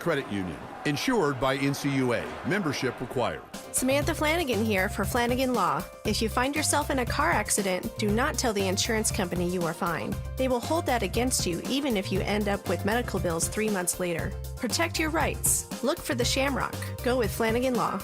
Credit Union. Insured by NCUA. Membership required. Samantha Flanagan here for Flanagan Law. If you find yourself in a car accident, do not tell the insurance company you are fine. They will hold that against you even if you end up with medical bills 3 months later. Protect your rights. Look for the Shamrock. Go with Flanagan Law.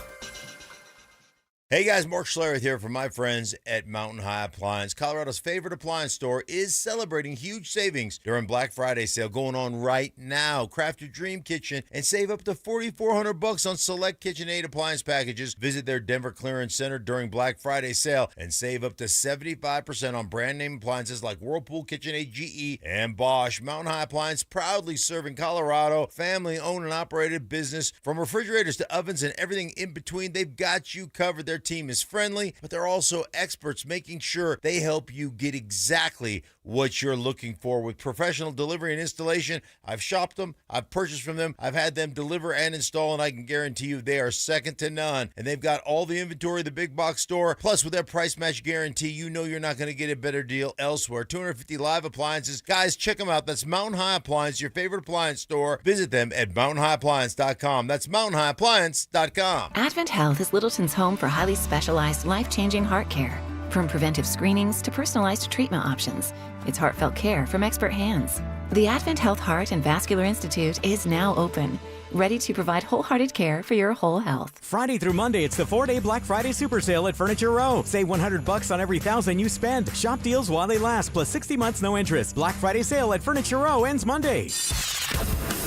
Hey guys, Mark Schlereth here from my friends at Mountain High Appliance. Colorado's favorite appliance store is celebrating huge savings during Black Friday sale going on right now. Craft your dream kitchen and save up to $4,400 on select KitchenAid appliance packages. Visit their Denver Clearance Center during Black Friday sale and save up to 75% on brand name appliances like Whirlpool, KitchenAid, GE, and Bosch. Mountain High Appliance proudly serving Colorado, family-owned and operated business. From refrigerators to ovens and everything in between, they've got you covered. Their team is friendly, but they're also experts, making sure they help you get exactly what you're looking for with professional delivery and installation. I've shopped them, I've purchased from them, I've had them deliver and install, and I can guarantee you they are second to none. And they've got all the inventory of the big box store. Plus, with their price match guarantee, you know you're not going to get a better deal elsewhere. 250 live appliances. Guys, check them out. That's Mountain High Appliance, your favorite appliance store. Visit them at mountainhighappliance.com. That's mountainhighappliance.com. Advent Health is Littleton's home for highly specialized, life-changing heart care. From preventive screenings to personalized treatment options, it's heartfelt care from expert hands. The Advent Health Heart and Vascular Institute is now open, ready to provide wholehearted care for your whole health. Friday through Monday, it's the 4-day Black Friday super sale at Furniture Row. Save $100 on every $1,000 you spend. Shop deals while they last, plus 60 months no interest. Black Friday sale at Furniture Row ends Monday.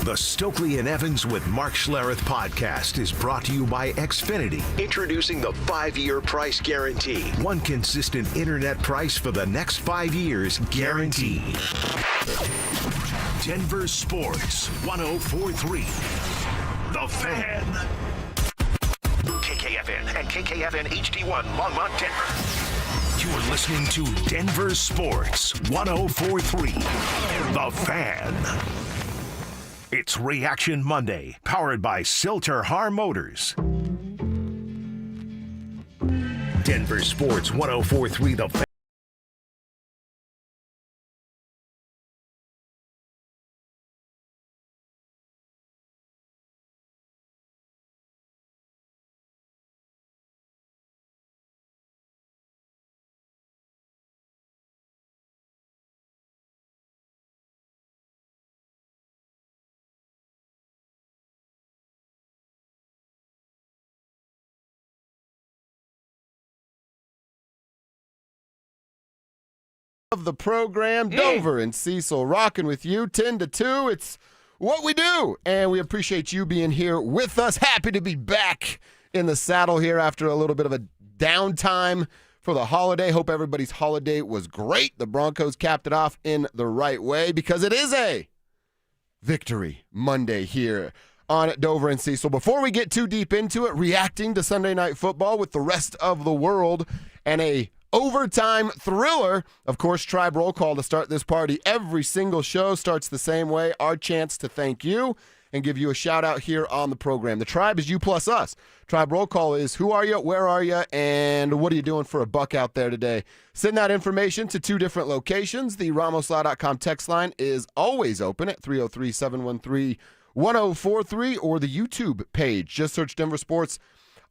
The Stokely and Evans with Mark Schlereth podcast is brought to you by Xfinity. Introducing the 5-year price guarantee. One consistent internet price for the next 5 years guaranteed. Denver Sports 104.3. The Fan. KKFN and KKFN HD1 Longmont, Denver. You're listening to Denver Sports 104.3. The Fan. It's Reaction Monday, powered by Silter-Har Motors. Denver Sports 104.3 The Fan. Of the program, Dover and Cecil rocking with you 10 to 2. It's what we do, and we appreciate you being here with us. Happy to be back in the saddle here after a little bit of a downtime for the holiday. Hope everybody's holiday was great. The Broncos capped it off in the right way because it is a Victory Monday here on Dover and Cecil. Before we get too deep into it, reacting to Sunday Night Football with the rest of the world and a overtime thriller. Of course, Tribe Roll Call to start this party. Every single show starts the same way. Our chance to thank you and give you a shout out here on the program. The Tribe is you plus us. Tribe Roll Call is who are you, where are you, and what are you doing for a buck out there today? Send that information to 2 different locations. The RamosLaw.com text line is always open at 303-713-1043 or the YouTube page. Just search Denver Sports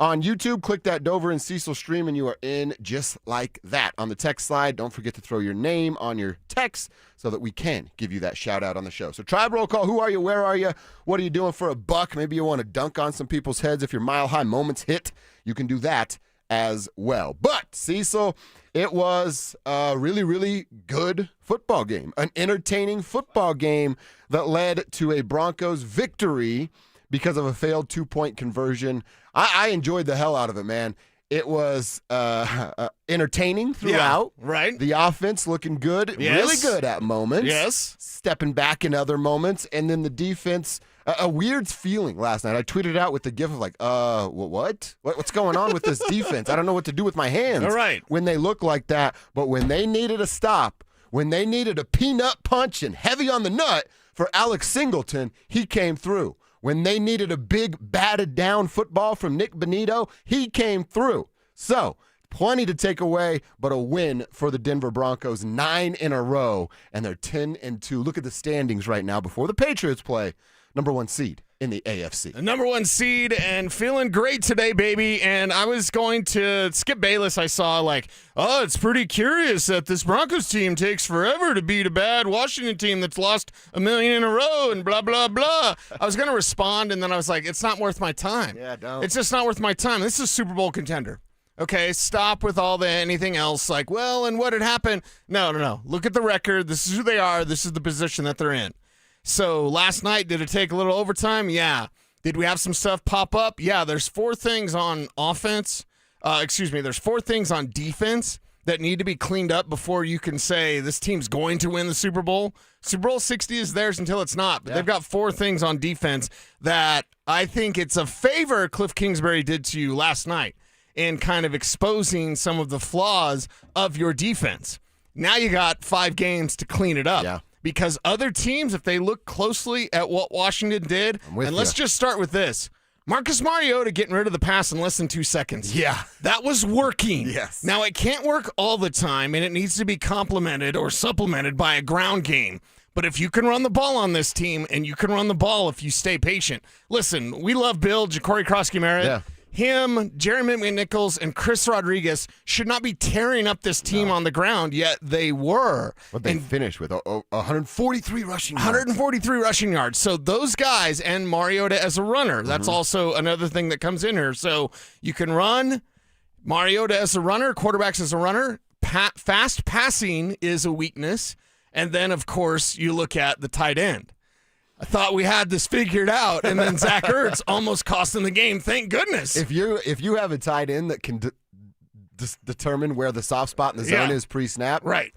on YouTube. Click that Dover and Cecil stream, and you are in just like that. On the text slide, don't forget to throw your name on your text so that we can give you that shout out on the show. So Tribe Roll Call, who are you, where are you, what are you doing for a buck? Maybe you want to dunk on some people's heads. If your Mile High moments hit, you can do that as well. But Cecil, it was a really, really good football game, an entertaining football game that led to a Broncos victory because of a failed 2-point conversion. I enjoyed the hell out of it, man. It was entertaining throughout. Yeah, right. The offense looking good, really good at moments. Yes. Stepping back in other moments. And then the defense, a weird feeling last night. I tweeted out with the gif of like, what? What's going on with this defense? I don't know what to do with my hands. All right. When they look like that. But when they needed a stop, when they needed a peanut punch and heavy on the nut for Alex Singleton, he came through. When they needed a big batted down football from Nick Bonito, he came through. So, plenty to take away, but a win for the Denver Broncos, 9 in a row, and they're 10-2. Look at the standings right now before the Patriots play. Number 1 seed in the AFC. The number 1 seed and feeling great today, baby. And I was going to Skip Bayless. I saw it's pretty curious that this Broncos team takes forever to beat a bad Washington team that's lost 1 million in a row and blah, blah, blah. I was going to respond, and then I was like, it's not worth my time. Yeah, don't. It's just not worth my time. This is a Super Bowl contender. Okay, stop with all the anything else and what had happened? No. Look at the record. This is who they are. This is the position that they're in. So last night, did it take a little overtime? Yeah. Did we have some stuff pop up? Yeah, there's 4 things on offense. There's 4 things on defense that need to be cleaned up before you can say this team's going to win the Super Bowl. Super Bowl 60 is theirs until it's not. But they've got 4 things on defense that I think it's a favor Cliff Kingsbury did to you last night in kind of exposing some of the flaws of your defense. Now you got 5 games to clean it up. Yeah. Because other teams, if they look closely at what Washington did, and let's just start with this. Marcus Mariota getting rid of the pass in less than 2 seconds. Yeah. That was working. Yes. Now, it can't work all the time, and it needs to be complemented or supplemented by a ground game. But if you can run the ball on this team, and you can run the ball if you stay patient. Listen, we love Bill, Ja'Cory Krosky-Merritt. Yeah. Him, Jeremy McNichols, and Chris Rodriguez should not be tearing up this team on the ground, yet they were. What they finished with 143 rushing yards. 143 rushing yards. So those guys and Mariota as a runner, that's also another thing that comes in here. So you can run Mariota as a runner, quarterbacks as a runner. Fast passing is a weakness. And then, of course, you look at the tight end. I thought we had this figured out, and then Zach Ertz almost cost him the game. Thank goodness. If you have a tight end that can determine where the soft spot in the zone is pre-snap, right,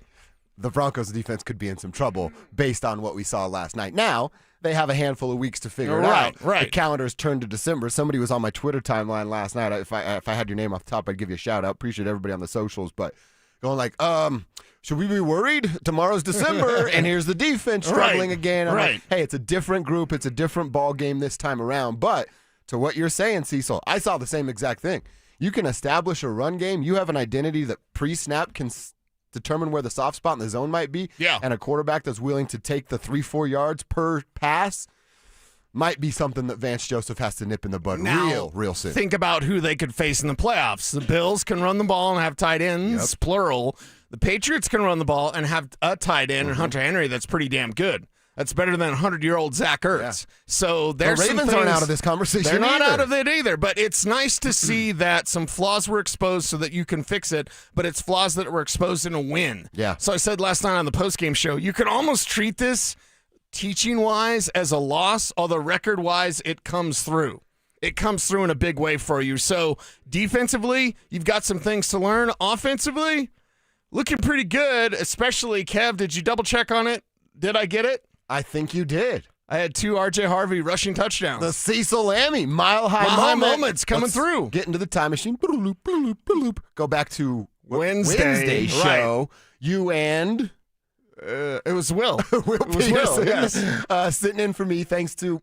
the Broncos defense could be in some trouble based on what we saw last night. Now they have a handful of weeks to figure it out. Right. The calendar's turned to December. Somebody was on my Twitter timeline last night. If I had your name off the top, I'd give you a shout out. Appreciate everybody on the socials, but going should we be worried? Tomorrow's December, and here's the defense struggling again. I'm like, hey, it's a different group. It's a different ball game this time around. But to what you're saying, Cecil, I saw the same exact thing. You can establish a run game. You have an identity that pre-snap can determine where the soft spot in the zone might be. Yeah. And a quarterback that's willing to take the 3-4 yards per pass might be something that Vance Joseph has to nip in the bud real soon. Think about who they could face in the playoffs. The Bills can run the ball and have tight ends, plural. The Patriots can run the ball and have a tight end, and Hunter Henry that's pretty damn good. That's better than 100-year-old Zach Ertz. Yeah. So there's the Ravens aren't out of this conversation. They're not out of it either. But it's nice to see that some flaws were exposed so that you can fix it. But it's flaws that were exposed in a win. Yeah. So I said last night on the postgame show, you could almost treat this teaching-wise as a loss, although record-wise it comes through. It comes through in a big way for you. So defensively, you've got some things to learn. Offensively, looking pretty good, especially, Kev, did you double-check on it? Did I get it? I think you did. I had 2 R.J. Harvey rushing touchdowns. The Cecil Lammy, mile-high moments coming through. Get into the time machine. Go back to Wednesday show. You and... it was Will. Peterson, yes. Sitting in for me. Thanks to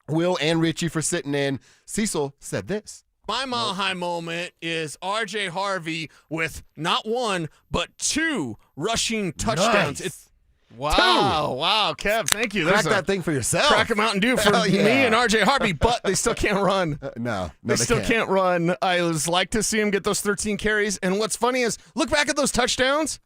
Will and Richie for sitting in. Cecil said this. My mile-high moment is R.J. Harvey with not 1, but 2 rushing touchdowns. Nice. Wow, Kev, thank you. Crack that thing for yourself. Crack a Mountain Dew for me and R.J. Harvey, but they still can't run. No, they still can't run. I was like to see him get those 13 carries. And what's funny is, look back at those touchdowns.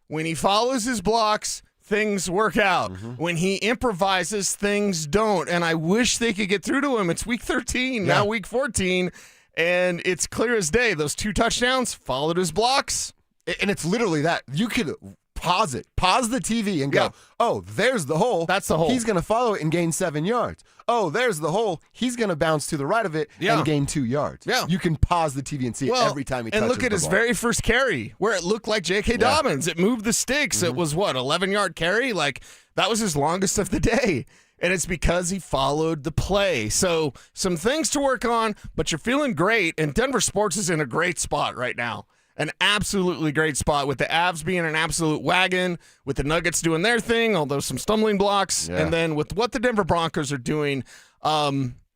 When he follows his blocks, things work out. When he improvises, things don't. And I wish they could get through to him. It's week 13, now week 14, and it's clear as day. Those 2 touchdowns followed his blocks. And it's literally that. You could pause it. Pause the TV and go, oh, there's the hole. That's the hole. He's going to follow it and gain 7 yards. Oh, there's the hole. He's going to bounce to the right of it and gain 2 yards. Yeah. You can pause the TV and see it every time he touches the ball. And look at his very first carry where it looked like J.K. Dobbins. It moved the sticks. It was, 11-yard carry? Like, that was his longest of the day. And it's because he followed the play. So some things to work on, but you're feeling great. And Denver Sports is in a great spot right now. An absolutely great spot with the Avs being an absolute wagon, with the Nuggets doing their thing, although some stumbling blocks, and then with what the Denver Broncos are doing,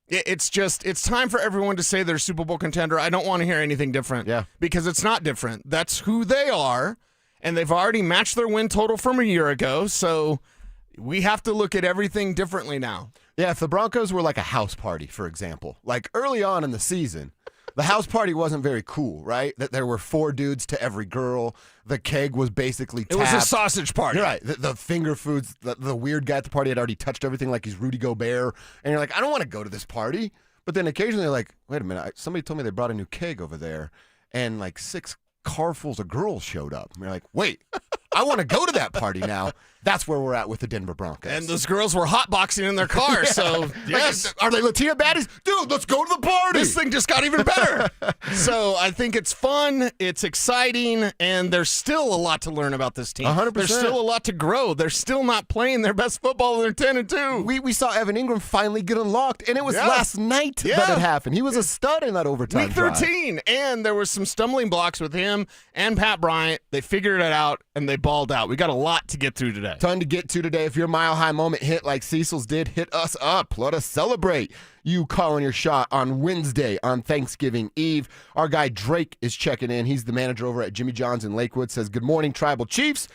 it's time for everyone to say they're a Super Bowl contender. I don't want to hear anything different because it's not different. That's who they are, and they've already matched their win total from a year ago, so we have to look at everything differently now. Yeah, if the Broncos were like a house party, for example, like early on in the season, the house party wasn't very cool, right? That there were 4 dudes to every girl. The keg was basically tapped. It was a sausage party. You're right. The finger foods, the weird guy at the party had already touched everything like he's Rudy Gobert. And you're like, I don't want to go to this party. But then occasionally you're like, wait a minute, somebody told me they brought a new keg over there. And like 6 carfuls of girls showed up. And you're like, wait, I want to go to that party now. That's where we're at with the Denver Broncos. And those girls were hotboxing in their car, so yes. Like, are they Latina baddies? Dude, let's go to the party. This thing just got even better. So I think it's fun, it's exciting, and there's still a lot to learn about this team. 100%. There's still a lot to grow. They're still not playing their best football, and they're 10-2. We saw Evan Ingram finally get unlocked, and it was last night that it happened. He was a stud in that overtime Week 13, and there was some stumbling blocks with him and Pat Bryant. They figured it out, and they balled out. We got a lot to get through today. Ton to get to today. If your Mile High moment hit like Cecil's did, hit us up. Let us celebrate you calling your shot on Wednesday on Thanksgiving Eve. Our guy Drake is checking in. He's the manager over at Jimmy John's in Lakewood. Says, good morning, Tribal Chiefs.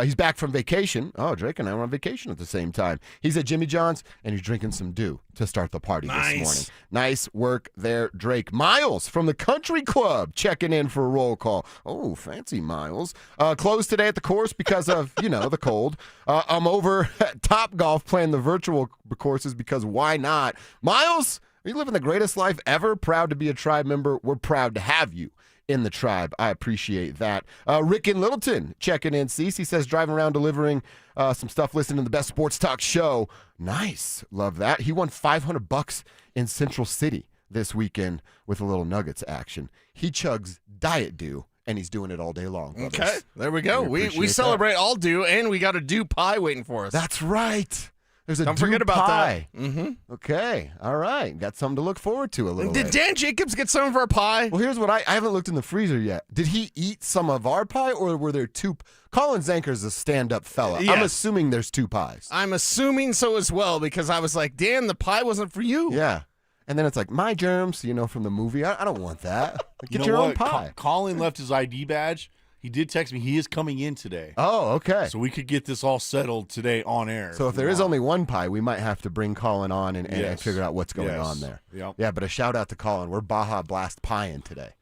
He's back from vacation. Oh, Drake and I were on vacation at the same time. He's at Jimmy John's, and he's drinking some dew to start the party this morning. Nice work there, Drake. Miles from the Country Club checking in for a roll call. Oh, fancy Miles. Closed today at the course because of, the cold. I'm over at Top Golf playing the virtual courses because why not? Miles, are you living the greatest life ever? Proud to be a tribe member. We're proud to have you in the tribe. I appreciate that. Rick in Littleton checking in. Cece says driving around delivering some stuff, listening to the best sports talk show. Nice. Love that. He won $500 in Central City this weekend with a little Nuggets action. He chugs Diet Dew, and he's doing it all day long. Brothers. Okay, there we go. We celebrate all dew, and we got a dew pie waiting for us. That's right. There's a Don't dew forget about pie. that. Mm-hmm. Okay. All right. Got something to look forward to a little bit. Did Dan Jacobs get some of our pie? Well, here's what I haven't looked in the freezer yet. Did he eat some of our pie, or were there 2? Colin Zanker's a stand-up fella. Yes. I'm assuming there's 2 pies. I'm assuming so as well, because I was like, Dan, the pie wasn't for you. Yeah. And then it's like, my germs, from the movie. I don't want that. Get your own pie. Colin left his ID badge. He did text me. He is coming in today. Oh, okay. So we could get this all settled today on air. So if there is only one pie, we might have to bring Colin on and figure out what's going on there. Yep. Yeah, but a shout out to Colin. We're Baja Blast pie-in today.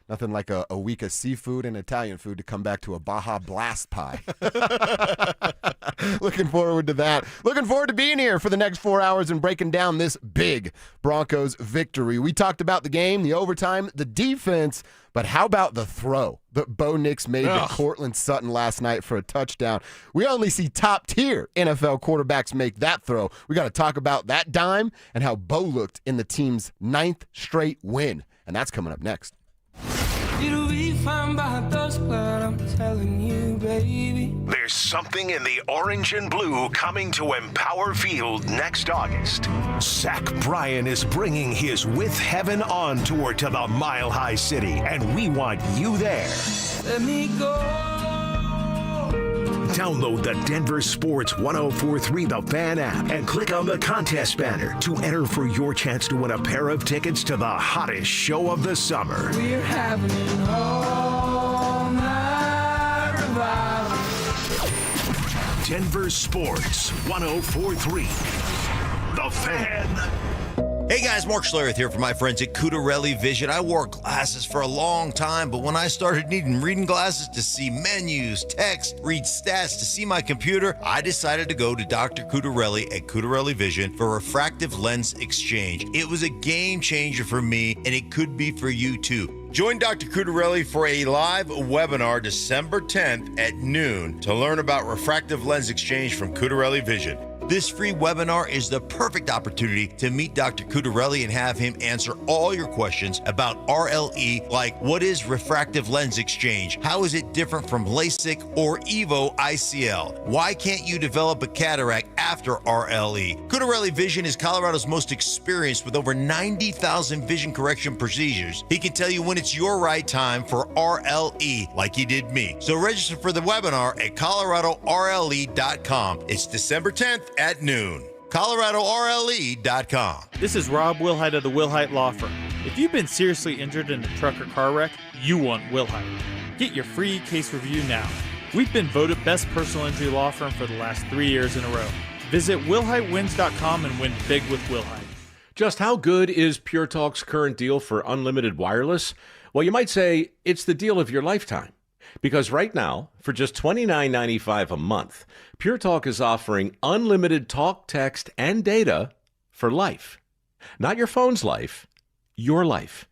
Nothing like a week of seafood and Italian food to come back to a Baja Blast pie. Looking forward to that. Looking forward to being here for the next 4 hours and breaking down this big Broncos victory. We talked about the game, the overtime, the defense, but how about the throw that Bo Nix made to Cortland Sutton last night for a touchdown? We only see top-tier NFL quarterbacks make that throw. We got to talk about that dime and how Bo looked in the team's 9th straight win, and that's coming up next. It'll be fine by dusk, but I'm telling you, baby. There's something in the orange and blue coming to Empower Field next August. Zach Bryan is bringing his With Heaven On tour to the Mile High City, and we want you there. Let me go. Download the Denver Sports 1043 The Fan app and click on the contest banner to enter for your chance to win a pair of tickets to the hottest show of the summer. We're having an all-night revival. Denver Sports 1043 The Fan. Hey guys, Mark Schlereth here for my friends at Cudarelli Vision. I wore glasses for a long time, but when I started needing reading glasses to see menus, text, read stats, to see my computer, I decided to go to Dr. Cudarelli at Cudarelli Vision for refractive lens exchange. It was a game changer for me, and it could be for you too. Join Dr. Cudarelli for a live webinar December 10th at noon to learn about refractive lens exchange from Cudarelli Vision. This free webinar is the perfect opportunity to meet Dr. Cudarelli and have him answer all your questions about RLE, like what is refractive lens exchange? How is it different from LASIK or EVO ICL? Why can't you develop a cataract after RLE? Cudarelli Vision is Colorado's most experienced with over 90,000 vision correction procedures. He can tell you when it's your right time for RLE, like he did me. So register for the webinar at coloradorle.com. It's December 10th at noon. coloradorle.com. This is Rob Wilhite of the Wilhite Law Firm. If you've been seriously injured in a truck or car wreck, you want Wilhite. Get your free case review now. We've been voted best personal injury law firm for the last 3 years in a row. Visit WillHiteWins.com and win big with Willhite. Just how good is Pure Talk's current deal for unlimited wireless? Well, you might say it's the deal of your lifetime. Because right now, for just $29.95 a month, Pure Talk is offering unlimited talk, text, and data for life. Not your phone's life, your life.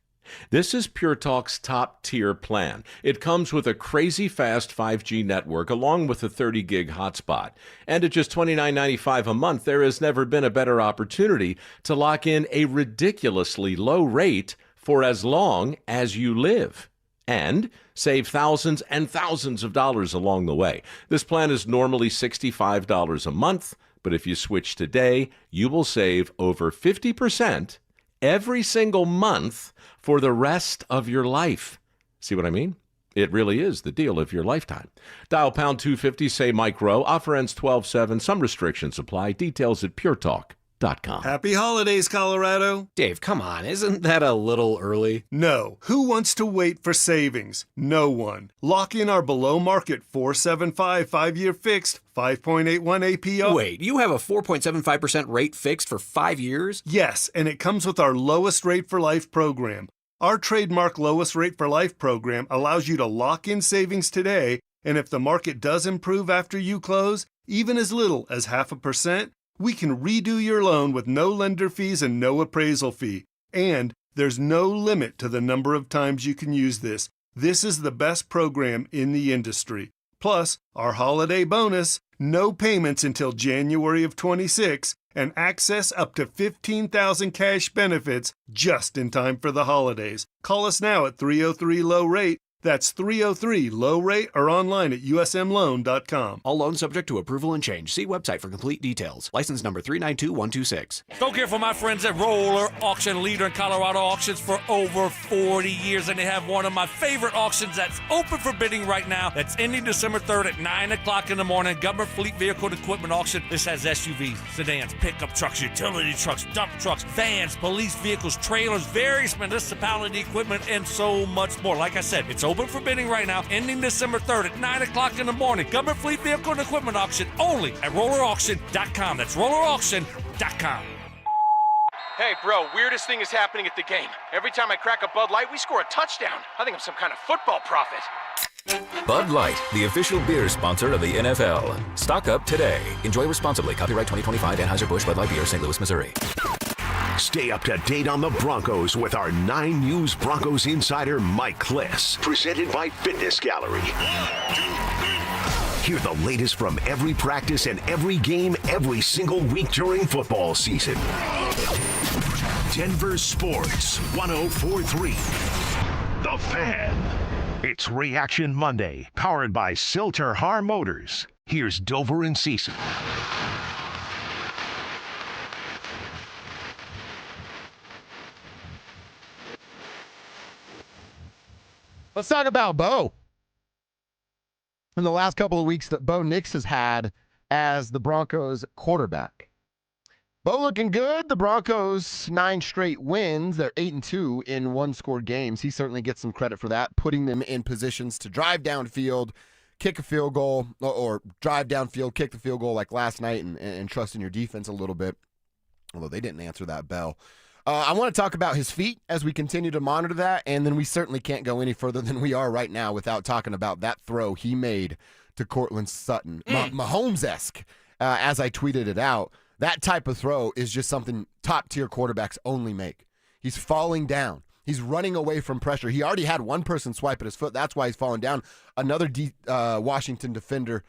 This is Pure Talk's top-tier plan. It comes with a crazy fast 5G network along with a 30-gig hotspot. And at just $29.95 a month, there has never been a better opportunity to lock in a ridiculously low rate for as long as you live. And save thousands and thousands of dollars along the way. This plan is normally $65 a month, but if you switch today, you will save over 50% every single month for the rest of your life. See what I mean? It really is the deal of your lifetime. Dial pound 250, say Mike Rowe. Offer ends 12/7. Some restrictions apply. Details at puretalk.com. Happy holidays, Colorado. Dave, come on. Isn't that a little early? No. Who wants to wait for savings? No one. Lock in our below-market 4.75 5-year fixed 5.81 APR. Wait, you have a 4.75% rate fixed for 5 years? Yes, and it comes with our lowest rate for life program. Our trademark lowest rate for life program allows you to lock in savings today, and if the market does improve after you close, even as little as 0.5%, we can redo your loan with no lender fees and no appraisal fee. And there's no limit to the number of times you can use this. This is the best program in the industry. Plus, our holiday bonus, no payments until January of 26, and access up to $15,000 cash benefits just in time for the holidays. Call us now at 303-LOW-RATE. That's 303-LOW-RATE or online at usmloan.com. All loans subject to approval and change. See website for complete details. License number 392126. Don't care for my friends at Roller Auction, leader in Colorado auctions for over 40 years. And they have one of my favorite auctions that's open for bidding right now. That's ending December 3rd at 9 o'clock in the morning. Government Fleet Vehicle and Equipment Auction. This has SUVs, sedans, pickup trucks, utility trucks, dump trucks, vans, police vehicles, trailers, various municipality equipment, and so much more. Like I said, it's open for bidding right now, ending December 3rd at 9 o'clock in the morning. Government Fleet Vehicle and Equipment Auction only at rollerauction.com. That's rollerauction.com. Hey, bro, weirdest thing is happening at the game. Every time I crack a Bud Light, we score a touchdown. I think I'm some kind of football prophet. Bud Light, the official beer sponsor of the NFL. Stock up today. Enjoy responsibly. Copyright 2025 Anheuser-Busch Bud Light Beer, St. Louis, Missouri. Stay up to date on the Broncos with our 9 News Broncos insider, Mike Kliss. Presented by Fitness Gallery. Hear the latest from every practice and every game every single week during football season. Denver Sports 104.3. The Fan. It's Reaction Monday, powered by Silter Har Motors. Here's Dover and Cecil. Let's talk about Bo. In the last couple of weeks that Bo Nix has had as the Broncos quarterback. Bo looking good. The Broncos 9 straight wins. They're 8-2 in one-score games. He certainly gets some credit for that, putting them in positions to drive downfield, kick a field goal, or drive downfield, kick the field goal like last night, and trust in your defense a little bit, although they didn't answer that bell. I want to talk about his feet as we continue to monitor that, and then we certainly can't go any further than we are right now without talking about that throw he made to Courtland Sutton. Mahomes-esque, as I tweeted it out. That type of throw is just something top-tier quarterbacks only make. He's falling down. He's running away from pressure. He already had one person swipe at his foot. That's why he's falling down. Another Washington defender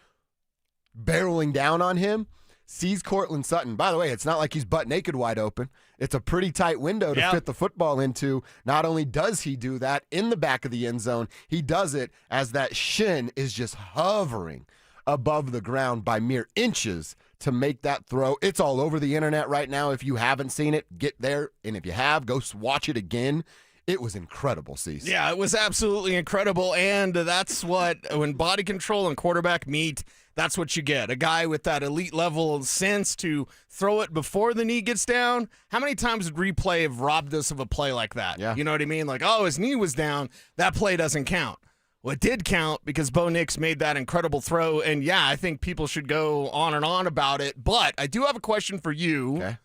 barreling down on him. Sees Courtland Sutton. By the way, it's not like he's butt naked wide open. It's a pretty tight window to fit the football into. Not only does he do that in the back of the end zone, he does it as that shin is just hovering above the ground by mere inches to make that throw. It's all over the internet right now. If you haven't seen it, get there. And if you have, go watch it again. It was incredible, Cecil. Yeah, it was absolutely incredible. And that's what, when body control and quarterback meet, that's what you get. A guy with that elite level of sense to throw it before the knee gets down. How many times would replay have robbed us of a play like that? Yeah. You know what I mean? Like, oh, his knee was down. That play doesn't count. Well, it did count because Bo Nix made that incredible throw. And, yeah, I think people should go on and on about it. But I do have a question for you. Okay.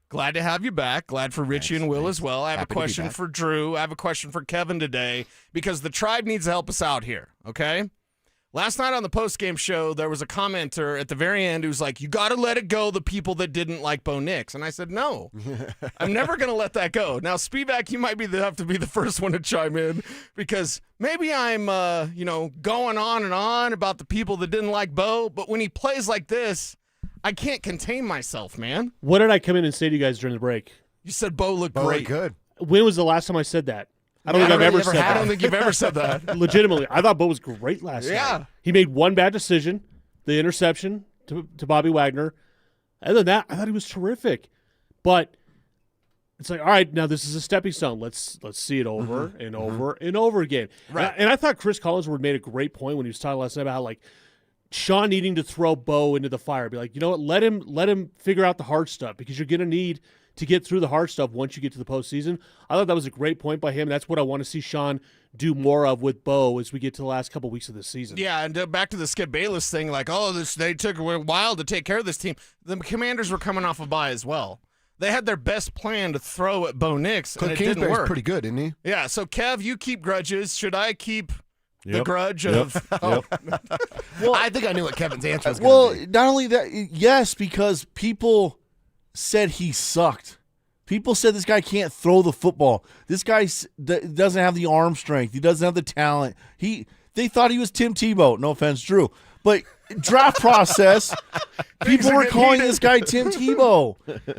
Glad to have you back. Glad for Richie and Will as well. I have a question for Drew. I have a question for Kevin today because the tribe needs to help us out here, okay? Last night on the postgame show, there was a commenter at the very end who was like, you got to let it go, the people that didn't like Bo Nix. And I said, no, I'm never going to let that go. Now, Spivak, you might have to be the first one to chime in because maybe I'm, going on and on about the people that didn't like Bo, but when he plays like this, I can't contain myself, man. What did I come in and say to you guys during the break? You said Bo looked great. Good. When was the last time I said that? I don't think I've ever said that. I don't think you've ever said that. Legitimately. I thought Bo was great last night. He made one bad decision, the interception to Bobby Wagner. Other than that, I thought he was terrific. But it's like, all right, now this is a stepping stone. Let's see it over and over and over again. Right. And I thought Chris Collinsworth made a great point when he was talking last night about how, like, Sean needing to throw Bo into the fire. Be like, you know what, let him figure out the hard stuff because you're going to need to get through the hard stuff once you get to the postseason. I thought that was a great point by him. That's what I want to see Sean do more of with Bo as we get to the last couple weeks of the season. Yeah, and back to the Skip Bayless thing, like, they took a while to take care of this team. The Commanders were coming off a bye as well. They had their best plan to throw at Bo Nix, and it didn't work. Pretty good, isn't he? Yeah, so Kev, you keep grudges. Should I keep the grudge of... Well, I think I knew what Kevin's answer was well, going to be. not only that, yes, because people said he sucked. People said this guy can't throw the football. This guy doesn't have the arm strength. He doesn't have the talent. They thought he was Tim Tebow. No offense, Drew. But draft process, people were calling this guy Tim Tebow.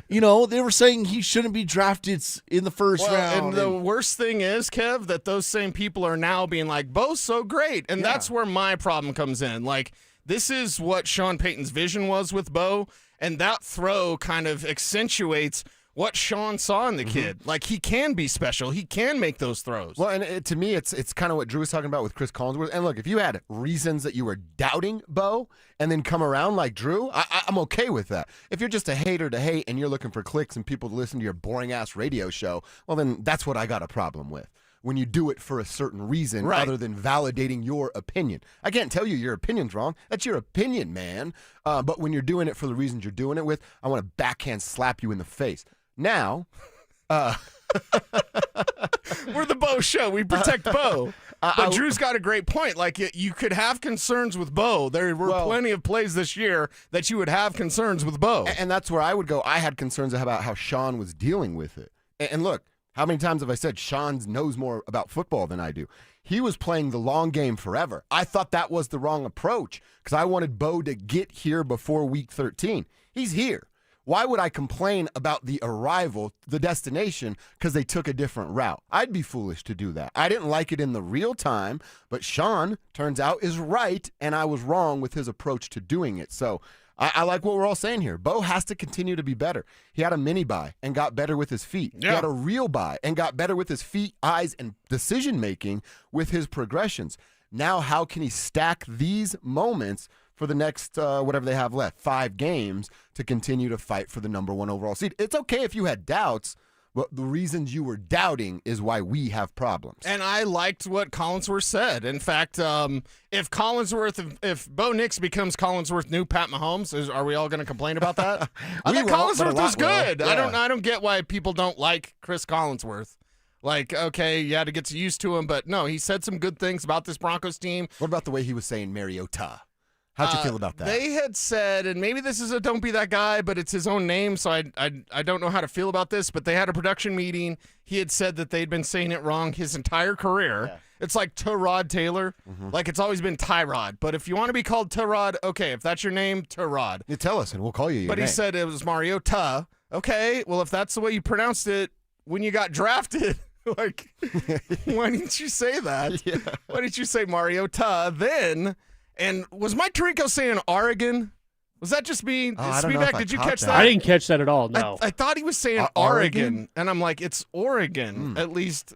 They were saying he shouldn't be drafted in the first round. And the worst thing is, Kev, that those same people are now being like, Bo's so great. And that's where my problem comes in. Like, this is what Sean Payton's vision was with Bo, and that throw kind of accentuates what Sean saw in the kid. Like, he can be special. He can make those throws. Well, and to me, it's kind of what Drew was talking about with Chris Collinsworth. And look, if you had reasons that you were doubting Bo and then come around like Drew, I'm okay with that. If you're just a hater to hate and you're looking for clicks and people to listen to your boring-ass radio show, well, then that's what I got a problem with. When you do it for a certain reason other than validating your opinion. I can't tell you your opinion's wrong. That's your opinion, man. But when you're doing it for the reasons you're doing it with, I want to backhand slap you in the face. Now, we're the Bo show. We protect Bo. But Drew's got a great point. Like, you could have concerns with Bo. There were plenty of plays this year that you would have concerns with Bo. And that's where I would go. I had concerns about how Sean was dealing with it. And look, how many times have I said Sean knows more about football than I do? He was playing the long game forever. I thought that was the wrong approach because I wanted Bo to get here before week 13. He's here. Why would I complain about the arrival, the destination, because they took a different route? I'd be foolish to do that. I didn't like it in the real time, but Sean, turns out, is right, and I was wrong with his approach to doing it. So I like what we're all saying here. Bo has to continue to be better. He had a mini bye and got better with his feet. Yeah. He had a real bye and got better with his feet, eyes, and decision-making with his progressions. Now how can he stack these moments for the next, whatever they have left, 5 games to continue to fight for the number 1 overall seed? It's okay if you had doubts, but the reasons you were doubting is why we have problems. And I liked what Collinsworth said. In fact, if Bo Nix becomes Collinsworth new Pat Mahomes, are we all going to complain about that? I thought Collinsworth was good. Yeah. I don't get why people don't like Chris Collinsworth. Like, okay, you had to get used to him, but no, he said some good things about this Broncos team. What about the way he was saying Mariota? How'd you feel about that? They had said, and maybe this is a don't be that guy, but it's his own name, so I don't know how to feel about this, but they had a production meeting. He had said that they'd been saying it wrong his entire career. Yeah. It's like Tyrod Taylor. Like, it's always been Tyrod. But if you want to be called Tyrod, okay, if that's your name, Tyrod. You tell us, and we'll call you your name. He said it was Mariota. Okay, well, if that's the way you pronounced it when you got drafted, like, why didn't you say that? Yeah. Why didn't you say Mariota then? And was Mike Tirico saying Oregon? Was that just me? Speedback, did you catch that? I didn't catch that at all, no. I thought he was saying Oregon, and I'm like, it's Oregon. At least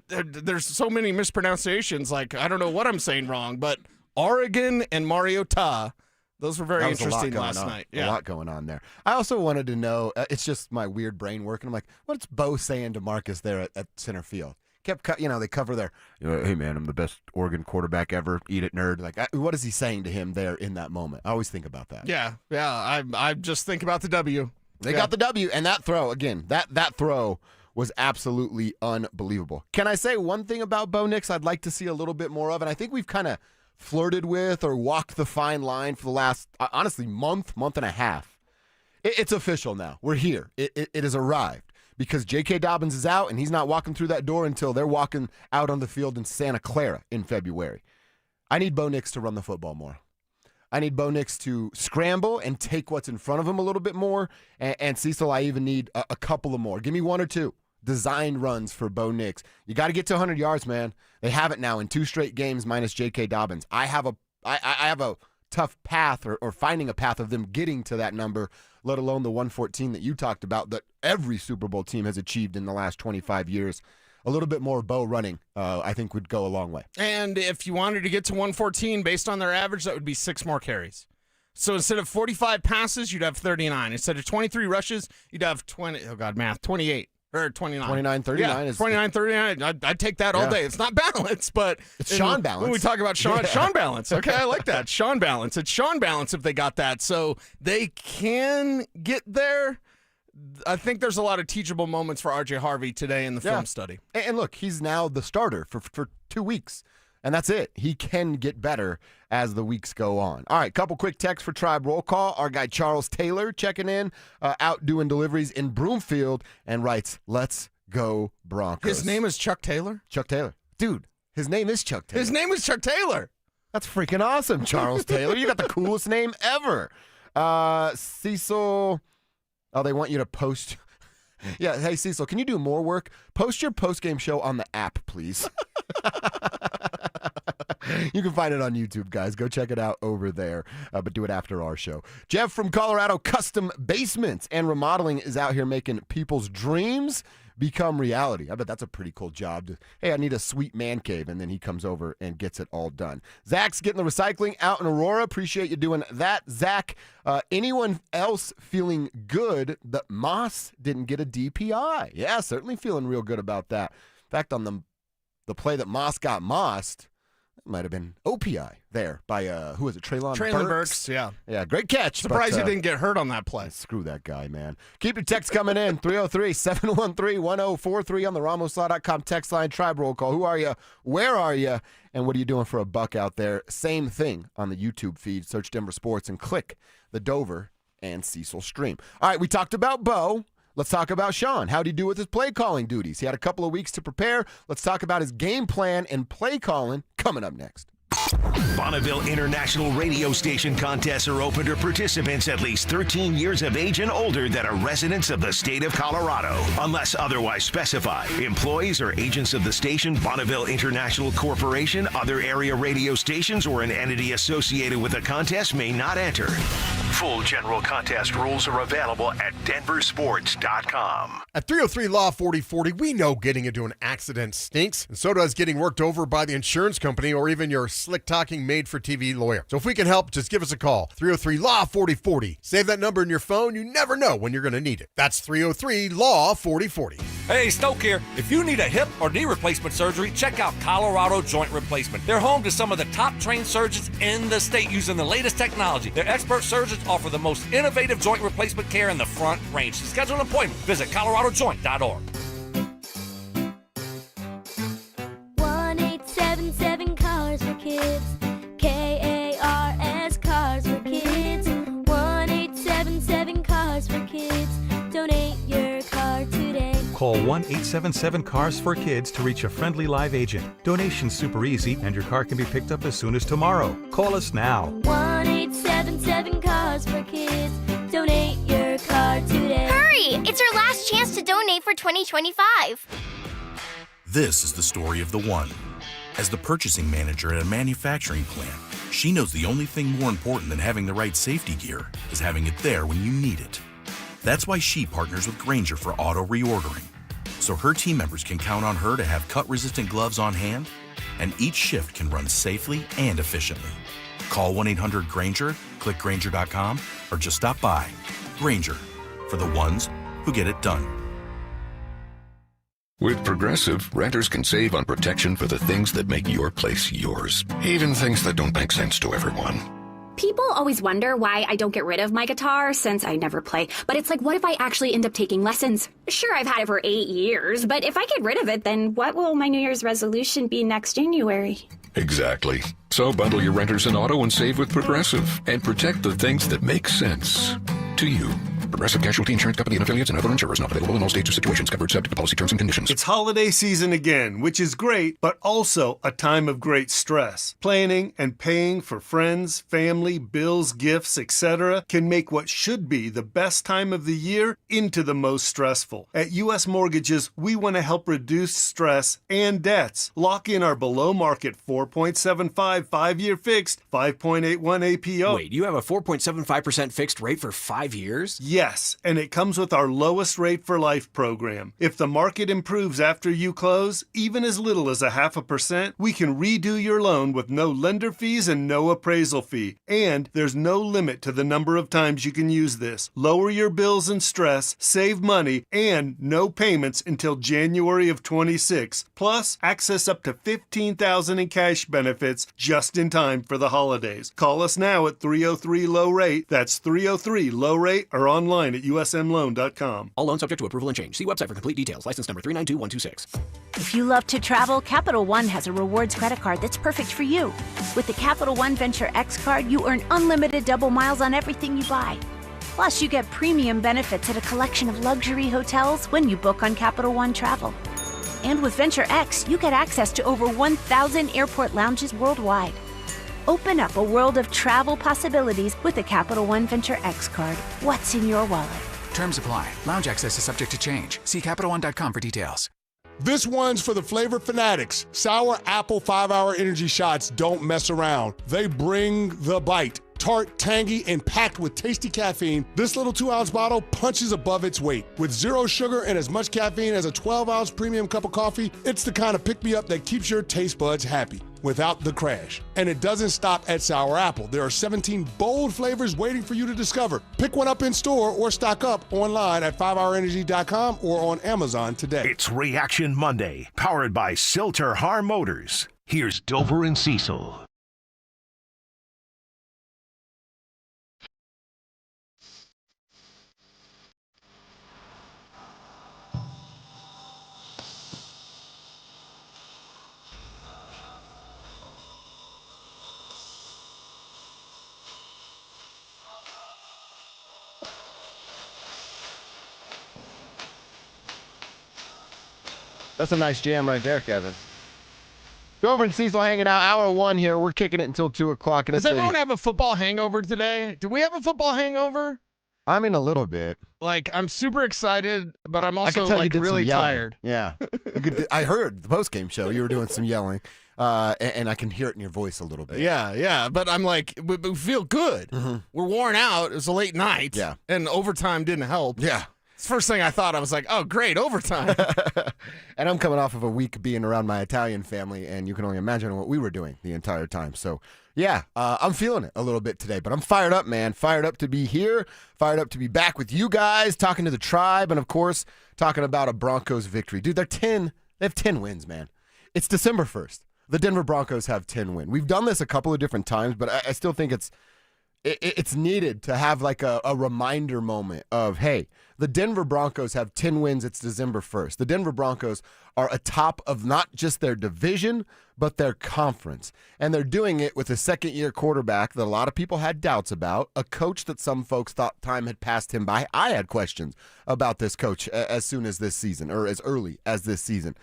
there's so many mispronunciations. Like, I don't know what I'm saying wrong, but Oregon and Mariota, those were very interesting last night. Yeah. A lot going on there. I also wanted to know, it's just my weird brain working. I'm like, what's Bo saying to Marcus there at center field? they cover their, hey man, I'm the best Oregon quarterback ever. Eat it, nerd. Like, what is he saying to him there in that moment? I always think about that. Yeah. I just think about the W. They got the W, and that throw again. That throw was absolutely unbelievable. Can I say one thing about Bo Nix I'd like to see a little bit more of? And I think we've kind of flirted with or walked the fine line for the last, honestly, month and a half. It's official now. We're here. It has arrived because J.K. Dobbins is out, and he's not walking through that door until they're walking out on the field in Santa Clara in February. I need Bo Nix to run the football more. I need Bo Nix to scramble and take what's in front of him a little bit more. And Cecil, I even need a couple of more. Give me one or two designed runs for Bo Nix. You got to get to 100 yards, man. They have it now in 2 straight games minus J.K. Dobbins. I have a tough path or finding a path of them getting to that number, let alone the 114 that you talked about that every Super Bowl team has achieved in the last 25 years. A little bit more Bo running, I think, would go a long way. And if you wanted to get to 114 based on their average, that would be 6 more carries. So instead of 45 passes, you'd have 39. Instead of 23 rushes, you'd have 28. Or 29. 29-39 yeah, is 29-39. I'd take that all day. It's not balance, but it's Sean balance. When we talk about Sean balance. Okay, I like that. Sean balance. It's Sean balance if they got that. So they can get there. I think there's a lot of teachable moments for R.J. Harvey today in the film study. And look, he's now the starter for 2 weeks. And that's it. He can get better as the weeks go on. All right, couple quick texts for Tribe Roll Call. Our guy Charles Taylor checking in, out doing deliveries in Broomfield, and writes, let's go Broncos. His name is Chuck Taylor? Chuck Taylor. Dude, his name is Chuck Taylor. His name is Chuck Taylor. That's freaking awesome, Charles Taylor. You got the coolest name ever. Cecil, they want you to post. Yeah, hey, Cecil, can you do more work? Post your post-game show on the app, please. You can find it on YouTube, guys. Go check it out over there, but do it after our show. Jeff from Colorado Custom Basements and Remodeling is out here making people's dreams become reality. I bet that's a pretty cool job. Hey, I need a sweet man cave, and then he comes over and gets it all done. Zach's getting the recycling out in Aurora. Appreciate you doing that, Zach. Anyone else feeling good that Moss didn't get a DPI? Yeah, certainly feeling real good about that. In fact, on the play that Moss got mossed, it might have been OPI there by, who was it, Traylon Burks? Yeah, great catch. Surprised he didn't get hurt on that play. Screw that guy, man. Keep your texts coming in, 303-713-1043 on the RamosLaw.com text line. Tribe Roll Call. Who are you? Where are you? And what are you doing for a buck out there? Same thing on the YouTube feed. Search Denver Sports and click the Dover and Cecil stream. All right, we talked about Bo. Let's talk about Sean. How'd he do with his play calling duties? He had a couple of weeks to prepare. Let's talk about his game plan and play calling coming up next. Bonneville International Radio Station contests are open to participants at least 13 years of age and older that are residents of the state of Colorado. Unless otherwise specified, employees or agents of the station, Bonneville International Corporation, other area radio stations, or an entity associated with the contest may not enter. Full general contest rules are available at DenverSports.com. At 303 Law 4040, we know getting into an accident stinks, and so does getting worked over by the insurance company or even your slick-talking made-for-TV lawyer. So if we can help, just give us a call. 303 Law 4040. Save that number in your phone. You never know when you're going to need it. That's 303 Law 4040. Hey, Stoke here. If you need a hip or knee replacement surgery, check out Colorado Joint Replacement. They're home to some of the top trained surgeons in the state using the latest technology. Their expert surgeons offer the most innovative joint replacement care in the Front Range. To schedule an appointment, visit coloradojoint.org. 1-877 Cars for Kids. KARS Cars for Kids. 1-877 Cars for Kids. Donate your car today. Call 1-877-CARS-FOR-KIDS to reach a friendly live agent. Donation's super easy, and your car can be picked up as soon as tomorrow. Call us now. 1-877 Cars for Kids. Donate your car today. Hurry! It's our last chance to donate for 2025. This is the story of the one. As the purchasing manager at a manufacturing plant, she knows the only thing more important than having the right safety gear is having it there when you need it. That's why she partners with Grainger for auto reordering, so her team members can count on her to have cut-resistant gloves on hand, and each shift can run safely and efficiently. Call 1-800-GRAINGER, click Grainger.com, or just stop by. Grainger, for the ones who get it done. With Progressive, renters can save on protection for the things that make your place yours, even things that don't make sense to everyone. People always wonder why I don't get rid of my guitar since I never play. But it's like, what if I actually end up taking lessons? Sure, I've had it for 8 years, but if I get rid of it, then what will my New Year's resolution be next January? Exactly. So bundle your renters and auto and save with Progressive and protect the things that make sense to you. Progressive Casualty Insurance Company and affiliates and other insurers not available in all states or situations. Covered subject to policy terms and conditions. It's holiday season again, which is great, but also a time of great stress. Planning and paying for friends, family, bills, gifts, etc. can make what should be the best time of the year into the most stressful. At U.S. Mortgages, we want to help reduce stress and debts. Lock in our below-market 4.75 5-year fixed, 5.81 APO. Wait, you have a 4.75% fixed rate for 5 years? Yes, and it comes with our lowest rate for life program. If the market improves after you close, even as little as 0.5%, we can redo your loan with no lender fees and no appraisal fee. And there's no limit to the number of times you can use this. Lower your bills and stress, save money, and no payments until January of 26. Plus, access up to $15,000 in cash benefits just in time for the holidays. Call us now at 303-LOW-RATE. That's 303-LOW-RATE or online at usmloan.com. All loans subject to approval and change. See website for complete details. License number 392126. If you love to travel, Capital One has a rewards credit card that's perfect for you. With the Capital One Venture X card, you earn unlimited double miles on everything you buy. Plus, you get premium benefits at a collection of luxury hotels when you book on Capital One Travel. And with Venture X, you get access to over 1,000 airport lounges worldwide. Open up a world of travel possibilities with the Capital One Venture X card. What's in your wallet? Terms apply. Lounge access is subject to change. See CapitalOne.com for details. This one's for the flavor fanatics. Sour Apple 5-Hour Energy Shots don't mess around. They bring the bite. Tart, tangy, and packed with tasty caffeine, this little 2-ounce bottle punches above its weight. With 0 sugar and as much caffeine as a 12-ounce premium cup of coffee, it's the kind of pick-me-up that keeps your taste buds happy without the crash. And it doesn't stop at Sour Apple. There are 17 bold flavors waiting for you to discover. Pick one up in store or stock up online at 5hourenergy.com or on Amazon today. It's Reaction Monday, powered by Silter Har Motors. Here's Dover and Cecil. That's a nice jam right there, Kevin. Dover and Cecil hanging out. Hour 1 here. We're kicking it until 2 o'clock. Does everyone have a football hangover today? Do we have a football hangover? I'm in a little bit. Like, I'm super excited, but I'm I also can tell you like did really some yelling. tired. Yeah. I heard the post-game show. You were doing some yelling, and I can hear it in your voice a little bit. Yeah, but I'm like, we feel good. Mm-hmm. We're worn out. It was a late night. Yeah. And overtime didn't help. Yeah. It's the first thing I thought. I was like, oh, great, overtime. And I'm coming off of a week being around my Italian family, and you can only imagine what we were doing the entire time. So, yeah, I'm feeling it a little bit today, but I'm fired up, man. Fired up to be here, fired up to be back with you guys, talking to the tribe, and, of course, talking about a Broncos victory. Dude, they have 10 wins, man. It's December 1st. The Denver Broncos have 10 wins. We've done this a couple of different times, but I still think it's needed to have like a reminder moment of, hey, the Denver Broncos have 10 wins. It's December 1st. The Denver Broncos are atop of not just their division, but their conference. And they're doing it with a second-year quarterback that a lot of people had doubts about, a coach that some folks thought time had passed him by. I had questions about this coach as soon as this season, or as early as this season.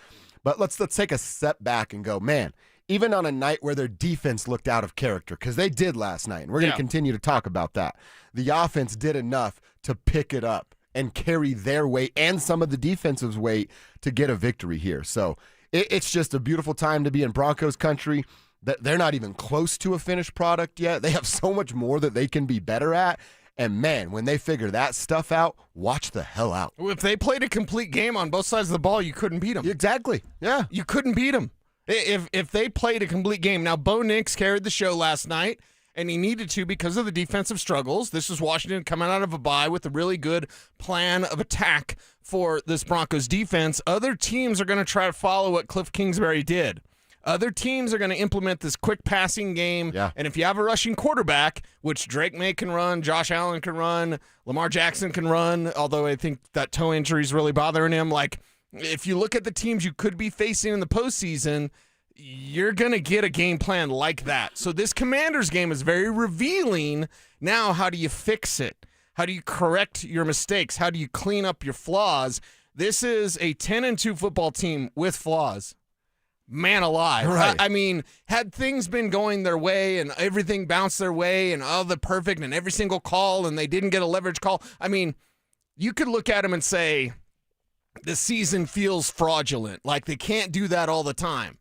But let's take a step back and go, man, even on a night where their defense looked out of character, because they did last night, and we're going to continue to talk about that. The offense did enough to pick it up and carry their weight and some of the defensive's weight to get a victory here. So it's just a beautiful time to be in Broncos country. They're not even close to a finished product yet. They have so much more that they can be better at. And, man, when they figure that stuff out, watch the hell out. If they played a complete game on both sides of the ball, you couldn't beat them. Exactly, yeah. You couldn't beat them. If they played a complete game. Now, Bo Nix carried the show last night, and he needed to because of the defensive struggles. This is Washington coming out of a bye with a really good plan of attack for this Broncos defense. Other teams are going to try to follow what Cliff Kingsbury did. Other teams are going to implement this quick passing game, and if you have a rushing quarterback, which Drake May can run, Josh Allen can run, Lamar Jackson can run, although I think that toe injury is really bothering him. Like, if you look at the teams you could be facing in the postseason, you're going to get a game plan like that. So this Commanders game is very revealing. Now, how do you fix it? How do you correct your mistakes? How do you clean up your flaws? This is a 10-2 football team with flaws. Man alive. Right. I mean, had things been going their way and everything bounced their way and all the perfect and every single call and they didn't get a leverage call, I mean, you could look at them and say the season feels fraudulent. Like they can't do that all the time.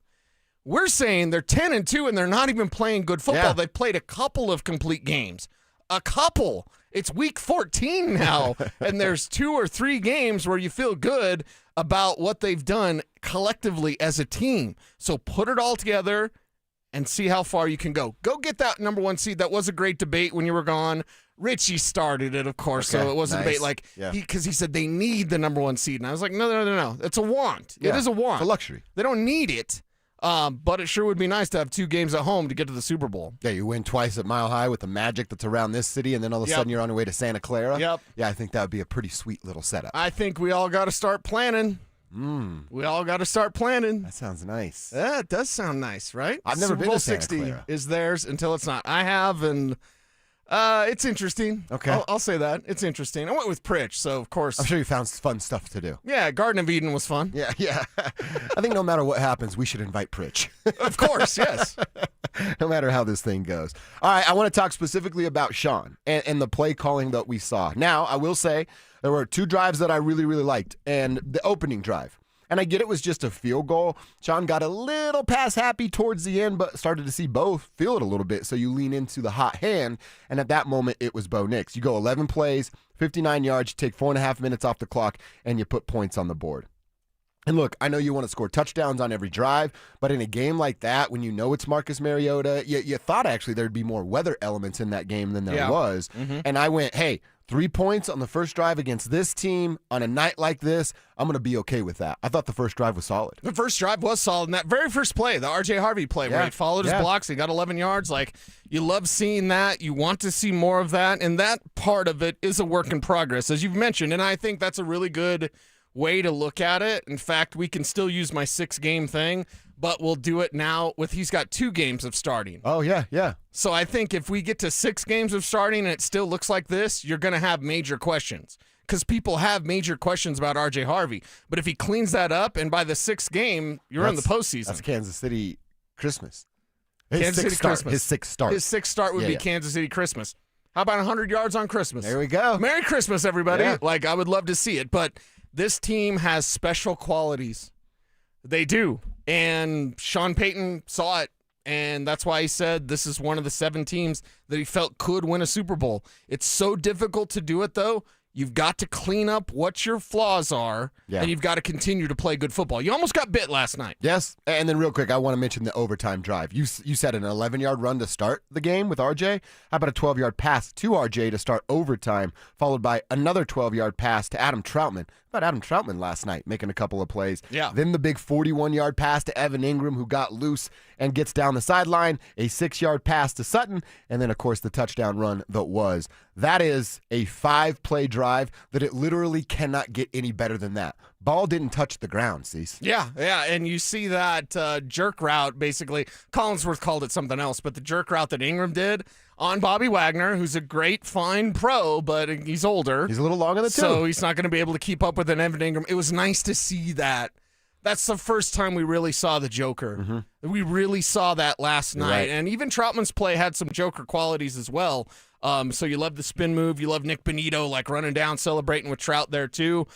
We're saying they're 10-2 and they're not even playing good football. Yeah. They played a couple of complete games. A couple. It's week 14 now, and there's 2 or 3 games where you feel good about what they've done collectively as a team. So put it all together and see how far you can go. Go get that number 1 seed. That was a great debate when you were gone. Richie started it, of course, so it wasn't a debate. Like, because he said they need the number 1 seed. And I was like, no. It's a want. Yeah, it is a want. it's a luxury. They don't need it. But it sure would be nice to have 2 games at home to get to the Super Bowl. Yeah, you win twice at Mile High with the magic that's around this city, and then all of a sudden you're on your way to Santa Clara. Yep. Yeah, I think that would be a pretty sweet little setup. I think we all got to start planning. We all got to start planning. That sounds nice. Yeah, it does sound nice, right? I've never Super been Bowl to Santa 60 Clara. is theirs until it's not. I have, and it's interesting. Okay. I'll say that. It's interesting. I went with Pritch, so of course. I'm sure you found fun stuff to do. Yeah, Garden of Eden was fun. Yeah. I think no matter what happens, we should invite Pritch. Of course, yes. No matter how this thing goes. All right, I want to talk specifically about Sean and the play calling that we saw. Now, I will say there were 2 drives that I really, really liked, and the opening drive. And I get it was just a field goal. Sean got a little pass happy towards the end, but started to see Bo feel it a little bit, so you lean into the hot hand, and at that moment, it was Bo Nix. You go 11 plays, 59 yards, you take 4.5 minutes off the clock, and you put points on the board. And look, I know you want to score touchdowns on every drive, but in a game like that, when you know it's Marcus Mariota, you thought actually there'd be more weather elements in that game than there was. And I went, hey, 3 points on the first drive against this team on a night like this, I'm going to be okay with that. I thought the first drive was solid. The first drive was solid. And that very first play, the R.J. Harvey play, where he followed his blocks, he got 11 yards. Like, you love seeing that. You want to see more of that. And that part of it is a work in progress, as you've mentioned. And I think that's a really good way to look at it. In fact, we can still use my 6-game thing, but we'll do it now with he's got 2 games of starting. Oh, yeah. So I think if we get to 6 games of starting and it still looks like this, you're going to have major questions because people have major questions about R.J. Harvey. But if he cleans that up and by the 6th game, you're in the postseason. That's Kansas City Christmas. Kansas City Christmas. His 6th start. His 6th start would be Kansas City Christmas. How about 100 yards on Christmas? There we go. Merry Christmas, everybody. Yeah. Like, I would love to see it. But this team has special qualities. They do. And Sean Payton saw it, and that's why he said this is one of the 7 teams that he felt could win a Super Bowl. It's so difficult to do it, though. You've got to clean up what your flaws are, and you've got to continue to play good football. You almost got bit last night. Yes, and then real quick, I want to mention the overtime drive. You said an 11-yard run to start the game with RJ. How about a 12-yard pass to RJ to start overtime, followed by another 12-yard pass to Adam Troutman? How about Adam Troutman last night making a couple of plays? Yeah. Then the big 41-yard pass to Evan Ingram, who got loose and gets down the sideline, a 6-yard pass to Sutton, and then, of course, the touchdown run that was. That is a 5-play drive that it literally cannot get any better than that. Ball didn't touch the ground, Cease. Yeah, and you see that jerk route, basically. Collinsworth called it something else, but the jerk route that Ingram did on Bobby Wagner, who's a great, fine pro, but he's older. He's a little long on the tooth. So he's not going to be able to keep up with an Evan Ingram. It was nice to see that. That's the first time we really saw the Joker. We really saw that last night. Right. And even Troutman's play had some Joker qualities as well. So you love the spin move. You love Nick Benito, like running down, celebrating with Trout there too.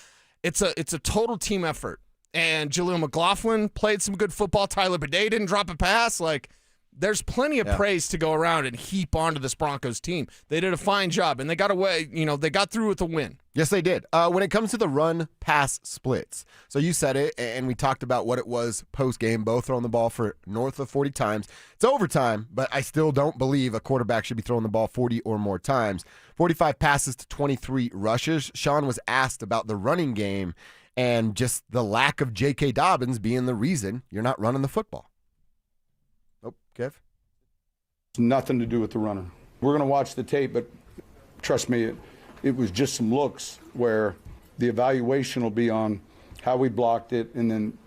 It's a total team effort. And Jaleel McLaughlin played some good football. Tyler Bidet didn't drop a pass. Like, there's plenty of praise to go around and heap onto this Broncos team. They did a fine job, and they got away. They got through with a win. Yes, they did. When it comes to the run-pass splits, so you said it, and we talked about what it was post-game, both throwing the ball for north of 40 times. It's overtime, but I still don't believe a quarterback should be throwing the ball 40 or more times. 45 passes to 23 rushes. Sean was asked about the running game and just the lack of J.K. Dobbins being the reason you're not running the football. Oh, Kev? It's nothing to do with the runner. We're going to watch the tape, but trust me, it was just some looks where the evaluation will be on how we blocked it and then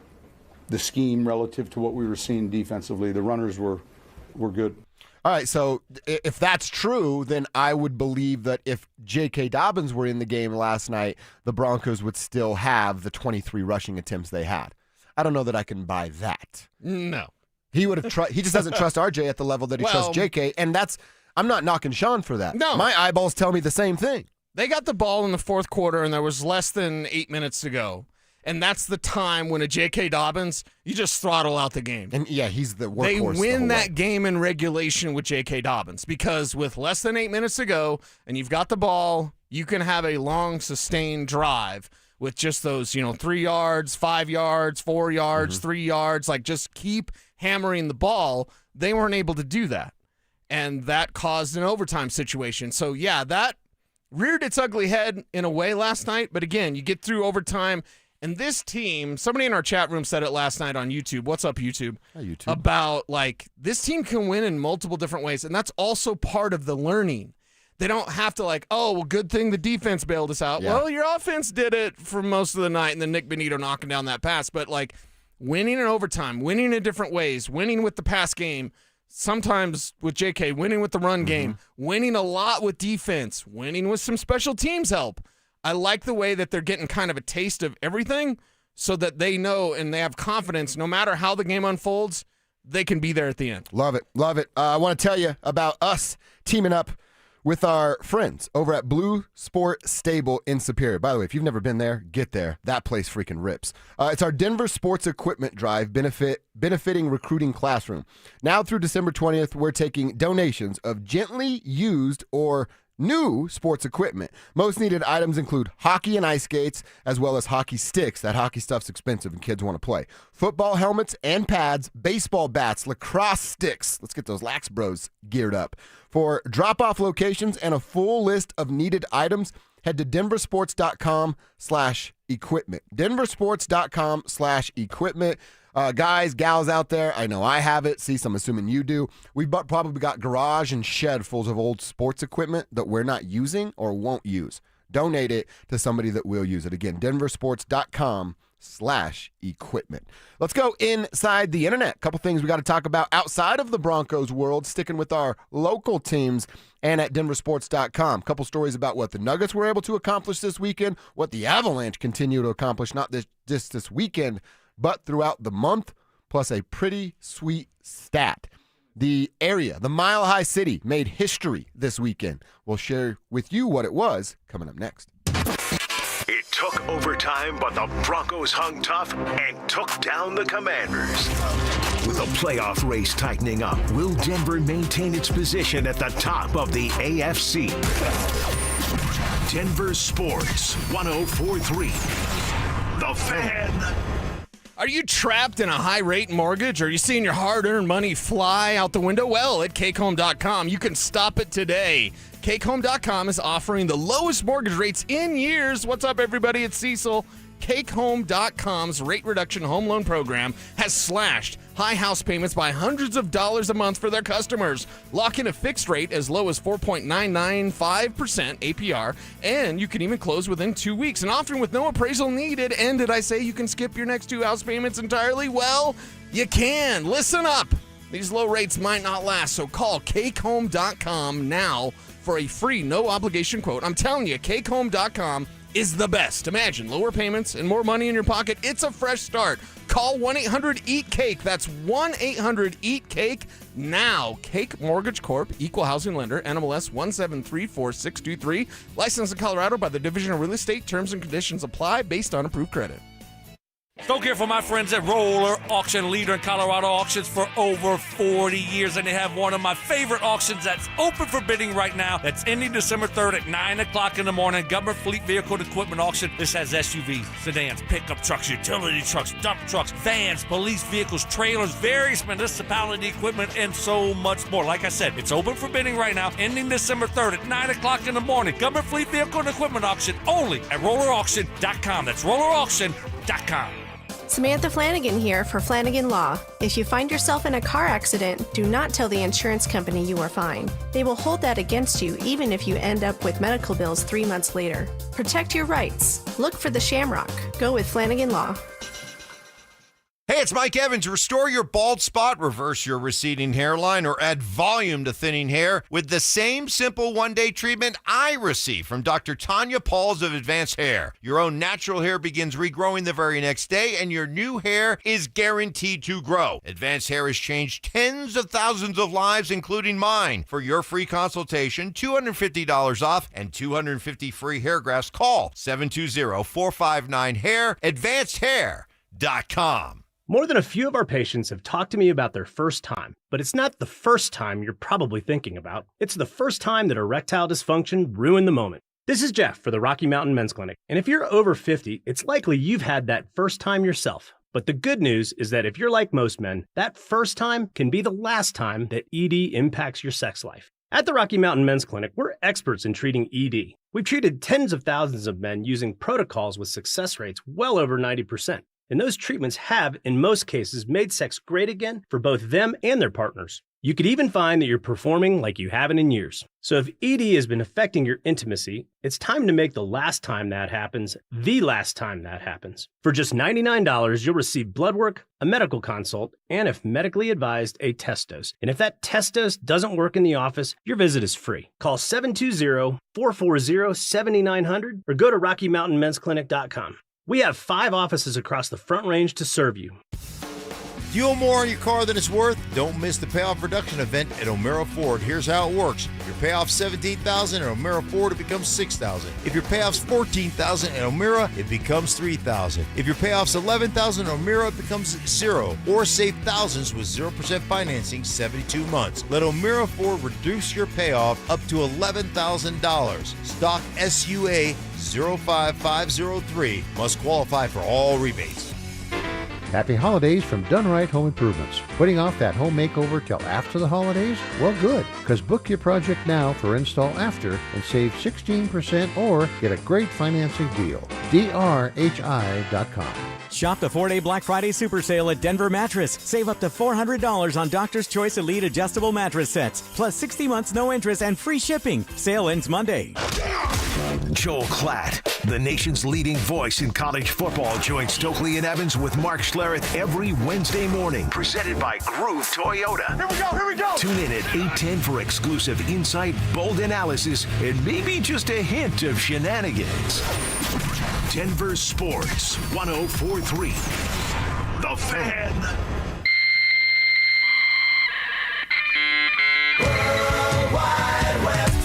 the scheme relative to what we were seeing defensively. The runners were good. All right, so if that's true, then I would believe that if J.K. Dobbins were in the game last night, the Broncos would still have the 23 rushing attempts they had. I don't know that I can buy that. No. He would have. He just doesn't trust RJ at the level that he trusts J.K., and that's. I'm not knocking Sean for that. No. My eyeballs tell me the same thing. They got the ball in the fourth quarter, and there was less than 8 minutes to go. And that's the time when a J.K. Dobbins, you just throttle out the game. And, yeah, he's the workhorse. They win that game in regulation with J.K. Dobbins because with less than 8 minutes to go and you've got the ball, you can have a long, sustained drive with just those, 3 yards, 5 yards, 4 yards, 3 yards. Like, just keep hammering the ball. They weren't able to do that. And that caused an overtime situation. So, yeah, that reared its ugly head in a way last night. But again, you get through overtime, and this team, somebody in our chat room said it last night on YouTube. What's up, YouTube? Hi, YouTube. About, this team can win in multiple different ways. And that's also part of the learning. They don't have to good thing the defense bailed us out. Yeah. Well, your offense did it for most of the night, and then Nick Benito knocking down that pass. But, winning in overtime, winning in different ways, winning with the pass game, sometimes with JK, winning with the run game, winning a lot with defense, winning with some special teams help. I like the way that they're getting kind of a taste of everything so that they know and they have confidence no matter how the game unfolds, they can be there at the end. Love it. Love it. I want to tell you about us teaming up with our friends over at Blue Sport Stable in Superior. By the way, if you've never been there, get there. That place freaking rips. It's our Denver Sports Equipment Drive benefiting recruiting classroom. Now through December 20th, we're taking donations of gently used or new sports equipment. Most needed items include hockey and ice skates, as well as hockey sticks. That hockey stuff's expensive and kids want to play. Football helmets and pads, baseball bats, lacrosse sticks. Let's get those Lax Bros geared up. For drop-off locations and a full list of needed items, head to denversports.com/equipment. denversports.com/equipment. Guys, gals out there, I know I have it. Cease, I'm assuming you do. We've probably got garage and shed fulls of old sports equipment that we're not using or won't use. Donate it to somebody that will use it. Again, denversports.com/equipment. Let's go inside the internet. A couple things we got to talk about outside of the Broncos world, sticking with our local teams and at denversports.com. A couple stories about what the Nuggets were able to accomplish this weekend, what the Avalanche continue to accomplish, not just this weekend, but throughout the month, plus a pretty sweet stat. The area, the Mile High City, made history this weekend. We'll share with you what it was coming up next. It took overtime, but the Broncos hung tough and took down the Commanders. With the playoff race tightening up, will Denver maintain its position at the top of the AFC? Denver Sports 104.3. The Fan. Are you trapped in a high-rate mortgage? Or are you seeing your hard-earned money fly out the window? Well, at CakeHome.com, you can stop it today. CakeHome.com is offering the lowest mortgage rates in years. What's up, everybody? It's Cecil. CakeHome.com's rate reduction home loan program has slashed high house payments by hundreds of dollars a month for their customers. Lock in a fixed rate as low as 4.995% APR, and you can even close within 2 weeks. And often with no appraisal needed. And did I say you can skip your next 2 house payments entirely? Well, you can. Listen up. These low rates might not last, so call CakeHome.com now for a free, no-obligation quote. I'm telling you, CakeHome.com is the best. Imagine lower payments and more money in your pocket. It's a fresh start. Call 1-800-EAT-CAKE. That's 1-800-EAT-CAKE now. Cake Mortgage Corp, Equal Housing Lender, NMLS 1734623. Licensed in Colorado by the Division of Real Estate. Terms and conditions apply based on approved credit. Stoke here for my friends at Roller Auction, leader in Colorado auctions for over 40 years. And they have one of my favorite auctions that's open for bidding right now. That's ending December 3rd at 9 o'clock in the morning. Government Fleet Vehicle and Equipment Auction. This has SUVs, sedans, pickup trucks, utility trucks, dump trucks, vans, police vehicles, trailers, various municipality equipment, and so much more. Like I said, it's open for bidding right now, ending December 3rd at 9 o'clock in the morning. Government Fleet Vehicle and Equipment Auction only at rollerauction.com. That's rollerauction.com. Samantha Flanagan here for Flanagan Law. If you find yourself in a car accident, do not tell the insurance company you are fine. They will hold that against you even if you end up with medical bills 3 months later. Protect your rights. Look for the Shamrock. Go with Flanagan Law. Hey, it's Mike Evans. Restore your bald spot, reverse your receding hairline, or add volume to thinning hair with the same simple one-day treatment I receive from Dr. Tanya Pauls of Advanced Hair. Your own natural hair begins regrowing the very next day, and your new hair is guaranteed to grow. Advanced Hair has changed tens of thousands of lives, including mine. For your free consultation, $250 off, and 250 free hair grafts, call 720-459-HAIR, advancedhair.com. More than a few of our patients have talked to me about their first time, but it's not the first time you're probably thinking about. It's the first time that erectile dysfunction ruined the moment. This is Jeff for the Rocky Mountain Men's Clinic, and if you're over 50, it's likely you've had that first time yourself. But the good news is that if you're like most men, that first time can be the last time that ED impacts your sex life. At the Rocky Mountain Men's Clinic, we're experts in treating ED. We've treated tens of thousands of men using protocols with success rates well over 90%. And those treatments have, in most cases, made sex great again for both them and their partners. You could even find that you're performing like you haven't in years. So if ED has been affecting your intimacy, it's time to make the last time that happens, the last time that happens. For just $99, you'll receive blood work, a medical consult, and if medically advised, a test dose. And if that test dose doesn't work in the office, your visit is free. Call 720-440-7900 or go to RockyMountainMen'sClinic.com. We have 5 offices across the Front Range to serve you. Fuel more on your car than it's worth? Don't miss the payoff reduction event at O'Mara Ford. Here's how it works. If your payoff's $17,000 at O'Mara Ford, it becomes $6,000. If your payoff's $14,000 at O'Mara, it becomes $3,000. If your payoff's $11,000 at O'Mara, it becomes $0. Or save thousands with 0% financing 72 months. Let O'Mara Ford reduce your payoff up to $11,000. Stock SUA 05503. Must qualify for all rebates. Happy holidays from Done Right Home Improvements. Putting off that home makeover till after the holidays? Well, good, because book your project now for install after and save 16% or get a great financing deal. DRHI.com. Shop the 4-day Black Friday super sale at Denver Mattress. Save up to $400 on Doctor's Choice Elite adjustable mattress sets, plus 60 months no interest and free shipping. Sale ends Monday. Joel Klatt, the nation's leading voice in college football, joins Stokely and Evans with Mark Schlereth every Wednesday morning. Presented by Groove Toyota. Here we go. Tune in at 8:10 for exclusive insight, bold analysis, and maybe just a hint of shenanigans. Denver Sports 104.3. The Fan.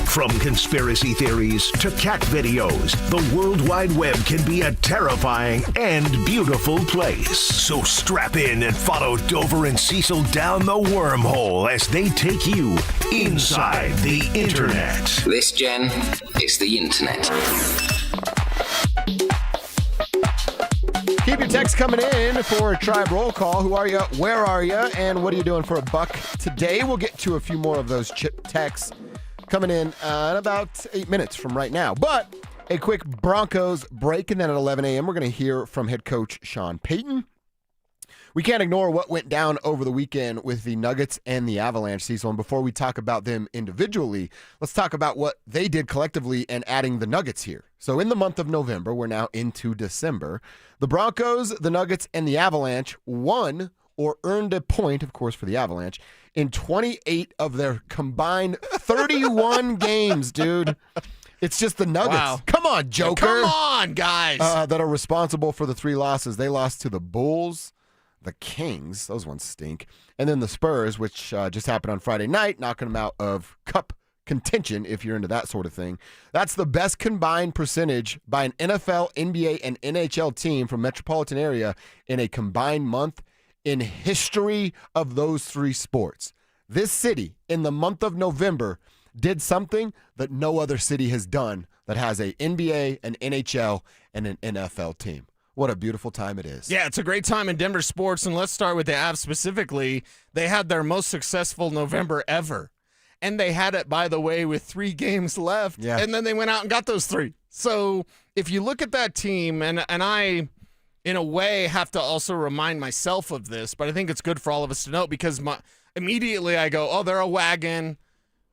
From conspiracy theories to cat videos, the World Wide Web can be a terrifying and beautiful place. So strap in and follow Dover and Cecil down the wormhole as they take you inside the Internet. This, Jen, is the Internet. Keep your texts coming in for a Tribe Roll Call. Who are you? Where are you? And what are you doing for a buck today? We'll get to a few more of those chip texts coming in about 8 minutes from right now. But a quick Broncos break, and then at 11 a.m. we're going to hear from head coach Sean Payton. We can't ignore what went down over the weekend with the Nuggets and the Avalanche, Cecil. And before we talk about them individually, let's talk about what they did collectively and adding the Nuggets here. So in the month of November, we're now into December, the Broncos, the Nuggets, and the Avalanche won or earned a point, of course, for the Avalanche, in 28 of their combined 31 games, dude. It's just the Nuggets. Wow. Come on, Joker. Come on, guys. That are responsible for the 3 losses. They lost to the Bulls, the Kings, those ones stink, and then the Spurs, which just happened on Friday night, knocking them out of Cup contention if you're into that sort of thing. That's the best combined percentage by an NFL, NBA, and NHL team from metropolitan area in a combined month in history of those three sports. This city, in the month of November, did something that no other city has done that has a NBA, an NHL, and an NFL team. What a beautiful time it is. Yeah, it's a great time in Denver sports, and let's start with the Avs specifically. They had their most successful November ever, and they had it, by the way, with 3 games left, and then they went out and got those 3. So if you look at that team, and I, in a way, have to also remind myself of this, but I think it's good for all of us to know because immediately I go, oh, they're a wagon.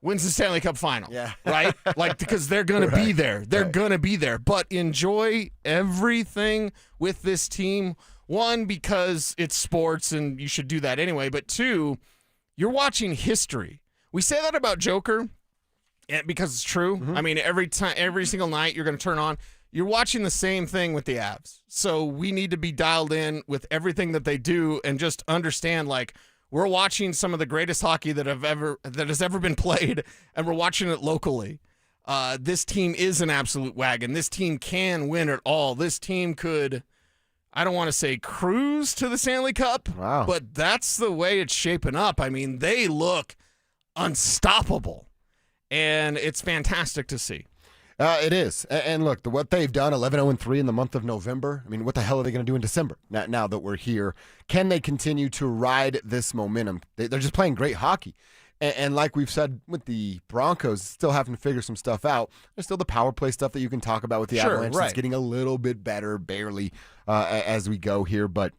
Wins the Stanley Cup final, right? Like, because they're going to be there. They're going to be there. But enjoy everything with this team. 1, because it's sports and you should do that anyway. But 2, you're watching history. We say that about Joker because it's true. I mean, every single night you're going to turn on. You're watching the same thing with the Avs. So we need to be dialed in with everything that they do and just understand, like, we're watching some of the greatest hockey that has ever been played, and we're watching it locally. This team is an absolute wagon. This team can win it all. This team could, I don't want to say cruise to the Stanley Cup, but that's the way it's shaping up. I mean, they look unstoppable, and it's fantastic to see. It is. And look, what they've done, 11-0-3 in the month of November, I mean, what the hell are they going to do in December now that we're here? Can they continue to ride this momentum? They're just playing great hockey. And like we've said with the Broncos, still having to figure some stuff out. There's still the power play stuff that you can talk about with the Avalanche. It's getting a little bit better, barely, as we go here. But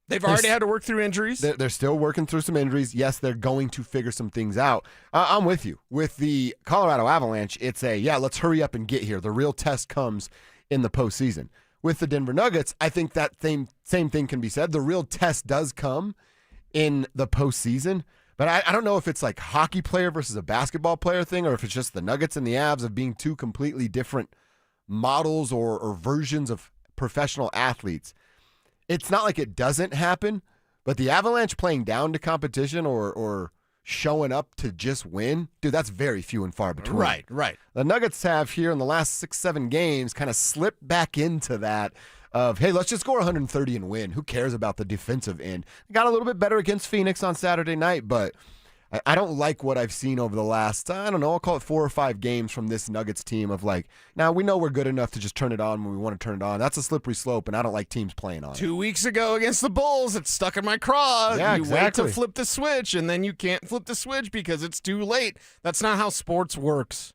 they've already had to work through injuries. They're still working through some injuries. Yes, they're going to figure some things out. I'm with you. With the Colorado Avalanche, it's let's hurry up and get here. The real test comes in the postseason. With the Denver Nuggets, I think that same thing can be said. The real test does come in the postseason. But I don't know if it's like hockey player versus a basketball player thing, or if it's just the Nuggets and the Avs of being two completely different models or versions of professional athletes. It's not like it doesn't happen, but the Avalanche playing down to competition or showing up to just win, dude, that's very few and far between. Right. The Nuggets have here in the last 6-7 games kind of slipped back into that of, hey, let's just score 130 and win. Who cares about the defensive end? Got a little bit better against Phoenix on Saturday night, but I don't like what I've seen over the last, I'll call it 4 or 5 games from this Nuggets team of like, now we know we're good enough to just turn it on when we want to turn it on. That's a slippery slope, and I don't like teams playing on it. 2 weeks ago against the Bulls, it stuck in my craw. Yeah, you exactly. wait to flip the switch, and then you can't flip the switch because it's too late. That's not how sports works.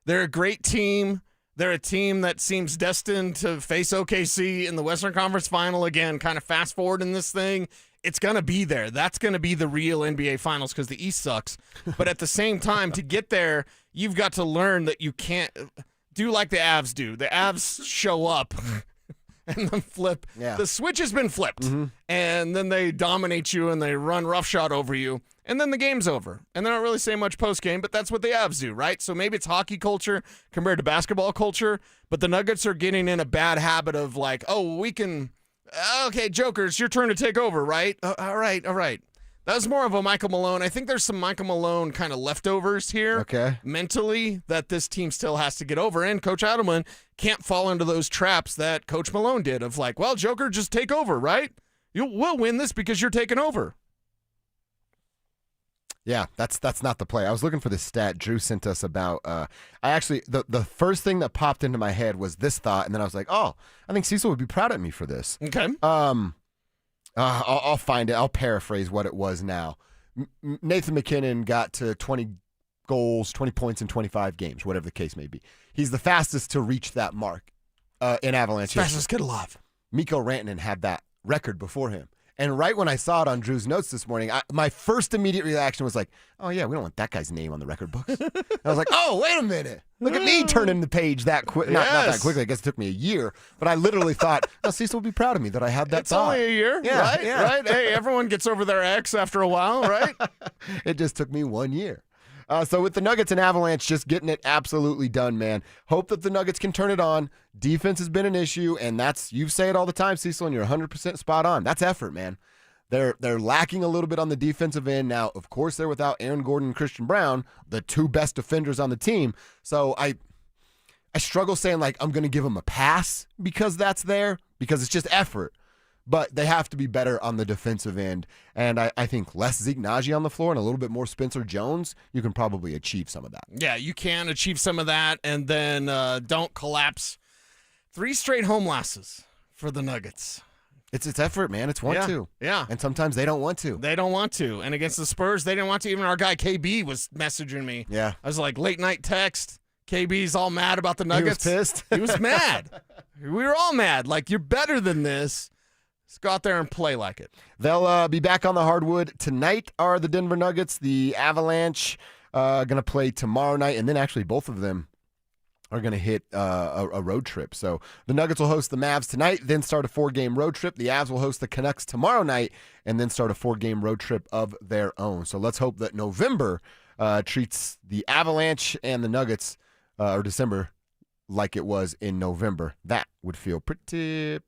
They're a great team. They're a team that seems destined to face OKC in the Western Conference Final again, kind of fast forward in this thing. It's going to be there. That's going to be the real NBA Finals because the East sucks. But at the same time, to get there, you've got to learn that you can't do like the Avs do. The Avs show up and then flip. Yeah. The switch has been flipped, and then they dominate you and they run roughshod over you, and then the game's over. And they don't really say much post-game, but that's what the Avs do, right? So maybe it's hockey culture compared to basketball culture, but the Nuggets are getting in a bad habit of like, oh, we can... Okay, Joker, it's your turn to take over, right? All right. That was more of a Michael Malone. I think there's some Michael Malone kind of leftovers here mentally that this team still has to get over. And Coach Adelman can't fall into those traps that Coach Malone did of like, well, Joker, just take over, right? We'll win this because you're taking over. Yeah, that's not the play. I was looking for this stat Drew sent us about. The first thing that popped into my head was this thought, and then I was like, oh, I think Cecil would be proud of me for this. Okay. I'll find it. I'll paraphrase what it was now. Nathan McKinnon got to 20 goals, 20 points in 25 games, whatever the case may be. He's the fastest to reach that mark in Avalanche history. Fastest kid alive. Mikko Rantanen had that record before him. And right when I saw it on Drew's notes this morning, my first immediate reaction was like, oh, yeah, we don't want that guy's name on the record books. I was like, oh, wait a minute. Look at me turning the page that quick. Not that quickly. I guess it took me a year. But I literally thought, oh, Cecil will be proud of me that I had that thought. It's only a year, right? Hey, everyone gets over their ex after a while, right? It just took me 1 year. So with the Nuggets and Avalanche just getting it absolutely done, man. Hope that the Nuggets can turn it on. Defense has been an issue, and you say it all the time, Cecil, and you're 100% spot on. That's effort, man. They're lacking a little bit on the defensive end. Now, of course, they're without Aaron Gordon and Christian Brown, the two best defenders on the team. So I struggle saying, like, I'm going to give them a pass because that's there, because it's just effort. But they have to be better on the defensive end. And I think less Zeke Nnaji on the floor and a little bit more Spencer Jones, you can probably achieve some of that. Yeah, you can achieve some of that, and then don't collapse. 3 straight home losses for the Nuggets. It's effort, man. It's want to. Yeah. And sometimes they don't want to. They don't want to. And against the Spurs, they didn't want to. Even our guy KB was messaging me. Yeah. I was like, late night text. KB's all mad about the Nuggets. He was pissed. He was mad. We were all mad. Like, you're better than this. Let's go out there and play like it. They'll be back on the hardwood tonight are the Denver Nuggets. The Avalanche going to play tomorrow night. And then actually both of them are going to hit a road trip. So the Nuggets will host the Mavs tonight, then start a 4-game road trip. The Avs will host the Canucks tomorrow night, and then start a 4-game road trip of their own. So let's hope that November treats the Avalanche and the Nuggets, or December, like it was in November. That would feel pretty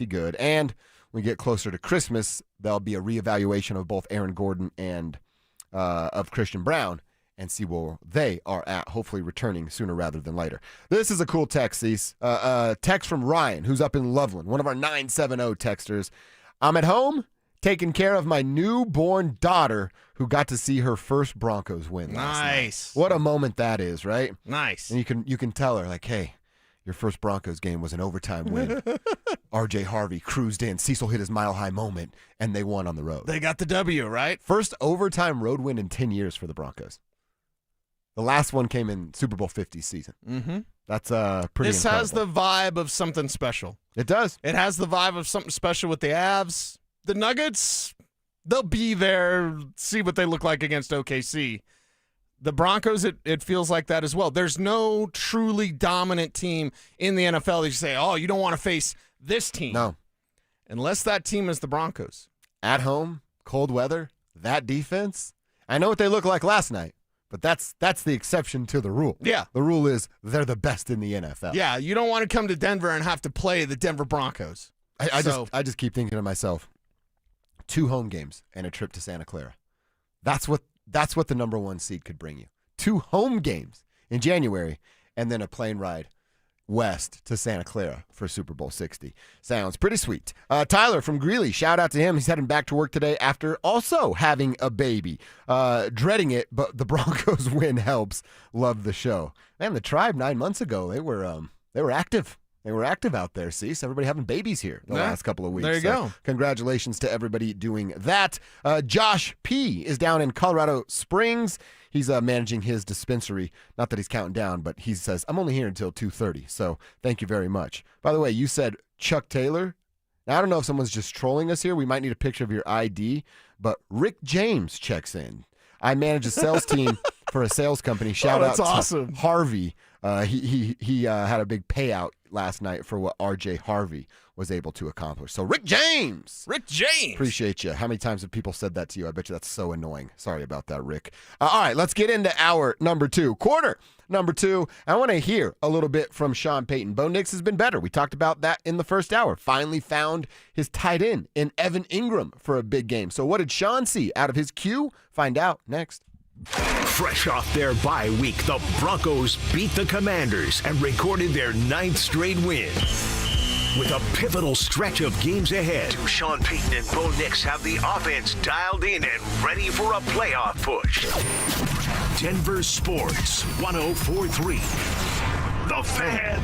good. And when we get closer to Christmas, there'll be a reevaluation of both Aaron Gordon and of Christian Brown, and see where they are at, hopefully returning sooner rather than later. This is a cool text, Cease. Text from Ryan, who's up in Loveland, one of our 970 texters. I'm at home taking care of my newborn daughter who got to see her first Broncos win last night. What a moment that is, right? Nice. And you can tell her, like, hey, your first Broncos game was an overtime win. R.J. Harvey cruised in. Cecil hit his mile-high moment, and they won on the road. They got the W, right? First overtime road win in 10 years for the Broncos. The last one came in Super Bowl 50 season. Mm-hmm. That's pretty This incredible. has the vibe of something special. It does. It has the vibe of something special with the Avs. The Nuggets, they'll be there, see what they look like against OKC. The Broncos, it feels like that as well. There's no truly dominant team in the NFL that you say, oh, you don't want to face this team. No. Unless that team is the Broncos. At home, cold weather, that defense. I know what they look like last night, but that's the exception to the rule. Yeah. The rule is they're the best in the NFL. Yeah, you don't want to come to Denver and have to play the Denver Broncos. I just keep thinking to myself, 2 home games and a trip to Santa Clara. That's what the number 1 seed could bring you. 2 home games in January and then a plane ride west to Santa Clara for Super Bowl 60. Sounds pretty sweet. Tyler from Greeley, shout out to him. He's heading back to work today after also having a baby. Dreading it, but the Broncos win helps. Love the show. Man, the Tribe 9 months ago, they were active. They were active out there, see? So everybody having babies here the last couple of weeks. There you go. Congratulations to everybody doing that. Josh P. is down in Colorado Springs. He's managing his dispensary. Not that he's counting down, but he says, I'm only here until 2:30, so thank you very much. By the way, you said Chuck Taylor. Now, I don't know if someone's just trolling us here. We might need a picture of your ID, but Rick James checks in. I manage a sales team for a sales company. Shout out to Harvey. He had a big payout last night for what R.J. Harvey was able to accomplish. So Rick James. Appreciate you. How many times have people said that to you? I bet you that's so annoying. Sorry about that, Rick. All right, let's get into our number 2. Quarter number 2. I want to hear a little bit from Sean Payton. Bo Nix has been better. We talked about that in the first hour. Finally found his tight end in Evan Ingram for a big game. So what did Sean see out of his queue? Find out next. Fresh off their bye week, the Broncos beat the Commanders and recorded their 9th straight win. With a pivotal stretch of games ahead, Sean Payton and Bo Nix have the offense dialed in and ready for a playoff push. Denver Sports 104.3. The Fan.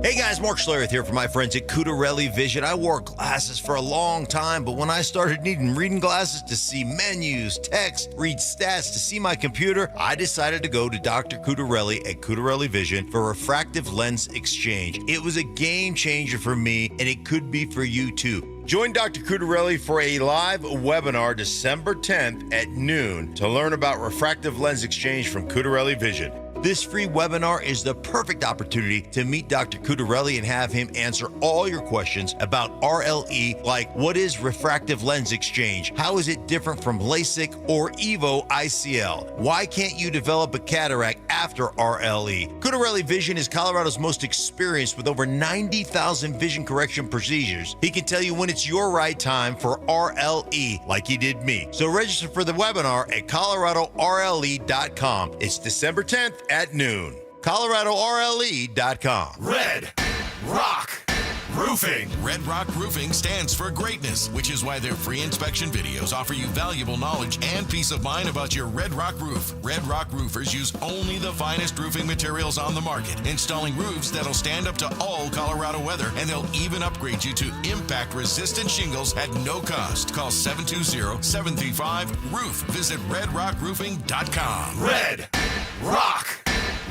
Hey guys, Mark Schlereth here from my friends at Cudarelli Vision. I wore glasses for a long time, but when I started needing reading glasses to see menus, text, read stats, to see my computer, I decided to go to Dr. Cudarelli at Cudarelli Vision for refractive lens exchange. It was a game changer for me, and it could be for you too. Join Dr. Cudarelli for a live webinar December 10th at noon to learn about refractive lens exchange from Cudarelli Vision. This free webinar is the perfect opportunity to meet Dr. Cudarelli and have him answer all your questions about RLE, like what is refractive lens exchange? How is it different from LASIK or EVO ICL? Why can't you develop a cataract after RLE? Cudarelli Vision is Colorado's most experienced with over 90,000 vision correction procedures. He can tell you when it's your right time for RLE, like he did me. So register for the webinar at coloradorle.com. It's December 10th at noon. coloradorle.com. Red Rock Roofing. Red Rock Roofing stands for greatness, which is why their free inspection videos offer you valuable knowledge and peace of mind about your Red Rock roof. Red Rock roofers use only the finest roofing materials on the market, installing roofs that'll stand up to all Colorado weather, and they'll even upgrade you to impact-resistant shingles at no cost. Call 720-735-ROOF. Visit redrockroofing.com. Red Rock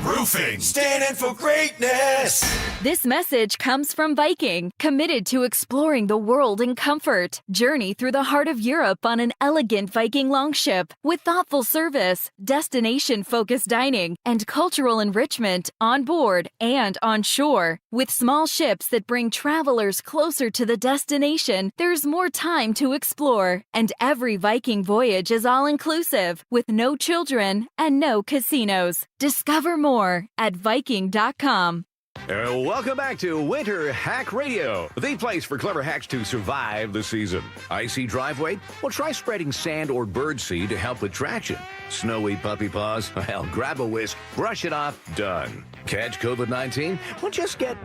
Roofing. Standing for greatness. This message comes from Viking, committed to exploring the world in comfort. Journey through the heart of Europe on an elegant Viking longship with thoughtful service, destination-focused dining, and cultural enrichment on board and on shore. With small ships that bring travelers closer to the destination, there's more time to explore. And every Viking voyage is all-inclusive, with no children and no casinos. Discover more at Viking.com. Welcome back to Winter Hack Radio, the place for clever hacks to survive the season. Icy driveway? Well, try spreading sand or birdseed to help with traction. Snowy puppy paws? Well, grab a whisk, brush it off, done. Catch COVID-19? Well, just get...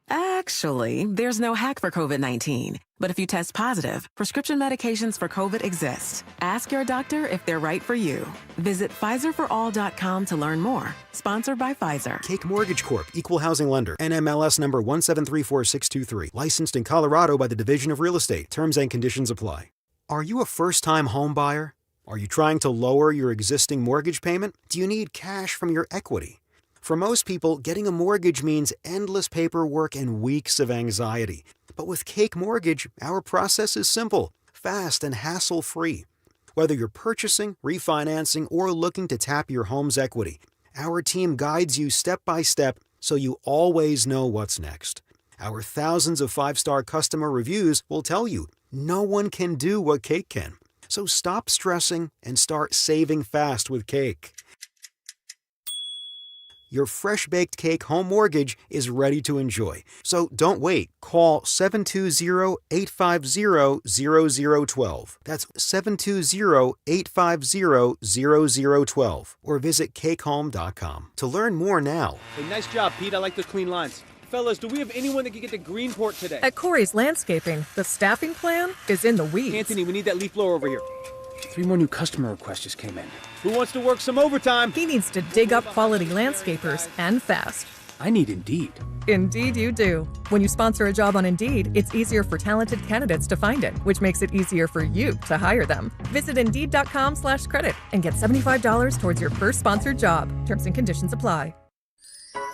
Actually, there's no hack for COVID-19. But if you test positive, prescription medications for COVID exist. Ask your doctor if they're right for you. Visit PfizerForAll.com to learn more. Sponsored by Pfizer. Cake Mortgage Corp. Equal Housing Lender. NMLS number 1734623. Licensed in Colorado by the Division of Real Estate. Terms and conditions apply. Are you a first-time home buyer? Are you trying to lower your existing mortgage payment? Do you need cash from your equity? For most people, getting a mortgage means endless paperwork and weeks of anxiety. But with Cake Mortgage, our process is simple, fast, and hassle-free. Whether you're purchasing, refinancing, or looking to tap your home's equity, our team guides you step by step so you always know what's next. Our thousands of five-star customer reviews will tell you no one can do what Cake can. So stop stressing and start saving fast with Cake. Your fresh-baked cake home mortgage is ready to enjoy. So don't wait. Call 720-850-0012. That's 720-850-0012. Or visit cakehome.com. To learn more now. Hey, nice job, Pete. I like those clean lines. Fellas, do we have anyone that can get to Greenport today? At Corey's Landscaping, the staffing plan is in the weeds. Anthony, we need that leaf blower over here. 3 more new customer requests just came in. Who wants to work some overtime? He needs to dig up quality landscapers, and fast. I need Indeed. Indeed you do. When you sponsor a job on Indeed, it's easier for talented candidates to find it, which makes it easier for you to hire them. Visit Indeed.com/credit and get $75 towards your first sponsored job. Terms and conditions apply.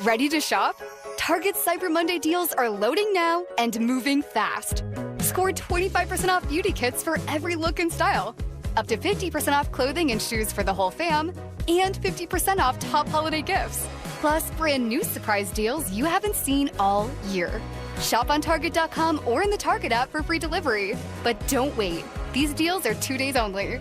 Ready to shop? Target's Cyber Monday deals are loading now and moving fast. Score 25% off beauty kits for every look and style. Up to 50% off clothing and shoes for the whole fam, and 50% off top holiday gifts. Plus, brand new surprise deals you haven't seen all year. Shop on Target.com or in the Target app for free delivery. But don't wait. These deals are 2 days only.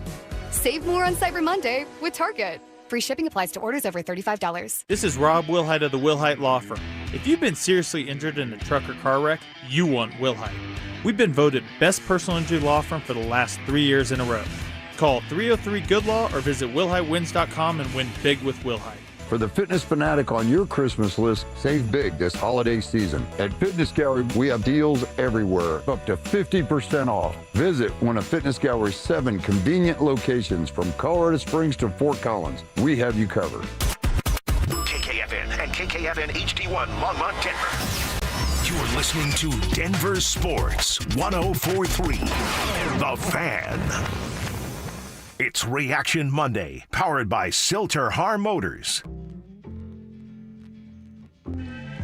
Save more on Cyber Monday with Target. Free shipping applies to orders over $35. This is Rob Wilhite of the Wilhite Law Firm. If you've been seriously injured in a truck or car wreck, you want Wilhite. We've been voted Best Personal Injury Law Firm for the last 3 years in a row. Call 303-GOOD-LAW or visit WilhiteWins.com and win big with Wilhite. For the fitness fanatic on your Christmas list, save big this holiday season. At Fitness Gallery, we have deals everywhere, up to 50% off. Visit one of Fitness Gallery's 7 convenient locations from Colorado Springs to Fort Collins. We have you covered. KKFN and KKFN HD1 Longmont, Denver. You're listening to Denver Sports 104.3. The Fan. It's Reaction Monday, powered by Silter-Har Motors.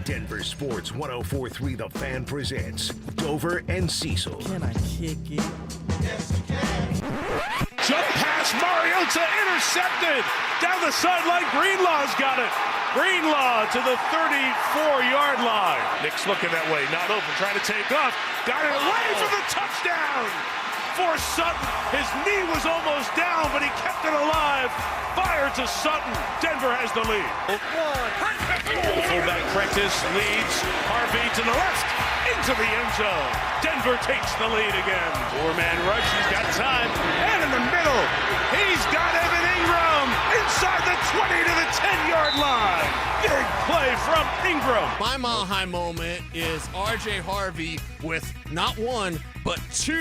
Denver Sports 104.3 The Fan presents Dover and Cecil. Can I kick it? Yes, you can. Jump pass, Mariota intercepted. Down the sideline, Greenlaw's got it. Greenlaw to the 34-yard line. Nick's looking that way, not open, trying to take off. Got it away for the touchdown. For Sutton, his knee was almost down, but he kept it alive. Fire to Sutton. Denver has the lead. The fullback Prentice leads. Harvey to the left, into the end zone. Denver takes the lead again. Four-man rush, he's got time. And in the middle, he's got Evan Ingram inside the 20 to the 10-yard line. Big play from Ingram. My mile high moment is R.J. Harvey with not one, but 2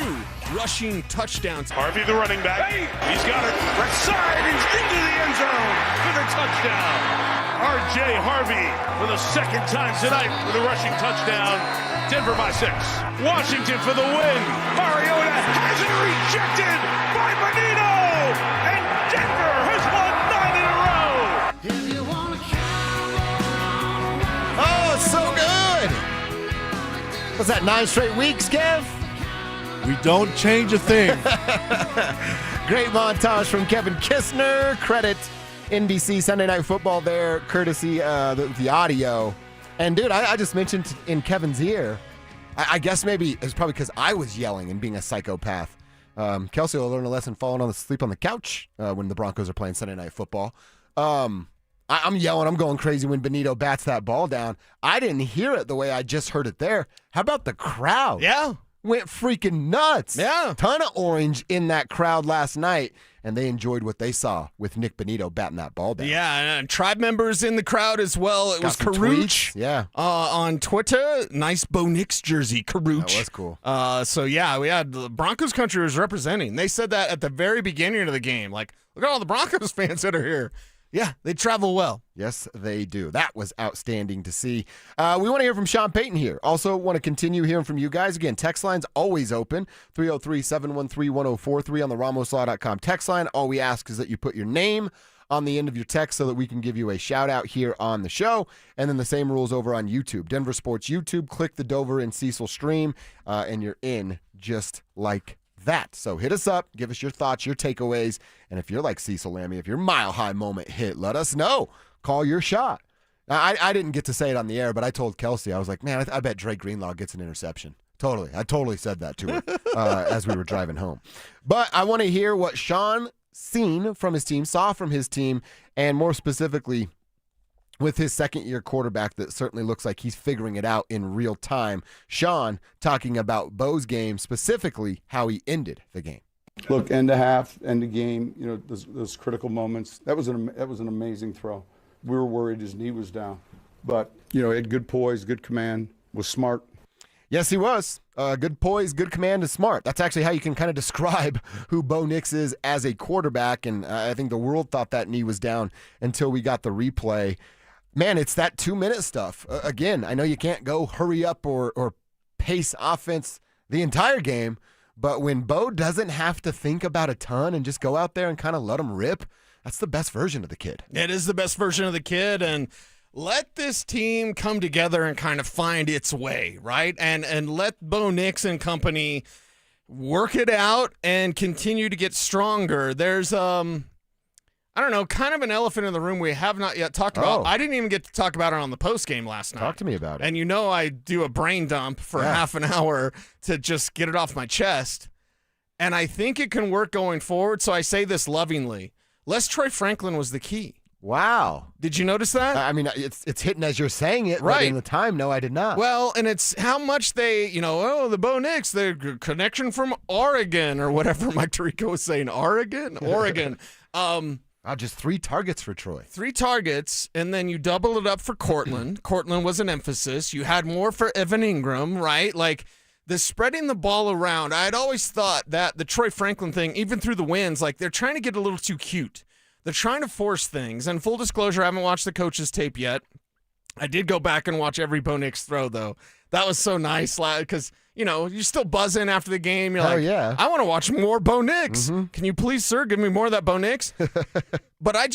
rushing touchdowns. Harvey, the running back. Hey, he's got it. Right side. He's into the end zone for the touchdown. R.J. Harvey for the second time tonight with a rushing touchdown. Denver by 6. Washington for the win. Mariota has it rejected by Benito. And Denver has won 9 in a row. Oh, it's so good. Was that 9 straight weeks, Kev? We don't change a thing. Great montage from Kevin Kistner. Credit NBC Sunday Night Football there, courtesy the audio. And, dude, I just mentioned in Kevin's ear, I guess maybe it's probably because I was yelling and being a psychopath. Kelsey will learn a lesson falling asleep on the couch when the Broncos are playing Sunday Night Football. I'm yelling. I'm going crazy when Benito bats that ball down. I didn't hear it the way I just heard it there. How about the crowd? Yeah. Went freaking nuts. Yeah. Ton of orange in that crowd last night, and they enjoyed what they saw with Nick Benito batting that ball down. Yeah, and tribe members in the crowd as well. It was Karuch. Yeah. On Twitter. Nice Bo Nix jersey, Karuch. That was cool. So, yeah, we had the Broncos country was representing. They said that at the very beginning of the game. Like, look at all the Broncos fans that are here. Yeah, they travel well. Yes, they do. That was outstanding to see. We want to hear from Sean Payton here. Also want to continue hearing from you guys. Again, text line's always open, 303-713-1043 on the RamosLaw.com text line. All we ask is that you put your name on the end of your text so that we can give you a shout-out here on the show. And then the same rules over on YouTube. Denver Sports YouTube, click the Dover and Cecil stream, and you're in just like that. So hit us up, give us your thoughts, your takeaways, and if you're like Cecil Lammy, if your mile-high moment hit, let us know. Call your shot. Now, I didn't get to say it on the air, but I told Kelsey, I was like, man, I bet Drake Greenlaw gets an interception. Totally. I totally said that to her as we were driving home. But I want to hear what Sean saw from his team, and more specifically, with his second-year quarterback that certainly looks like he's figuring it out in real time. Sean talking about Bo's game, specifically how he ended the game. Look, end of half, end of game, those critical moments. That was an amazing throw. We were worried his knee was down. But, he had good poise, good command, was smart. Yes, he was. Good poise, good command, and smart. That's actually how you can kind of describe who Bo Nix is as a quarterback, and I think the world thought that knee was down until we got the replay. Man, it's that 2-minute stuff. Again, I know you can't go hurry up or pace offense the entire game, but when Bo doesn't have to think about a ton and just go out there and kind of let him rip, that's the best version of the kid. It is the best version of the kid, and let this team come together and kind of find its way, right? And let Bo Nix and company work it out and continue to get stronger. There's kind of an elephant in the room we have not yet talked about. I didn't even get to talk about it on the post game last night. Talk to me about it. And I do a brain dump for half an hour to just get it off my chest. And I think it can work going forward, so I say this lovingly. Les Troy Franklin was the key. Wow. Did you notice that? I mean, it's hitting as you're saying it, right? But in the time, no, I did not. Well, and it's how much they, the Bo Nix, the connection from Oregon or whatever Mike Tirico was saying. Oregon. Just 3 targets for Troy. 3 targets, and then you double it up for Cortland. Cortland was an emphasis. You had more for Evan Ingram, right? Like, the spreading the ball around, I'd always thought that the Troy Franklin thing, even through the wins, like, they're trying to get a little too cute. They're trying to force things. And full disclosure, I haven't watched the coach's tape yet. I did go back and watch every Bo Nix throw, though. That was so nice because, you're still buzzing after the game. You're like, yeah. I want to watch more Bo Nix. Mm-hmm. Can you please, sir, give me more of that Bo Nix? But I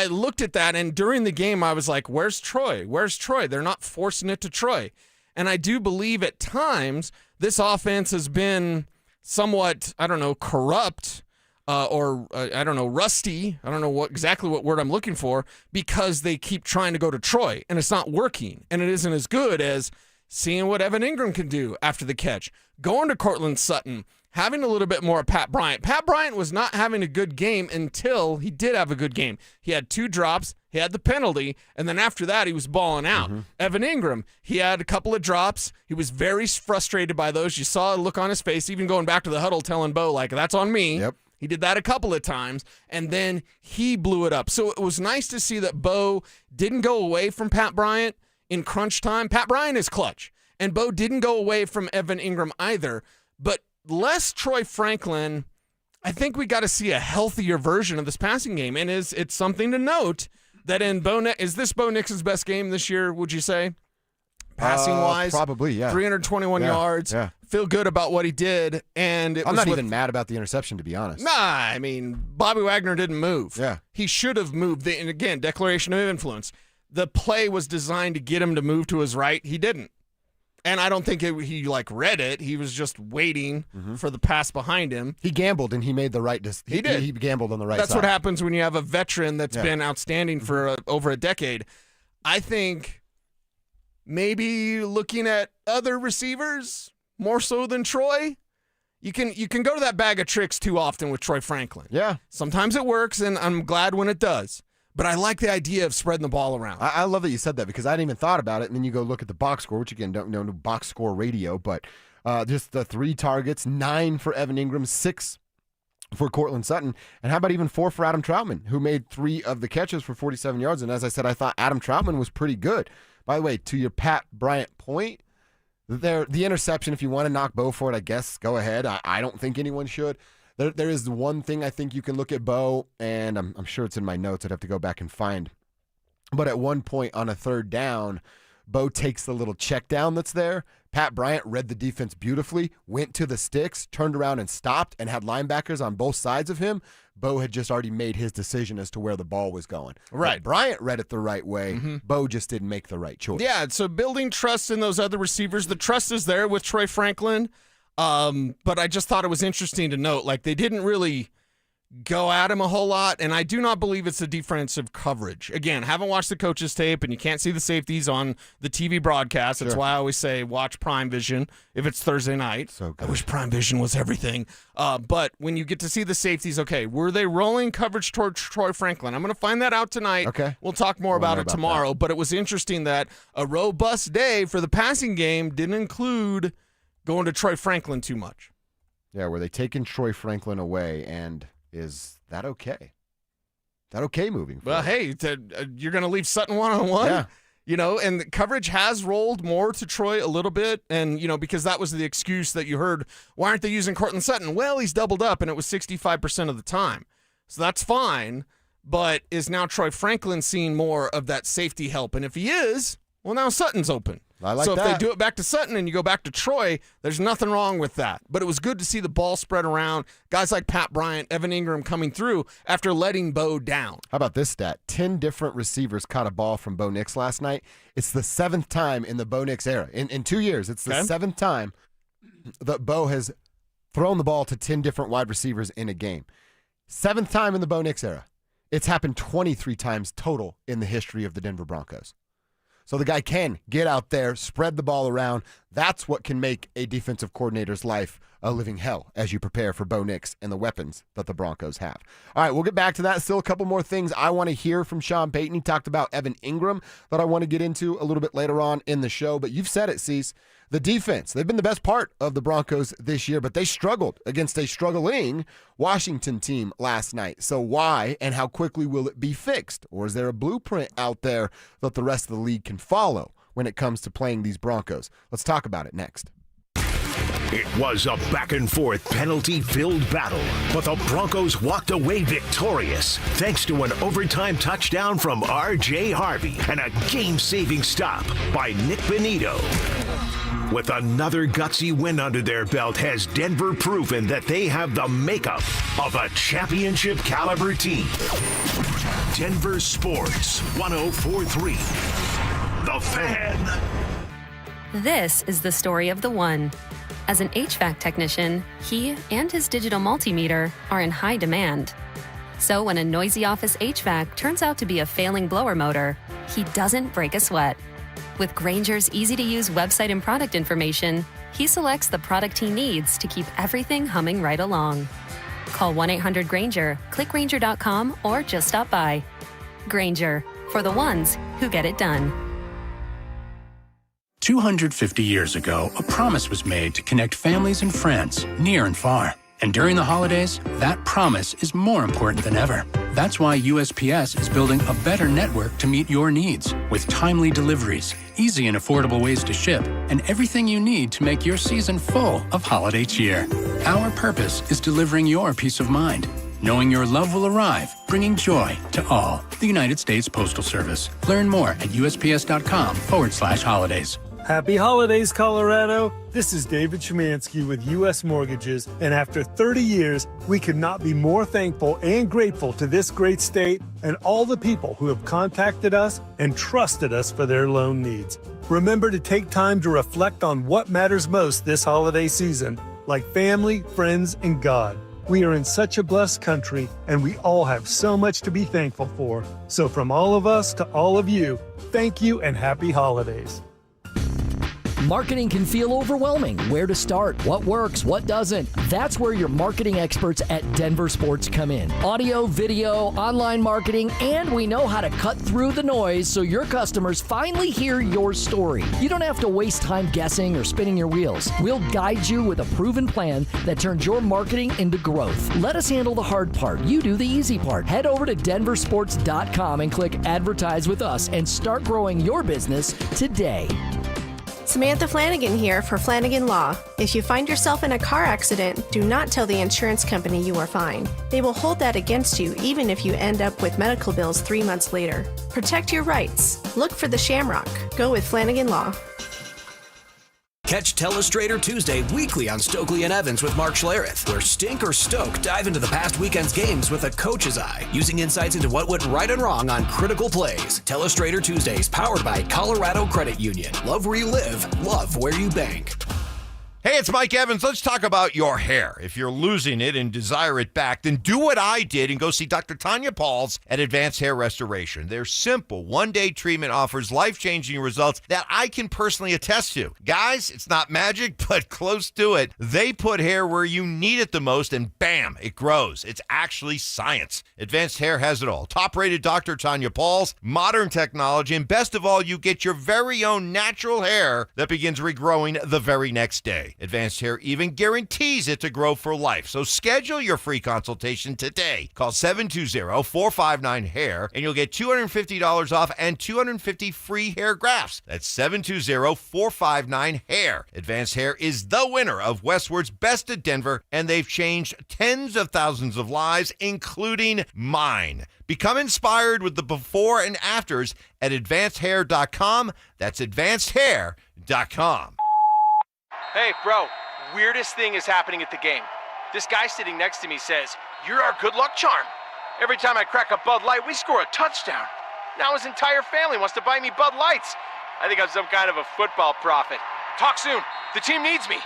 looked at that, and during the game, I was like, where's Troy? Where's Troy? They're not forcing it to Troy. And I do believe at times this offense has been somewhat, corrupt or rusty. I don't know exactly what word I'm looking for, because they keep trying to go to Troy, and it's not working, and it isn't as good as seeing what Evan Ingram can do after the catch, going to Cortland Sutton, having a little bit more of Pat Bryant. Pat Bryant was not having a good game until he did have a good game. He had 2 drops, he had the penalty, and then after that, he was balling out. Evan Ingram, he had a couple of drops. He was very frustrated by those. You saw a look on his face, even going back to the huddle, telling Bo, like, that's on me. Yep. He did that a couple of times, and then he blew it up. So it was nice to see that Bo didn't go away from Pat Bryant in crunch time. Pat Bryant is clutch, and Bo didn't go away from Evan Ingram either. But less Troy Franklin, I think we got to see a healthier version of this passing game. And it's something to note that is this Bo Nix's best game this year, would you say? Passing-wise? Probably, yeah. 321 yards. Yeah. Feel good about what he did. And I'm not even mad about the interception, to be honest. Nah, I mean, Bobby Wagner didn't move. Yeah. He should have moved. And again, declaration of influence. The play was designed to get him to move to his right. He didn't. And I don't think he read it. He was just waiting for the pass behind him. He gambled, and he made the right decision. He did. He gambled on the right side. That's what happens when you have a veteran that's been outstanding for over a decade. I think maybe looking at other receivers more so than Troy, you can go to that bag of tricks too often with Troy Franklin. Yeah. Sometimes it works, and I'm glad when it does. But I like the idea of spreading the ball around. I love that you said that because I hadn't even thought about it. And then you go look at the box score, which again, don't know box score radio, but just the 3 targets, 9 for Evan Ingram, 6 for Cortland Sutton. And how about even 4 for Adam Troutman, who made 3 of the catches for 47 yards. And as I said, I thought Adam Troutman was pretty good. By the way, to your Pat Bryant point, the interception, if you want to knock Bo for it, I guess go ahead. I don't think anyone should. There is one thing I think you can look at Bo, and I'm sure it's in my notes. I'd have to go back and find. But at one point on a 3rd down, Bo takes the little check down that's there. Pat Bryant read the defense beautifully, went to the sticks, turned around and stopped, and had linebackers on both sides of him. Bo had just already made his decision as to where the ball was going. Right. But Bryant read it the right way. Bo just didn't make the right choice. Yeah, so building trust in those other receivers. The trust is there with Troy Franklin. But I just thought it was interesting to note, like, they didn't really go at him a whole lot, and I do not believe it's a defensive coverage. Again, haven't watched the coach's tape, and you can't see the safeties on the TV broadcast. That's why I always say watch Prime Vision if it's Thursday night. So good. I wish Prime Vision was everything. But when you get to see the safeties, okay, were they rolling coverage towards Troy Franklin? I'm going to find that out tonight. Okay. We'll talk more about it tomorrow, but it was interesting that a robust day for the passing game didn't include going to Troy Franklin too much. Yeah, were they taking Troy Franklin away, and is that okay? Is that okay moving forward? Well, hey, you're going to leave Sutton one-on-one? Yeah. You know, and the coverage has rolled more to Troy a little bit, and, you know, because that was the excuse that you heard, why aren't they using Cortland Sutton? Well, he's doubled up, and it was 65% of the time. So that's fine, but is now Troy Franklin seeing more of that safety help? And if he is, well, now Sutton's open. I like so that. if they do it back to Sutton and you go back to Troy, there's nothing wrong with that. But it was good to see the ball spread around. Guys like Pat Bryant, Evan Ingram coming through after letting Bo down. How about this stat? 10 different receivers caught a ball from Bo Nix last night. It's the 7th time in the Bo Nix era. In 2 years, it's the 7th time that Bo has thrown the ball to 10 different wide receivers in a game. 7th time in the Bo Nix era. It's happened 23 times total in the history of the Denver Broncos. So the guy can get out there, spread the ball around. That's what can make a defensive coordinator's life a living hell as you prepare for Bo Nix and the weapons that the Broncos have. All right, we'll get back to that. Still a couple more things I want to hear from Sean Payton. He talked about Evan Ingram that I want to get into a little bit later on in the show. But you've said it, Cecil. The defense, they've been the best part of the Broncos this year, but they struggled against a struggling Washington team last night. So why and how quickly will it be fixed? Or is there a blueprint out there that the rest of the league can follow when it comes to playing these Broncos? Let's talk about it next. It was a back-and-forth, penalty-filled battle, but the Broncos walked away victorious thanks to an overtime touchdown from R.J. Harvey and a game-saving stop by Nick Benito. With another gutsy win under their belt, has Denver proven that they have the makeup of a championship-caliber team. Denver Sports 104.3. The Fan. This is the story of the one. As an HVAC technician, he and his digital multimeter are in high demand. So when a noisy office HVAC turns out to be a failing blower motor, he doesn't break a sweat. With Grainger's easy-to-use website and product information, he selects the product he needs to keep everything humming right along. Call 1-800-GRAINGER, click Grainger.com, or just stop by. Grainger, for the ones who get it done. 250 years ago, a promise was made to connect families and friends near and far. And during the holidays, that promise is more important than ever. That's why USPS is building a better network to meet your needs, with timely deliveries, easy and affordable ways to ship, and everything you need to make your season full of holiday cheer. Our purpose is delivering your peace of mind, knowing your love will arrive, bringing joy to all. The United States Postal Service. Learn more at USPS.com/holidays. Happy holidays, Colorado. This is David Szymanski with U.S. Mortgages, and after 30 years, we could not be more thankful and grateful to this great state and all the people who have contacted us and trusted us for their loan needs. Remember to take time to reflect on what matters most this holiday season, like family, friends, and God. We are in such a blessed country, and we all have so much to be thankful for. So from all of us to all of you, thank you and happy holidays. Marketing can feel overwhelming. Where to start? What works? What doesn't? That's where your marketing experts at DenverSports come in. Audio, video, online marketing, and we know how to cut through the noise so your customers finally hear your story. You don't have to waste time guessing or spinning your wheels. We'll guide you with a proven plan that turns your marketing into growth. Let us handle the hard part. You do the easy part. Head over to DenverSports.com and click Advertise with Us and start growing your business today. Samantha Flanagan here for Flanagan Law. If you find yourself in a car accident, do not tell the insurance company you are fine. They will hold that against you even if you end up with medical bills 3 months later. Protect your rights. Look for the Shamrock. Go with Flanagan Law. Catch Telestrator Tuesday weekly on Stokely and Evans with Mark Schlereth, where Stink or Stoke dive into the past weekend's games with a coach's eye, using insights into what went right and wrong on critical plays. Telestrator Tuesdays, powered by Colorado Credit Union. Love where you live, love where you bank. Hey, it's Mike Evans. Let's talk about your hair. If you're losing it and desire it back, then do what I did and go see Dr. Tanya Pauls at Advanced Hair Restoration. Their simple one-day treatment offers life-changing results that I can personally attest to. Guys, it's not magic, but close to it. They put hair where you need it the most, and bam, it grows. It's actually science. Advanced Hair has it all. Top-rated Dr. Tanya Pauls, modern technology, and best of all, you get your very own natural hair that begins regrowing the very next day. Advanced Hair even guarantees it to grow for life. So schedule your free consultation today. Call 720-459-HAIR and you'll get $250 off and 250 free hair grafts. That's 720-459-HAIR. Advanced Hair is the winner of Westward's Best of Denver, and they've changed tens of thousands of lives, including mine. Become inspired with the before and afters at advancedhair.com. That's advancedhair.com. Hey, bro, weirdest thing is happening at the game. This guy sitting next to me says, "You're our good luck charm." Every time I crack a Bud Light, we score a touchdown. Now his entire family wants to buy me Bud Lights. I think I'm some kind of a football prophet. Talk soon. The team needs me.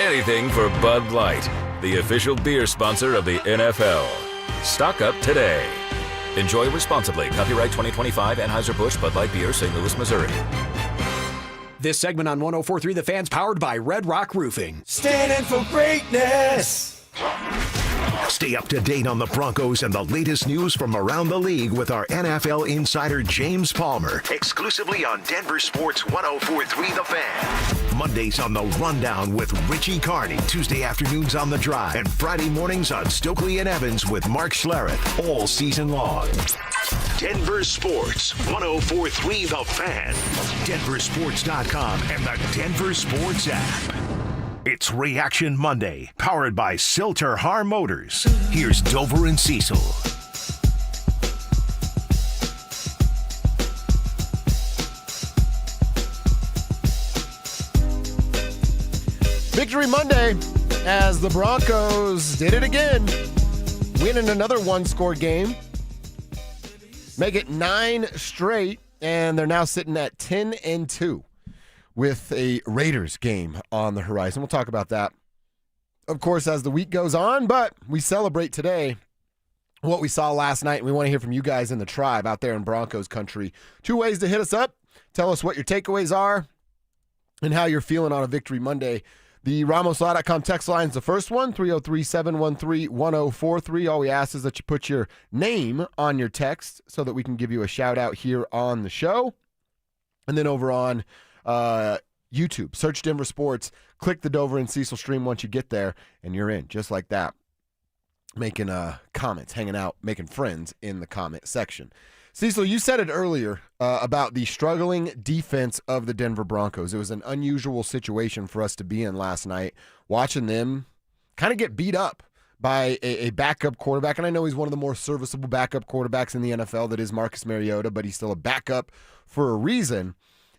Anything for Bud Light, the official beer sponsor of the NFL. Stock up today. Enjoy responsibly. Copyright 2025 Anheuser-Busch Bud Light Beer, St. Louis, Missouri. This segment on 104.3 The Fan's powered by Red Rock Roofing. Standing for greatness. Stay up to date on the Broncos and the latest news from around the league with our NFL insider James Palmer, exclusively on Denver Sports 104.3 The Fan. Mondays on The Rundown with Richie Carney, Tuesday afternoons on The Drive, and Friday mornings on Stokely and Evans with Mark Schlereth, all season long. Denver Sports 104.3 The Fan, DenverSports.com, and the Denver Sports app. It's Reaction Monday, powered by Silter Har Motors. Here's Dover and Cecil. Victory Monday as the Broncos did it again, winning another one-score game. Make it 9 straight, and they're now sitting at 10-2 with a Raiders game on the horizon. We'll talk about that, of course, as the week goes on, but we celebrate today what we saw last night, and we want to hear from you guys in the tribe out there in Broncos country. 2 ways to hit us up. Tell us what your takeaways are and how you're feeling on a Victory Monday. The RamosLaw.com text line is the first one, 303-713-1043. All we ask is that you put your name on your text so that we can give you a shout-out here on the show. And then over on YouTube, search Denver Sports, click the Dover and Cecil stream once you get there, and you're in, just like that. Making comments, hanging out, making friends in the comment section. Cecil, you said it earlier about the struggling defense of the Denver Broncos. It was an unusual situation for us to be in last night, watching them kind of get beat up by a backup quarterback. And I know he's one of the more serviceable backup quarterbacks in the NFL, that is Marcus Mariota, but he's still a backup for a reason.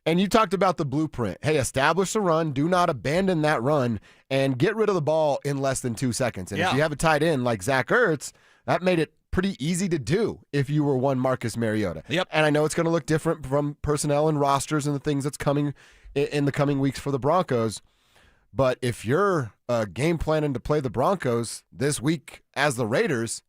And you talked about the blueprint. Hey, establish the run, do not abandon that run, and get rid of the ball in less than 2 seconds. And if you have a tight end like Zach Ertz, that made it pretty easy to do if you were one Marcus Mariota. Yep. And I know it's going to look different from personnel and rosters and the things that's coming in the coming weeks for the Broncos. But if you're game planning to play the Broncos this week as the Raiders,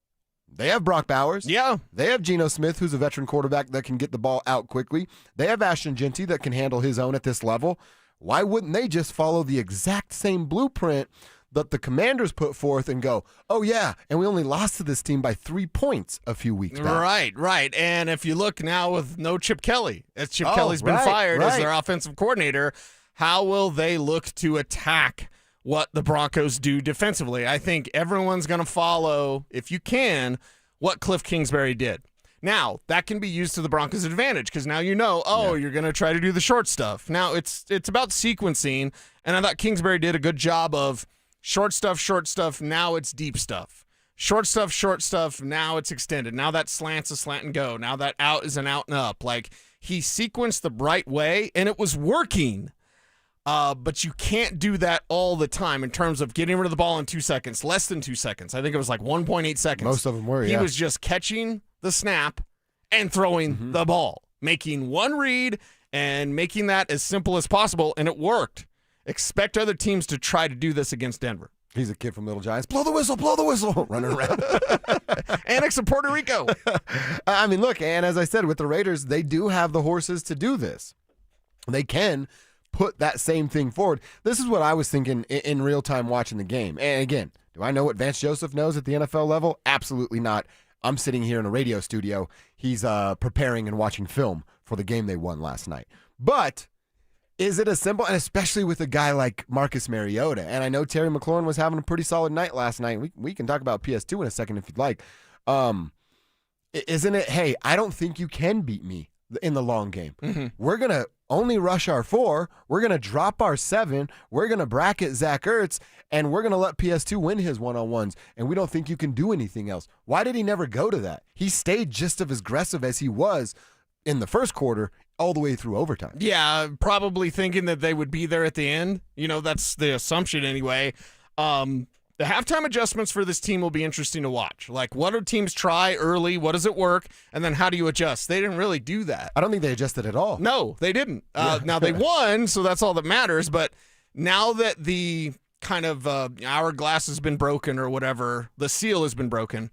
they have Brock Bowers. Yeah. They have Geno Smith, who's a veteran quarterback that can get the ball out quickly. They have Ashton Genty that can handle his own at this level. Why wouldn't they just follow the exact same blueprint that the Commanders put forth and go, oh, yeah, and we only lost to this team by 3 points a few weeks back. Right. And if you look now with no Chip Kelly, as Chip Kelly's been fired as their offensive coordinator, how will they look to attack what the Broncos do defensively? I think everyone's going to follow, if you can, what Cliff Kingsbury did. Now, that can be used to the Broncos' advantage because now you know, you're going to try to do the short stuff. Now, it's about sequencing, and I thought Kingsbury did a good job of short stuff, now it's deep stuff. Short stuff, now it's extended. Now that slant's a slant and go. Now that out is an out and up. Like, he sequenced the right way, and it was working. But you can't do that all the time in terms of getting rid of the ball in 2 seconds, less than 2 seconds. I think it was like 1.8 seconds. Most of them were, He was just catching the snap and throwing the ball, making one read and making that as simple as possible, and it worked. Expect other teams to try to do this against Denver. He's a kid from Little Giants. Blow the whistle, running around. Annex of Puerto Rico. I mean, look, and as I said, with the Raiders, they do have the horses to do this. They can put that same thing forward. This is what I was thinking in real time watching the game. And again, do I know what Vance Joseph knows at the NFL level? Absolutely not. I'm sitting here in a radio studio. He's preparing and watching film for the game they won last night. But is it as simple, and especially with a guy like Marcus Mariota, and I know Terry McLaurin was having a pretty solid night last night. We can talk about PS2 in a second if you'd like. Isn't it, hey, I don't think you can beat me in the long game. Mm-hmm. We're going to only rush our 4. We're going to drop our 7. We're going to bracket Zach Ertz, and we're going to let PS2 win his one-on-ones, and we don't think you can do anything else. Why did he never go to that? He stayed just as aggressive as he was in the first quarter all the way through overtime. Yeah, probably thinking that they would be there at the end. You know, that's the assumption anyway. The halftime adjustments for this team will be interesting to watch. Like, what do teams try early? What does it work? And then how do you adjust? They didn't really do that. I don't think they adjusted at all. No, they didn't. Now, they won, so that's all that matters. But now that the kind of hourglass has been broken or whatever, the seal has been broken.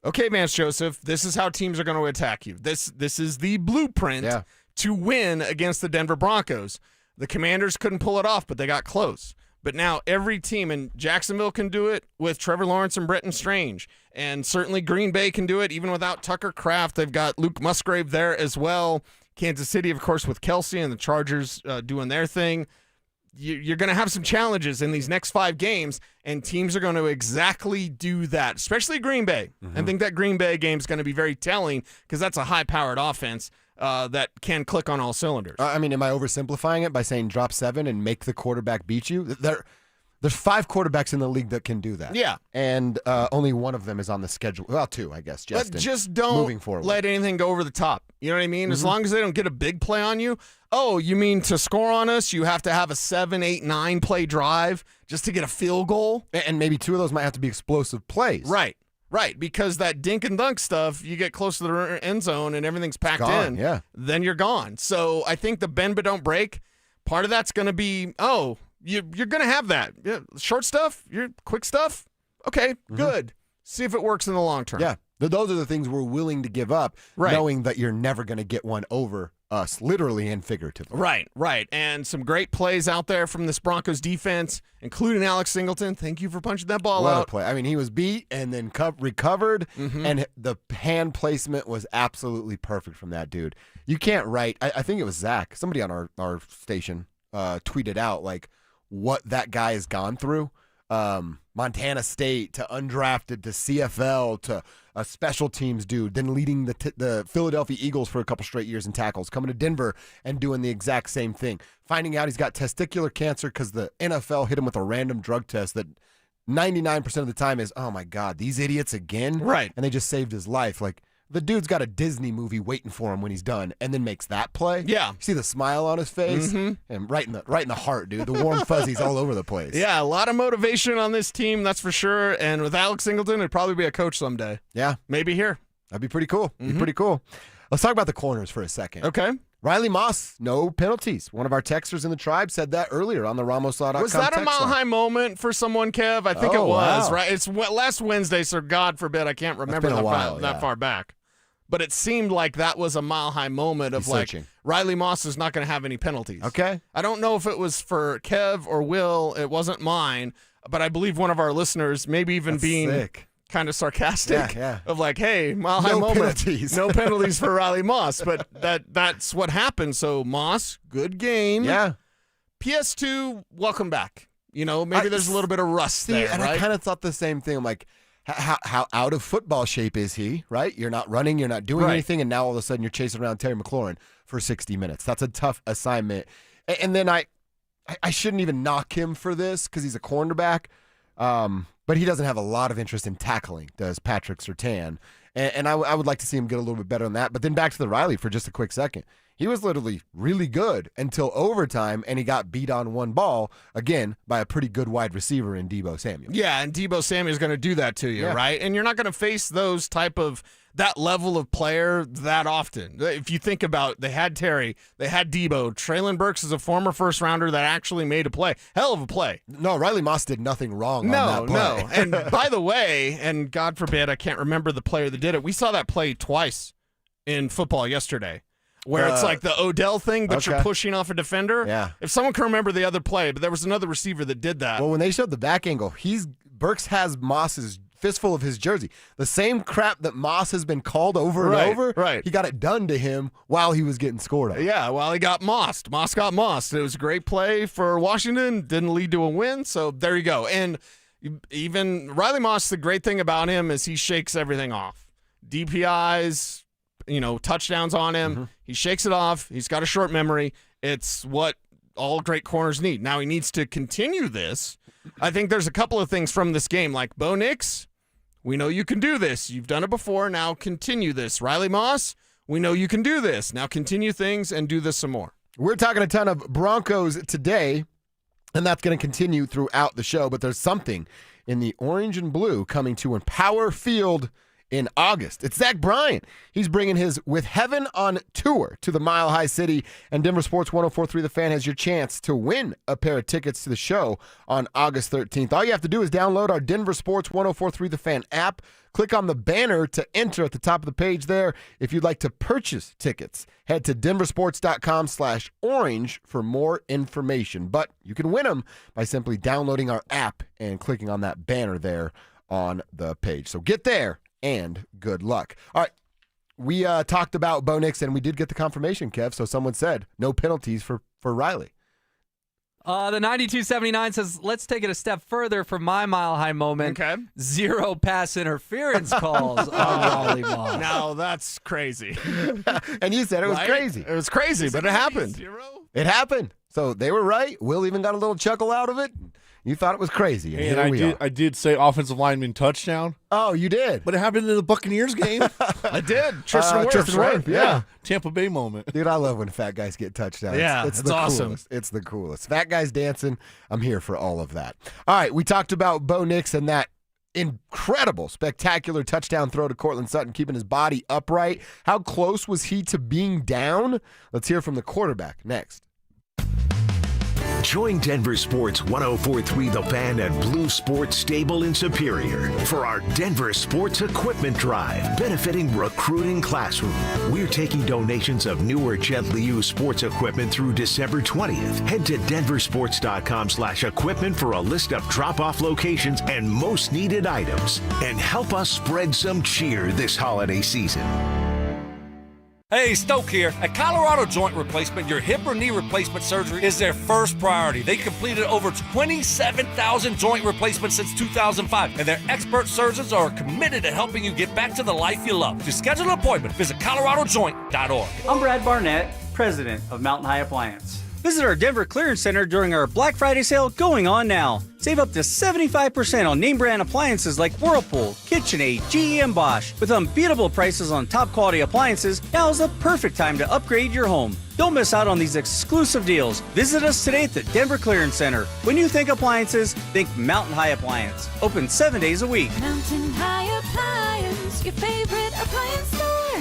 Okay, Vance Joseph, this is how teams are going to attack you. This is the blueprint to win against the Denver Broncos. The Commanders couldn't pull it off, but they got close. But now every team, and Jacksonville can do it with Trevor Lawrence and Bretton Strange, and certainly Green Bay can do it even without Tucker Kraft. They've got Luke Musgrave there as well. Kansas City, of course, with Kelsey and the Chargers doing their thing. You're going to have some challenges in these next 5 games, and teams are going to exactly do that, especially Green Bay. I think that Green Bay game is going to be very telling because that's a high-powered offense that can click on all cylinders. I mean, am I oversimplifying it by saying drop 7 and make the quarterback beat you? There's 5 quarterbacks in the league that can do that. Yeah. And only one of them is on the schedule. Well, 2, I guess. But just don't moving forward. Let anything go over the top. You know what I mean? As long as they don't get a big play on you. Oh, you mean to score on us, you have to have a 7, 8, 9 play drive just to get a field goal? And maybe 2 of those might have to be explosive plays. Right, because that dink and dunk stuff, you get close to the end zone and everything's packed in. Yeah. Then you're gone. So I think the bend but don't break, part of that's going to be, you're going to have that. Yeah, short stuff, your quick stuff, okay, good. See if it works in the long term. Yeah, those are the things we're willing to give up, knowing that you're never going to get one over us, literally and figuratively. Right. And some great plays out there from this Broncos defense, including Alex Singleton. Thank you for punching that ball What out. a play. I mean, he was beat and then recovered, and the hand placement was absolutely perfect from that dude. You can't write. I think it was Zach. Somebody on our station tweeted out, like, what that guy has gone through. Montana State to undrafted to CFL to a special teams dude, then leading the Philadelphia Eagles for a couple straight years in tackles, coming to Denver and doing the exact same thing. Finding out he's got testicular cancer because the NFL hit him with a random drug test that 99% of the time is, oh my God, these idiots again? Right. And they just saved his life. Like, the dude's got a Disney movie waiting for him when he's done, and then makes that play. Yeah. You see the smile on his face? And right in the heart, dude. The warm fuzzies all over the place. Yeah, a lot of motivation on this team, that's for sure. And with Alex Singleton, it'd probably be a coach someday. Yeah. Maybe here. That'd be pretty cool. Be pretty cool. Let's talk about the corners for a second. Okay. Riley Moss, no penalties. One of our texters in the tribe said that earlier on the RamosLaw.com. Was that a text line. mile-high moment for someone, Kev? I think it was, right? It's last Wednesday, so God forbid I can't remember that far back. But it seemed like that was a mile-high moment of Riley Moss is not going to have any penalties. Okay. I don't know if it was for Kev or Will. It wasn't mine. But I believe one of our listeners, maybe even being kind of sarcastic, of like, hey, mile-high moment. Penalties. No penalties for Riley Moss. But that's what happened. So, Moss, good game. Yeah. PS2, welcome back. You know, maybe there's a little bit of rust there, and right? I kind of thought the same thing. I'm like, how out of football shape is he, right? You're not running, you're not doing anything, and now all of a sudden you're chasing around Terry McLaurin for 60 minutes. That's a tough assignment. And then I shouldn't even knock him for this because he's a cornerback, but he doesn't have a lot of interest in tackling, does Patrick Surtain. And I would like to see him get a little bit better on that. But then back to the Riley for just a quick second. He was literally really good until overtime, and he got beat on one ball, again, by a pretty good wide receiver in Deebo Samuel. Yeah, and Deebo Samuel is going to do that to you, right? And you're not going to face that level of player that often. If you think about, they had Terry, they had Deebo. Traylon Burks is a former first-rounder that actually made a play. Hell of a play. No, Riley Moss did nothing wrong on that play. No. And by the way, and God forbid, I can't remember the player that did it. We saw that play twice in football yesterday. Where it's like the Odell thing, but you're pushing off a defender. Yeah. If someone can remember the other play, but there was another receiver that did that. Well, when they showed the back angle, Burks has Moss's fistful of his jersey. The same crap that Moss has been called over and over. Right. He got it done to him while he was getting scored on. Yeah, while he got mossed. Moss got mossed. It was a great play for Washington. Didn't lead to a win, so there you go. And even Riley Moss, the great thing about him is he shakes everything off. DPIs, touchdowns on him. He shakes it off. He's got a short memory. It's what all great corners need. Now he needs to continue this. I think there's a couple of things from this game, like Bo Nix, we know you can do this. You've done it before. Now continue this. Riley Moss, we know you can do this. Now continue things and do this some more. We're talking a ton of Broncos today, and that's going to continue throughout the show, but there's something in the orange and blue coming to Empower Field in August. It's Zach Bryant. He's bringing his With Heaven on tour to the Mile High City, and Denver Sports 104.3 The Fan has your chance to win a pair of tickets to the show on August 13th. All you have to do is download our Denver Sports 104.3 The Fan app. Click on the banner to enter at the top of the page there. If you'd like to purchase tickets, head to denversports.com/orange for more information. But you can win them by simply downloading our app and clicking on that banner there on the page. So get there. And good luck. All right, we talked about Bo Nix, and we did get the confirmation, Kev. So someone said no penalties for Riley. The 9279 says, let's take it a step further for my mile-high moment. Okay. 0 pass interference calls on Riley Moss. Now, that's crazy. And you said it was crazy. It was crazy, but it happened. It happened. So they were right. Will even got a little chuckle out of it. You thought it was crazy. And I did say offensive lineman touchdown. Oh, you did? But it happened in the Buccaneers game. I did. Tristan Wirfs, Yeah. Tampa Bay moment. Dude, I love when fat guys get touchdowns. Yeah, it's the awesome. Coolest. It's the coolest. Fat guys dancing. I'm here for all of that. All right, we talked about Bo Nix and that incredible, spectacular touchdown throw to Cortland Sutton, keeping his body upright. How close was he to being down? Let's hear from the quarterback next. Join Denver Sports 1043 The Fan at Blue Sports Stable in Superior for our Denver Sports Equipment Drive, benefiting Recruiting Classroom. We're taking donations of new or gently used sports equipment through December 20th. Head to denversports.com/equipment for a list of drop-off locations and most needed items. And help us spread some cheer this holiday season. Hey, Stoke here. At Colorado Joint Replacement, your hip or knee replacement surgery is their first priority. They completed over 27,000 joint replacements since 2005, and their expert surgeons are committed to helping you get back to the life you love. To schedule an appointment, visit coloradojoint.org. I'm Brad Barnett, president of Mountain High Appliance. Visit our Denver Clearance Center during our Black Friday sale going on now. Save up to 75% on name brand appliances like Whirlpool, KitchenAid, GE, and Bosch. With unbeatable prices on top quality appliances, now is the perfect time to upgrade your home. Don't miss out on these exclusive deals. Visit us today at the Denver Clearance Center. When you think appliances, think Mountain High Appliance. Open 7 days a week. Mountain High Appliance, your favorite appliance store.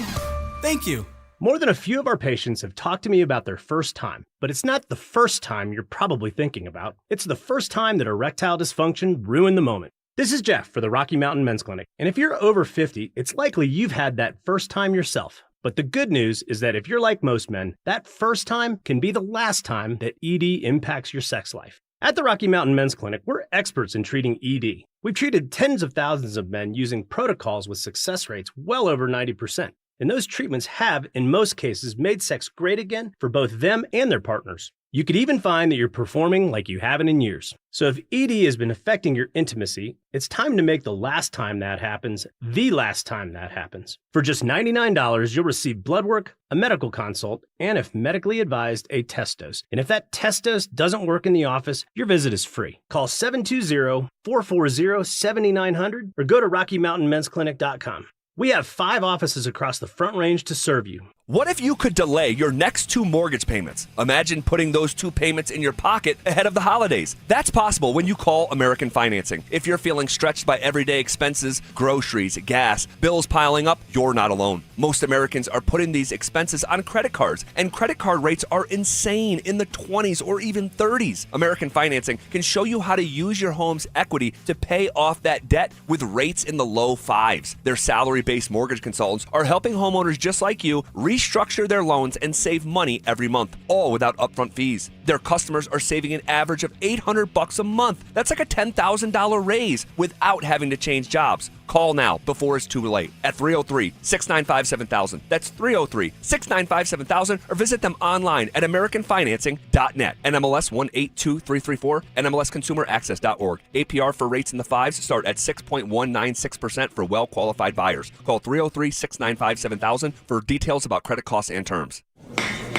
Thank you. More than a few of our patients have talked to me about their first time, but it's not the first time you're probably thinking about. It's the first time that erectile dysfunction ruined the moment. This is Jeff for the Rocky Mountain Men's Clinic, and if you're over 50, it's likely you've had that first time yourself. But the good news is that if you're like most men, that first time can be the last time that ED impacts your sex life. At the Rocky Mountain Men's Clinic, we're experts in treating ED. We've treated tens of thousands of men using protocols with success rates well over 90%. And those treatments have, in most cases, made sex great again for both them and their partners. You could even find that you're performing like you haven't in years. So if ED has been affecting your intimacy, it's time to make the last time that happens the last time that happens. For just $99, you'll receive blood work, a medical consult, and if medically advised, a test dose. And if that test dose doesn't work in the office, your visit is free. Call 720-440-7900 or go to RockyMountainMen'sClinic.com. We have 5 offices across the Front Range to serve you. What if you could delay your next 2 mortgage payments? Imagine putting those 2 payments in your pocket ahead of the holidays. That's possible when you call American Financing. If you're feeling stretched by everyday expenses, groceries, gas, bills piling up, you're not alone. Most Americans are putting these expenses on credit cards, and credit card rates are insane in the 20s or even 30s. American Financing can show you how to use your home's equity to pay off that debt with rates in the low 5s. Their salary-based mortgage consultants are helping homeowners just like you restructure their loans and save money every month, all without upfront fees. Their customers are saving an average of $800 a month. That's like a $10,000 raise without having to change jobs. Call now before it's too late at 303-695-7000. That's 303-695-7000, or visit them online at AmericanFinancing.net. NMLS 182334, NMLSConsumerAccess.org. APR for rates in the 5s start at 6.196% for well-qualified buyers. Call 303-695-7000 for details about credit costs and terms.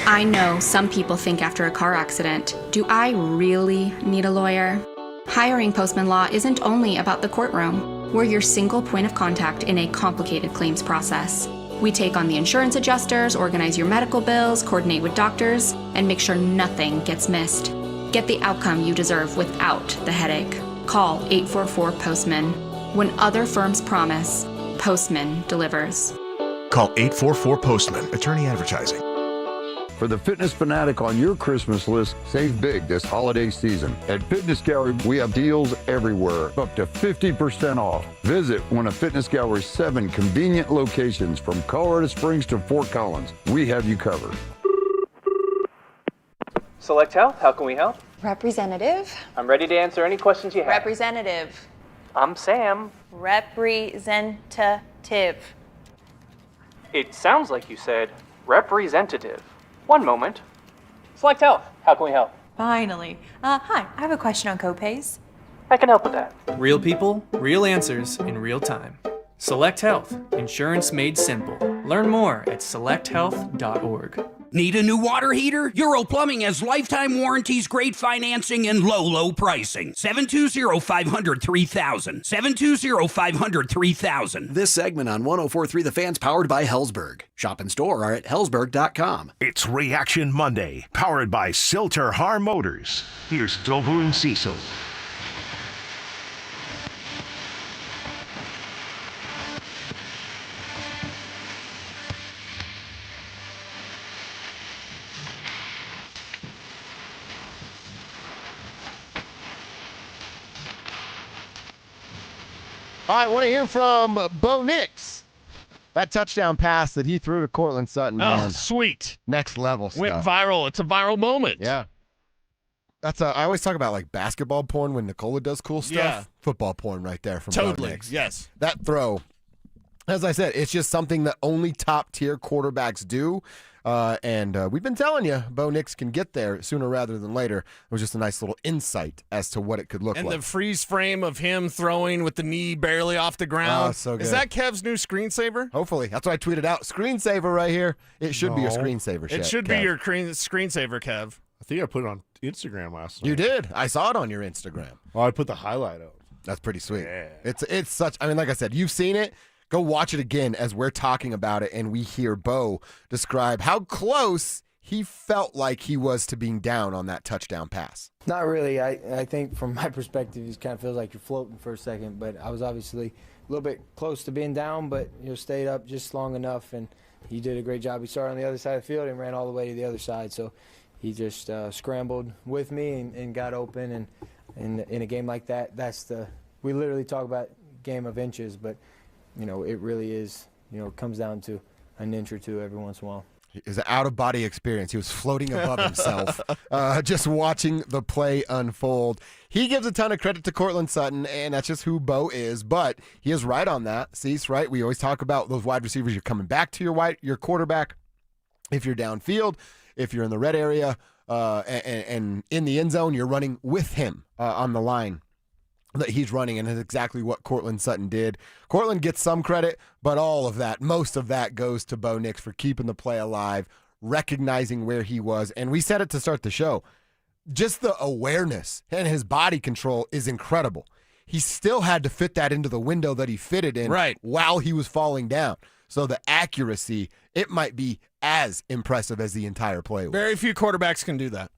I know some people think after a car accident, do I really need a lawyer? Hiring Postman Law isn't only about the courtroom. We're your single point of contact in a complicated claims process. We take on the insurance adjusters, organize your medical bills, coordinate with doctors, and make sure nothing gets missed. Get the outcome you deserve without the headache. Call 844-POSTMAN. When other firms promise, Postman delivers. Call 844-POSTMAN. Attorney Advertising. For the fitness fanatic on your Christmas list, save big this holiday season. At Fitness Gallery, we have deals everywhere, up to 50% off. Visit one of Fitness Gallery's 7 convenient locations from Colorado Springs to Fort Collins. We have you covered. Select Health, how can we help? Representative. I'm ready to answer any questions you have. Representative. I'm Sam. Representative. It sounds like you said representative. One moment. Select Health, how can we help? Finally. Hi, I have a question on copays. I can help with that. Real people, real answers in real time. Select Health, insurance made simple. Learn more at selecthealth.org. Need a new water heater? Euro Plumbing has lifetime warranties, great financing, and low pricing. 720-500-3000. 720-500-3000. This segment on 104.3 The Fan's powered by Hellsberg. Shop and store are at hellsberg.com. It's Reaction Monday, powered by Silter Har Motors. Here's Dover and Cecil. All right, I want to hear from Bo Nix. That touchdown pass that he threw to Cortland Sutton. Oh, Man, sweet. next level stuff. Went viral. It's a viral moment. Yeah. I always talk about like basketball porn when Nicola does cool stuff. Yeah. Football porn right there from Bo Totally. Nix. Yes. That throw, as I said, it's just something that only top-tier quarterbacks do. And we've been telling you, Bo Nix can get there sooner rather than later. It was just a nice little insight as to what it could look And like. the freeze frame of him throwing with the knee barely off the ground. Oh, so good. Is that Kev's new screensaver? Hopefully. That's what I tweeted out. Screensaver right here. It should be your screensaver. It should be your screensaver, Kev. I think I put it on Instagram last night. You did. I saw it on your Instagram. Oh, I put the highlight up. That's pretty sweet. Yeah. It's such, I mean, like I said, you've seen it. Go watch it again as we're talking about it and we hear Bo describe how close he felt like he was to being down on that touchdown pass. Not really. I think from my perspective, it kind of feels like you're floating for a second, but I was obviously a little bit close to being down, but stayed up just long enough, and he did a great job. He started on the other side of the field and ran all the way to the other side, so he just scrambled with me and got open, and in a game like that, we literally talk about game of inches, but it really is, it comes down to an inch or two every once in a while. It's an out-of-body experience. He was floating above himself, just watching the play unfold. He gives a ton of credit to Cortland Sutton, and that's just who Bo is, but he is right on that. Cease, right? We always talk about those wide receivers. You're coming back to your quarterback if you're downfield. If you're in the red area and in the end zone, you're running with him on the line that he's running, and is exactly what Cortland Sutton did. Cortland gets some credit, but most of that goes to Bo Nix for keeping the play alive, recognizing where he was. And we said it to start the show. Just the awareness and his body control is incredible. He still had to fit that into the window that he fitted in while he was falling down. So the accuracy, it might be as impressive as the entire play was. Very few quarterbacks can do that.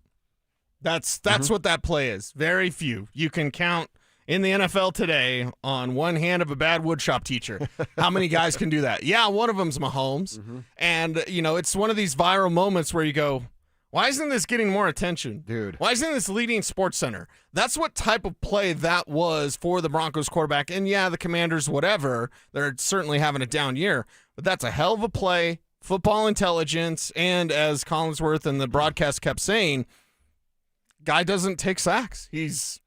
That's what that play is. Very few. You can count in the NFL today on one hand of a bad woodshop teacher how many guys can do that. Yeah, one of them's Mahomes. And, it's one of these viral moments where you go, why isn't this getting more attention? Dude. Why isn't this leading Sports Center? That's what type of play that was for the Broncos quarterback. And, yeah, the Commanders, whatever, they're certainly having a down year. But that's a hell of a play, football intelligence, and as Collinsworth and the broadcast kept saying, guy doesn't take sacks. He's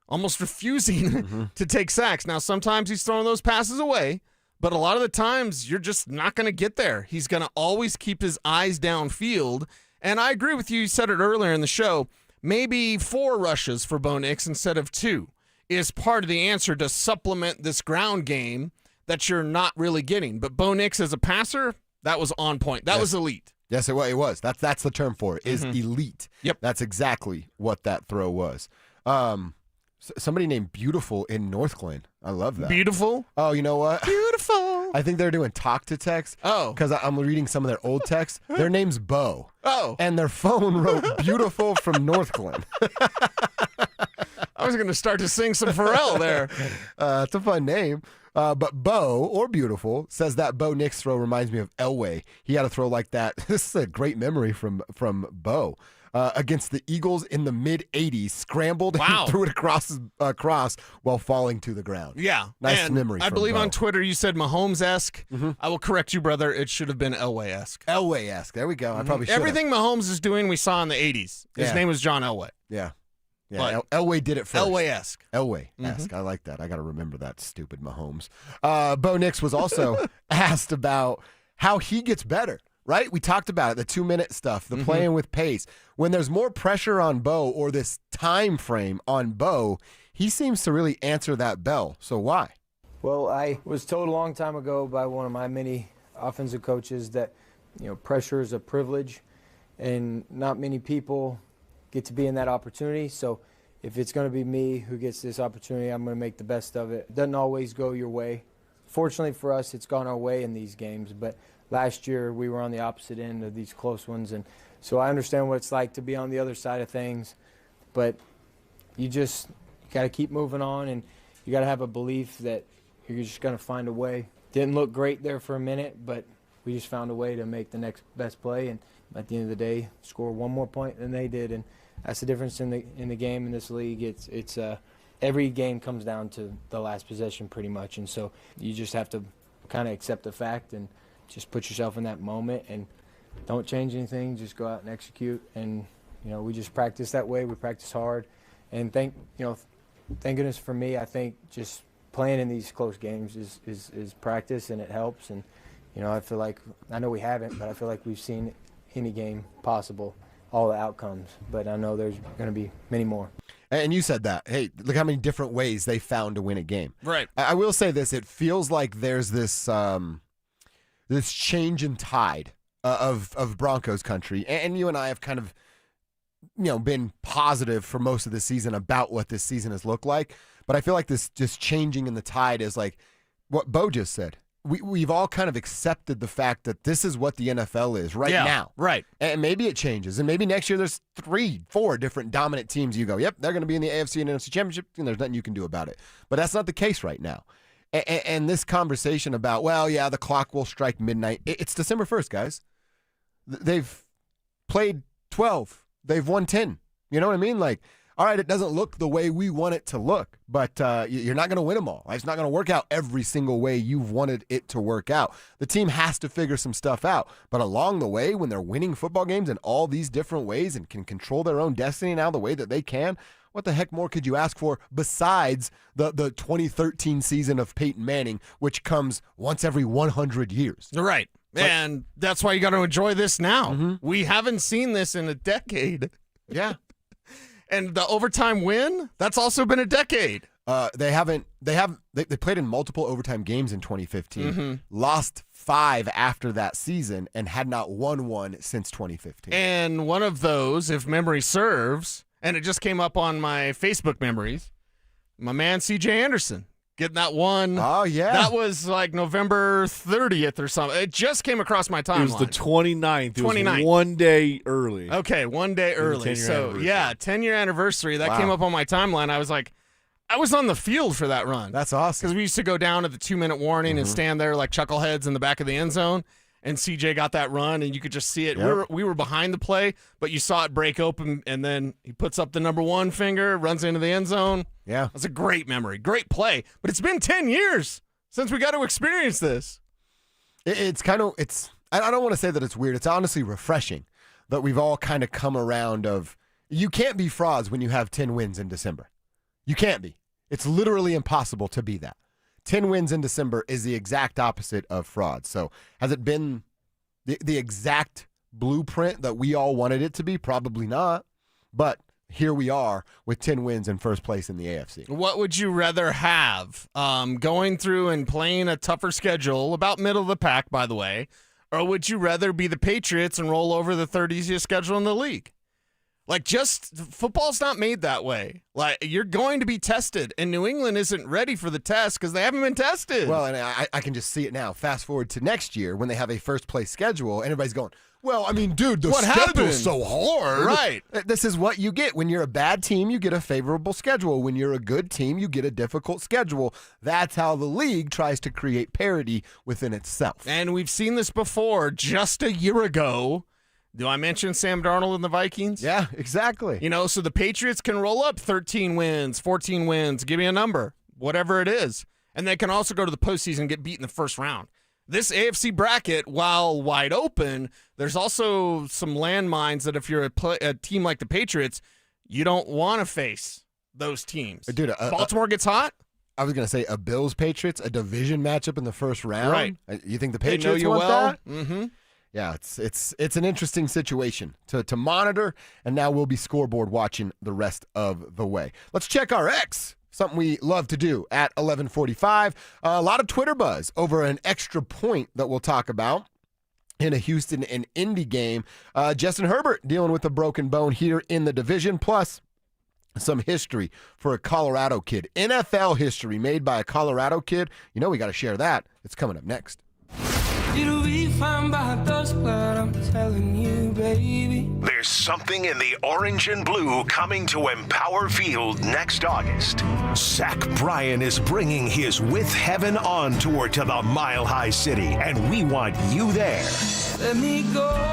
almost refusing to take sacks. Now, sometimes he's throwing those passes away, but a lot of the times you're just not going to get there. He's going to always keep his eyes downfield. And I agree with you. You said it earlier in the show. Maybe 4 rushes for Bo Nix instead of 2 is part of the answer to supplement this ground game that you're not really getting. But Bo Nix as a passer, that was on point. That was elite. Yes, it was. That's the term for it, is elite. Yep. That's exactly what that throw was. Somebody named Beautiful in North Glen. I love that. Beautiful? Oh, you know what? Beautiful. I think they're doing talk to text. Oh. Because I'm reading some of their old texts. Their name's Bo. Oh. And their phone wrote Beautiful from North Glen. I was going to start to sing some Pharrell there. It's a fun name. But Bo, or Beautiful, says that Bo Nix throw reminds me of Elway. He had a throw like that. This is a great memory from Bo. Against the Eagles in the mid-'80s, scrambled and threw it across while falling to the ground. Yeah. Nice and memory I from believe Bo. on Twitter you said Mahomes-esque. I will correct you, brother. It should have been Elway-esque. Elway-esque. There we go. I probably should have. Everything Mahomes is doing we saw in the 80s. His name was John Elway. Yeah. Elway did it first. Elway-esque. Elway-esque. I like that. I got to remember that, stupid Mahomes. Bo Nix was also asked about how he gets better. Right? We talked about it, the 2-minute stuff, the playing with pace. When there's more pressure on Bo or this time frame on Bo, he seems to really answer that bell. So why? Well, I was told a long time ago by one of my many offensive coaches that, pressure is a privilege and not many people get to be in that opportunity. So if it's going to be me who gets this opportunity, I'm going to make the best of it. It doesn't always go your way. Fortunately for us, it's gone our way in these games, but last year we were on the opposite end of these close ones, and so I understand what it's like to be on the other side of things, but you got to keep moving on, and you got to have a belief that you're just going to find a way. Didn't look great there for a minute, but we just found a way to make the next best play, and at the end of the day, score one more point than they did, and that's the difference in the game in this league. It's every game comes down to the last possession pretty much. And so you just have to kind of accept the fact and just put yourself in that moment and don't change anything. Just go out and execute. And, we just practice that way. We practice hard. And thank goodness for me, I think just playing in these close games is practice, and it helps. And, I feel like, I know we haven't, but I feel like we've seen any game possible, all the outcomes. But I know there's going to be many more. And you said that. Hey, look how many different ways they found to win a game. Right. I will say this. It feels like there's this this change in tide of Broncos country. And you and I have kind of, been positive for most of the season about what this season has looked like. But I feel like this just changing in the tide is like what Bo just said. We've all kind of accepted the fact that this is what the NFL is right now. Right. And maybe it changes. And maybe next year there's 3-4 different dominant teams. You go, yep, they're going to be in the AFC and NFC Championship, and there's nothing you can do about it. But that's not the case right now. And this conversation about, the clock will strike midnight. It's December 1st, guys. They've played 12. They've won 10. You know what I mean? Like, all right, it doesn't look the way we want it to look, but you're not going to win them all. It's not going to work out every single way you've wanted it to work out. The team has to figure some stuff out. But along the way, when they're winning football games in all these different ways and can control their own destiny now the way that they can, what the heck more could you ask for besides the 2013 season of Peyton Manning, which comes once every 100 years? Right. And that's why you got to enjoy this now. Mm-hmm. We haven't seen this in a decade. Yeah. And the overtime win, that's also been a decade. They played in multiple overtime games in 2015, lost 5 after that season, and had not won one since 2015. And one of those, if memory serves, and it just came up on my Facebook memories, my man C.J. Anderson getting that one. Oh, yeah. That was like November 30th or something. It just came across my timeline. It was the 29th. It 29th. was one day early. Okay, one day early. 10-year So, anniversary. 10-year anniversary. That Wow. came up on my timeline. I was like, I was on the field for that run. That's awesome. Because we used to go down at the 2-minute warning and stand there like chuckleheads in the back of the end zone. And CJ got that run, and you could just see it. Yep. We were behind the play, but you saw it break open, and then he puts up the number 1 finger, runs into the end zone. Yeah. That's a great memory, great play. But it's been 10 years since we got to experience this. I don't want to say that it's weird. It's honestly refreshing that we've all kind of come around of, you can't be frauds when you have 10 wins in December. You can't be. It's literally impossible to be that. 10 wins in December is the exact opposite of fraud. So has it been the exact blueprint that we all wanted it to be? Probably not. But here we are with 10 wins in first place in the AFC. What would you rather have? Going through and playing a tougher schedule, about middle of the pack, by the way, or would you rather be the Patriots and roll over the third easiest schedule in the league? Like, just football's not made that way. Like, you're going to be tested, and New England isn't ready for the test because they haven't been tested. Well, and I can just see it now. Fast forward to next year when they have a first place schedule, and everybody's going, well, I mean, dude, the schedule's so hard. Right. This is what you get. When you're a bad team, you get a favorable schedule. When you're a good team, you get a difficult schedule. That's how the league tries to create parity within itself. And we've seen this before just a year ago. Do I mention Sam Darnold and the Vikings? Yeah, exactly. So the Patriots can roll up 13 wins, 14 wins, give me a number, whatever it is. And they can also go to the postseason and get beat in the first round. This AFC bracket, while wide open, there's also some landmines that if you're a team like the Patriots, you don't want to face those teams. Dude, Baltimore gets hot? I was going to say a Bills-Patriots, a division matchup in the first round. Right. You think the They Patriots know you want well. that? Mm-hmm. Yeah, it's an interesting situation to monitor, and now we'll be scoreboard watching the rest of the way. Let's check our X, something we love to do at 11:45. A lot of Twitter buzz over an extra point that we'll talk about in a Houston and Indy game. Justin Herbert dealing with a broken bone here in the division, plus some history for a Colorado kid. NFL history made by a Colorado kid. We got to share that. It's coming up next. It'll be fine by dusk, but I'm telling you, baby. There's something in the orange and blue coming to Empower Field next August. Zach Bryan is bringing his With Heaven On tour to the Mile High City, and we want you there. Let me go.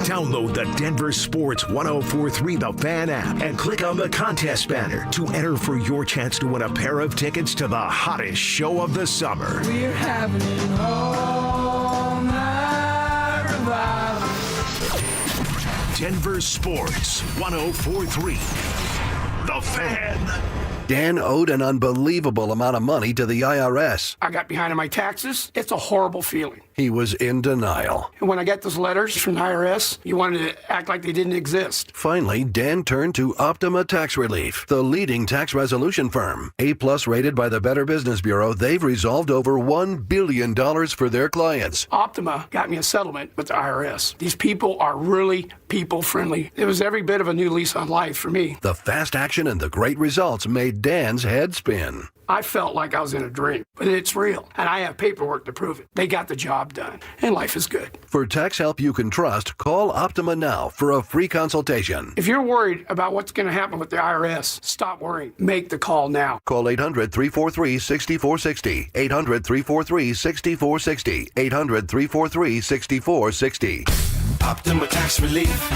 Download the Denver Sports 1043 The Fan app and click on the contest banner to enter for your chance to win a pair of tickets to the hottest show of the summer. We're having an all-night revival. Denver Sports 1043 The Fan. Dan owed an unbelievable amount of money to the IRS. I got behind on my taxes. It's a horrible feeling. He was in denial. And when I got those letters from the IRS, you wanted to act like they didn't exist. Finally, Dan turned to Optima Tax Relief, the leading tax resolution firm. A-plus rated by the Better Business Bureau, they've resolved over $1 billion for their clients. Optima got me a settlement with the IRS. These people are really people-friendly. It was every bit of a new lease on life for me. The fast action and the great results made Dan's head spin. I felt like I was in a dream, but it's real, and I have paperwork to prove it. They got the job done, and life is good. For tax help you can trust, call Optima now for a free consultation. If you're worried about what's going to happen with the IRS, stop worrying. Make the call now. Call 800-343-6460. 800-343-6460. 800-343-6460. Optima Tax Relief.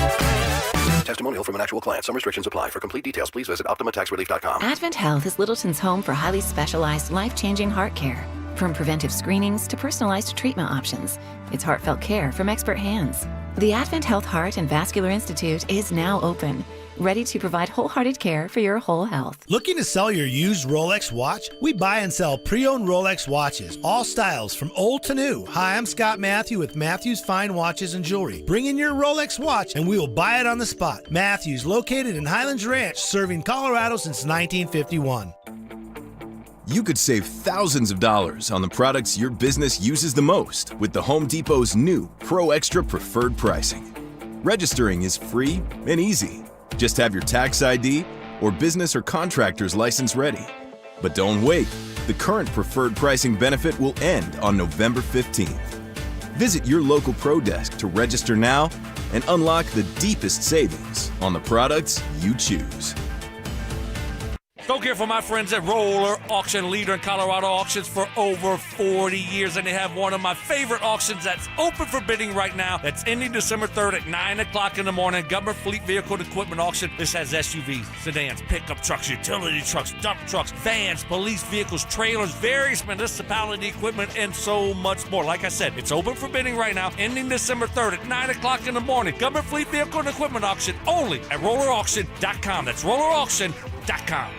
Testimonial from an actual client. Some restrictions apply. For complete details, please visit OptimaTaxRelief.com. Advent Health is Littleton's home for highly specialized, life-changing heart care. From preventive screenings to personalized treatment options, it's heartfelt care from expert hands. The Advent Health Heart and Vascular Institute is now open, ready to provide wholehearted care for your whole health. Looking to sell your used Rolex watch? We buy and sell pre-owned Rolex watches, all styles from old to new. Hi, I'm Scott Matthew with Matthews Fine Watches and Jewelry. Bring in your Rolex watch and we will buy it on the spot. Matthews, located in Highlands Ranch, serving Colorado since 1951. You could save thousands of dollars on the products your business uses the most with the Home Depot's new Pro Extra Preferred Pricing. Registering is free and easy. Just have your tax ID or business or contractor's license ready. But don't wait. The current preferred pricing benefit will end on November 15th. Visit your local Pro Desk to register now and unlock the deepest savings on the products you choose. Don't care for my friends at Roller Auction, leader in Colorado auctions for over 40 years. And they have one of my favorite auctions that's open for bidding right now. That's ending December 3rd at 9 o'clock in the morning. Government Fleet Vehicle and Equipment Auction. This has SUVs, sedans, pickup trucks, utility trucks, dump trucks, vans, police vehicles, trailers, various municipality equipment, and so much more. Like I said, it's open for bidding right now, ending December 3rd at 9 o'clock in the morning. Government Fleet Vehicle and Equipment Auction only at rollerauction.com. That's rollerauction.com.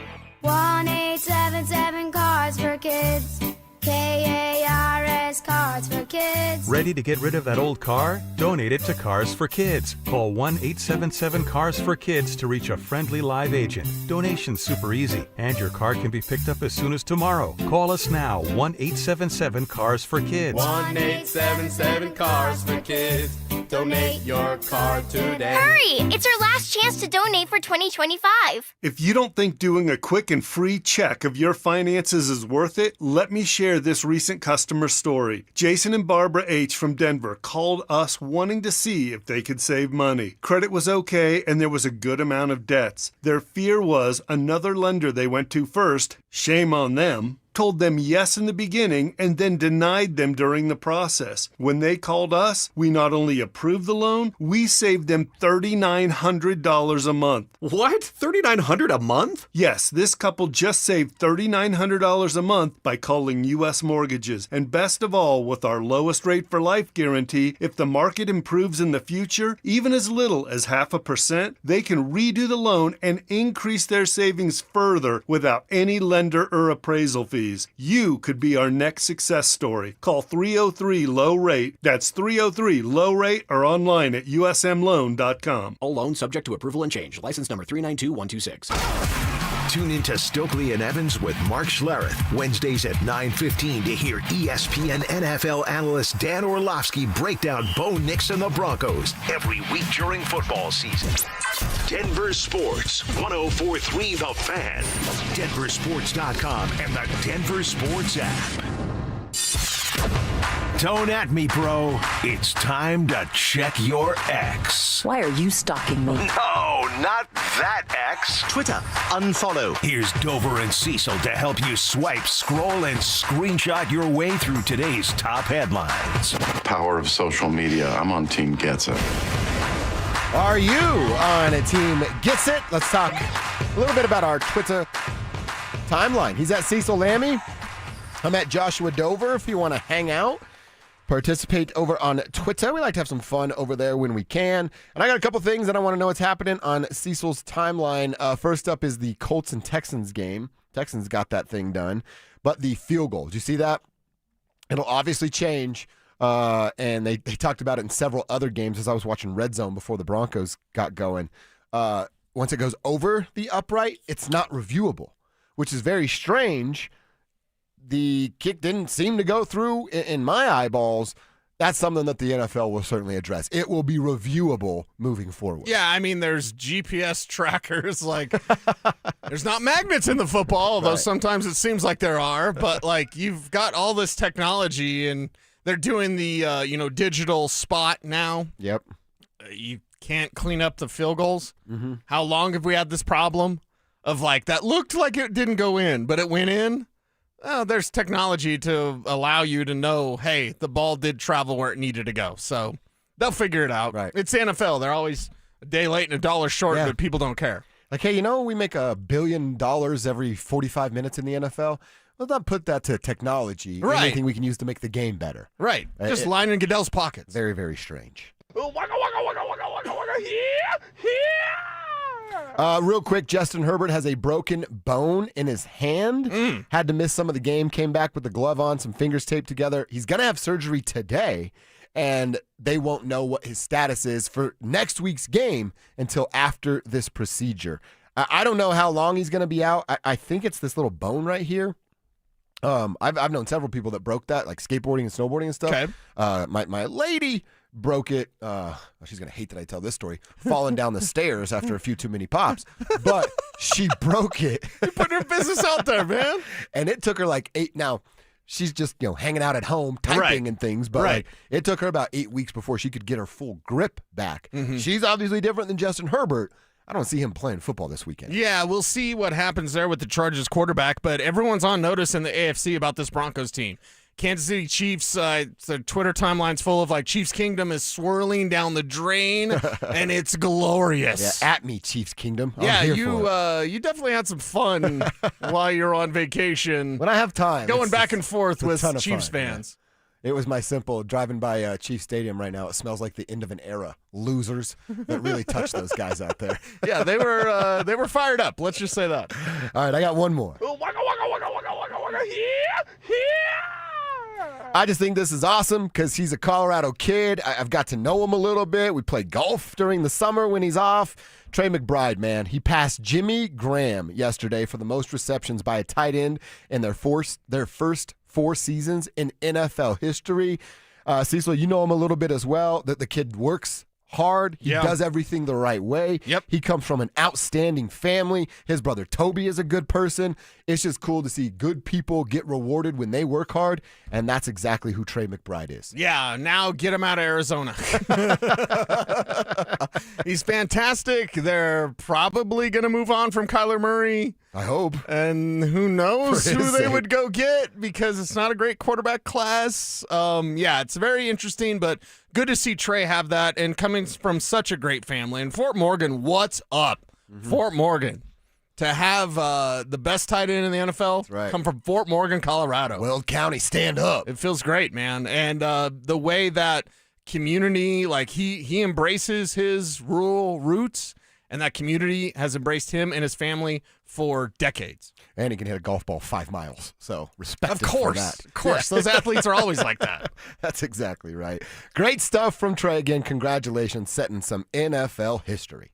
1-877 Cards for Kids. KARS Cards for Kids. Ready to get rid of that old car? Donate it to Cars for Kids. Call 1-877-CARS-FOR-KIDS to reach a friendly live agent. Donation's super easy, and your car can be picked up as soon as tomorrow. Call us now, 1-877-CARS-FOR-KIDS. 1-877-CARS-FOR-KIDS. Donate your car today. Hurry! It's our last chance to donate for 2025. If you don't think doing a quick and free check of your finances is worth it, let me share this recent customer story. Jason and Barbara H. from Denver called us wanting to see if they could save money. Credit was okay and there was a good amount of debts. Their fear was another lender they went to first, shame on them, told them yes in the beginning and then denied them during the process. When they called us, we not only approved the loan, we saved them $3,900 a month. What? $3,900 a month? Yes, this couple just saved $3,900 a month by calling U.S. Mortgages. And best of all, with our lowest rate for life guarantee, if the market improves in the future, even as little as 0.5%, they can redo the loan and increase their savings further without any lender or appraisal fees. You could be our next success story. Call 303-LOW-RATE. That's 303-LOW-RATE or online at usmloan.com. All loans subject to approval and change. License number 392126. Tune into Stokely and Evans with Mark Schlereth, Wednesdays at 9:15 to hear ESPN NFL analyst Dan Orlovsky break down Bo Nix and the Broncos every week during football season. Denver Sports 1043 The Fan, DenverSports.com, and the Denver Sports app. Don't at me, bro. It's time to check your ex. Why are you stalking me? No, not that ex. Twitter, unfollow. Here's Dover and Cecil to help you swipe, scroll, and screenshot your way through today's top headlines. Power of social media. I'm on Team Gets It. are you on a team gets it? Let's talk a little bit about our Twitter timeline. He's at Cecil Lammy. I'm at Joshua Dover. If you want to hang out, participate over on Twitter. We like to have some fun over there when we can. And I got a couple things that I want to know what's happening on Cecil's timeline. First up is the Colts and Texans game. Texans got that thing done. But the field goal, did you see that? It'll obviously change. And they talked about it in several other games as I was watching Red Zone before the Broncos got going. Once it goes over the upright, it's not reviewable, which is very strange. The kick didn't seem to go through in my eyeballs. That's something that the NFL will certainly address. It will be reviewable moving forward. Yeah, I mean, there's GPS trackers. Like, there's not magnets in the football, although sometimes it seems like there are. But, like, you've got all this technology, and they're doing the, digital spot now. Yep. You can't clean up the field goals. Mm-hmm. How long have we had this problem of, like, that looked like it didn't go in, but it went in? Oh, there's technology to allow you to know, hey, the ball did travel where it needed to go. So they'll figure it out. Right. It's the NFL. They're always a day late and a dollar short, but people don't care. Like, hey, we make $1 billion every 45 minutes in the NFL. Let's not put that to technology. Right. Anything we can use to make the game better. Right. Just line in Goodell's pockets. Very, very strange. Real quick, Justin Herbert has a broken bone in his hand. Had to miss some of the game, came back with the glove on, some fingers taped together. He's going to have surgery today, and they won't know what his status is for next week's game until after this procedure. I don't know how long he's going to be out. I think it's this little bone right here. I've known several people that broke that, like skateboarding and snowboarding and stuff. Okay. My lady broke it. She's going to hate that I tell this story. Falling down the stairs after a few too many pops. But she broke it. You put her business out there, man. And it took her like 8. Now, she's just, hanging out at home, typing and things. But like, it took her about 8 weeks before she could get her full grip back. Mm-hmm. She's obviously different than Justin Herbert. I don't see him playing football this weekend. Yeah, we'll see what happens there with the Chargers quarterback, but everyone's on notice in the AFC about this Broncos team. Kansas City Chiefs, the Twitter timeline's full of, like, Chiefs Kingdom is swirling down the drain, and it's glorious. Yeah, at me, Chiefs Kingdom. You definitely had some fun while you're on vacation. When I have time. Going back and forth with Chiefs fun, fans. Yeah. It was my simple driving by Chiefs Stadium right now. It smells like the end of an era. Losers that really touched those guys out there. Yeah, they were fired up. Let's just say that. All right, I got one more. I just think this is awesome because he's a Colorado kid. I've got to know him a little bit. We played golf during the summer when he's off. Trey McBride, man, he passed Jimmy Graham yesterday for the most receptions by a tight end in their first 4 seasons in NFL history. Cecil, you know him a little bit as well. That the kid works hard. He does everything the right way. Yep. He comes from an outstanding family. His brother Toby is a good person. It's just cool to see good people get rewarded when they work hard, and that's exactly who Trey McBride is. Yeah, now get him out of Arizona. He's fantastic. They're probably going to move on from Kyler Murray. I hope. And who knows who they would go get because it's not a great quarterback class. It's very interesting, but good to see Trey have that and coming from such a great family. And Fort Morgan, what's up? Mm-hmm. Fort Morgan. To have the best tight end in the NFL come from Fort Morgan, Colorado. Weld County, stand up. It feels great, man. And the way that community, like he embraces his rural roots, and that community has embraced him and his family for decades. And he can hit a golf ball 5 miles. So respect him for that. Of course. Those athletes are always like that. That's exactly right. Great stuff from Trey. Again, congratulations, setting some NFL history.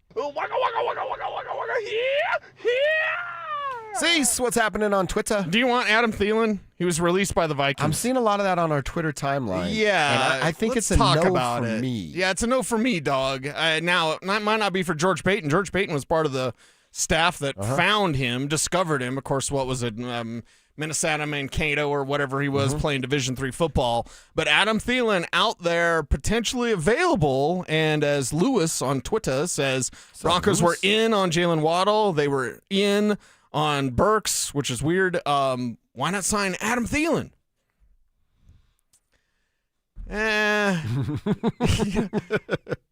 Cease, what's happening on Twitter? Do you want Adam Thielen? He was released by the Vikings. I'm seeing a lot of that on our Twitter timeline. Yeah. And I think it's a no for me. Yeah, it's a no for me, dog. Now, it might not be for George Payton. George Payton was part of the staff that found him, discovered him. Of course, what was it? Minnesota Mankato or whatever he was playing Division III football. But Adam Thielen out there potentially available. And as Lewis on Twitter says, Broncos were in on Jalen Waddle. They were in on Burks, which is weird. Why not sign Adam Thielen?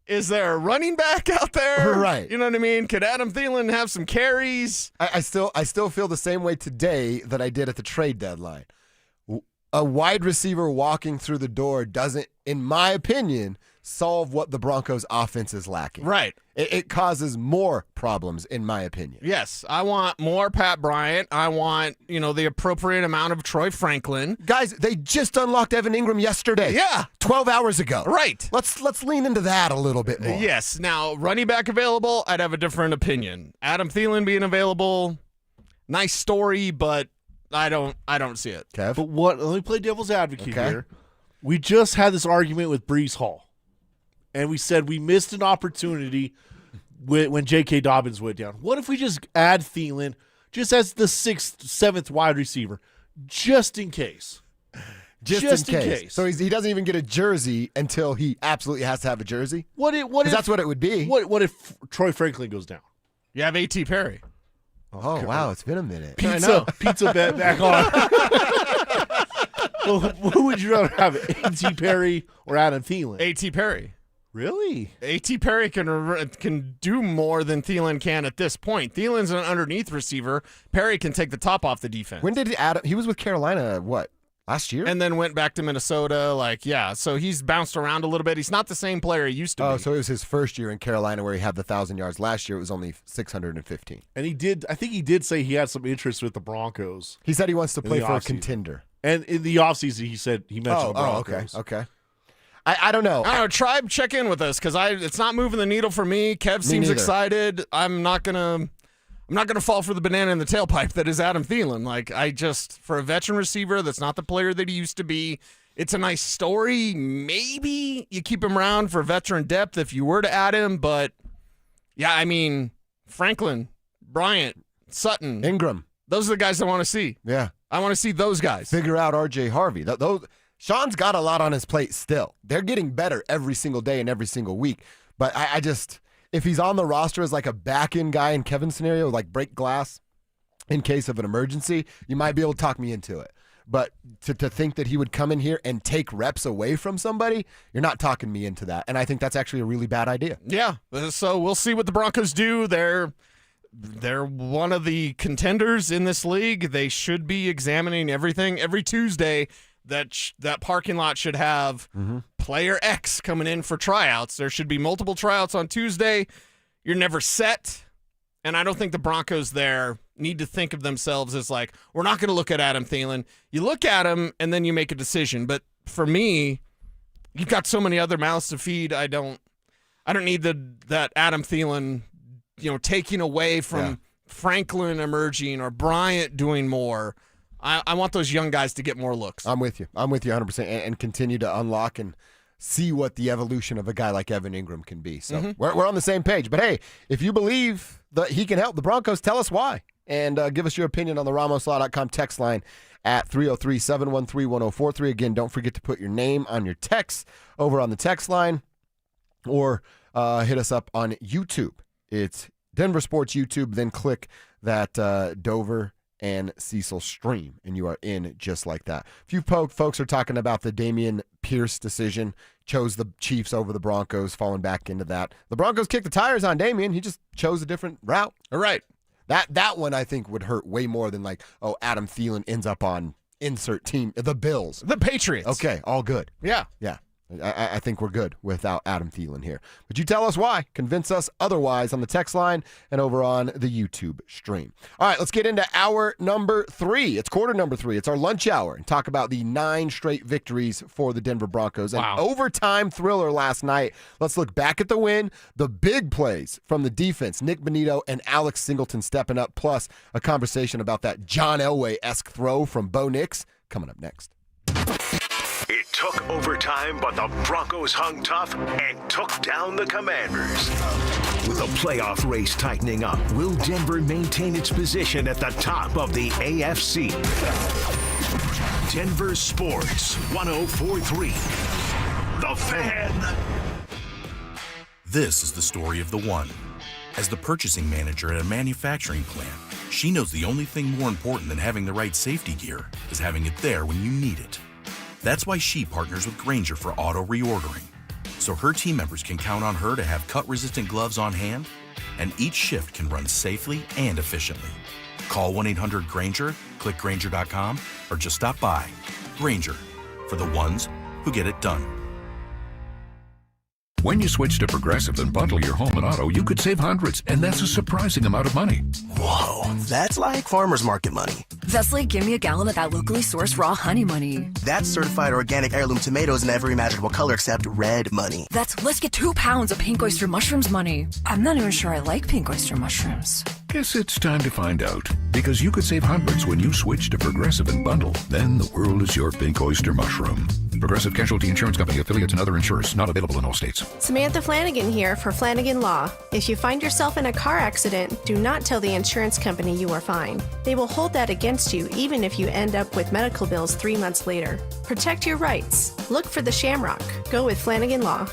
Is there a running back out there? Right. You know what I mean? Could Adam Thielen have some carries? I still feel the same way today that I did at the trade deadline. A wide receiver walking through the door doesn't, in my opinion, solve what the Broncos offense is lacking. Right. It causes more problems, in my opinion. Yes. I want more Pat Bryant. I want, the appropriate amount of Troy Franklin. Guys, they just unlocked Evan Ingram yesterday. Yeah. 12 hours ago. Right. Let's lean into that a little bit more. Yes. Now, running back available, I'd have a different opinion. Adam Thielen being available, nice story, but I don't see it. Kev? But let me play devil's advocate here. We just had this argument with Breece Hall. And we said we missed an opportunity when J.K. Dobbins went down. What if we just add Thielen just as the 6th, 7th wide receiver, just in case? Just in case. So he doesn't even get a jersey until he absolutely has to have a jersey? What if that's what it would be. What if Troy Franklin goes down? You have A.T. Perry. Oh, wow. It's been a minute. Pizza bet back on. Well, who would you rather have, A.T. Perry or Adam Thielen? A.T. Perry. Really? A.T. Perry can do more than Thielen can at this point. Thielen's an underneath receiver. Perry can take the top off the defense. When did he was with Carolina, last year? And then went back to Minnesota. So he's bounced around a little bit. He's not the same player he used to be. Oh, so it was his first year in Carolina where he had the 1,000 yards. Last year it was only 615. And I think he did say he had some interest with the Broncos. He said he wants to play for a contender. And in the offseason, he mentioned the Broncos. Okay. I don't know. I don't know. Tribe, check in with us because it's not moving the needle for me. Kev seems excited. I'm not gonna fall for the banana in the tailpipe that is Adam Thielen. For a veteran receiver that's not the player that he used to be, it's a nice story. Maybe you keep him around for veteran depth if you were to add him, but yeah, Franklin, Bryant, Sutton, Ingram. Those are the guys I want to see. Yeah. I want to see those guys. Figure out R.J. Harvey. Sean's got a lot on his plate still. They're getting better every single day and every single week. But I just, if he's on the roster as like a back-end guy in Kevin's scenario, like break glass in case of an emergency, you might be able to talk me into it. But to think that he would come in here and take reps away from somebody, you're not talking me into that. And I think that's actually a really bad idea. Yeah. So we'll see what the Broncos do. They're one of the contenders in this league. They should be examining everything every Tuesday. That parking lot should have player X coming in for tryouts. There should be multiple tryouts on Tuesday. You're never set. And I don't think the Broncos there need to think of themselves as like, we're not going to look at Adam Thielen. You look at him and then you make a decision. But for me, you've got so many other mouths to feed. I don't need that Adam Thielen, taking away from Franklin emerging or Bryant doing more. I want those young guys to get more looks. I'm with you 100% and continue to unlock and see what the evolution of a guy like Evan Ingram can be. So we're on the same page. But hey, if you believe that he can help the Broncos, tell us why. And give us your opinion on the RamosLaw.com text line at 303-713-1043. Again, don't forget to put your name on your text over on the text line or hit us up on YouTube. It's Denver Sports YouTube. Then click that Dover and Cecil stream, and you are in just like that. A few folks are talking about the Damian Pierce decision, chose the Chiefs over the Broncos, falling back into that. The Broncos kicked the tires on Damian. He just chose a different route. All right. That one I think would hurt way more than Adam Thielen ends up on insert team, the Bills. The Patriots. Okay, all good. Yeah. Yeah. I think we're good without Adam Thielen here. But you tell us why. Convince us otherwise on the text line and over on the YouTube stream. All right, let's get into hour number 3. It's quarter number 3. It's our lunch hour and talk about the 9 straight victories for the Denver Broncos. An overtime thriller last night. Let's look back at the win, the big plays from the defense, Nick Bonito and Alex Singleton stepping up, plus a conversation about that John Elway-esque throw from Bo Nix coming up next. It took overtime, but the Broncos hung tough and took down the Commanders. With the playoff race tightening up, will Denver maintain its position at the top of the AFC? Denver Sports 104.3. The Fan. This is the story of the one. As the purchasing manager at a manufacturing plant, she knows the only thing more important than having the right safety gear is having it there when you need it. That's why she partners with Grainger for auto reordering, so her team members can count on her to have cut-resistant gloves on hand, and each shift can run safely and efficiently. Call 1-800-GRAINGER, click Grainger.com, or just stop by. Grainger, for the ones who get it done. When you switch to Progressive and bundle your home and auto, you could save hundreds, and that's a surprising amount of money. Whoa, that's like farmer's market money. That's like give me a gallon of that locally sourced raw honey money. That's certified organic heirloom tomatoes in every imaginable color except red money. That's let's get 2 pounds of pink oyster mushrooms money. I'm not even sure I like pink oyster mushrooms. Guess it's time to find out, because you could save hundreds when you switch to Progressive and bundle. Then the world is your pink oyster mushroom. Progressive Casualty Insurance Company, affiliates, and other insurers. Not available in all states. Samantha Flanagan here for Flanagan Law. If you find yourself in a car accident, do not tell the insurance company you are fine. They will hold that against you even if you end up with medical bills 3 months later. Protect your rights. Look for the Shamrock. Go with Flanagan Law.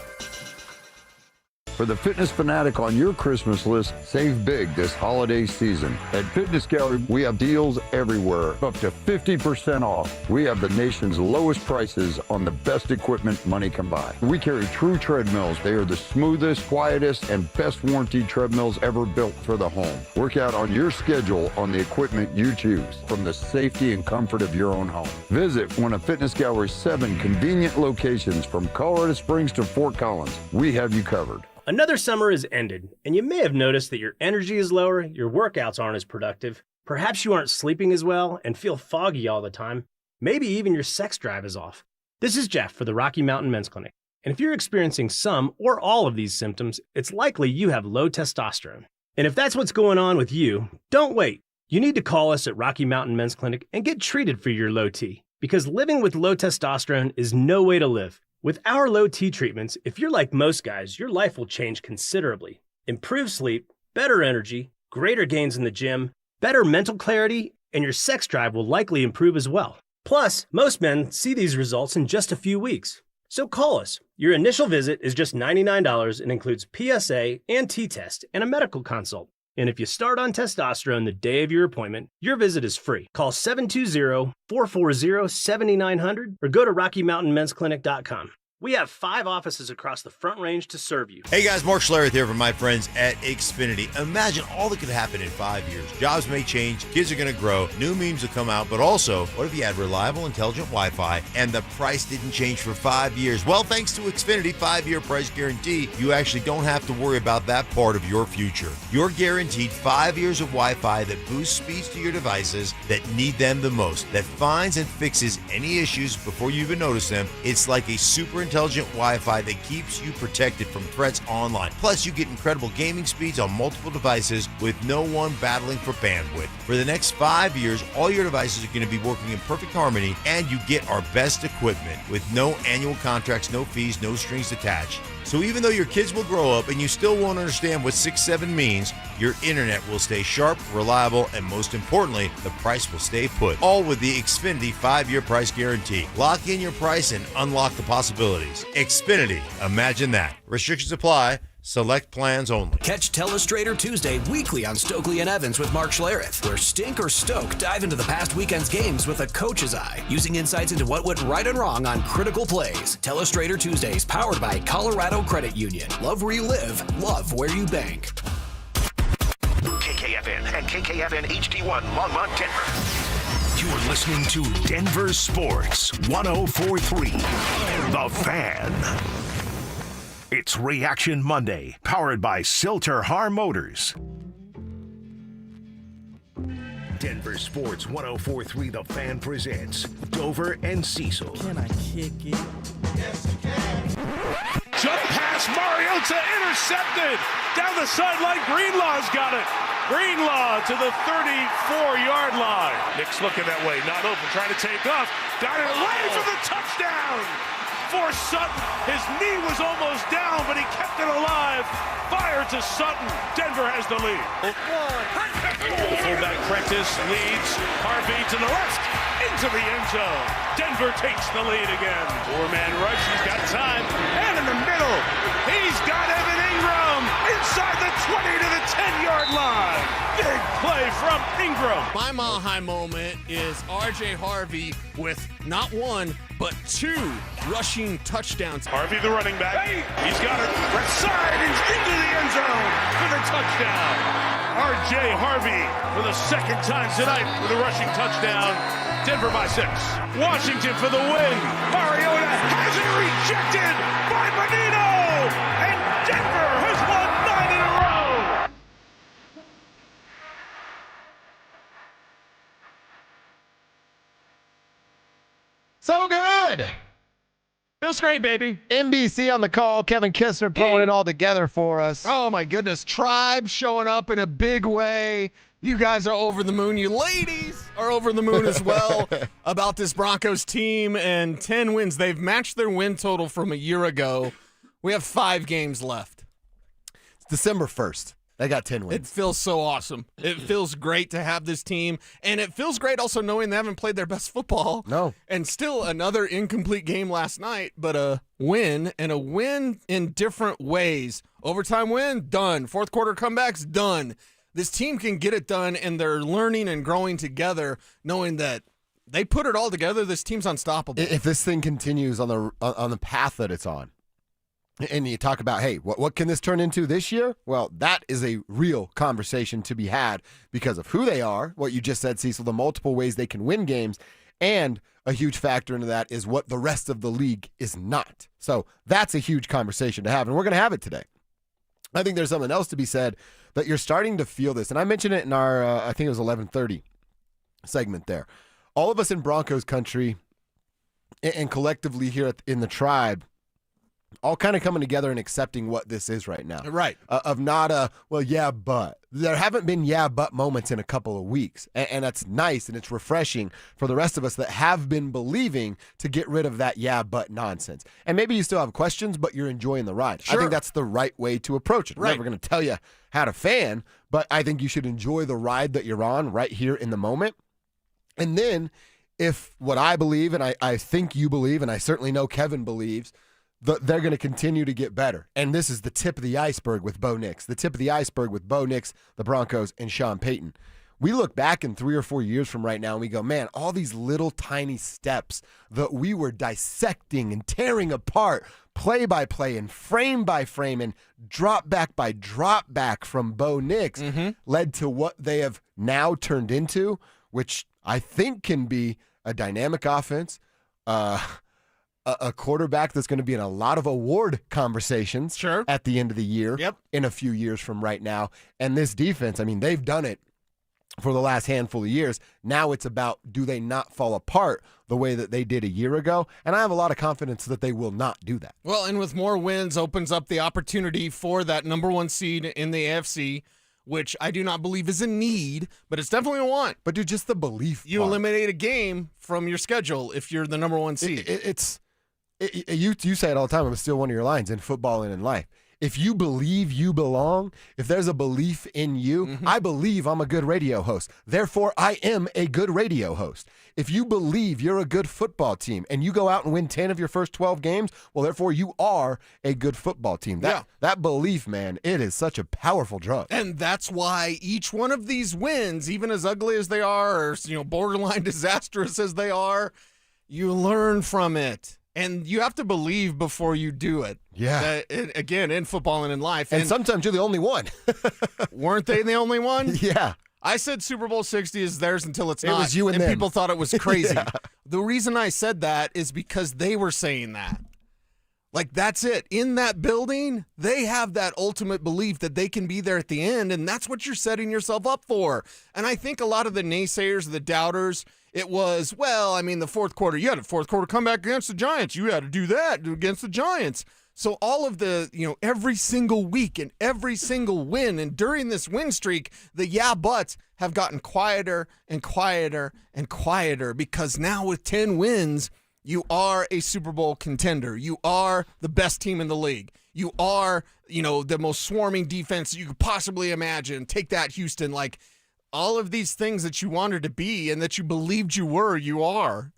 For the fitness fanatic on your Christmas list, save big this holiday season. At Fitness Gallery, we have deals everywhere, up to 50% off. We have the nation's lowest prices on the best equipment money can buy. We carry true treadmills. They are the smoothest, quietest, and best warranty treadmills ever built for the home. Work out on your schedule on the equipment you choose, from the safety and comfort of your own home. Visit one of Fitness Gallery's 7 convenient locations from Colorado Springs to Fort Collins. We have you covered. Another summer is ended, and you may have noticed that your energy is lower, your workouts aren't as productive, perhaps you aren't sleeping as well and feel foggy all the time, maybe even your sex drive is off. This is Jeff for the Rocky Mountain Men's Clinic, and if you're experiencing some or all of these symptoms, it's likely you have low testosterone. And if that's what's going on with you, don't wait. You need to call us at Rocky Mountain Men's Clinic and get treated for your low T, because living with low testosterone is no way to live. With our low T treatments, if you're like most guys, your life will change considerably. Improved sleep, better energy, greater gains in the gym, better mental clarity, and your sex drive will likely improve as well. Plus, most men see these results in just a few weeks. So call us. Your initial visit is just $99 and includes PSA and T-test and a medical consult. And if you start on testosterone the day of your appointment, your visit is free. Call 720-440-7900 or go to RockyMountainMen'sClinic.com. We have 5 offices across the Front Range to serve you. Hey guys, Mark Schlereth here from my friends at Xfinity. Imagine all that could happen in 5 years. Jobs may change, kids are going to grow, new memes will come out, but also, what if you had reliable, intelligent Wi-Fi and the price didn't change for 5 years? Well, thanks to Xfinity 5-year price guarantee, you actually don't have to worry about that part of your future. You're guaranteed 5 years of Wi-Fi that boosts speeds to your devices that need them the most, that finds and fixes any issues before you even notice them. It's like a super intelligent Wi-Fi that keeps you protected from threats online. Plus, you get incredible gaming speeds on multiple devices with no one battling for bandwidth. For the next 5 years, all your devices are going to be working in perfect harmony, and you get our best equipment with no annual contracts, no fees, no strings attached. So even though your kids will grow up and you still won't understand what 6-7 means, your internet will stay sharp, reliable, and most importantly, the price will stay put. All with the Xfinity 5-year price guarantee. Lock in your price and unlock the possibilities. Xfinity, imagine that. Restrictions apply. Select plans only. Catch Telestrator Tuesday weekly on Stokely and Evans with Mark Schlereth, where Stink or Stoke dive into the past weekend's games with a coach's eye, using insights into what went right and wrong on critical plays. Telestrator Tuesdays, powered by Colorado Credit Union. Love where you live, love where you bank. KKFN and KKFN HD1 Longmont, Denver. You're listening to Denver Sports 104.3 The Fan. It's Reaction Monday, powered by Silter Har Motors. Denver Sports 104.3 The Fan presents Dover and Cecil. Can I kick it? Yes, you can. Jump pass, Mariota intercepted. Down the sideline, Greenlaw's got it. Greenlaw to the 34-yard line. Nick's looking that way, not open, trying to take off. Got it away for the touchdown. For Sutton, his knee was almost down, but he kept it alive. Fire to Sutton. Denver has the lead. The fullback Prentice leads. Harvey to the left, into the end zone. Denver takes the lead again. Four-man rush, he's got time. And in the middle, he's got Evan Ingram inside the 20 to the 10-yard line. Big play from Ingram. My mile high moment is R.J. Harvey with not one, but 2 rushing touchdowns. Harvey, the running back, he's got it left side and into the end zone for the touchdown. R.J. Harvey for the second time tonight with a rushing touchdown. Denver by 6. Washington for the win. Mariota has it rejected by Bonino. And Denver has won 9 in a row. So good. Feels great, baby. NBC on the call. Kevin Kistner pulling it all together for us. Oh, my goodness. Tribe showing up in a big way. You guys are over the moon. You ladies are over the moon as well about this Broncos team and 10 wins. They've matched their win total from a year ago. We have 5 games left. It's December 1st. They got 10 wins. It feels so awesome. It feels great to have this team. And it feels great also knowing they haven't played their best football. No. And still another incomplete game last night, but a win, and a win in different ways. Overtime win, done. Fourth quarter comebacks, done. This team can get it done, and they're learning and growing together, knowing that they put it all together. This team's unstoppable. If this thing continues on the path that it's on, and you talk about, hey, what can this turn into this year? Well, that is a real conversation to be had because of who they are, what you just said, Cecil, the multiple ways they can win games, and a huge factor into that is what the rest of the league is not. So that's a huge conversation to have, and we're going to have it today. I think there's something else to be said that you're starting to feel this, and I mentioned it in our, I think it was 11:30 segment there. All of us in Broncos country and collectively here in the tribe, all kind of coming together and accepting what this is right now. Right. Of not a, well, yeah, but. There haven't been yeah, but moments in a couple of weeks. And that's nice and it's refreshing for the rest of us that have been believing to get rid of that yeah, but nonsense. And maybe you still have questions, but you're enjoying the ride. Sure. I think that's the right way to approach it. I'm Right. never going to tell you how to fan, but I think you should enjoy the ride that you're on right here in the moment. And then if what I believe, and I think you believe, and I certainly know Kevin believes, they're going to continue to get better. And this is the tip of the iceberg with Bo Nix. The tip of the iceberg with Bo Nix, the Broncos, and Sean Payton. We look back in 3 or 4 years from right now and we go, man, all these little tiny steps that we were dissecting and tearing apart play by play and frame by frame and drop back by drop back from Bo Nix led to what they have now turned into, which I think can be a dynamic offense, a quarterback that's going to be in a lot of award conversations at the end of the year in a few years from right now. And this defense, I mean, they've done it for the last handful of years. Now it's about, do they not fall apart the way that they did a year ago? And I have a lot of confidence that they will not do that. Well, and with more wins opens up the opportunity for that number 1 seed in the AFC, which I do not believe is a need, but it's definitely a want. But dude, just the belief You part. eliminate a game from your schedule if you're the number 1 seed. You say it all the time. I'm still one of your lines in football and in life. If you believe you belong, if there's a belief in you, I believe I'm a good radio host. Therefore, I am a good radio host. If you believe you're a good football team and you go out and win 10 of your first 12 games, well, therefore you are a good football team. That belief, man, it is such a powerful drug. And that's why each one of these wins, even as ugly as they are, or borderline disastrous as they are, you learn from it. And you have to believe before you do it. Yeah. Again, in football and in life. And sometimes you're the only one. Weren't they the only one? Yeah. I said Super Bowl 60 is theirs until it's not. It was you and them. People thought it was crazy. Yeah. The reason I said that is because they were saying that. Like, that's it. In that building, they have that ultimate belief that they can be there at the end, and that's what you're setting yourself up for. And I think a lot of the naysayers, the doubters, it was, well, I mean, the fourth quarter, you had a fourth quarter comeback against the Giants. You had to do that against the Giants. So all of the, every single week and every single win, and during this win streak, the yeah buts have gotten quieter and quieter and quieter, because now with 10 wins, you are a Super Bowl contender. You are the best team in the league. You are, the most swarming defense you could possibly imagine. Take that, Houston. Like, all of these things that you wanted to be and that you believed you were, you are.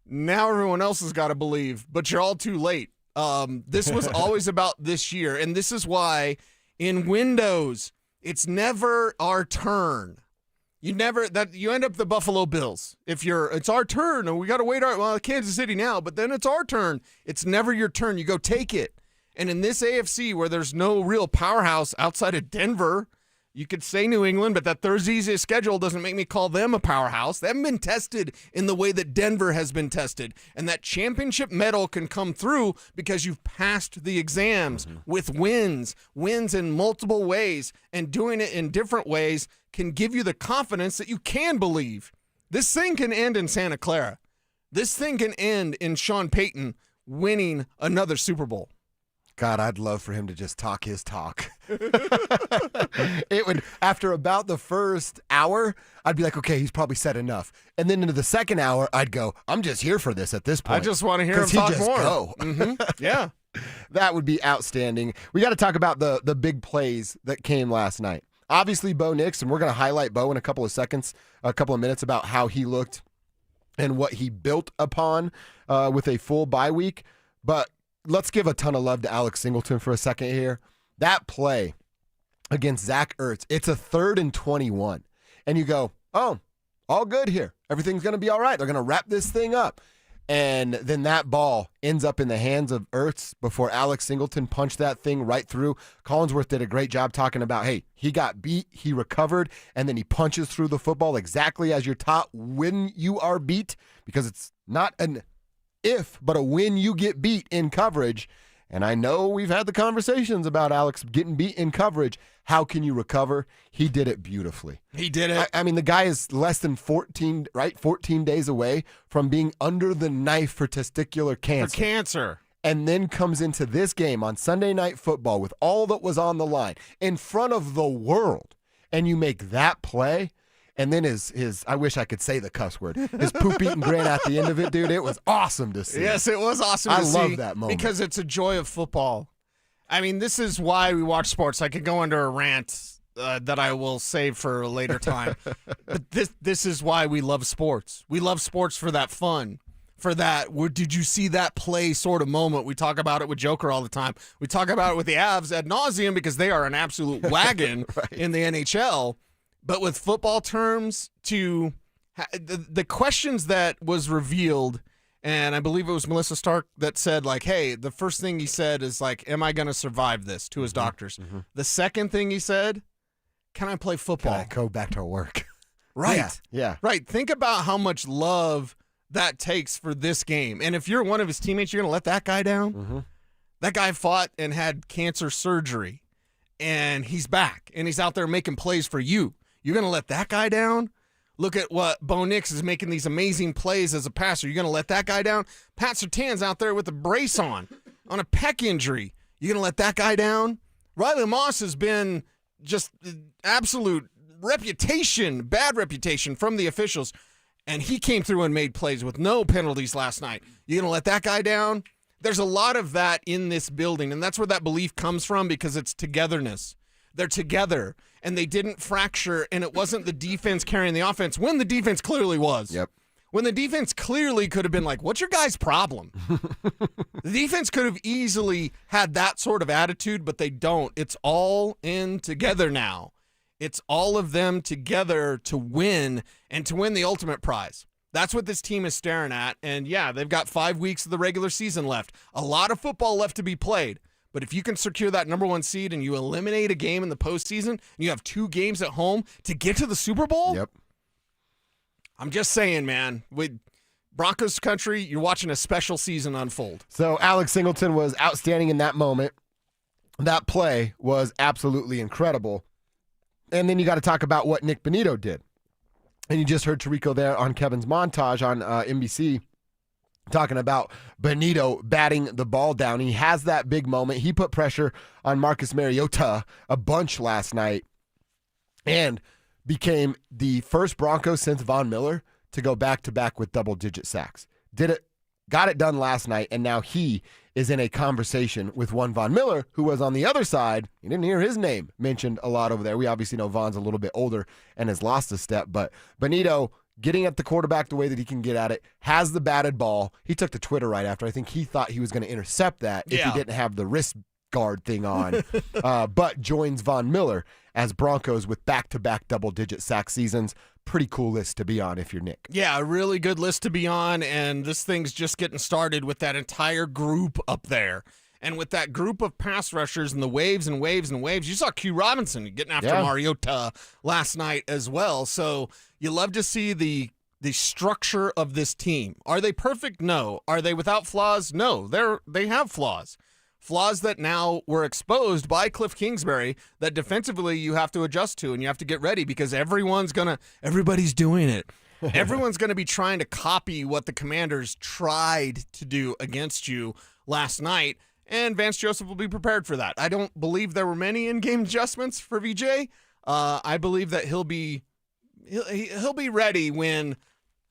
Now everyone else has got to believe, but you're all too late. This was always about this year, and this is why in Windows, it's never our turn. You end up the Buffalo Bills. It's our turn, and we got to wait. Kansas City now, but then it's our turn. It's never your turn. You go take it. And in this AFC where there's no real powerhouse outside of Denver, you could say New England, but that Thursday's schedule doesn't make me call them a powerhouse. They haven't been tested in the way that Denver has been tested. And that championship medal can come through because you've passed the exams with wins in multiple ways, and doing it in different ways can give you the confidence that you can believe. This thing can end in Santa Clara. This thing can end in Sean Payton winning another Super Bowl. God, I'd love for him to just talk his talk. It would, after about the first hour, I'd be like, okay, he's probably said enough. And then into the second hour, I'd go, I'm just here for this at this point. I just want to hear him talk more. Go. Yeah. That would be outstanding. We got to talk about the big plays that came last night. Obviously, Bo Nix, and we're going to highlight Bo in a couple of minutes about how he looked and what he built upon with a full bye week. But let's give a ton of love to Alex Singleton for a second here. That play against Zach Ertz, it's a 3rd and 21. And you go, oh, all good here. Everything's going to be all right. They're going to wrap this thing up. And then that ball ends up in the hands of Ertz before Alex Singleton punched that thing right through. Collinsworth did a great job talking about, hey, he got beat, he recovered, and then he punches through the football exactly as you're taught when you are beat, because it's not an if, but a when you get beat in coverage. And I know we've had the conversations about Alex getting beat in coverage. How can you recover? He did it beautifully. He did it. I mean, the guy is less than 14 days away from being under the knife for testicular cancer. And then comes into this game on Sunday Night Football with all that was on the line in front of the world. And you make that play. And then his I wish I could say the cuss word, his poop-eating grin at the end of it, dude, it was awesome to see. Yes, it was awesome to see. I love that moment. Because it's a joy of football. I mean, this is why we watch sports. I could go into a rant that I will save for a later time. But this is why we love sports. We love sports for that fun, for that, did you see that play sort of moment. We talk about it with Joker all the time. We talk about it with the Avs ad nauseum because they are an absolute wagon in the NHL. But with football terms, the questions that was revealed, and I believe it was Melissa Stark that said, like, hey, the first thing he said is, like, am I going to survive this, to his doctors? The second thing he said, can I play football? Can I go back to work? Right. Yeah. Right. Think about how much love that takes for this game. And if you're one of his teammates, you're going to let that guy down? That guy fought and had cancer surgery, and he's back, and he's out there making plays for you. You're going to let that guy down? Look at what Bo Nix is making these amazing plays as a passer. You're going to let that guy down? Pat Surtain's out there with a brace on a pec injury. You're going to let that guy down? Riley Moss has been just absolute bad reputation from the officials, and he came through and made plays with no penalties last night. You're going to let that guy down? There's a lot of that in this building, and that's where that belief comes from, because it's togetherness. They're together, and they didn't fracture, and it wasn't the defense carrying the offense when the defense clearly was. Yep. When the defense clearly could have been like, what's your guy's problem? The defense could have easily had that sort of attitude, but they don't. It's all in together now. It's all of them together to win, and to win the ultimate prize. That's what this team is staring at, and yeah, they've got 5 weeks of the regular season left. A lot of football left to be played. But if you can secure that number 1 seed and you eliminate a game in the postseason, and you have 2 games at home to get to the Super Bowl, yep. I'm just saying, man, with Broncos country, you're watching a special season unfold. So Alex Singleton was outstanding in that moment. That play was absolutely incredible. And then you got to talk about what Nick Bonito did. And you just heard Tirico there on Kevin's montage on NBC. Talking about Bonito batting the ball down. He has that big moment. He put pressure on Marcus Mariota a bunch last night and became the first Bronco since Von Miller to go back-to-back with double-digit sacks. got it done last night, and now he is in a conversation with one Von Miller, who was on the other side. You didn't hear his name mentioned a lot over there. We obviously know Von's a little bit older and has lost a step, but Benito getting at the quarterback the way that he can get at it, has the batted ball. He took to Twitter right after. I think he thought he was going to intercept that if he didn't have the wrist guard thing on, but joins Von Miller as Broncos with back-to-back double-digit sack seasons. Pretty cool list to be on if you're Nick. Yeah, a really good list to be on, and this thing's just getting started with that entire group up there. And with that group of pass rushers and the waves and waves and waves, you saw Q Robinson getting after Mariota last night as well. So you love to see the structure of this team. Are they perfect? No. Are they without flaws? No. They have flaws. Flaws that now were exposed by Cliff Kingsbury that defensively you have to adjust to and you have to get ready because everybody's doing it. Everyone's going to be trying to copy what the Commanders tried to do against you last night, and Vance Joseph will be prepared for that. I don't believe there were many in-game adjustments for VJ. I believe that he'll be ready when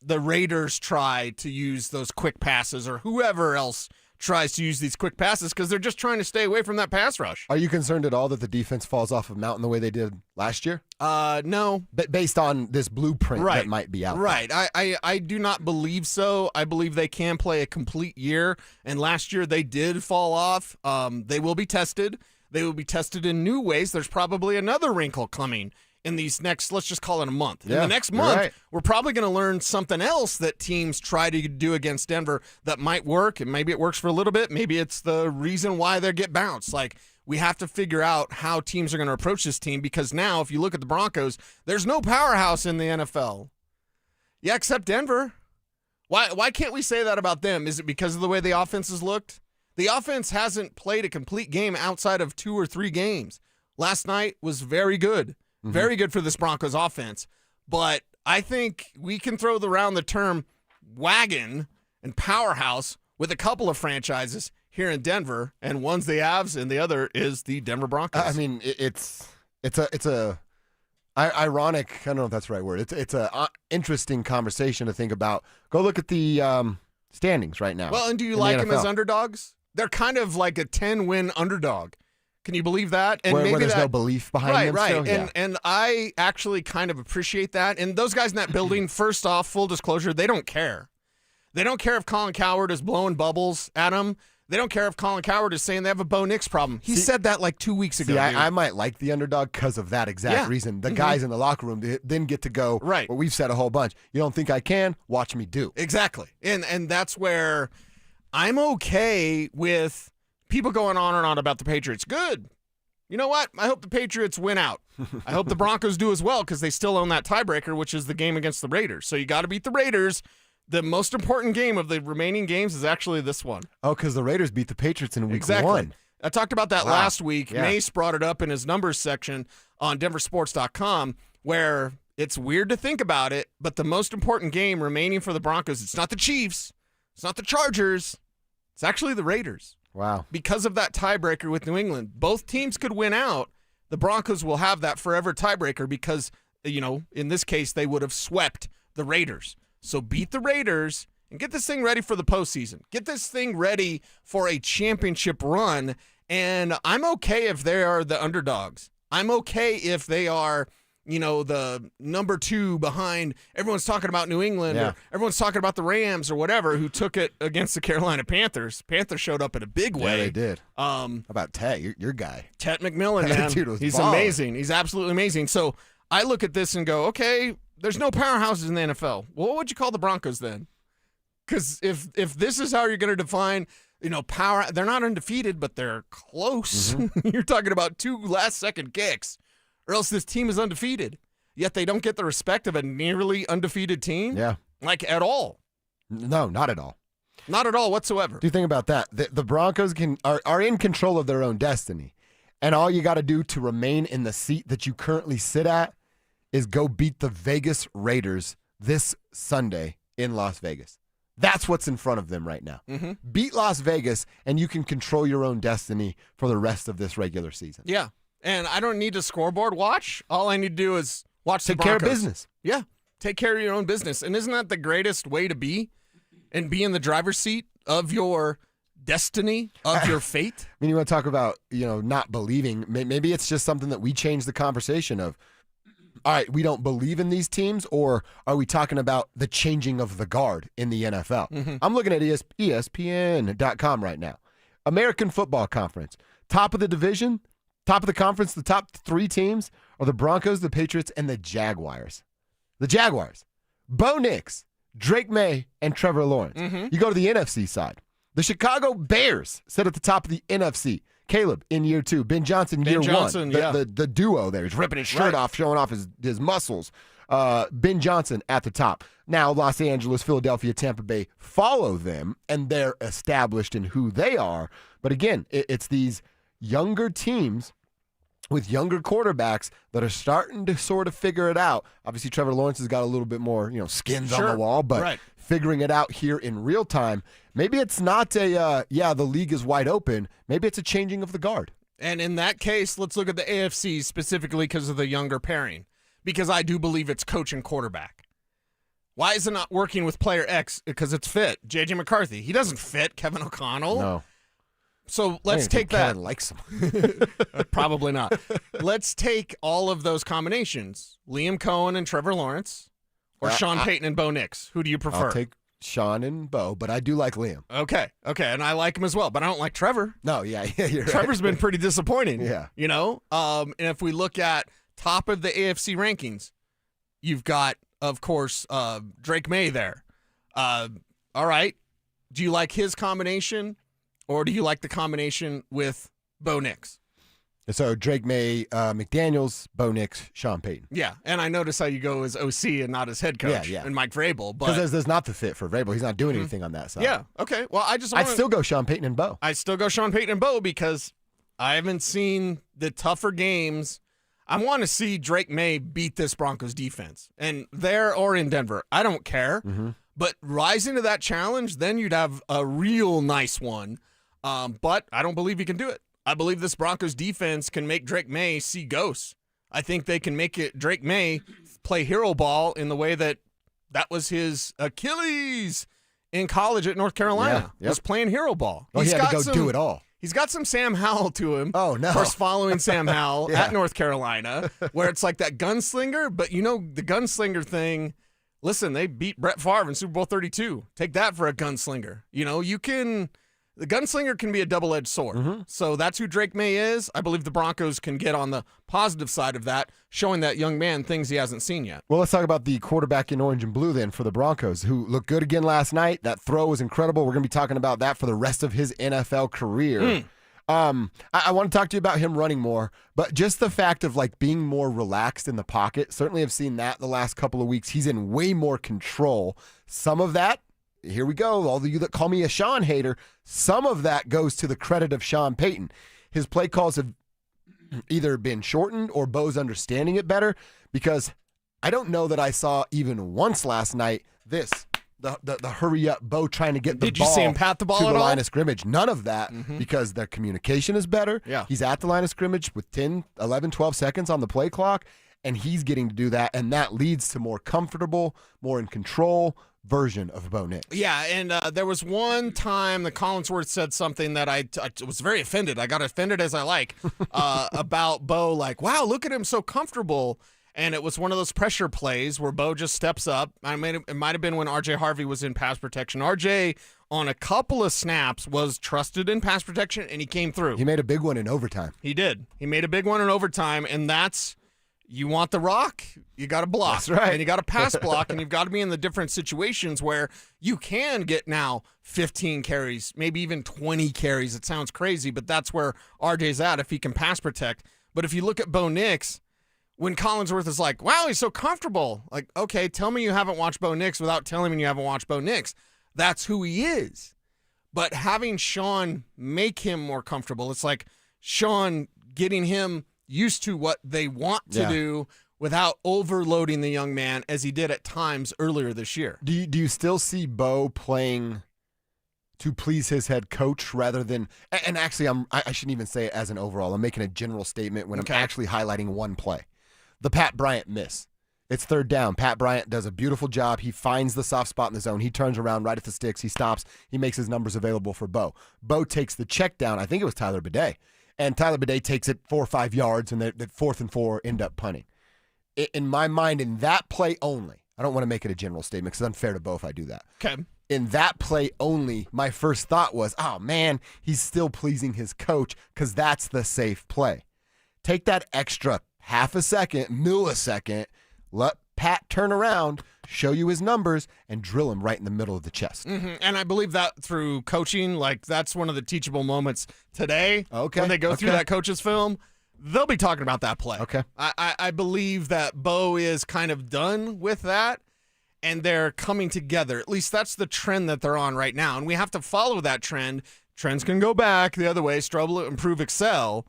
the Raiders try to use those quick passes or whoever else tries to use these quick passes because they're just trying to stay away from that pass rush. Are you concerned at all that the defense falls off a mountain the way they did last year? No. But based on this blueprint that might be out there. I do not believe so. I believe they can play a complete year, and last year they did fall off. They will be tested. They will be tested in new ways. There's probably another wrinkle coming in these next, let's just call it a month. In the next month, we're probably going to learn something else that teams try to do against Denver that might work, and maybe it works for a little bit. Maybe it's the reason why they get bounced. Like, we have to figure out how teams are going to approach this team because now, if you look at the Broncos, there's no powerhouse in the NFL. Yeah, except Denver. Why can't we say that about them? Is it because of the way the offense has looked? The offense hasn't played a complete game outside of 2 or 3 games. Last night was very good. Very good for this Broncos offense. But I think we can throw around the term wagon and powerhouse with a couple of franchises here in Denver, and one's the Avs and the other is the Denver Broncos. I mean, it's a ironic, I don't know if that's the right word. It's a interesting conversation to think about. Go look at the standings right now. Well, and do you like them as underdogs? They're kind of like a 10-win underdog. Can you believe that? And where maybe there's no belief behind them. Right. Still? Yeah. And I actually kind of appreciate that. And those guys in that building, first off, full disclosure, they don't care. They don't care if Colin Cowherd is blowing bubbles at them. They don't care if Colin Cowherd is saying they have a Bo Nix problem. He said that like 2 weeks ago. I might like the underdog because of that exact reason. The guys in the locker room then get to go, right. Well, we've said a whole bunch. You don't think I can? Watch me do. Exactly. And that's where I'm okay with people going on and on about the Patriots. Good. You know what? I hope the Patriots win out. I hope the Broncos do as well because they still own that tiebreaker, which is the game against the Raiders. So you got to beat the Raiders. The most important game of the remaining games is actually this one. Oh, because the Raiders beat the Patriots in week 1. I talked about that last week. Yeah. Mace brought it up in his numbers section on DenverSports.com where it's weird to think about it, but the most important game remaining for the Broncos, it's not the Chiefs, it's not the Chargers, it's actually the Raiders. Wow. Because of that tiebreaker with New England. Both teams could win out. The Broncos will have that forever tiebreaker because, in this case, they would have swept the Raiders. So beat the Raiders and get this thing ready for the postseason. Get this thing ready for a championship run. And I'm okay if they are the underdogs. I'm okay if they are, the number 2 behind. Everyone's talking about New England or everyone's talking about the Rams or whatever who took it against the Carolina Panthers. Panthers showed up in a big way. Yeah, they did. How about Tet, your guy? Tet McMillan, man. Dude, he's balling. amazing. He's absolutely amazing. So I look at this and go, okay, there's no powerhouses in the NFL. Well, what would you call the Broncos then? Because if this is how you're going to define, power, they're not undefeated, but they're close. You're talking about 2 last-second kicks. Or else this team is undefeated. Yet they don't get the respect of a nearly undefeated team? Yeah. Like, at all. No, not at all. Not at all whatsoever. Do you think about that? The Broncos are in control of their own destiny. And all you got to do to remain in the seat that you currently sit at is go beat the Vegas Raiders this Sunday in Las Vegas. That's what's in front of them right now. Beat Las Vegas, and you can control your own destiny for the rest of this regular season. Yeah. And I don't need to scoreboard watch. All I need to do is watch the Take care of Broncos. business. Yeah. Take care of your own business. And isn't that the greatest way to be? And be in the driver's seat of your destiny, of your fate? I mean, you want to talk about, not believing. Maybe it's just something that we change the conversation of, all right, we don't believe in these teams, or are we talking about the changing of the guard in the NFL? Mm-hmm. I'm looking at ESPN.com right now. American Football Conference. Top of the division, top of the conference, the top 3 teams are the Broncos, the Patriots, and the Jaguars. The Jaguars. Bo Nix, Drake May, and Trevor Lawrence. Mm-hmm. You go to the NFC side. The Chicago Bears sit at the top of the NFC. Caleb in year 2. Ben Johnson year 1. The duo there. He's ripping his shirt off, showing off his muscles. Ben Johnson at the top. Now Los Angeles, Philadelphia, Tampa Bay follow them, and they're established in who they are. But again, it's these younger teams with younger quarterbacks that are starting to sort of figure it out. Obviously, Trevor Lawrence has got a little bit more, skins on the wall, but figuring it out here in real time. Maybe it's not the league is wide open. Maybe it's a changing of the guard. And in that case, let's look at the AFC specifically because of the younger pairing, because I do believe it's coach and quarterback. Why is it not working with player X? Because it's fit. J.J. McCarthy. He doesn't fit Kevin O'Connell. No. So let's take that. Kevin likes him. Probably not. Let's take all of those combinations. Liam Cohen and Trevor Lawrence, or Sean Payton and Bo Nix. Who do you prefer? I'll take Sean and Bo, but I do like Liam. Okay, and I like him as well, but I don't like Trevor. No, you're right. Trevor's been pretty disappointing. Yeah. And if we look at top of the AFC rankings, you've got, of course, Drake May there. All right. Do you like his combination, or do you like the combination with Bo Nix? So Drake May, McDaniels, Bo Nix, Sean Payton. Yeah, and I notice how you go as OC and not as head coach. And Mike Vrabel. Because there's not the fit for Vrabel. He's not doing anything on that side. Yeah, okay. Well, I'd still go Sean Payton and Bo. I still go Sean Payton and Bo because I haven't seen the tougher games. I want to see Drake May beat this Broncos defense. And there or in Denver, I don't care. Mm-hmm. But rising to that challenge, then you'd have a real nice one. But I don't believe he can do it. I believe this Broncos defense can make Drake May see ghosts. I think they can make Drake May play hero ball in the way that was his Achilles in college at North Carolina. Yeah, was playing hero ball. Well, he had to go do it all. He's got some Sam Howell to him. Oh, no. Of course, following Sam Howell at North Carolina, where it's like that gunslinger. But the gunslinger thing, listen, they beat Brett Favre in Super Bowl 32. Take that for a gunslinger. The gunslinger can be a double-edged sword. Mm-hmm. So that's who Drake May is. I believe the Broncos can get on the positive side of that, showing that young man things he hasn't seen yet. Well, let's talk about the quarterback in orange and blue then for the Broncos, who looked good again last night. That throw was incredible. We're going to be talking about that for the rest of his NFL career. I want to talk to you about him running more, but just the fact of being more relaxed in the pocket. Certainly have seen that the last couple of weeks. He's in way more control. Some of that, here we go, all of you that call me a Sean hater, some of that goes to the credit of Sean Payton. His play calls have either been shortened or Bo's understanding it better, because I don't know that I saw even once last night the hurry up Bo trying to get the ball. Did you see him pat the ball to at the all? line of scrimmage? None of that, because their communication is better. Yeah. He's at the line of scrimmage with 10, 11, 12 seconds on the play clock, and he's getting to do that, and that leads to more comfortable, more in control version of Bo Nix. Yeah, and there was one time that Collinsworth said something that I was very offended. I got offended as I like about Bo, wow, look at him so comfortable. And it was one of those pressure plays where Bo just steps up. It might have been when R.J. Harvey was in pass protection. R.J., on a couple of snaps, was trusted in pass protection, and he came through. He made a big one in overtime. He did. He made a big one in overtime, and that's, you want the rock, you got to block. That's right. And you got to pass block, and you've got to be in the different situations where you can get now 15 carries, maybe even 20 carries. It sounds crazy, but that's where RJ's at if he can pass protect. But if you look at Bo Nix, when Collinsworth is like, wow, he's so comfortable. Okay, tell me you haven't watched Bo Nix without telling me you haven't watched Bo Nix. That's who he is. But having Sean make him more comfortable, it's like Sean getting him used to what they want to do without overloading the young man as he did at times earlier this year. Do you still see Bo playing to please his head coach rather than, and actually I shouldn't even say it as an overall. I'm making a general statement when I'm actually highlighting one play. The Pat Bryant miss. It's third down. Pat Bryant does a beautiful job. He finds the soft spot in the zone. He turns around right at the sticks. He stops. He makes his numbers available for Bo. Bo takes the check down. I think it was Tyler Bidet. And Tyler Bidet takes it 4 or 5 yards, and that 4th and 4 end up punting. In my mind, in that play only, I don't want to make it a general statement because it's unfair to Bo if I do that. Okay. In that play only, my first thought was, oh, man, he's still pleasing his coach because that's the safe play. Take that extra half a second, millisecond, let Pat turn around, show you his numbers, and drill him right in the middle of the chest. Mm-hmm. And I believe that through coaching, like that's one of the teachable moments today. Okay. When they go through that coach's film, they'll be talking about that play. Okay. I believe that Bo is kind of done with that, and they're coming together. At least that's the trend that they're on right now. And we have to follow that trend. Trends can go back the other way, struggle, improve, excel.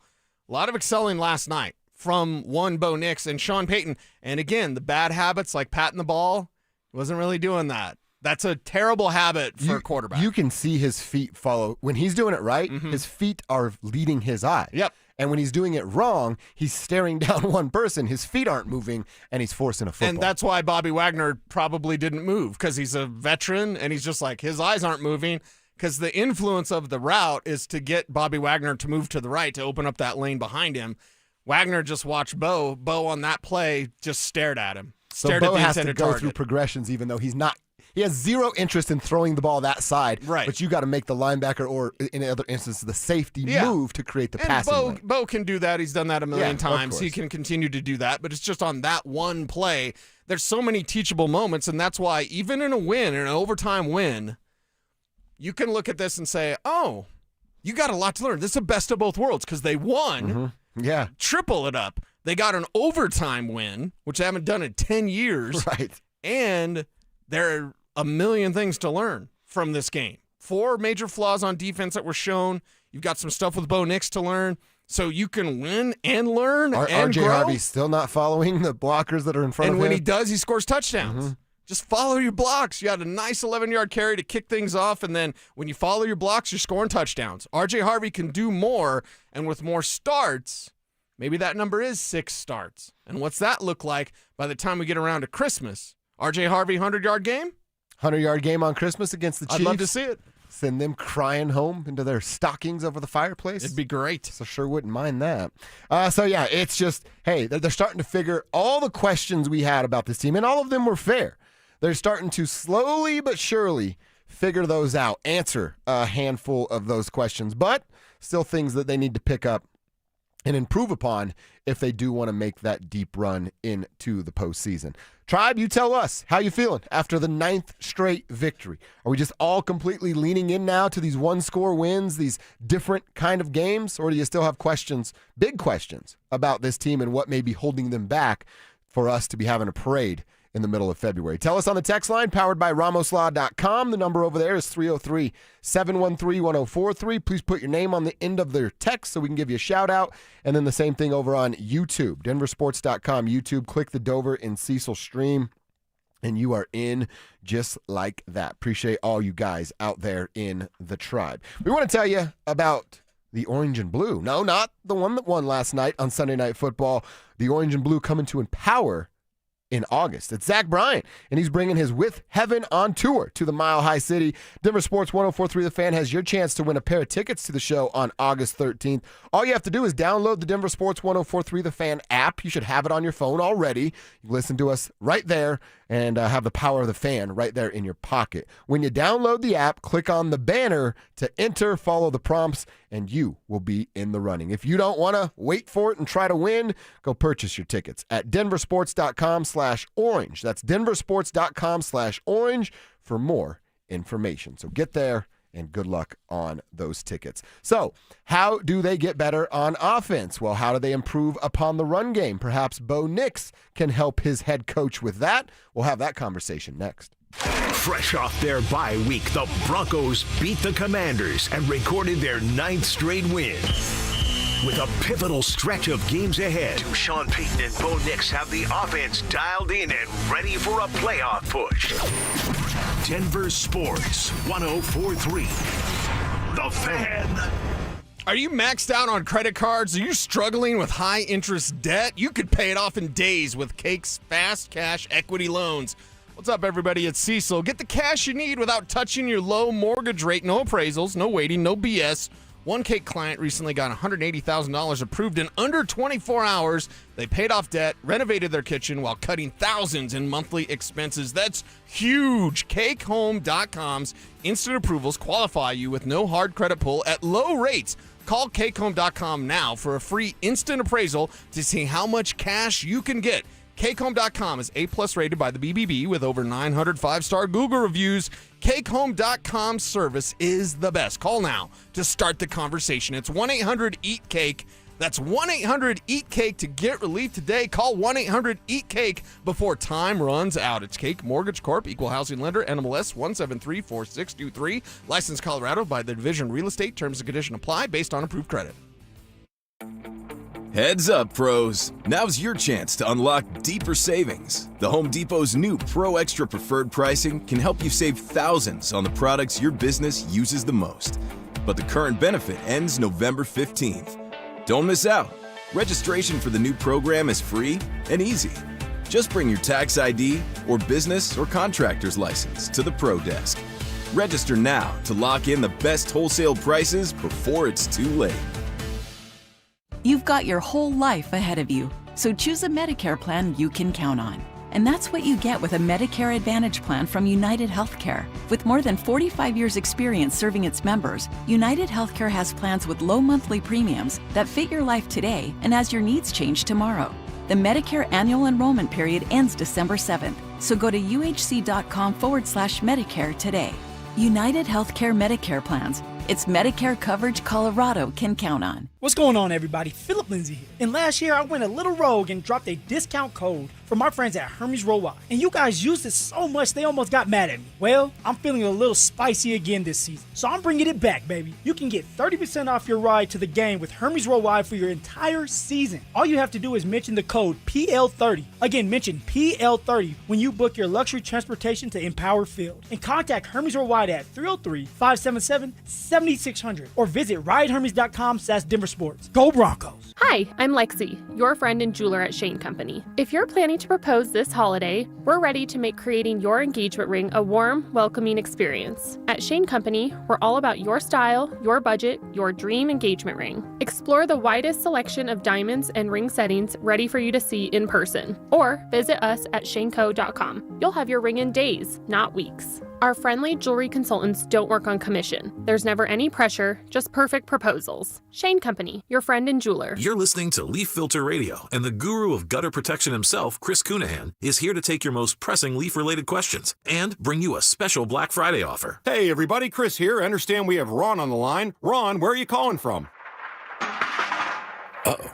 A lot of excelling last night from Bo Nix and Sean Payton. And again, the bad habits like patting the ball, wasn't really doing that. That's a terrible habit for a quarterback. You can see his feet follow. When he's doing it right, his feet are leading his eye. Yep. And when he's doing it wrong, he's staring down one person. His feet aren't moving, and he's forcing a football. And that's why Bobby Wagner probably didn't move, because he's a veteran, and he's just like, his eyes aren't moving, because the influence of the route is to get Bobby Wagner to move to the right to open up that lane behind him. Wagner just watched Bo. Bo on that play just stared at him. So Bo has to go through progressions, even though he's not. He has zero interest in throwing the ball that side. Right. But you got to make the linebacker, or in other instances, the safety move to create the passing lane. Bo can do that. He's done that a million times. Of He course. can continue to do that. But it's just on that one play. There's so many teachable moments, and that's why even in a win, in an overtime win, you can look at this and say, oh, you got a lot to learn. This is the best of both worlds because they won. Yeah. Triple it up. They got an overtime win, which they haven't done in 10 years. Right. And there are a million things to learn from this game. 4 major flaws on defense that were shown. You've got some stuff with Bo Nix to learn. So you can win and learn and RJ grow. Harvey's still not following the blockers that are in front of him. And when he does, he scores touchdowns. Just follow your blocks. You had a nice 11-yard carry to kick things off, and then when you follow your blocks, you're scoring touchdowns. RJ Harvey can do more, and with more starts, maybe that number is 6 starts. And what's that look like by the time we get around to Christmas? RJ Harvey, 100-yard game? 100-yard game on Christmas against the Chiefs. I'd love to see it. Send them crying home into their stockings over the fireplace. It'd be great. So sure wouldn't mind that. Yeah, it's just, hey, they're starting to figure all the questions we had about this team, and all of them were fair. They're starting to slowly but surely figure those out, answer a handful of those questions, but still things that they need to pick up and improve upon if they do want to make that deep run into the postseason. Tribe, you tell us, how you feeling after the 9th straight victory? Are we just all completely leaning in now to these one-score wins, these different kind of games, or do you still have questions, big questions, about this team and what may be holding them back for us to be having a parade in the middle of February? Tell us on the text line, powered by RamosLaw.com. The number over there is 303-713-1043. Please put your name on the end of their text so we can give you a shout-out. And then the same thing over on YouTube, DenverSports.com, YouTube. Click the Dover and Cecil stream, and you are in just like that. Appreciate all you guys out there in the tribe. We want to tell you about the Orange and Blue. No, not the one that won last night on Sunday Night Football. The Orange and Blue coming to empower in August. It's Zach Bryant, and he's bringing his With Heaven on tour to the Mile High City. Denver Sports 104.3 The Fan has your chance to win a pair of tickets to the show on August 13th. All you have to do is download the Denver Sports 104.3 The Fan app. You should have it on your phone already. You can listen to us right there and have the power of the fan right there in your pocket. When you download the app, click on the banner to enter, follow the prompts, and you will be in the running. If you don't want to wait for it and try to win, go purchase your tickets at DenverSports.com/orange. That's DenverSports.com/orange for more information. So get there, and good luck on those tickets. So how do they get better on offense? Well, how do they improve upon the run game? Perhaps Bo Nix can help his head coach with that. We'll have that conversation next. Fresh off their bye week, the Broncos beat the Commanders and recorded their 9th straight win. With a pivotal stretch of games ahead, Sean Payton and Bo Nix have the offense dialed in and ready for a playoff push. Denver Sports 104.3 The Fan. Are you maxed out on credit cards? Are you struggling with high-interest debt? You could pay it off in days with Cake's Fast Cash Equity Loans. What's up, everybody? It's Cecil. Get the cash you need without touching your low mortgage rate. No appraisals, no waiting, no BS. One Cake client recently got $180,000 approved in under 24 hours. They paid off debt, renovated their kitchen while cutting thousands in monthly expenses. That's huge. CakeHome.com's instant approvals qualify you with no hard credit pull at low rates. Call CakeHome.com now for a free instant appraisal to see how much cash you can get. CakeHome.com is A+ rated by the BBB with over 900 five-star Google reviews. CakeHome.com service is the best. Call now to start the conversation. It's 1-800-EAT-CAKE. That's 1-800-EAT-CAKE to get relief today. Call 1-800-EAT-CAKE before time runs out. It's Cake Mortgage Corp, Equal Housing Lender, NMLS 1734623. Licensed Colorado by the Division Real Estate. Terms and conditions apply based on approved credit. Heads up, pros. Now's your chance to unlock deeper savings. The Home Depot's new Pro Extra Preferred pricing can help you save thousands on the products your business uses the most. But the current benefit ends November 15th. Don't miss out. Registration for the new program is free and easy. Just bring your tax ID or business or contractor's license to the Pro Desk. Register now to lock in the best wholesale prices before it's too late. You've got your whole life ahead of you, so choose a Medicare plan you can count on. And that's what you get with a Medicare Advantage plan from United Healthcare. With more than 45 years' experience serving its members, United Healthcare has plans with low monthly premiums that fit your life today and as your needs change tomorrow. The Medicare annual enrollment period ends December 7th, so go to uhc.com/Medicare today. United Healthcare Medicare plans. It's Medicare coverage Colorado can count on. What's going on, everybody? Philip Lindsay here. And last year, I went a little rogue and dropped a discount code for my friends at Hermes Worldwide. And you guys used it so much, they almost got mad at me. Well, I'm feeling a little spicy again this season. So I'm bringing it back, baby. You can get 30% off your ride to the game with Hermes Worldwide for your entire season. All you have to do is mention the code PL30. Again, mention PL30 when you book your luxury transportation to Empower Field. And contact Hermes Worldwide at 303-577-7600 or visit ridehermes.com/DenverSports. Go Broncos! Hi, I'm Lexi, your friend and jeweler at Shane Company. If you're planning to propose this holiday, we're ready to make creating your engagement ring a warm, welcoming experience. At Shane Company, we're all about your style, your budget, your dream engagement ring. Explore the widest selection of diamonds and ring settings ready for you to see in person, or visit us at shaneco.com. You'll have your ring in days, not weeks. Our friendly jewelry consultants don't work on commission. There's never any pressure, just perfect proposals. Shane Company, your friend and jeweler. You're listening to Leaf Filter Radio, and the guru of gutter protection himself, Chris Cunahan, is here to take your most pressing leaf-related questions and bring you a special Black Friday offer. Hey, everybody, Chris here. I understand we have Ron on the line. Ron, where are you calling from? Uh-oh.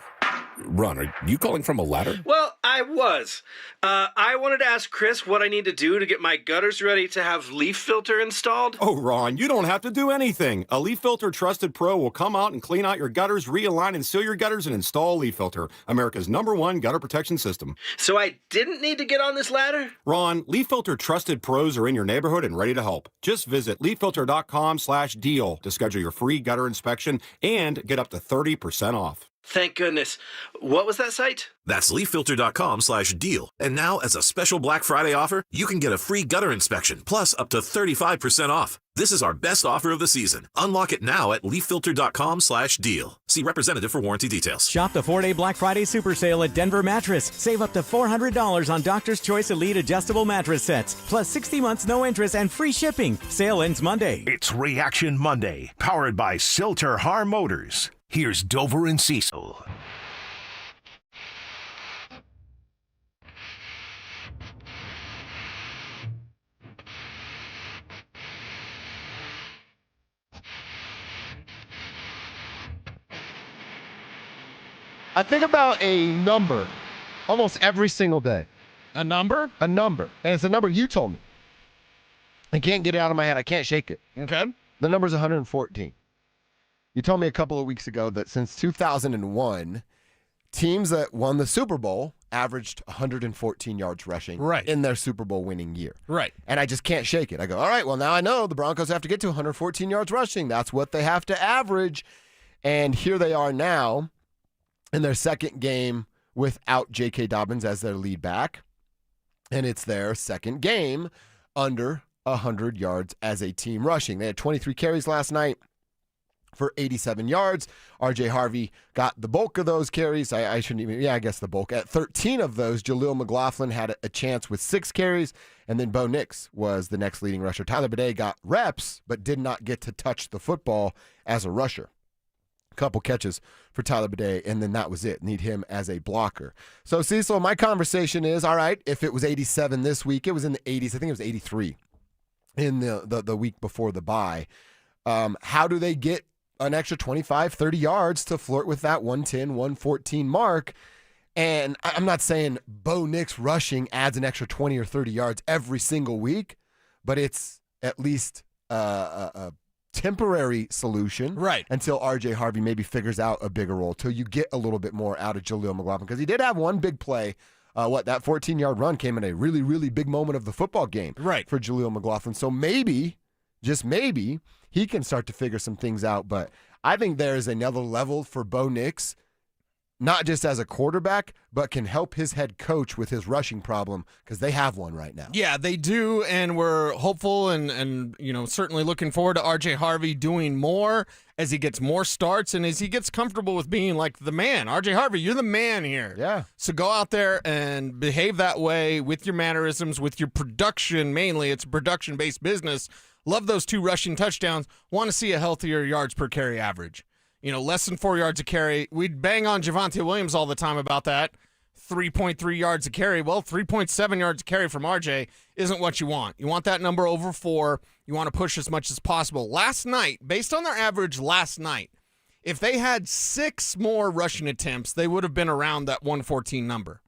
Ron, are you calling from a ladder? Well, I was. I wanted to ask Chris what I need to do to get my gutters ready to have leaf filter installed. Oh, Ron, you don't have to do anything. A Leaf Filter Trusted Pro will come out and clean out your gutters, realign and seal your gutters, and install Leaf Filter, America's #1 gutter protection system. So I didn't need to get on this ladder? Ron, Leaf Filter Trusted Pros are in your neighborhood and ready to help. Just visit leaffilter.com/deal to schedule your free gutter inspection and get up to 30% off. Thank goodness. What was that site? That's leaffilter.com/deal. And now, as a special Black Friday offer, you can get a free gutter inspection, plus up to 35% off. This is our best offer of the season. Unlock it now at leaffilter.com/deal. See representative for warranty details. Shop the 4-day Black Friday super sale at Denver Mattress. Save up to $400 on Doctor's Choice Elite adjustable mattress sets, plus 60 months no interest and free shipping. Sale ends Monday. It's Reaction Monday, powered by Silter Har Motors. Here's Dover and Cecil. I think about a number almost every single day. A number? A number. And it's a number you told me. I can't get it out of my head. I can't shake it. Okay. The number's 114. You told me a couple of weeks ago that since 2001, teams that won the Super Bowl averaged 114 yards rushing in their Super Bowl winning year. Right. And I just can't shake it. I go, all right, well, now I know the Broncos have to get to 114 yards rushing. That's what they have to average. And here they are now in their second game without J.K. Dobbins as their lead back. And it's their second game under 100 yards as a team rushing. They had 23 carries last night for 87 yards. R.J. Harvey got the bulk of those carries. I guess the bulk. At 13 of those, Jaleel McLaughlin had a chance with 6 carries, and then Bo Nix was the next leading rusher. Tyler Bidet got reps, but did not get to touch the football as a rusher. Couple catches for Tyler Bidet, and then that was it. Need him as a blocker. So, Cecil, my conversation is, all right, if it was 87 this week, it was in the 80s. I think it was 83 in the week before the bye. How do they get an extra 25, 30 yards to flirt with that 110, 114 mark? And I'm not saying Bo Nix rushing adds an extra 20 or 30 yards every single week, but it's at least a temporary solution, right, until R.J. Harvey maybe figures out a bigger role, till you get a little bit more out of Jaleel McLaughlin, because he did have one big play. That 14-yard run came in a really, really big moment of the football game, right, for Jaleel McLaughlin. So maybe, just maybe, he can start to figure some things out. But I think there is another level for Bo Nix, not just as a quarterback, but can help his head coach with his rushing problem, because they have one right now. Yeah, they do, and we're hopeful and certainly looking forward to R.J. Harvey doing more as he gets more starts and as he gets comfortable with being like the man. R.J. Harvey, you're the man here. Yeah. So go out there and behave that way with your mannerisms, with your production mainly. It's a production-based business. Love those 2 rushing touchdowns. Want to see a healthier yards per carry average. Less than 4 yards a carry. We'd bang on Javonte Williams all the time about that. 3.3 yards a carry. Well, 3.7 yards a carry from RJ isn't what you want. You want that number over 4. You want to push as much as possible. Last night, based on their average last night, if they had 6 more rushing attempts, they would have been around that 114 number.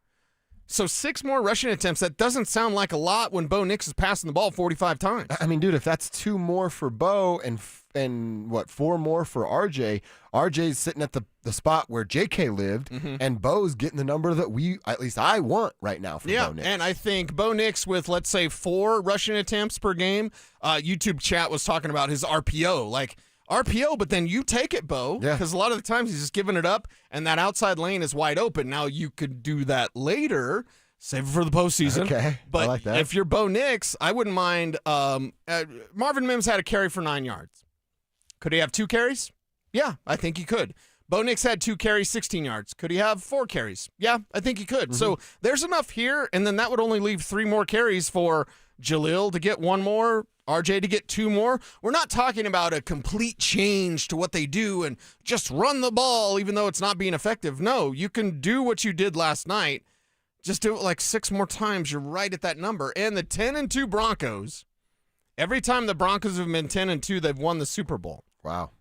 So 6 more rushing attempts, that doesn't sound like a lot when Bo Nix is passing the ball 45 times. I mean, dude, if that's 2 more for Bo and 4 more for RJ, RJ's sitting at the spot where JK lived, and Bo's getting the number that at least I want right now for Bo Nix. And I think Bo Nix with, let's say, 4 rushing attempts per game, YouTube chat was talking about his RPO, like RPO, but then you take it, Bo, because a lot of the times he's just giving it up, and that outside lane is wide open. Now, you could do that later, save it for the postseason. Okay, but I like that. If you're Bo Nix, I wouldn't mind. Marvin Mims had a carry for 9 yards. Could he have 2 carries? Yeah, I think he could. Bo Nix had 2 carries, 16 yards. Could he have 4 carries? Yeah, I think he could. So there's enough here, and then that would only leave 3 more carries for Jaleel to get 1 more, RJ to get 2 more. We're not talking about a complete change to what they do and just run the ball even though it's not being effective. No, you can do what you did last night. Just do it like 6 more times. You're right at that number. And the 10-2 Broncos, every time the Broncos have been 10-2, they've won the Super Bowl. Wow.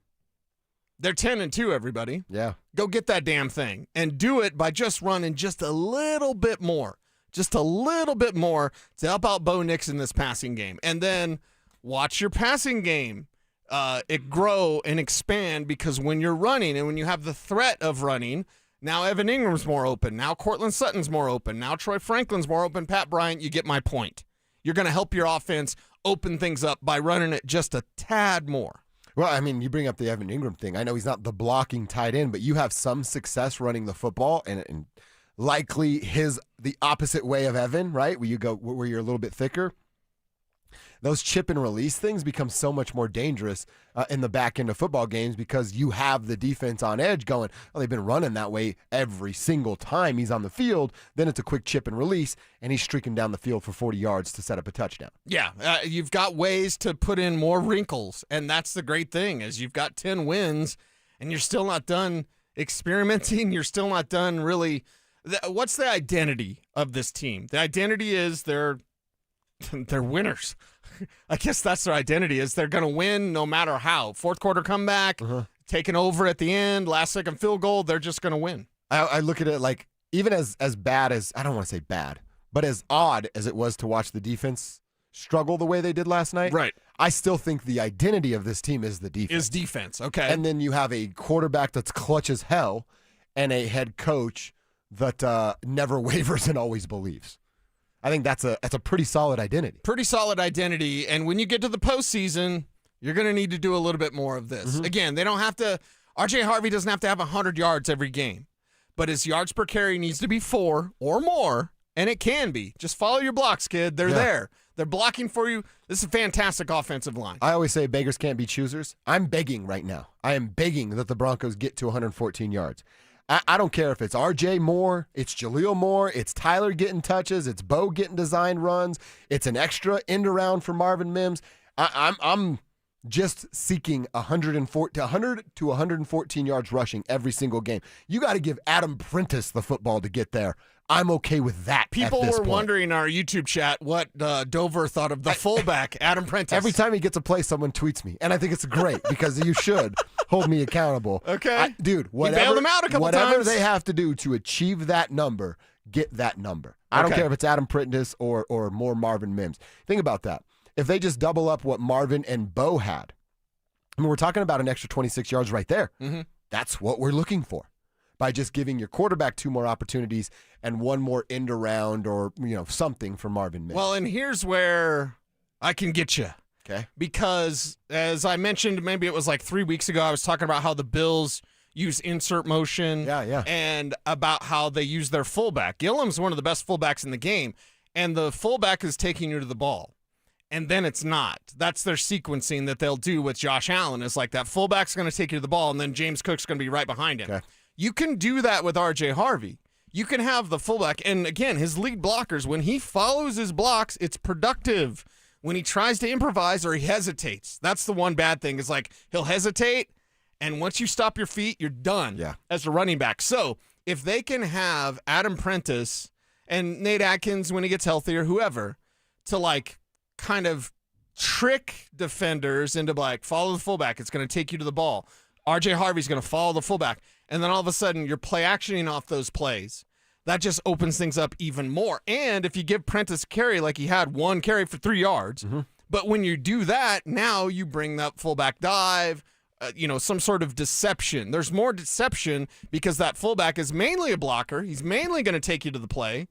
They're 10-2, everybody. Yeah. Go get that damn thing. And do it by just running just a little bit more. Just a little bit more to help out Bo Nix in this passing game. And then watch your passing game it grow and expand, because when you're running and when you have the threat of running, now Evan Ingram's more open. Now Cortland Sutton's more open. Now Troy Franklin's more open. Pat Bryant, you get my point. You're going to help your offense open things up by running it just a tad more. Well, I mean, you bring up the Evan Ingram thing. I know he's not the blocking tight end, but you have some success running the football, and likely the opposite way of Evan, right? Where you're a little bit thicker. Those chip and release things become so much more dangerous in the back end of football games, because you have the defense on edge going, oh, they've been running that way every single time he's on the field. Then it's a quick chip and release, and he's streaking down the field for 40 yards to set up a touchdown. Yeah, you've got ways to put in more wrinkles, and that's the great thing is you've got 10 wins, and you're still not done experimenting. You're still not done really. What's the identity of this team? The identity is they're winners. I guess that's their identity, is they're going to win no matter how. Fourth quarter comeback, taking over at the end, last second field goal, they're just going to win. I look at it like, even as bad as, I don't want to say bad, but as odd as it was to watch the defense struggle the way they did last night, right? I still think the identity of this team is the defense. Is defense, okay. And then you have a quarterback that's clutch as hell and a head coach that never wavers and always believes. I think that's a pretty solid identity. Pretty solid identity. And when you get to the postseason, you're going to need to do a little bit more of this. Again, they don't have to. RJ Harvey doesn't have to have 100 yards every game, but his yards per carry needs to be 4 or more, and it can be. Just follow your blocks, kid. They're there. They're blocking for you. This is a fantastic offensive line. I always say beggars can't be choosers. I'm begging right now. I am begging that the Broncos get to 114 yards. I don't care if it's RJ Moore, it's Jaleel Moore, it's Tyler getting touches, it's Bo getting design runs, it's an extra end around for Marvin Mims. I'm just seeking 100 to 114 yards rushing every single game. You got to give Adam Prentice the football to get there. I'm okay with that. People were wondering in our YouTube chat what Dover thought of the fullback, Adam Prentice. Every time he gets a play, someone tweets me. And I think it's great because you should hold me accountable. Okay. Dude, You bailed him out a couple whatever times. they have to do to achieve that number, get that number. I don't care if it's Adam Prentice or more Marvin Mims. Think about that. If they just double up what Marvin and Bo had, I mean, we're talking about an extra 26 yards right there. Mm-hmm. That's what we're looking for. By just giving your quarterback 2 more opportunities and 1 more end around or, something for Marvin Mims. Well, and here's where I can get you. Okay. Because as I mentioned, maybe it was like 3 weeks ago, I was talking about how the Bills use insert motion. Yeah. And about how they use their fullback. Gillum's one of the best fullbacks in the game, and the fullback is taking you to the ball. And then it's not. That's their sequencing that they'll do with Josh Allen. It's like that fullback's going to take you to the ball, and then James Cook's going to be right behind him. Okay. You can do that with RJ Harvey. You can have the fullback, and again, his lead blockers, when he follows his blocks, it's productive. When he tries to improvise or he hesitates, that's the one bad thing. Is like he'll hesitate, and once you stop your feet, you're done as a running back. So if they can have Adam Prentice and Nate Atkins when he gets healthier, whoever, to kind of trick defenders into follow the fullback. It's going to take you to the ball. RJ Harvey's going to follow the fullback. And then all of a sudden, you're play actioning off those plays. That just opens things up even more. And if you give Prentice a carry, like he had 1 carry for 3 yards, but when you do that, now you bring that fullback dive, some sort of deception. There's more deception because that fullback is mainly a blocker. He's mainly going to take you to the play.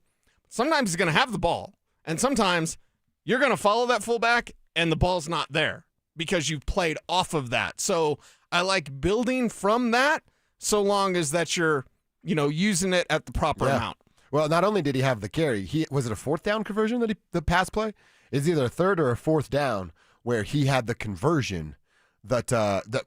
Sometimes he's going to have the ball. And sometimes you're going to follow that fullback and the ball's not there because you've played off of that. So I like building from that. So long as that you're, using it at the proper amount. Well, not only did he have the carry, was it a 4th down conversion the pass play? It's either a 3rd or a 4th down where he had the conversion that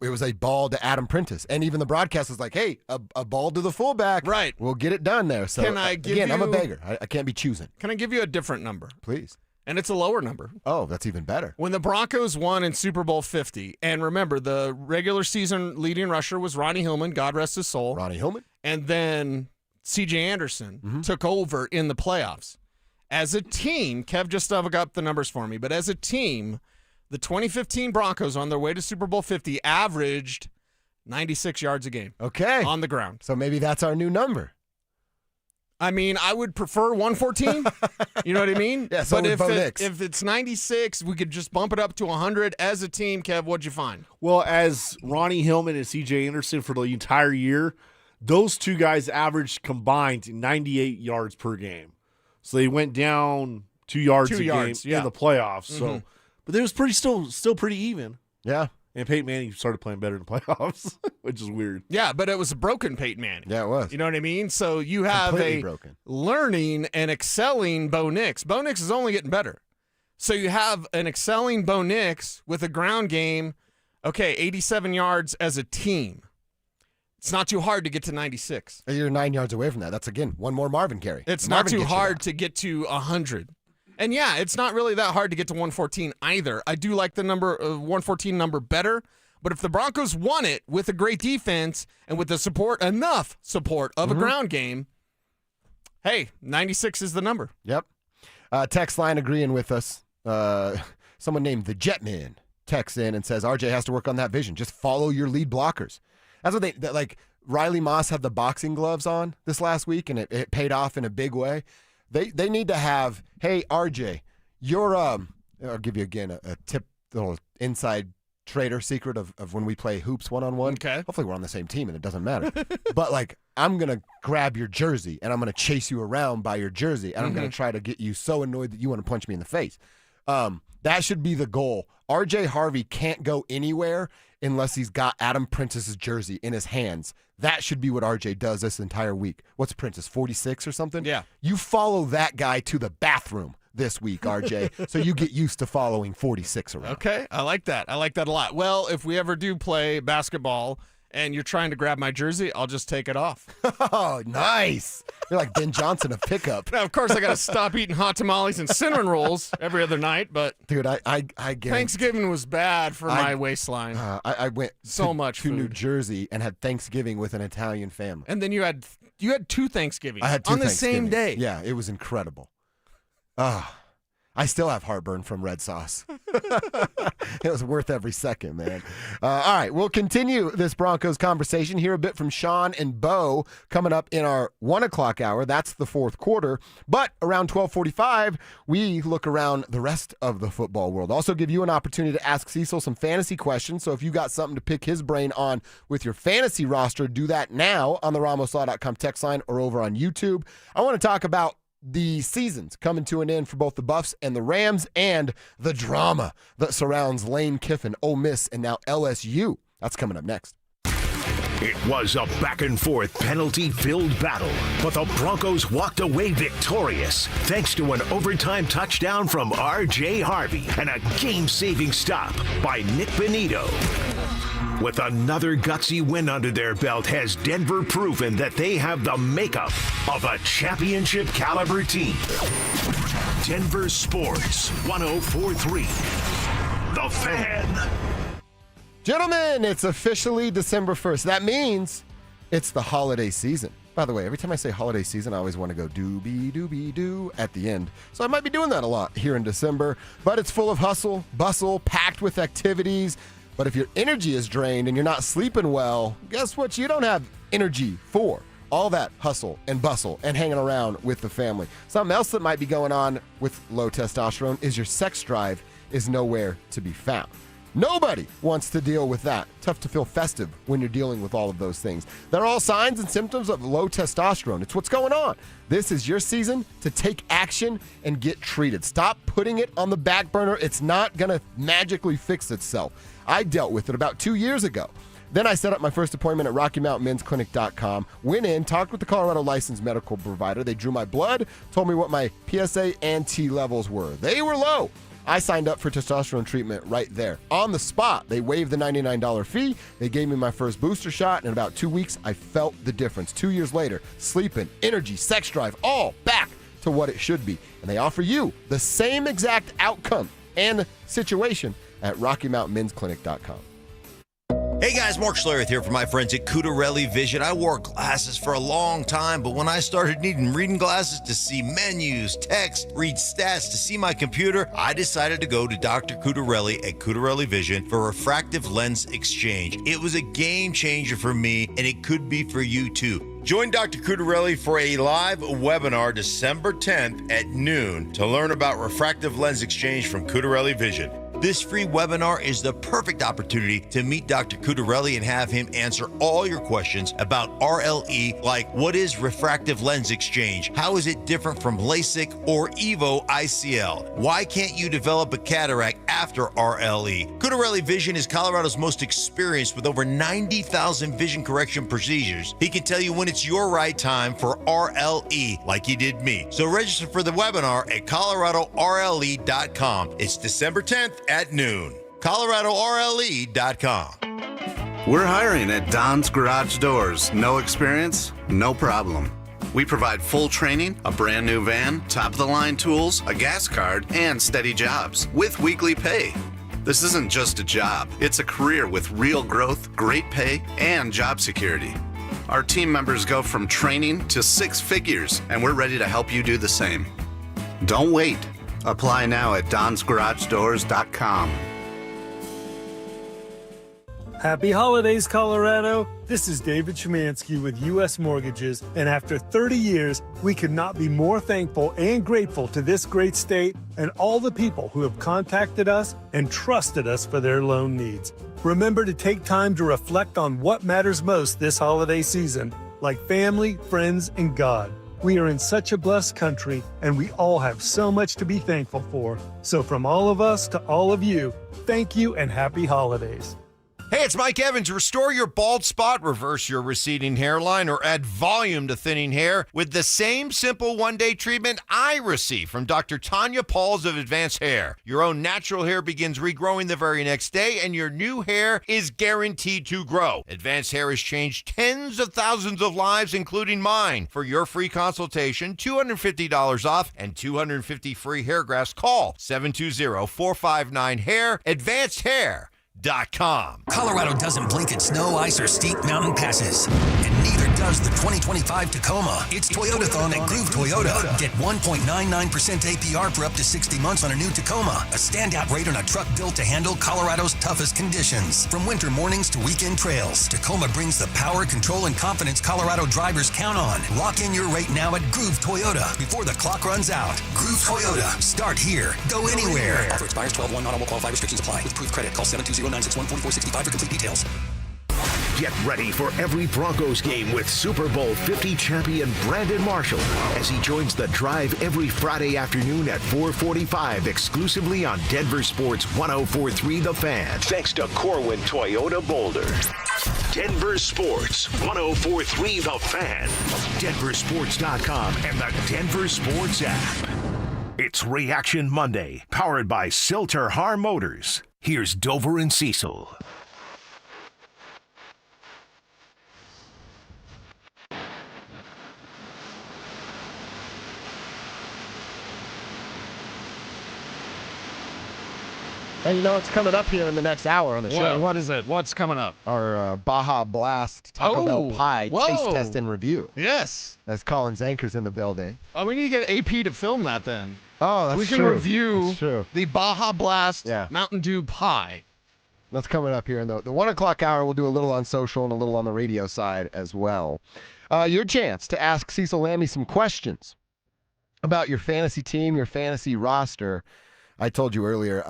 it was a ball to Adam Prentice. And even the broadcast was like, hey, a ball to the fullback. Right. We'll get it done there. So Can I give I'm a you- beggar. I can't be choosing. Can I give you a different number? Please. And it's a lower number. Oh, that's even better. When the Broncos won in Super Bowl 50, and remember, the regular season leading rusher was Ronnie Hillman, God rest his soul. Ronnie Hillman. And then C.J. Anderson took over in the playoffs. As a team, Kev just dug up the numbers for me, but as a team, the 2015 Broncos on their way to Super Bowl 50 averaged 96 yards a game. Okay. On the ground. So maybe that's our new number. I mean, I would prefer 114. You know what I mean? Yeah, so but would Bo Nix. if it's 96, we could just bump it up to 100 as a team. Kev, what'd you find? Well, as Ronnie Hillman and C.J. Anderson for the entire year, those 2 guys averaged combined 98 yards per game. So they went down 2 yards a game in the playoffs. So, but it was still pretty even. Yeah. And Peyton Manning started playing better in the playoffs, which is weird. Yeah, but it was a broken Peyton Manning. Yeah, it was. You know what I mean? So you have Completely a broken. learning and excelling Bo Nix. Bo Nix is only getting better. So you have an excelling Bo Nix with a ground game, 87 yards as a team. It's not too hard to get to 96. You're 9 yards away from that. That's, again, 1 more Marvin carry. It's Marvin not too gets you hard that. to get to 100. And yeah, it's not really that hard to get to 114 either. I do like the number 114 number better. But if the Broncos won it with a great defense and with the enough support of a ground game, hey, 96 is the number. Yep. Text line agreeing with us. Someone named the Jetman texts in and says, RJ has to work on that vision. Just follow your lead blockers. That's what Riley Moss had the boxing gloves on this last week, and it paid off in a big way. They need to have, hey, RJ, you're, I'll give you again a tip, little inside trader secret of when we play hoops one-on-one. Okay. Hopefully we're on the same team and it doesn't matter. But I'm going to grab your jersey and I'm going to chase you around by your jersey and I'm going to try to get you so annoyed that you want to punch me in the face. That should be the goal. RJ Harvey can't go anywhere unless he's got Adam Prentice's jersey in his hands. That should be what RJ does this entire week. What's Prentice, 46 or something? Yeah. You follow that guy to the bathroom this week, RJ, so you get used to following 46 around. Okay, I like that. I like that a lot. Well, if we ever do play basketball and you're trying to grab my jersey, I'll just take it off. Oh, nice. You're like Ben Johnson of pickup. Now, of course, I got to stop eating hot tamales and cinnamon rolls every other night, but dude, I guarantee Thanksgiving was bad for my waistline. I went so much to food. New Jersey and had Thanksgiving with an Italian family. And then you had 2 Thanksgivings I had 2 on the same day. Yeah, it was incredible. I still have heartburn from red sauce. It was worth every second, man. All right, we'll continue this Broncos conversation. Hear a bit from Sean and Bo coming up in our 1 o'clock hour. That's the fourth quarter. But around 12:45, we look around the rest of the football world. Also give you an opportunity to ask Cecil some fantasy questions. So if you got something to pick his brain on with your fantasy roster, do that now on the RamosLaw.com text line or over on YouTube. I want to talk about the season's coming to an end for both the Buffs and the Rams, and the drama that surrounds Lane Kiffin, Ole Miss, and now LSU. That's coming up next. It was a back-and-forth, penalty-filled battle, but the Broncos walked away victorious thanks to an overtime touchdown from R.J. Harvey and a game-saving stop by Nick Benito. With another gutsy win under their belt, has Denver proven that they have the makeup of a championship-caliber team. Denver Sports 104.3. The Fan. Gentlemen, it's officially December 1st. That means it's the holiday season. By the way, every time I say holiday season, I always want to go doobie-doobie-doo at the end. So I might be doing that a lot here in December. But it's full of hustle, bustle, packed with activities. But if your energy is drained and you're not sleeping well, guess what? You don't have energy for all that hustle and bustle and hanging around with the family. Something else that might be going on with low testosterone is your sex drive is nowhere to be found. Nobody wants to deal with that. Tough to feel festive when you're dealing with all of those things. They're all signs and symptoms of low testosterone. It's what's going on. This is your season to take action and get treated. Stop putting it on the back burner. It's not going to magically fix itself. I dealt with it about 2 years ago. Then I set up my first appointment at RockyMountainMen'sClinic.com, went in, talked with the Colorado licensed medical provider. They drew my blood, told me what my PSA and T levels were. They were low. I signed up for testosterone treatment right there. On the spot, they waived the $99 fee. They gave me my first booster shot, and in about 2 weeks, I felt the difference. 2 years later, sleeping, energy, sex drive, all back to what it should be. And they offer you the same exact outcome and situation at RockyMountainMen'sClinic.com. Hey guys, Mark Schlereth here from my friends at Cudarelli Vision. I wore glasses for a long time, but when I started needing reading glasses to see menus, text, read stats, to see my computer, I decided to go to Dr. Cudarelli at Cudarelli Vision for refractive lens exchange. It was a game changer for me, and it could be for you too. Join Dr. Cudarelli for a live webinar December 10th at noon to learn about refractive lens exchange from Cudarelli Vision. This free webinar is the perfect opportunity to meet Dr. Cudarelli and have him answer all your questions about RLE, like what is refractive lens exchange? How is it different from LASIK or EVO ICL? Why can't you develop a cataract after RLE? Cudarelli Vision is Colorado's most experienced with over 90,000 vision correction procedures. He can tell you when it's your right time for RLE, like he did me. So register for the webinar at ColoradoRLE.com. It's December 10th at noon. ColoradoRLE.com. We're hiring at Don's Garage Doors. No experience? No problem. We provide full training, a brand new van, top-of-the-line tools, a gas card, and steady jobs with weekly pay. This isn't just a job. It's a career with real growth, great pay, and job security. Our team members go from training to 6 figures, and we're ready to help you do the same. Don't wait. Apply now at donsgaragedoors.com. Happy holidays, Colorado. This is David Szymanski with U.S. Mortgages, and after 30 years, we could not be more thankful and grateful to this great state and all the people who have contacted us and trusted us for their loan needs. Remember to take time to reflect on what matters most this holiday season, like family, friends, and God. We are in such a blessed country, and we all have so much to be thankful for. So from all of us to all of you, thank you and happy holidays. Hey, it's Mike Evans. Restore your bald spot, reverse your receding hairline, or add volume to thinning hair with the same simple one-day treatment I receive from Dr. Tanya Pauls of Advanced Hair. Your own natural hair begins regrowing the very next day, and your new hair is guaranteed to grow. Advanced Hair has changed tens of thousands of lives, including mine. For your free consultation, $250 off, and 250 free hair grafts, call 720-459-HAIR. Advanced Hair. Colorado doesn't blink at snow, ice, or steep mountain passes. And neither does the 2025 Tacoma. It's Toyotathon at Groove Toyota. Get 1.99% APR for up to 60 months on a new Tacoma. A standout rate on a truck built to handle Colorado's toughest conditions. From winter mornings to weekend trails, Tacoma brings the power, control, and confidence Colorado drivers count on. Lock in your rate now at Groove Toyota before the clock runs out. Groove Toyota. Start here. Go anywhere. Offer expires 12/1. Not all will qualify. Restrictions apply. With proof credit, call 720-961-4465 for complete details. Get ready for every Broncos game with Super Bowl 50 champion Brandon Marshall as he joins the drive every Friday afternoon at 4:45 exclusively on Denver Sports 104.3 The Fan. Thanks to Corwin Toyota Boulder. Denver Sports 104.3 The Fan. DenverSports.com and the Denver Sports app. It's Reaction Monday, powered by Silter Har Motors. Here's Dover and Cecil. And you know what's coming up here in the next hour on the show? What is it? What's coming up? Our Baja Blast Taco Bell Pie taste test and review. Yes. As Collins Anchor's in the building. Oh, we need to get AP to film that then. Oh, that's we can true. review That's true. the Baja Blast Mountain Dew Pie. That's coming up here in the 1 o'clock hour. We'll do a little on social and a little on the radio side as well. Your chance to ask Cecil Lammy some questions about your fantasy team, your fantasy roster. I told you earlier,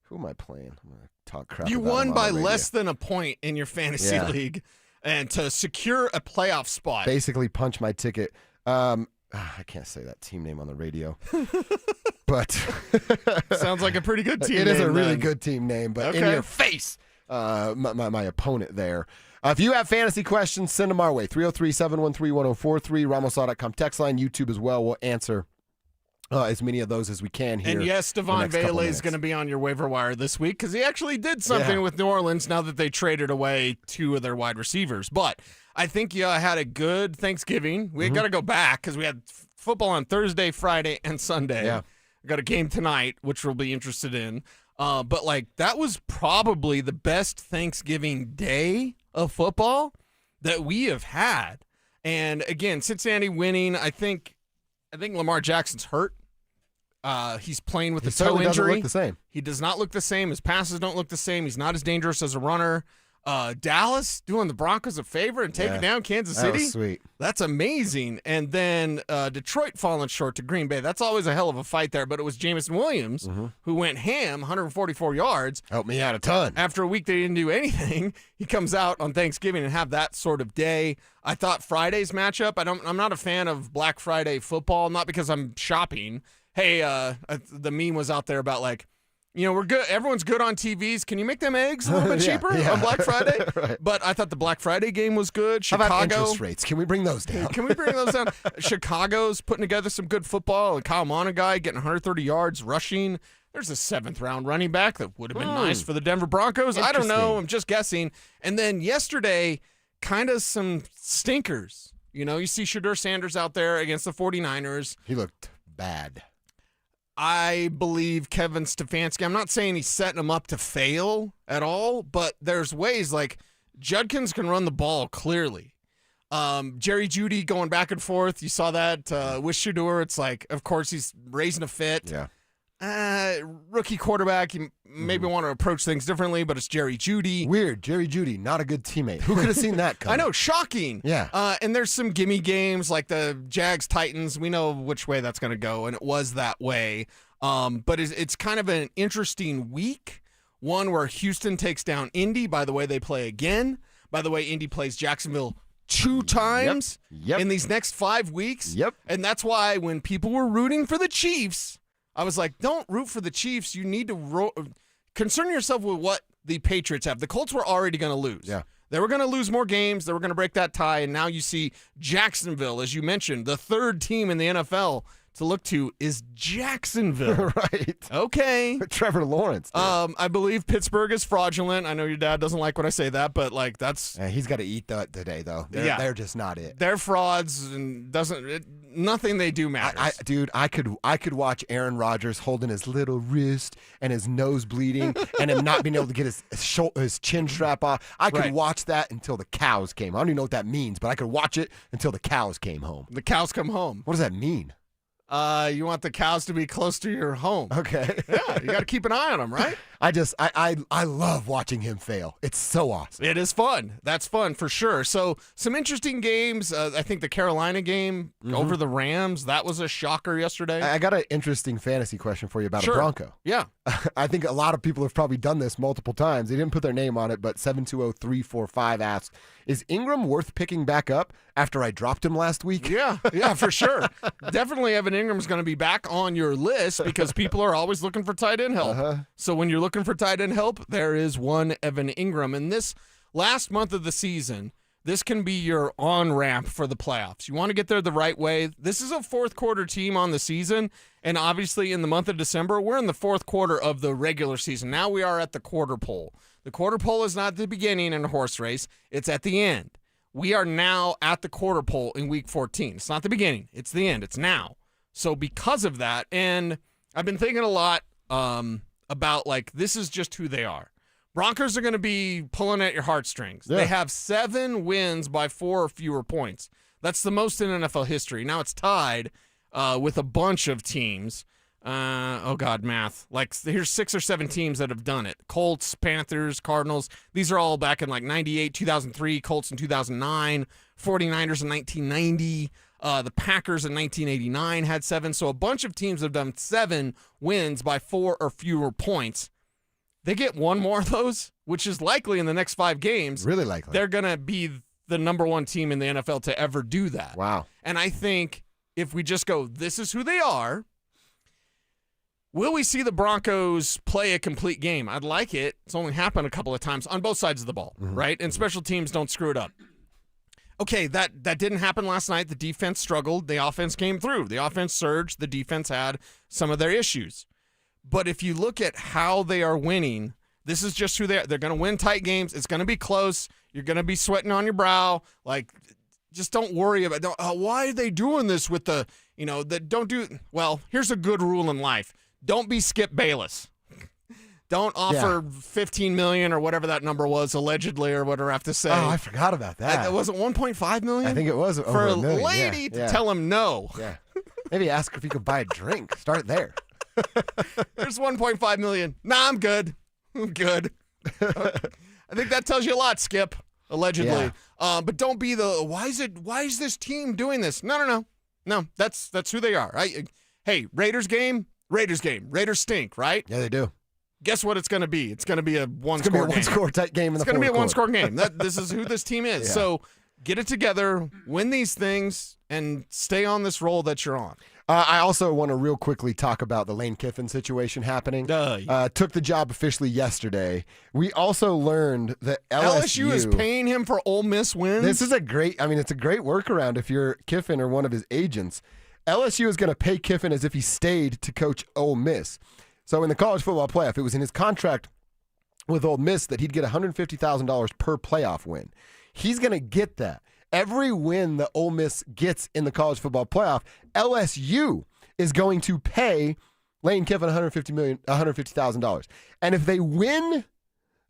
who am I playing? I'm going to talk crap You about won him on by the radio. less than a point in your fantasy league, and to secure a playoff spot. Basically punch my ticket. I can't say that team name on the radio. But sounds like a pretty good team name. It is a really good team name, but in your face, my opponent there. If you have fantasy questions, send them our way. 303-713-1043, RamosLaw.com text line, YouTube as well. We'll answer as many of those as we can here. And yes, Devon Bailey is going to be on your waiver wire this week because he actually did something with New Orleans now that they traded away 2 of their wide receivers. But I think you had a good Thanksgiving. We got to go back because we had football on Thursday, Friday, and Sunday. Yeah. We got a game tonight, which we'll be interested in. But that was probably the best Thanksgiving day of football that we have had. And again, Cincinnati winning. I think Lamar Jackson's hurt. He's playing with a toe injury. Doesn't look the same. He does not look the same. His passes don't look the same. He's not as dangerous as a runner. Dallas doing the Broncos a favor and taking down Kansas City. That was sweet. That's amazing. And then Detroit falling short to Green Bay. That's always a hell of a fight there. But it was Jameson Williams who went ham, 144 yards. Helped me out a ton. After a week they didn't do anything, he comes out on Thanksgiving and have that sort of day. I thought Friday's matchup, I'm not a fan of Black Friday football, not because I'm shopping. Hey, the meme was out there about we're good. Everyone's good on TVs. Can you make them eggs a little bit cheaper on Black Friday? Right. But I thought the Black Friday game was good. How Chicago. about interest rates? Can we bring those down? Chicago's putting together some good football. A Kyle Monagai getting 130 yards rushing. There's a 7th-round running back that would have been nice for the Denver Broncos. I don't know. I'm just guessing. And then yesterday, kind of some stinkers. You see Shadur Sanders out there against the 49ers. He looked bad. I believe Kevin Stefanski. I'm not saying he's setting him up to fail at all, but there's ways Judkins can run the ball clearly. Jerry Jeudy going back and forth. You saw that with Shadur. It's of course, he's raising a fit. Yeah. Rookie quarterback. You maybe want to approach things differently, but it's Jerry Jeudy. Weird. Jerry Jeudy, not a good teammate. Who could have seen that coming? I know, shocking. Yeah. And there's some gimme games like the Jags-Titans. We know which way that's going to go, and it was that way. But it's kind of an interesting week, one where Houston takes down Indy. By the way, they play again. By the way, Indy plays Jacksonville 2 times Yep. in these next 5 weeks. Yep. And that's why when people were rooting for the Chiefs, I was like, don't root for the Chiefs. You need to concern yourself with what the Patriots have. The Colts were already going to lose. Yeah. They were going to lose more games. They were going to break that tie. And now you see Jacksonville, as you mentioned, the 3rd team in the NFL to look to is Jacksonville. Right. Okay. Trevor Lawrence. Dude. I believe Pittsburgh is fraudulent. I know your dad doesn't like when I say that, but like that's he's got to eat that today, though. They're just not it. They're frauds and nothing they do matters. Dude, I could watch Aaron Rodgers holding his little wrist and his nose bleeding and him not being able to get his chin strap off. I could watch that until the cows came. I don't even know what that means, but I could watch it until the cows came home. The cows come home. What does that mean? You want the cows to be close to your home. Okay. Yeah, you got to keep an eye on them, right? I love watching him fail. It's so awesome. It is fun. That's fun for sure. So some interesting games. I think the Carolina game over the Rams, that was a shocker yesterday. I got an interesting fantasy question for you about a Bronco. Yeah. I think a lot of people have probably done this multiple times. They didn't put their name on it, but 720-345 asks, is Ingram worth picking back up after I dropped him last week? Yeah, for sure. Definitely Evan Ingram's going to be back on your list because people are always looking for tight end help. So when you're looking for tight end help, there is one Evan Ingram. And this last month of the season, this can be your on-ramp for the playoffs. You want to get there the right way. This is a fourth quarter team on the season, and obviously in the month of December, we're in the fourth quarter of the regular season. Now we are at the quarter pole. The quarter pole is not the beginning in a horse race. It's at the end. We are now at the quarter pole in week 14. It's not the beginning. It's the end. It's now. So because of that, and I've been thinking a lot about, like, this is just who they are. Broncos are going to be pulling at your heartstrings. Yeah. They have 7 wins by 4 or fewer points. That's the most in NFL history. Now it's tied with a bunch of teams. Math. Like, here's 6 or 7 teams that have done it. Colts, Panthers, Cardinals. These are all back in like 98, 2003, Colts in 2009, 49ers in 1990. The Packers in 1989 had 7. So a bunch of teams have done 7 wins by 4 or fewer points. They get one more of those, which is likely in the next 5 games. Really likely. They're going to be the number 1 team in the NFL to ever do that. Wow. And I think if we just go, this is who they are, will we see the Broncos play a complete game? I'd like it. It's only happened a couple of times on both sides of the ball, right? And special teams don't screw it up. Okay, that didn't happen last night. The defense struggled. The offense came through. The offense surged. The defense had some of their issues. But if you look at how they are winning, this is just who they are. They're going to win tight games. It's going to be close. You're going to be sweating on your brow. Like, just don't worry about why are they doing this with well, here's a good rule in life. Don't be Skip Bayless. Don't offer $15 million or whatever that number was, allegedly, or whatever I have to say. Oh, I forgot about that. Was it $1.5 million? I think it was for over a $1 million. lady to tell him no. Yeah. Maybe ask if he could buy a drink. Start there. There's $1.5 million. Nah, I'm good. I'm good. I think that tells you a lot, Skip. Allegedly. Yeah. But don't be why is this team doing this? No. That's who they are. Hey, Raiders game. Raiders stink, right? Yeah, they do. Guess what it's going to be? It's going to be a one-score game. It's going to be a one-score type game in the fourth quarter. It's going to be a one-score game. This is who this team is. Yeah. So get it together, win these things, and stay on this roll that you're on. I also want to real quickly talk about the Lane Kiffin situation happening. Took the job officially yesterday. We also learned that LSU is paying him for Ole Miss wins. This is it's a great workaround if you're Kiffin or one of his agents. LSU is going to pay Kiffin as if he stayed to coach Ole Miss. So in the college football playoff, it was in his contract with Ole Miss that he'd get $150,000 per playoff win. He's going to get that. Every win that Ole Miss gets in the college football playoff, LSU is going to pay Lane Kiffin $150,000. And if they win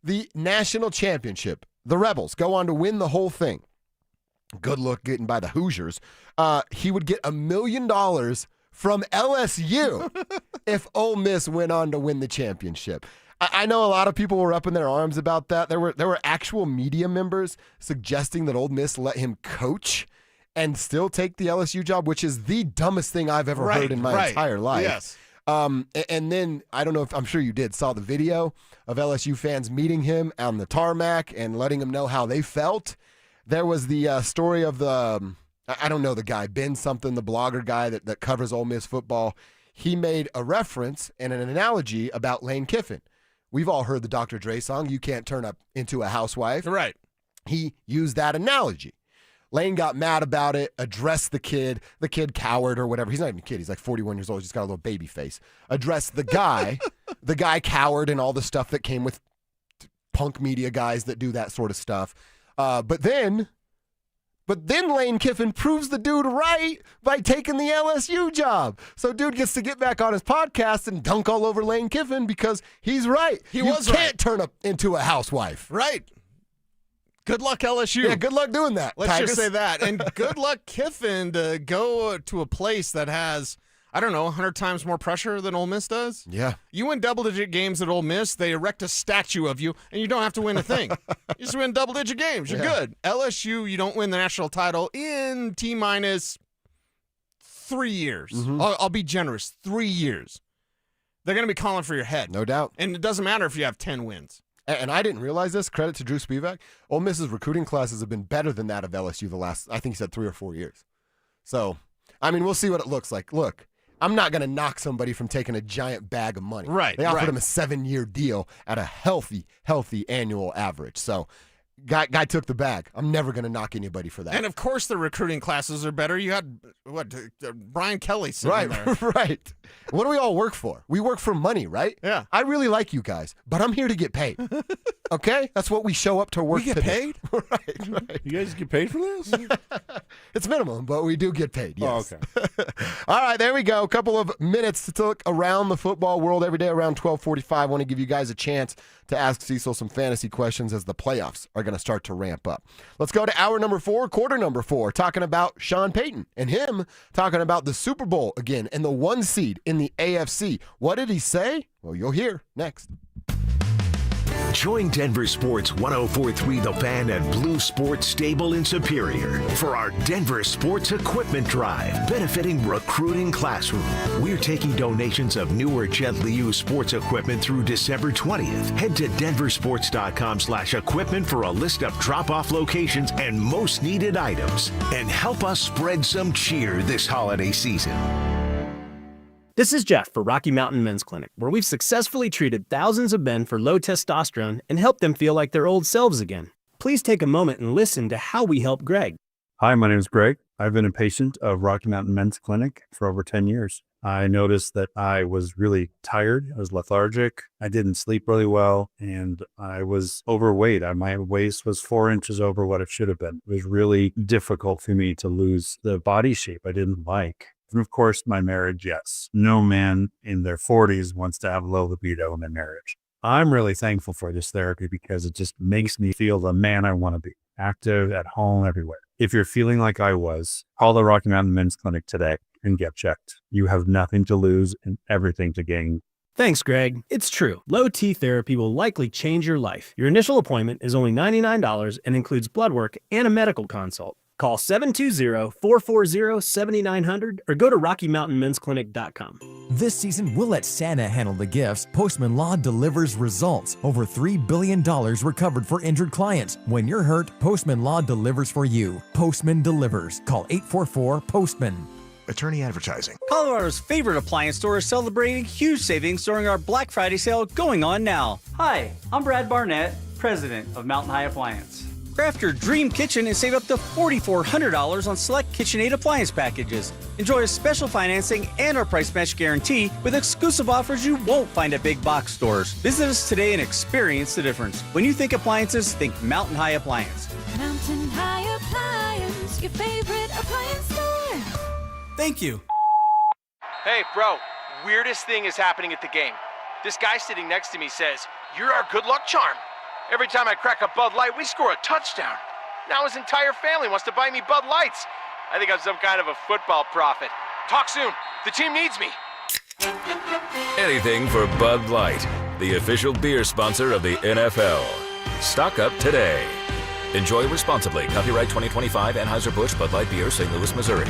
the national championship, the Rebels go on to win the whole thing. Good luck getting by the Hoosiers. He would get $1 million from LSU if Ole Miss went on to win the championship. I know a lot of people were up in their arms about that. There were actual media members suggesting that Ole Miss let him coach and still take the LSU job, which is the dumbest thing I've ever heard in my entire life. Yes. And then, I don't know if I'm sure you saw the video of LSU fans meeting him on the tarmac and letting him know how they felt. there was the story of the, I don't know the guy, Ben something, the blogger guy that covers Ole Miss football. He made a reference and an analogy about Lane Kiffin. We've all heard the Dr. Dre song, "You Can't Turn Up Into a Housewife." Right. He used that analogy. Lane got mad about it, addressed the kid cowered or whatever. He's not even a kid. He's like 41 years old. He's just got a little baby face. Addressed the guy. The guy cowered and all the stuff that came with punk media guys that do that sort of stuff. But then Lane Kiffin proves the dude right by taking the LSU job. So dude gets to get back on his podcast and dunk all over Lane Kiffin because he's right. You can't turn up into a housewife. Right. Good luck, LSU. Yeah, good luck doing that. Let's Tigers. just say that. And good luck, Kiffin, to go to a place that has, 100 times more pressure than Ole Miss does. Yeah. You win double-digit games at Ole Miss, they erect a statue of you, and you don't have to win a thing. You just win double-digit games. You're good. LSU, you don't win the national title in T-minus 3 years. Mm-hmm. I'll be generous. 3 years. They're going to be calling for your head. No doubt. And it doesn't matter if you have 10 wins. And I didn't realize this. Credit to Drew Spivak. Ole Miss's recruiting classes have been better than that of LSU the last, I think he said 3 or 4 years. So, we'll see what it looks like. Look, I'm not going to knock somebody from taking a giant bag of money. Right. They offered him a 7-year deal at a healthy annual average. So, guy took the bag. I'm never going to knock anybody for that. And, of course, the recruiting classes are better. You had, Brian Kelly sitting there. Right. What do we all work for? We work for money, right? Yeah. I really like you guys, but I'm here to get paid. Okay? That's what we show up to work We get to do. paid? Right. You guys get paid for this? It's minimum, but we do get paid, yes. Oh, okay. All right, there we go. A couple of minutes to look around the football world every day around 12:45. I want to give you guys a chance to ask Cecil some fantasy questions as the playoffs are going to start to ramp up. Let's go to hour number 4, quarter number 4, talking about Sean Payton and him talking about the Super Bowl again and the 1 seed in the AFC. What did he say? Well, you'll hear next. Join Denver Sports 104.3 The Fan at Blue Sports Stable in Superior for our Denver Sports Equipment Drive, benefiting Recruiting Classroom. We're taking donations of new or gently used sports equipment through December 20th. Head to denversports.com/equipment for a list of drop-off locations and most needed items. And help us spread some cheer this holiday season. This is Jeff for Rocky Mountain Men's Clinic, where we've successfully treated thousands of men for low testosterone and helped them feel like their old selves again. Please take a moment and listen to how we help Greg. Hi, my name is Greg. I've been a patient of Rocky Mountain Men's Clinic for over 10 years. I noticed that I was really tired. I was lethargic. I didn't sleep really well, and I was overweight. My waist was 4 inches over what it should have been. It was really difficult for me to lose the body shape I didn't like. And of course, my marriage, yes. No man in their 40s wants to have low libido in their marriage. I'm really thankful for this therapy because it just makes me feel the man I want to be, active, at home, everywhere. If you're feeling like I was, call the Rocky Mountain Men's Clinic today and get checked. You have nothing to lose and everything to gain. Thanks, Greg. It's true. Low T therapy will likely change your life. Your initial appointment is only $99 and includes blood work and a medical consult. Call 720-440-7900 or go to RockyMountainMen'sClinic.com. This season, we'll let Santa handle the gifts. Postman Law delivers results. Over $3 billion recovered for injured clients. When you're hurt, Postman Law delivers for you. Postman delivers. Call 844-POSTMAN. Attorney advertising. Colorado's favorite appliance store is celebrating huge savings during our Black Friday sale going on now. Hi, I'm Brad Barnett, president of Mountain High Appliance. Craft your dream kitchen and save up to $4,400 on select KitchenAid appliance packages. Enjoy a special financing and our price match guarantee with exclusive offers you won't find at big box stores. Visit us today and experience the difference. When you think appliances, think Mountain High Appliance. Mountain High Appliance, your favorite appliance store. Thank you. Hey, bro, weirdest thing is happening at the game. This guy sitting next to me says, "You're our good luck charm." Every time I crack a Bud Light, we score a touchdown. Now his entire family wants to buy me Bud Lights. I think I'm some kind of a football prophet. Talk soon. The team needs me. Anything for Bud Light, the official beer sponsor of the NFL. Stock up today. Enjoy responsibly. Copyright 2025 Anheuser-Busch Bud Light Beer, St. Louis, Missouri.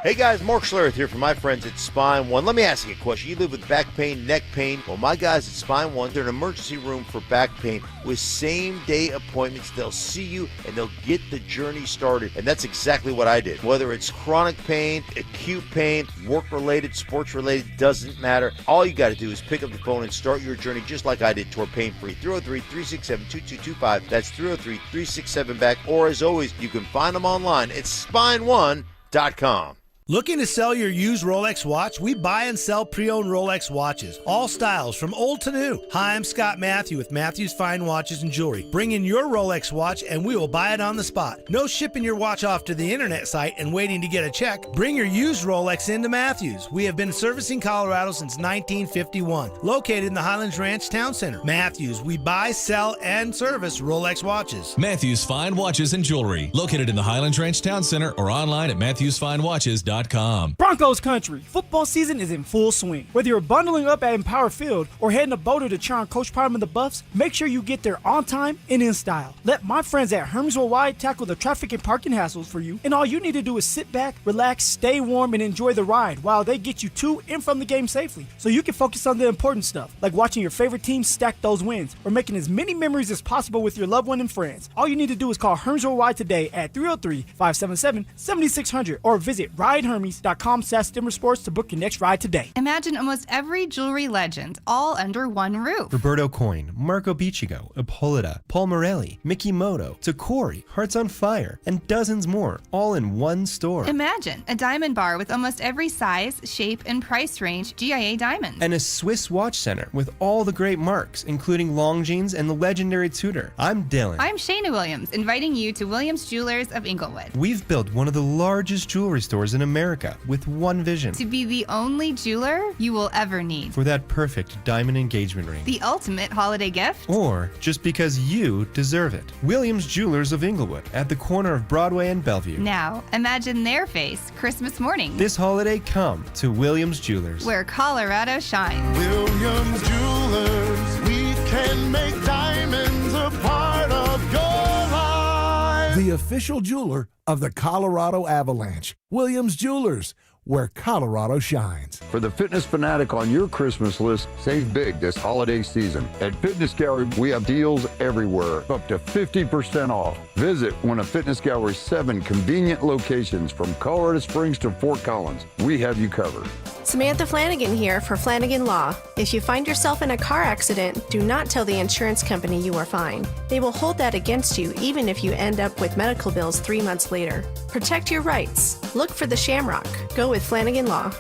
Hey guys, Mark Schlereth here from my friends at Spine One. Let me ask you a question. You live with back pain, neck pain. Well, my guys at Spine One, they're an emergency room for back pain with same-day appointments. They'll see you and they'll get the journey started. And that's exactly what I did. Whether it's chronic pain, acute pain, work-related, sports-related, doesn't matter. All you got to do is pick up the phone and start your journey just like I did toward pain-free. 303-367-2225. That's 303-367-BACK. Or as always, you can find them online at spineone.com. Looking to sell your used Rolex watch? We buy and sell pre-owned Rolex watches. All styles, from old to new. Hi, I'm Scott Matthew with Matthew's Fine Watches and Jewelry. Bring in your Rolex watch and we will buy it on the spot. No shipping your watch off to the internet site and waiting to get a check. Bring your used Rolex into Matthews. We have been servicing Colorado since 1951. Located in the Highlands Ranch Town Center. Matthews, we buy, sell, and service Rolex watches. Matthews Fine Watches and Jewelry. Located in the Highlands Ranch Town Center or online at matthewsfinewatches.com. Broncos country. Football season is in full swing. Whether you're bundling up at Empower Field or heading to Boulder to cheer on Coach Prime and the Buffs, make sure you get there on time and in style. Let my friends at Hermes Worldwide tackle the traffic and parking hassles for you, and all you need to do is sit back, relax, stay warm, and enjoy the ride while they get you to and from the game safely, so you can focus on the important stuff, like watching your favorite team stack those wins or making as many memories as possible with your loved one and friends. All you need to do is call Hermes Worldwide today at 303-577-7600 or visit RideHermes.com/DenverSports to book your next ride today. Imagine almost every jewelry legend all under one roof. Roberto Coin, Marco Biccigo, Ippolita, Paul Morelli, Mickey Moto, Tacori, Hearts on Fire, and dozens more, all in one store. Imagine a diamond bar with almost every size, shape, and price range GIA diamond. And a Swiss watch center with all the great marks, including Longines and the legendary Tudor. I'm Dylan. I'm Shayna Williams, inviting you to Williams Jewelers of Inglewood. We've built one of the largest jewelry stores in America with one vision. To be the only jeweler you will ever need. For that perfect diamond engagement ring. The ultimate holiday gift. Or just because you deserve it. Williams Jewelers of Inglewood at the corner of Broadway and Bellevue. Now, imagine their face Christmas morning. This holiday, come to Williams Jewelers. Where Colorado shines. Williams Jewelers, we can make diamonds a part of your life. The official jeweler of the Colorado Avalanche. Williams Jewelers, where Colorado shines. For the fitness fanatic on your Christmas list, save big this holiday season. At Fitness Gallery, we have deals everywhere, up to 50% off. Visit one of Fitness Gallery's 7 convenient locations from Colorado Springs to Fort Collins. We have you covered. Samantha Flanagan here for Flanagan Law. If you find yourself in a car accident, do not tell the insurance company you are fine. They will hold that against you even if you end up with medical bills 3 months later. Protect your rights. Look for the Shamrock. Go with Flanagan Law.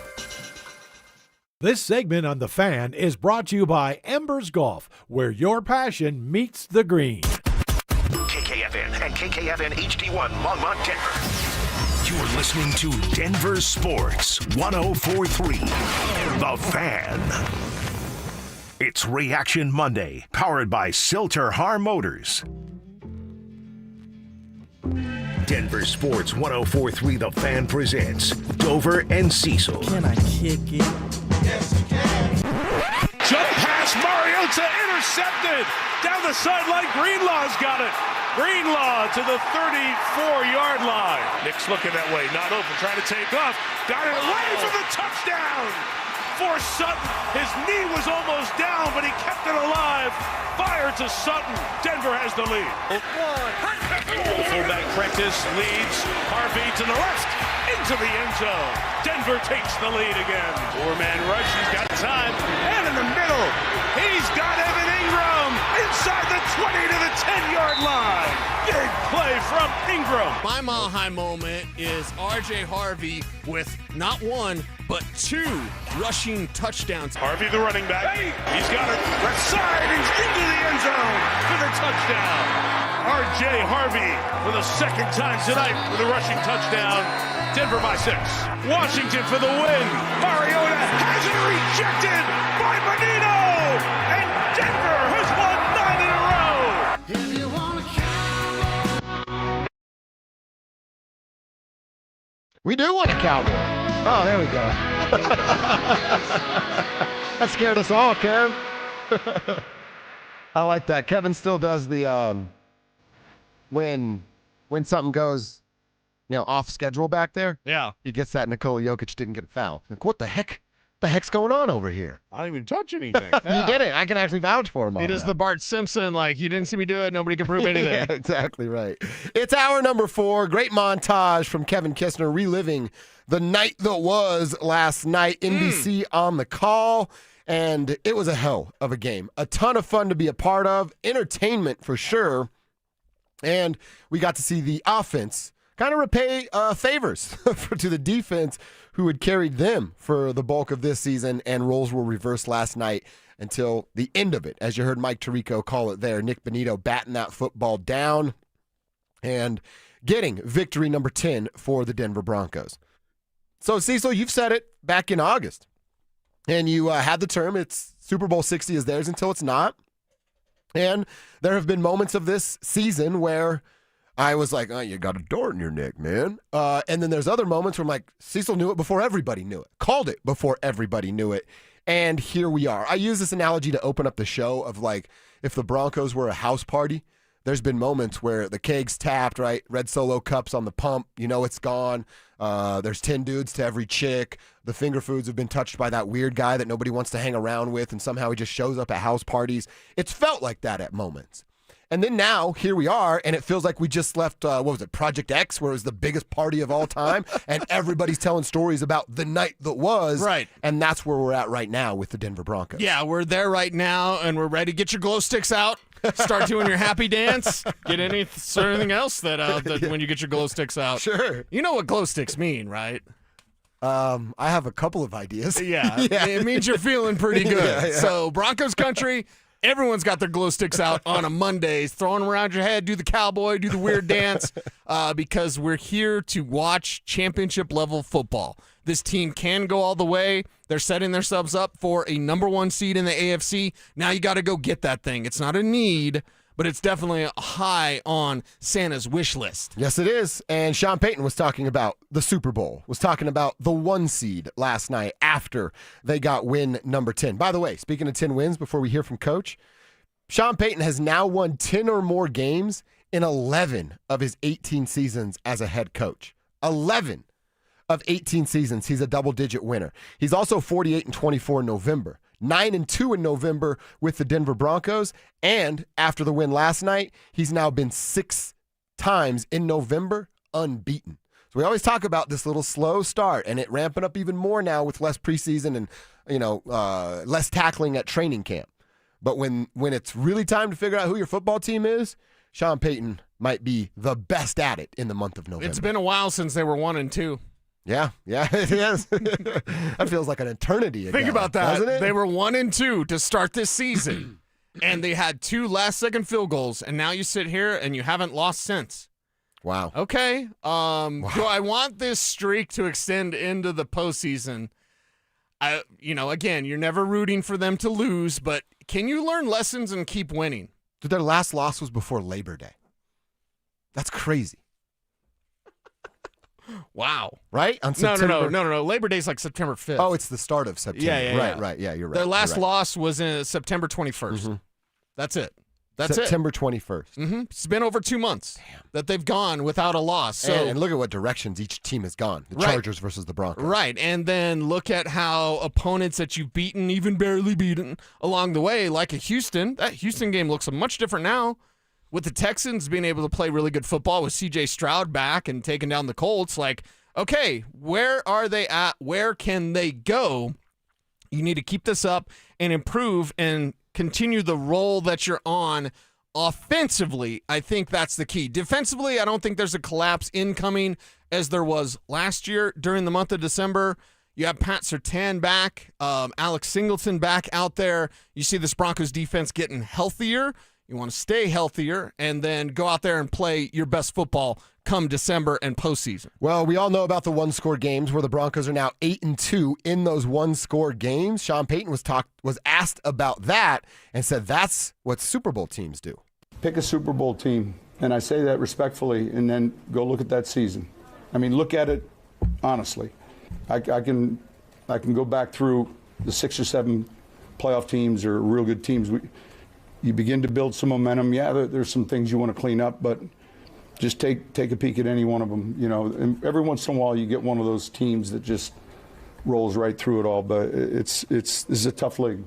This segment on The Fan is brought to you by Embers Golf, where your passion meets the green. KKFN and KKFN HD1 Longmont, Denver. You're listening to Denver Sports 104.3 The Fan. It's Reaction Monday, powered by Silter Har Motors. Denver Sports 104.3 The Fan presents Dover and Cecil. Can I kick it? Yes, you can. Jump pass, Mariota intercepted. Down the sideline, Greenlaw's got it. Greenlaw to the 34-yard line. Nick's looking that way, not open, trying to take off. Got it away for the touchdown for Sutton. His knee was almost down, but he kept it alive. Fire to Sutton. Denver has the lead. The fullback Prentice leads Harvey to the left into the end zone. Denver takes the lead again. 4-man rush. He's got time. And in the middle, he's got Evan Ingram inside the 20 to the 10-yard line. Big play from Ingram. My mile high moment is R.J. Harvey with not one, but 2 rushing touchdowns. Harvey, the running back. He's got it left side. He's into the end zone for the touchdown. R.J. Harvey for the second time tonight with a rushing touchdown. Denver by 6. Washington for the win. Mariota has it rejected by Bonino. And Denver has won 9 in a row. If you wanna count. We do want a cowboy. Oh, there we go. That scared us all, Kev. I like that. Kevin still does the when something goes off schedule back there. Yeah. He gets that Nikola Jokic didn't get a foul. Like, what the heck? The heck's going on over here? I didn't even touch anything. You did it. I can actually vouch for him. It is the Bart Simpson, like, you didn't see me do it, nobody can prove anything. Yeah, exactly right. It's hour number 4. Great montage from Kevin Kistner reliving the night that was last night. NBC on the call, and it was a hell of a game. A ton of fun to be a part of. Entertainment for sure. And we got to see the offense kind of repay favors to the defense who had carried them for the bulk of this season, and roles were reversed last night until the end of it. As you heard Mike Tirico call it there, Nick Bonito batting that football down and getting victory number 10 for the Denver Broncos. So, Cecil, you've said it back in August, and you had the term, it's Super Bowl 60 is theirs until it's not. And there have been moments of this season where I was like, oh, you got a dart in your neck, man. And then there's other moments where I'm like, Cecil knew it before everybody knew it. Called it before everybody knew it. And here we are. I use this analogy to open up the show of like, if the Broncos were a house party, there's been moments where the keg's tapped, right? Red Solo cups on the pump. You know it's gone. There's 10 dudes to every chick. The finger foods have been touched by that weird guy that nobody wants to hang around with, and somehow he just shows up at house parties. It's felt like that at moments. And then now, here we are, and it feels like we just left, Project X, where it was the biggest party of all time, and everybody's telling stories about the night that was. Right. And that's where we're at right now with the Denver Broncos. Yeah, we're there right now, and we're ready. Get your glow sticks out. Start doing your happy dance. Get anything else that when you get your glow sticks out. Sure. You know what glow sticks mean, right? I have a couple of ideas. Yeah. It means you're feeling pretty good. Yeah. So, Broncos country, everyone's got their glow sticks out on a Monday, throwing them around your head, do the cowboy, do the weird dance, because we're here to watch championship-level football. This team can go all the way. They're setting themselves up for a number 1 seed in the AFC. Now you got to go get that thing. It's not a need, but it's definitely high on Santa's wish list. Yes, it is. And Sean Payton was talking about the Super Bowl, was talking about the 1 seed last night after they got win number 10. By the way, speaking of 10 wins, before we hear from Coach, Sean Payton has now won 10 or more games in 11 of his 18 seasons as a head coach. 11 of 18 seasons, he's a double-digit winner. He's also 48-24 in November. 9-2 in November with the Denver Broncos. And after the win last night, he's now been 6 times in November unbeaten. So we always talk about this little slow start, and it ramping up even more now with less preseason and less tackling at training camp. But when it's really time to figure out who your football team is, Sean Payton might be the best at it in the month of November. It's been a while since they were 1-2. Yeah, it is. That feels like an eternity ago. Think about that. Doesn't it? They were 1-2 to start this season, and they had 2 last-second field goals, and now you sit here and you haven't lost since. Wow. Okay. Do I want this streak to extend into the postseason? Again, you're never rooting for them to lose, but can you learn lessons and keep winning? Dude, their last loss was before Labor Day. That's crazy. Wow. Right? On September. No. Labor Day's like September 5th. Oh, it's the start of September. Yeah. Right. Yeah, you're right. Their last right. loss was in September 21st. Mm-hmm. That's it. September 21st. Mm-hmm. It's been over 2 months that they've gone without a loss. So, and look at what directions each team has gone. The Chargers versus the Broncos. Right. And then look at how opponents that you've beaten, even barely beaten, along the way, like a Houston. That Houston game looks much different now. With the Texans being able to play really good football with C.J. Stroud back and taking down the Colts, like, okay, where are they at? Where can they go? You need to keep this up and improve and continue the role that you're on offensively. I think that's the key. Defensively, I don't think there's a collapse incoming as there was last year during the month of December. You have Pat Surtain back, Alex Singleton back out there. You see this Broncos defense getting healthier. You want to stay healthier and then go out there and play your best football come December and postseason. Well, we all know about the one-score games where the Broncos are now 8-2 in those one-score games. Sean Payton was asked about that and said that's what Super Bowl teams do. Pick a Super Bowl team, and I say that respectfully, and then go look at that season. I mean, look at it honestly. I can go back through the 6 or 7 playoff teams or real good teams. You begin to build some momentum. Yeah, there's some things you want to clean up, but just take a peek at any one of them. And every once in a while you get one of those teams that just rolls right through it all. But this is a tough league.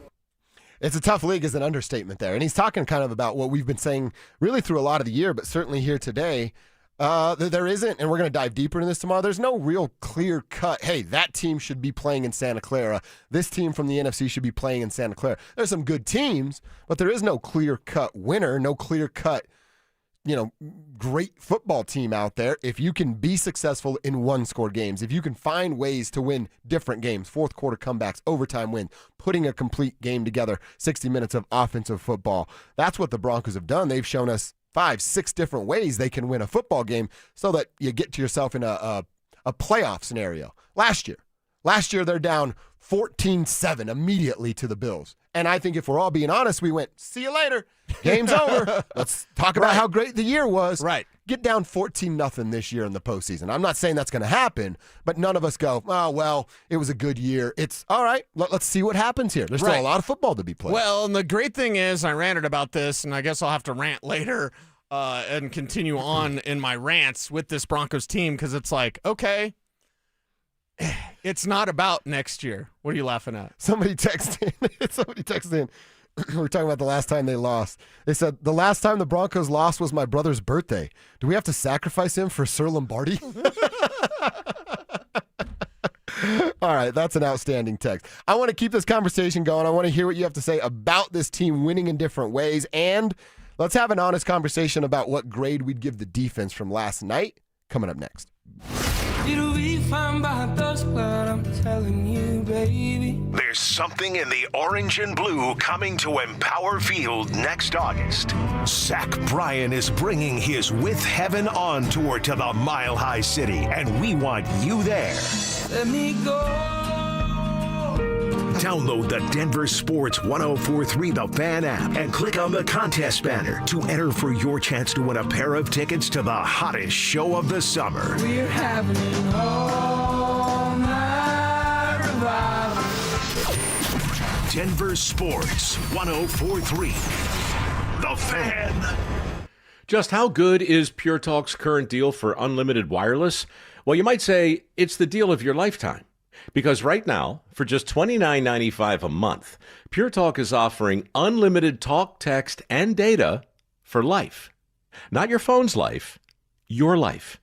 It's a tough league is an understatement there. And he's talking kind of about what we've been saying really through a lot of the year, but certainly here today. There isn't, and we're going to dive deeper into this tomorrow, there's no real clear cut, hey, that team should be playing in Santa Clara. This team from the NFC should be playing in Santa Clara. There's some good teams, but there is no clear cut winner, no clear cut, great football team out there. If you can be successful in one-score games, if you can find ways to win different games, fourth quarter comebacks, overtime wins, putting a complete game together, 60 minutes of offensive football. That's what the Broncos have done. They've shown us 5-6 different ways they can win a football game so that you get to yourself in a playoff scenario. Last year they're down 14-7 immediately to the Bills. And I think if we're all being honest, we went, see you later. Game's over. Let's talk about how great the year was. Right. Get down 14-0 this year in the postseason. I'm not saying that's going to happen, but none of us go, oh, well, it was a good year. It's all right. Let's see what happens here. There's still a lot of football to be played. Well, and the great thing is I ranted about this, and I guess I'll have to rant later and continue on in my rants with this Broncos team because it's like, okay, it's not about next year. What are you laughing at? Somebody texted in. We were talking about the last time they lost. They said, the last time the Broncos lost was my brother's birthday. Do we have to sacrifice him for Sir Lombardi? All right, that's an outstanding text. I want to keep this conversation going. I want to hear what you have to say about this team winning in different ways. And let's have an honest conversation about what grade we'd give the defense from last night. Coming up next. It'll be fine by dusk, but I'm telling you, baby. There's something in the orange and blue coming to Empower Field next August. Zach Bryan is bringing his With Heaven On tour to the Mile High City, and we want you there. Let me go. Download the Denver Sports 104.3 The Fan app and click on the contest banner to enter for your chance to win a pair of tickets to the hottest show of the summer. We're having an all-night revival. Denver Sports 104.3 The Fan. Just how good is Pure Talk's current deal for unlimited wireless? Well, you might say it's the deal of your lifetime. Because right now, for just $29.95 a month, Pure Talk is offering unlimited talk, text, and data for life. Not your phone's life, your life.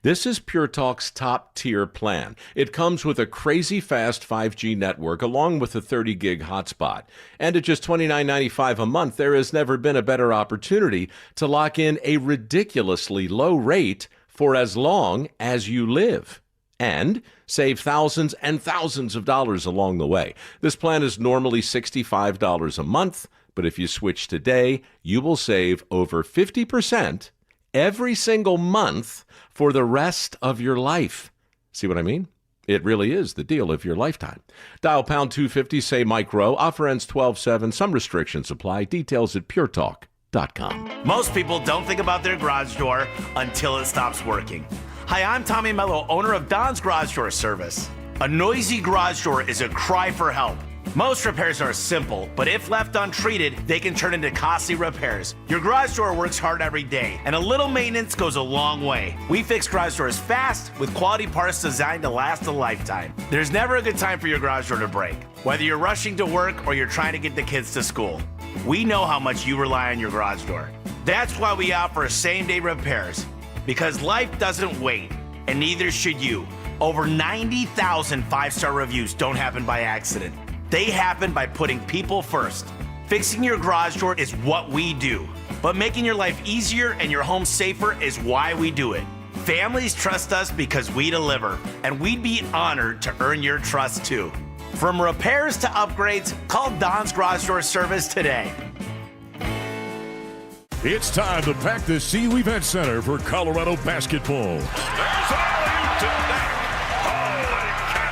This is Pure Talk's top-tier plan. It comes with a crazy fast 5G network along with a 30-gig hotspot. And at just $29.95 a month, there has never been a better opportunity to lock in a ridiculously low rate for as long as you live. And save thousands and thousands of dollars along the way. This plan is normally $65 a month, but if you switch today, you will save over 50% every single month for the rest of your life. See what I mean? It really is the deal of your lifetime. Dial pound 250, say Mike Rowe. Offer ends 12/7. Some restrictions apply. Details at puretalk.com. Most people don't think about their garage door until it stops working. Hi, I'm Tommy Mello, owner of Don's Garage Door Service. A noisy garage door is a cry for help. Most repairs are simple, but if left untreated, they can turn into costly repairs. Your garage door works hard every day, and a little maintenance goes a long way. We fix garage doors fast with quality parts designed to last a lifetime. There's never a good time for your garage door to break, whether you're rushing to work or you're trying to get the kids to school. We know how much you rely on your garage door. That's why we offer same-day repairs. Because life doesn't wait, and neither should you. Over 90,000 five-star reviews don't happen by accident. They happen by putting people first. Fixing your garage door is what we do. But making your life easier and your home safer is why we do it. Families trust us because we deliver, and we'd be honored to earn your trust too. From repairs to upgrades, call Don's Garage Door Service today. It's time to pack the CU Event Center for Colorado basketball.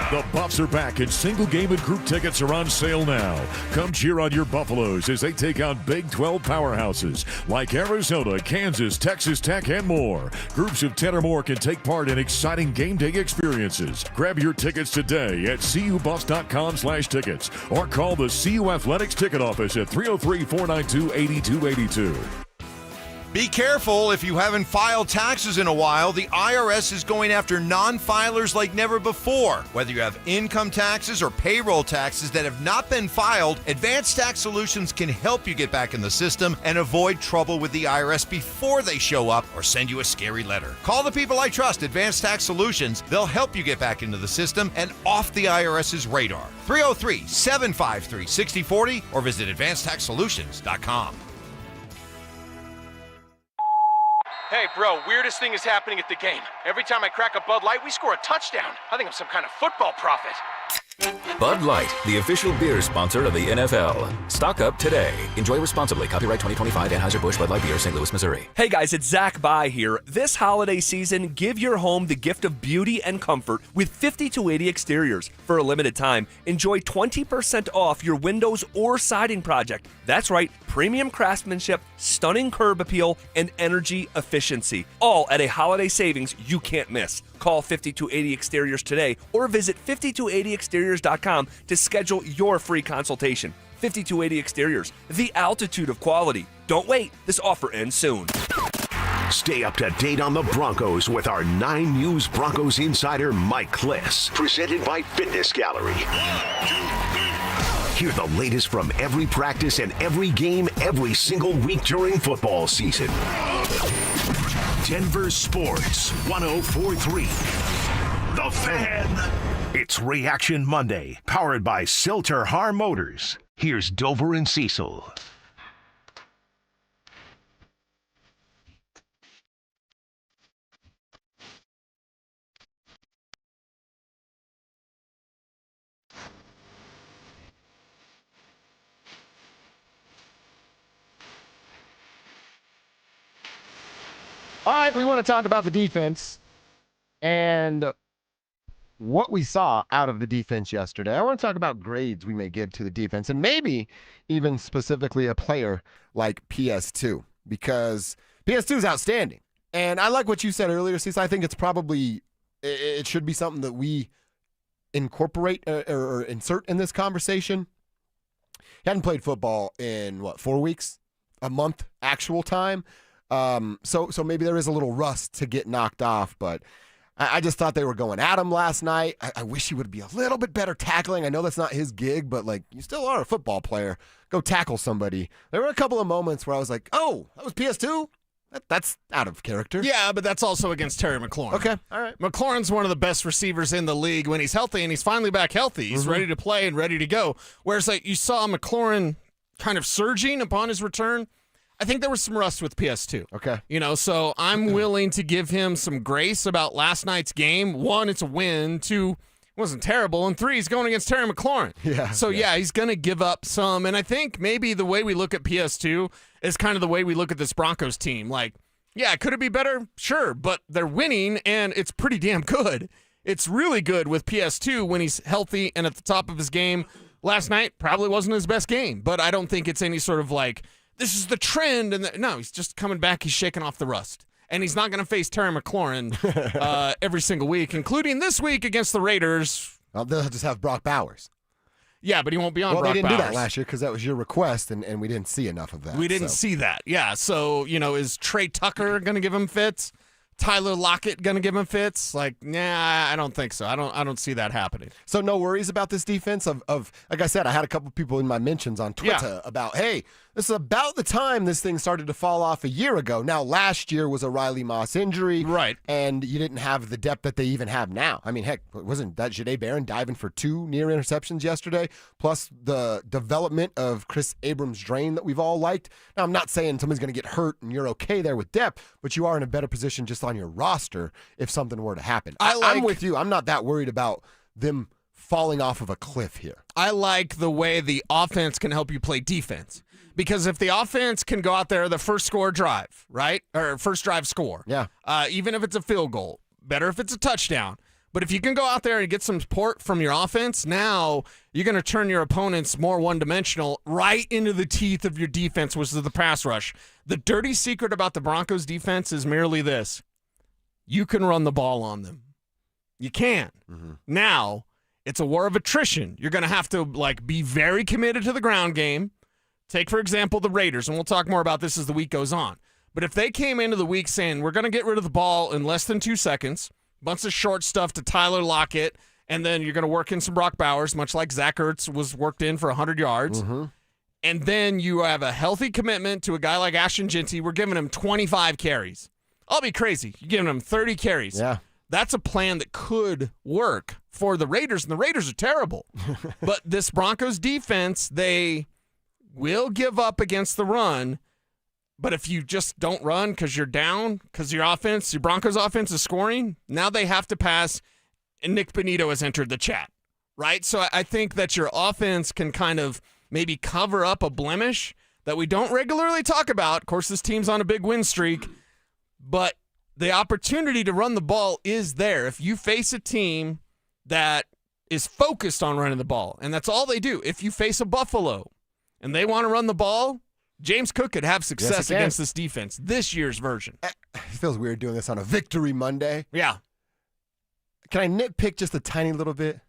The Buffs are back, and single game and group tickets are on sale now. Come cheer on your Buffaloes as they take on Big 12 powerhouses like Arizona, Kansas, Texas Tech, and more. Groups of 10 or more can take part in exciting game day experiences. Grab your tickets today at cubuffs.com/tickets or call the CU Athletics ticket office at 303-492-8282. Be careful if you haven't filed taxes in a while. The IRS is going after non-filers like never before. Whether you have income taxes or payroll taxes that have not been filed, Advanced Tax Solutions can help you get back in the system and avoid trouble with the IRS before they show up or send you a scary letter. Call the people I trust, Advanced Tax Solutions. They'll help you get back into the system and off the IRS's radar. 303-753-6040 or visit advancedtaxsolutions.com. Hey, bro, weirdest thing is happening at the game. Every time I crack a Bud Light, we score a touchdown. I think I'm some kind of football prophet. Bud Light, the official beer sponsor of the NFL. Stock up today. Enjoy responsibly. Copyright 2025 Anheuser-Busch Bud Light Beer, St. Louis, Missouri. Hey guys, it's Zach By here. This holiday season, give your home the gift of beauty and comfort with 50-80 Exteriors. For a limited time, enjoy 20% off your windows or siding project. That's right, premium craftsmanship, stunning curb appeal, and energy efficiency. All at a holiday savings you can't miss. Call 5280 Exteriors today or visit 5280exteriors.com to schedule your free consultation. 5280 Exteriors, the altitude of quality. Don't wait, this offer ends soon. Stay up to date on the Broncos with our 9 News Broncos insider Mike Kliss, presented by Fitness Gallery. Hear the latest from every practice and every game every single week during football season. Denver Sports 104.3. The Fan. It's Reaction Monday, powered by Silter Har Motors. Here's Dover and Cecil. All right, we want to talk about the defense and what we saw out of the defense yesterday. I want to talk about grades we may give to the defense and maybe even specifically a player like PS2, because PS2 is outstanding. And I like what you said earlier, Cecil. I think it should be something that we incorporate or insert in this conversation. He hadn't played football in, 4 weeks? A month actual time? So maybe there is a little rust to get knocked off, but I just thought they were going at him last night. I wish he would be a little bit better tackling. I know that's not his gig, but you still are a football player. Go tackle somebody. There were a couple of moments where I was like, oh, that was PS2? That's out of character. Yeah, but that's also against Terry McLaurin. Okay, all right. McLaurin's one of the best receivers in the league when he's healthy, and he's finally back healthy. He's ready to play and ready to go. Whereas you saw McLaurin kind of surging upon his return. I think there was some rust with PS2. Okay. So I'm willing to give him some grace about last night's game. 1, it's a win. 2, it wasn't terrible. And 3, he's going against Terry McLaurin. Yeah. So, he's going to give up some. And I think maybe the way we look at PS2 is kind of the way we look at this Broncos team. Could it be better? Sure. But they're winning, and it's pretty damn good. It's really good with PS2 when he's healthy and at the top of his game. Last night probably wasn't his best game. But I don't think it's any sort of this is the trend. No, he's just coming back. He's shaking off the rust. And he's not going to face Terry McLaurin every single week, including this week against the Raiders. Well, they'll just have Brock Bowers. Yeah, but he won't be on Brock Bowers. Well, they didn't do that last year because that was your request, and we didn't see enough of that. We didn't see that. Yeah, so, is Trey Tucker going to give him fits? Tyler Lockett going to give him fits? I don't think so. I don't see that happening. So no worries about this defense of like I said, I had a couple people in my mentions on Twitter about, hey, this is about the time this thing started to fall off a year ago. Now, last year was a Riley Moss injury. Right. And you didn't have the depth that they even have now. I mean, heck, wasn't that Jahdae Barron diving for 2 near interceptions yesterday, plus the development of Chris Abrams-Drain that we've all liked? Now, I'm not saying somebody's going to get hurt and you're okay there with depth, but you are in a better position just on your roster if something were to happen. I'm with you. I'm not that worried about them falling off of a cliff here. I like the way the offense can help you play defense. Because if the offense can go out there, the first drive, right? Or first drive score. Yeah. Even if it's a field goal. Better if it's a touchdown. But if you can go out there and get some support from your offense, now you're going to turn your opponents more one-dimensional right into the teeth of your defense, which is the pass rush. The dirty secret about the Broncos defense is merely this. You can run the ball on them. You can. Mm-hmm. Now, it's a war of attrition. You're going to have to be very committed to the ground game. Take, for example, the Raiders, and we'll talk more about this as the week goes on. But if they came into the week saying, we're going to get rid of the ball in less than 2 seconds, bunch of short stuff to Tyler Lockett, and then you're going to work in some Brock Bowers, much like Zach Ertz was worked in for 100 yards, and then you have a healthy commitment to a guy like Ashton Jeanty, we're giving him 25 carries. I'll be crazy. You're giving him 30 carries. Yeah. That's a plan that could work for the Raiders, and the Raiders are terrible. But this Broncos defense, they will give up against the run, but if you just don't run because you're down, because your Broncos offense is scoring, now they have to pass, and Nick Bonito has entered the chat, right? So I think that your offense can kind of maybe cover up a blemish that we don't regularly talk about. Of course, this team's on a big win streak, but the opportunity to run the ball is there. If you face a team that is focused on running the ball, and that's all they do. If you face a Buffalo and they want to run the ball, James Cook could have success against this defense, this year's version. It feels weird doing this on a Victory Monday. Yeah. Can I nitpick just a tiny little bit?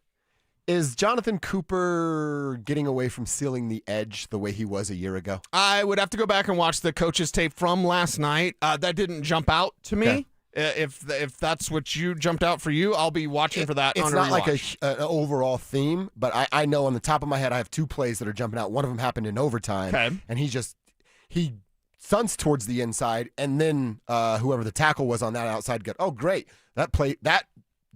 Is Jonathan Cooper getting away from sealing the edge the way he was a year ago? I would have to go back and watch the coach's tape from last night. That didn't jump out to me. Okay. If that's what you jumped out for you, I'll be watching for that. It's not like an overall theme, but I know on the top of my head I have 2 plays that are jumping out. One of them happened in overtime, and he stunts towards the inside, and then whoever the tackle was on that outside got, oh great, that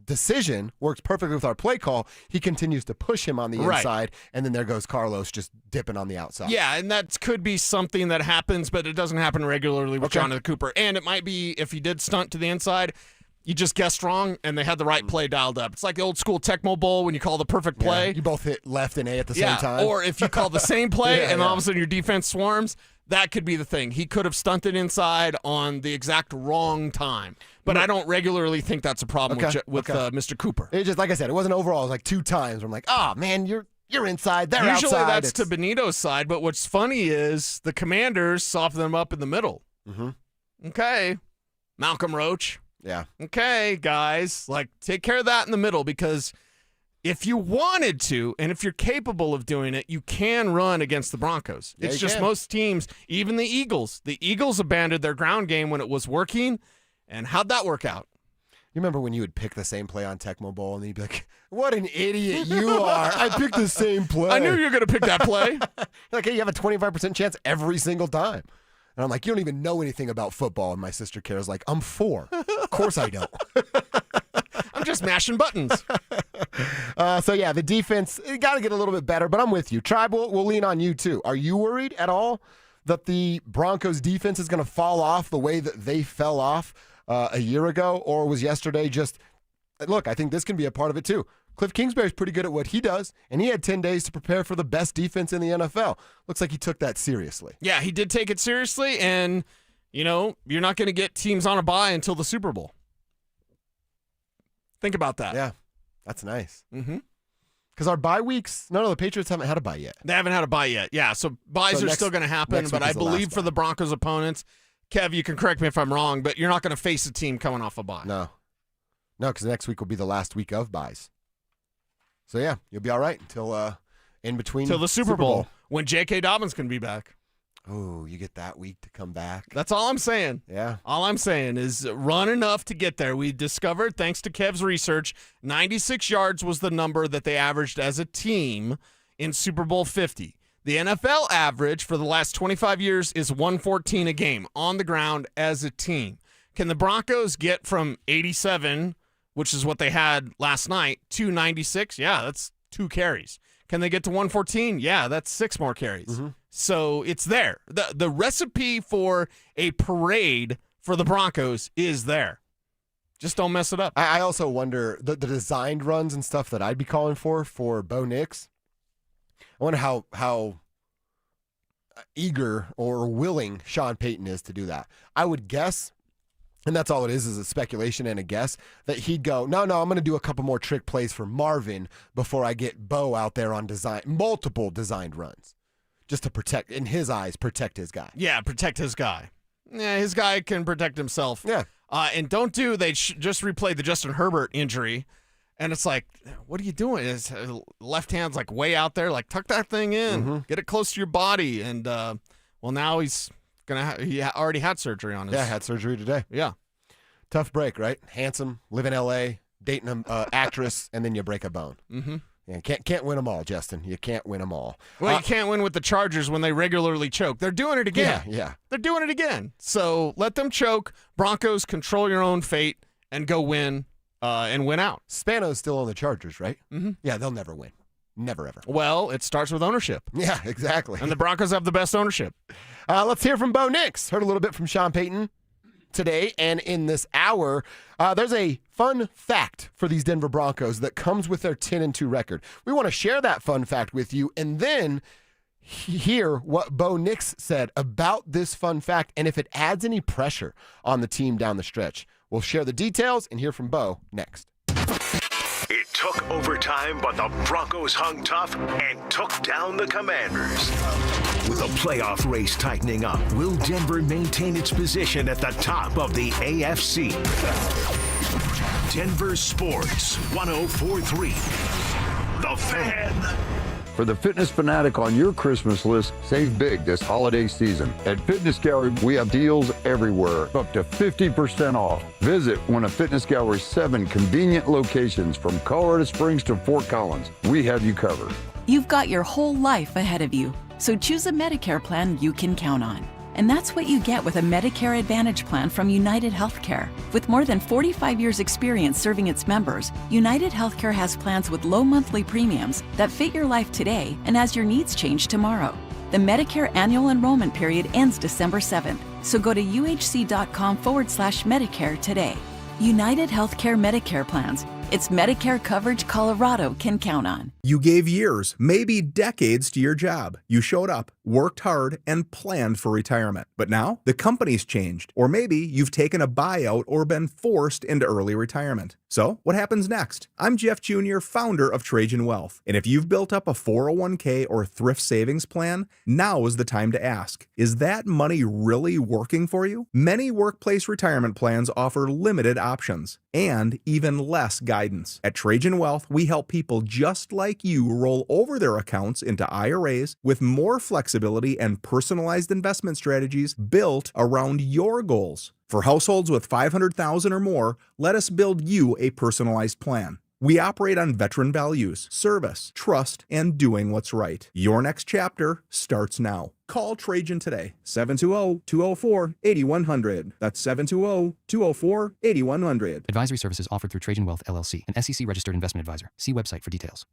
decision works perfectly with our play call. He continues to push him on the inside, and then there goes Carlos just dipping on the outside. Yeah, and that could be something that happens, but it doesn't happen regularly with Jonathan Cooper. And it might be if he did stunt to the inside, you just guessed wrong, and they had the right play dialed up. It's like the old school Tecmo Bowl when you call the perfect play. Yeah, you both hit left and A at the same time. Or if you call the same play and all of a sudden your defense swarms, that could be the thing. He could have stunted inside on the exact wrong time. But I don't regularly think that's a problem with Mr. Cooper. It just, like I said, it wasn't overall. It was like 2 times where I'm like, oh, man, you're inside, they're outside. Usually that's to Benito's side, but what's funny is the Commanders soften them up in the middle. Okay, Malcolm Roach. Yeah. Okay, guys, take care of that in the middle, because if you wanted to, and if you're capable of doing it, you can run against the Broncos. Yeah, it's just most teams, even the Eagles. The Eagles abandoned their ground game when it was working, and how'd that work out? You remember when you would pick the same play on Tecmo Bowl, and then you'd be like, what an idiot you are. I picked the same play. I knew you were going to pick that play. Like, hey, you have a 25% chance every single time. And I'm like, you don't even know anything about football. And my sister Kara's like, I'm 4. Of course I don't. I'm just mashing buttons. So, yeah, the defense, got to get a little bit better, but I'm with you. Tribe, we'll lean on you, too. Are you worried at all that the Broncos defense is going to fall off the way that they fell off a year ago? Or was yesterday just, look, I think this can be a part of it, too. Cliff Kingsbury's pretty good at what he does, and he had 10 days to prepare for the best defense in the NFL. Looks like he took that seriously. Yeah, he did take it seriously, and, you're not going to get teams on a bye until the Super Bowl. Think about that. Yeah, that's nice. Mm-hmm. Because our bye weeks, no, the Patriots haven't had a bye yet. They haven't had a bye yet. Yeah, so byes are still going to happen, but I believe for the Broncos opponents, Kev, you can correct me if I'm wrong, but you're not going to face a team coming off a bye. No, because next week will be the last week of byes. So, yeah, you'll be all right until in between. Till the Super Bowl, when J.K. Dobbins can be back. Oh, you get that week to come back. That's all I'm saying. Yeah. All I'm saying is run enough to get there. We discovered, thanks to Kev's research, 96 yards was the number that they averaged as a team in Super Bowl 50. The NFL average for the last 25 years is 114 a game on the ground as a team. Can the Broncos get from 87, which is what they had last night, to 96? Yeah, that's 2 carries. Can they get to 114? Yeah, that's 6 more carries. Mm-hmm. So it's there. The recipe for a parade for the Broncos is there. Just don't mess it up. I also wonder, the designed runs and stuff that I'd be calling for Bo Nix, I wonder how eager or willing Sean Payton is to do that. I would guess, and that's all it is a speculation and a guess, that he'd go, no, I'm going to do a couple more trick plays for Marvin before I get Bo out there on multiple designed runs, just to protect, in his eyes, protect his guy. Yeah, protect his guy. Yeah, his guy can protect himself. Yeah. And they just replayed the Justin Herbert injury, and it's like, what are you doing? His left hand's like way out there, like tuck that thing in, get it close to your body, and now he's He already had surgery on his. Yeah, had surgery today. Yeah. Tough break, right? Handsome, live in L.A., dating an actress, and then you break a bone. Mm-hmm. Yeah, can't win them all, Justin. You can't win them all. Well, you can't win with the Chargers when they regularly choke. They're doing it again. Yeah. They're doing it again. So let them choke. Broncos, control your own fate and go win and win out. Spano's still on the Chargers, right? Mm-hmm. Yeah, they'll never win. Never, ever. Well, it starts with ownership. Yeah, exactly. And the Broncos have the best ownership. Let's hear from Bo Nix. Heard a little bit from Sean Payton today, and in this hour, there's a fun fact for these Denver Broncos that comes with their 10-2 record. We want to share that fun fact with you, and then hear what Bo Nix said about this fun fact and if it adds any pressure on the team down the stretch. We'll share the details and hear from Bo next. It took overtime, but the Broncos hung tough and took down the Commanders. With the playoff race tightening up, will Denver maintain its position at the top of the AFC? Denver Sports 104.3. The Fan. For the fitness fanatic on your Christmas list, save big this holiday season. At Fitness Gallery, we have deals everywhere, up to 50% off. Visit one of Fitness Gallery's 7 convenient locations from Colorado Springs to Fort Collins. We have you covered. You've got your whole life ahead of you, so choose a Medicare plan you can count on. And that's what you get with a Medicare Advantage plan from United Healthcare. With more than 45 years' experience serving its members, United Healthcare has plans with low monthly premiums that fit your life today and as your needs change tomorrow. The Medicare annual enrollment period ends December 7th, so go to uhc.com/Medicare today. United Healthcare Medicare plans. It's Medicare coverage Colorado can count on. You gave years, maybe decades to your job. You showed up, worked hard, and planned for retirement. But now, the company's changed. Or maybe you've taken a buyout or been forced into early retirement. So, what happens next? I'm Jeff Jr., founder of Trajan Wealth. And if you've built up a 401k or thrift savings plan, now is the time to ask, is that money really working for you? Many workplace retirement plans offer limited options and even less guidance. At Trajan Wealth, we help people just like you roll over their accounts into IRAs with more flexibility and personalized investment strategies built around your goals. For households with $500,000 or more, let us build you a personalized plan. We operate on veteran values, service, trust, and doing what's right. Your next chapter starts now. Call Trajan today, 720-204-8100. That's 720-204-8100. Advisory services offered through Trajan Wealth, LLC, an SEC-registered investment advisor. See website for details.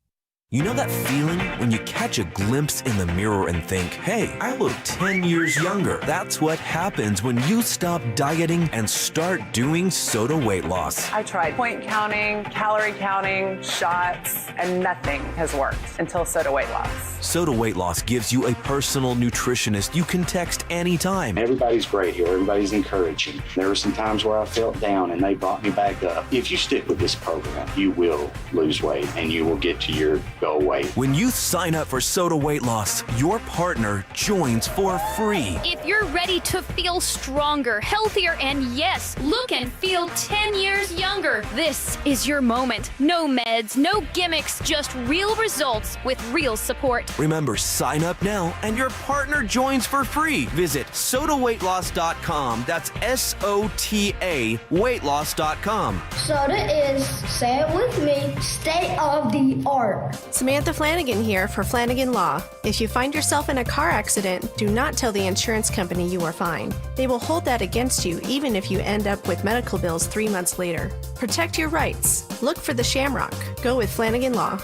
You know that feeling when you catch a glimpse in the mirror and think, hey, I look 10 years younger. That's what happens when you stop dieting and start doing Soda weight loss. I tried point counting, calorie counting, shots, and nothing has worked until Soda weight loss. Soda weight loss gives you a personal nutritionist you can text anytime. Everybody's great here. Everybody's encouraging. There were some times where I felt down and they brought me back up. If you stick with this program, you will lose weight and you will get to your goal weight. When you sign up for Soda weight loss, your partner joins for free. If you're ready to feel stronger, healthier, and yes, look and feel 10 years younger, this is your moment. No meds, no gimmicks, just real results with real support. Remember, sign up now and your partner joins for free. Visit sodaweightloss.com. That's SOTA weightloss.com. Soda is, say it with me, state of the art. Samantha Flanagan here for Flanagan Law. If you find yourself in a car accident, do not tell the insurance company you are fine. They will hold that against you even if you end up with medical bills 3 months later. Protect your rights. Look for the Shamrock. Go with Flanagan Law.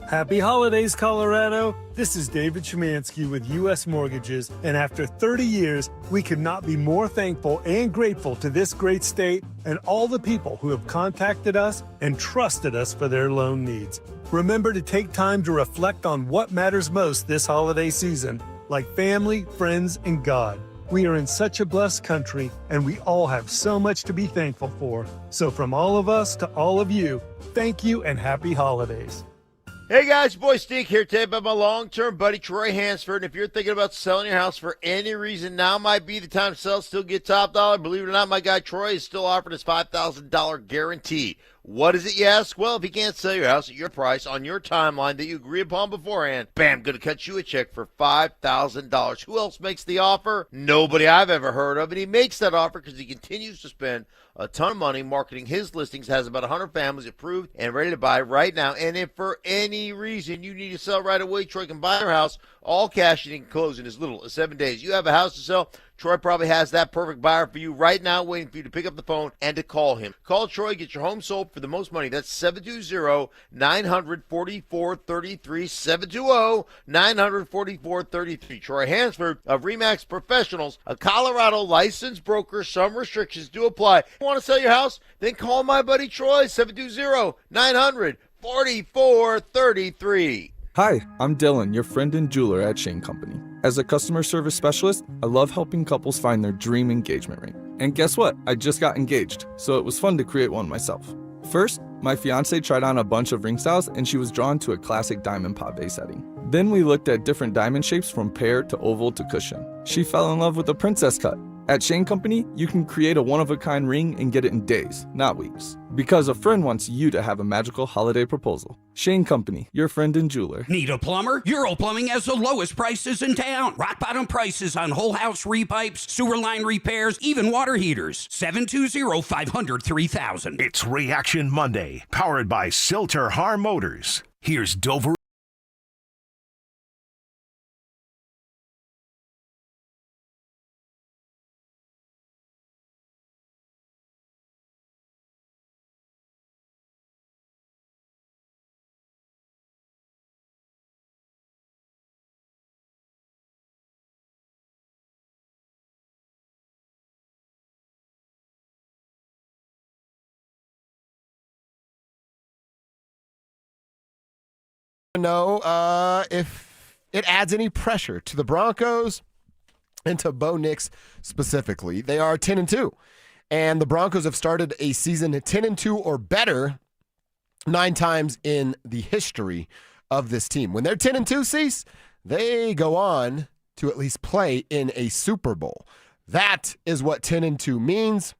Happy holidays, Colorado. This is David Szymanski with U.S. Mortgages, and after 30 years, we could not be more thankful and grateful to this great state and all the people who have contacted us and trusted us for their loan needs. Remember to take time to reflect on what matters most this holiday season, like family, friends, and God. We are in such a blessed country, and we all have so much to be thankful for. So from all of us to all of you, thank you and happy holidays. Hey guys, boy Stink here today by my long-term buddy Troy Hansford. And if you're thinking about selling your house for any reason, now might be the time to sell, still get top dollar. Believe it or not, my guy Troy is still offering his $5,000 guarantee. What is it, you ask? Well, if you can't sell your house at your price on your timeline that you agree upon beforehand, bam, going to cut you a check for $5,000. Who else makes the offer? Nobody I've ever heard of. And he makes that offer because he continues to spend a ton of money marketing his listings, has about 100 families approved and ready to buy right now. And if for any reason you need to sell right away, Troy can buy your house, all cash, and he can close in as little as 7 days. You have a house to sell, Troy probably has that perfect buyer for you right now, waiting for you to pick up the phone and to call him. Call Troy, get your home sold for the most money. That's 720-900-4433, 720-900-4433. Troy Hansford of RE/MAX Professionals, a Colorado licensed broker. Some restrictions do apply. Want to sell your house? Then call my buddy Troy, 720-900-4433. Hi, I'm Dylan, your friend and jeweler at Shane Company. As a customer service specialist, I love helping couples find their dream engagement ring. And guess what? I just got engaged, so it was fun to create one myself. First, my fiance tried on a bunch of ring styles and she was drawn to a classic diamond pave setting. Then we looked at different diamond shapes from pear to oval to cushion. She fell in love with a princess cut. At Shane Company, you can create a one-of-a-kind ring and get it in days, not weeks. Because a friend wants you to have a magical holiday proposal. Shane Company, your friend and jeweler. Need a plumber? Euro Plumbing has the lowest prices in town. Rock bottom prices on whole house repipes, sewer line repairs, even water heaters. 720-500-3000. It's Reaction Monday, powered by Silter Har Motors. Here's Dover. Know if it adds any pressure to the Broncos and to Bo Nix specifically. They are 10-2, and the Broncos have started a season 10-2 or better 9 times in the history of this team. When they're 10-2, Cease, they go on to at least play in a Super Bowl. That is what 10-2 means.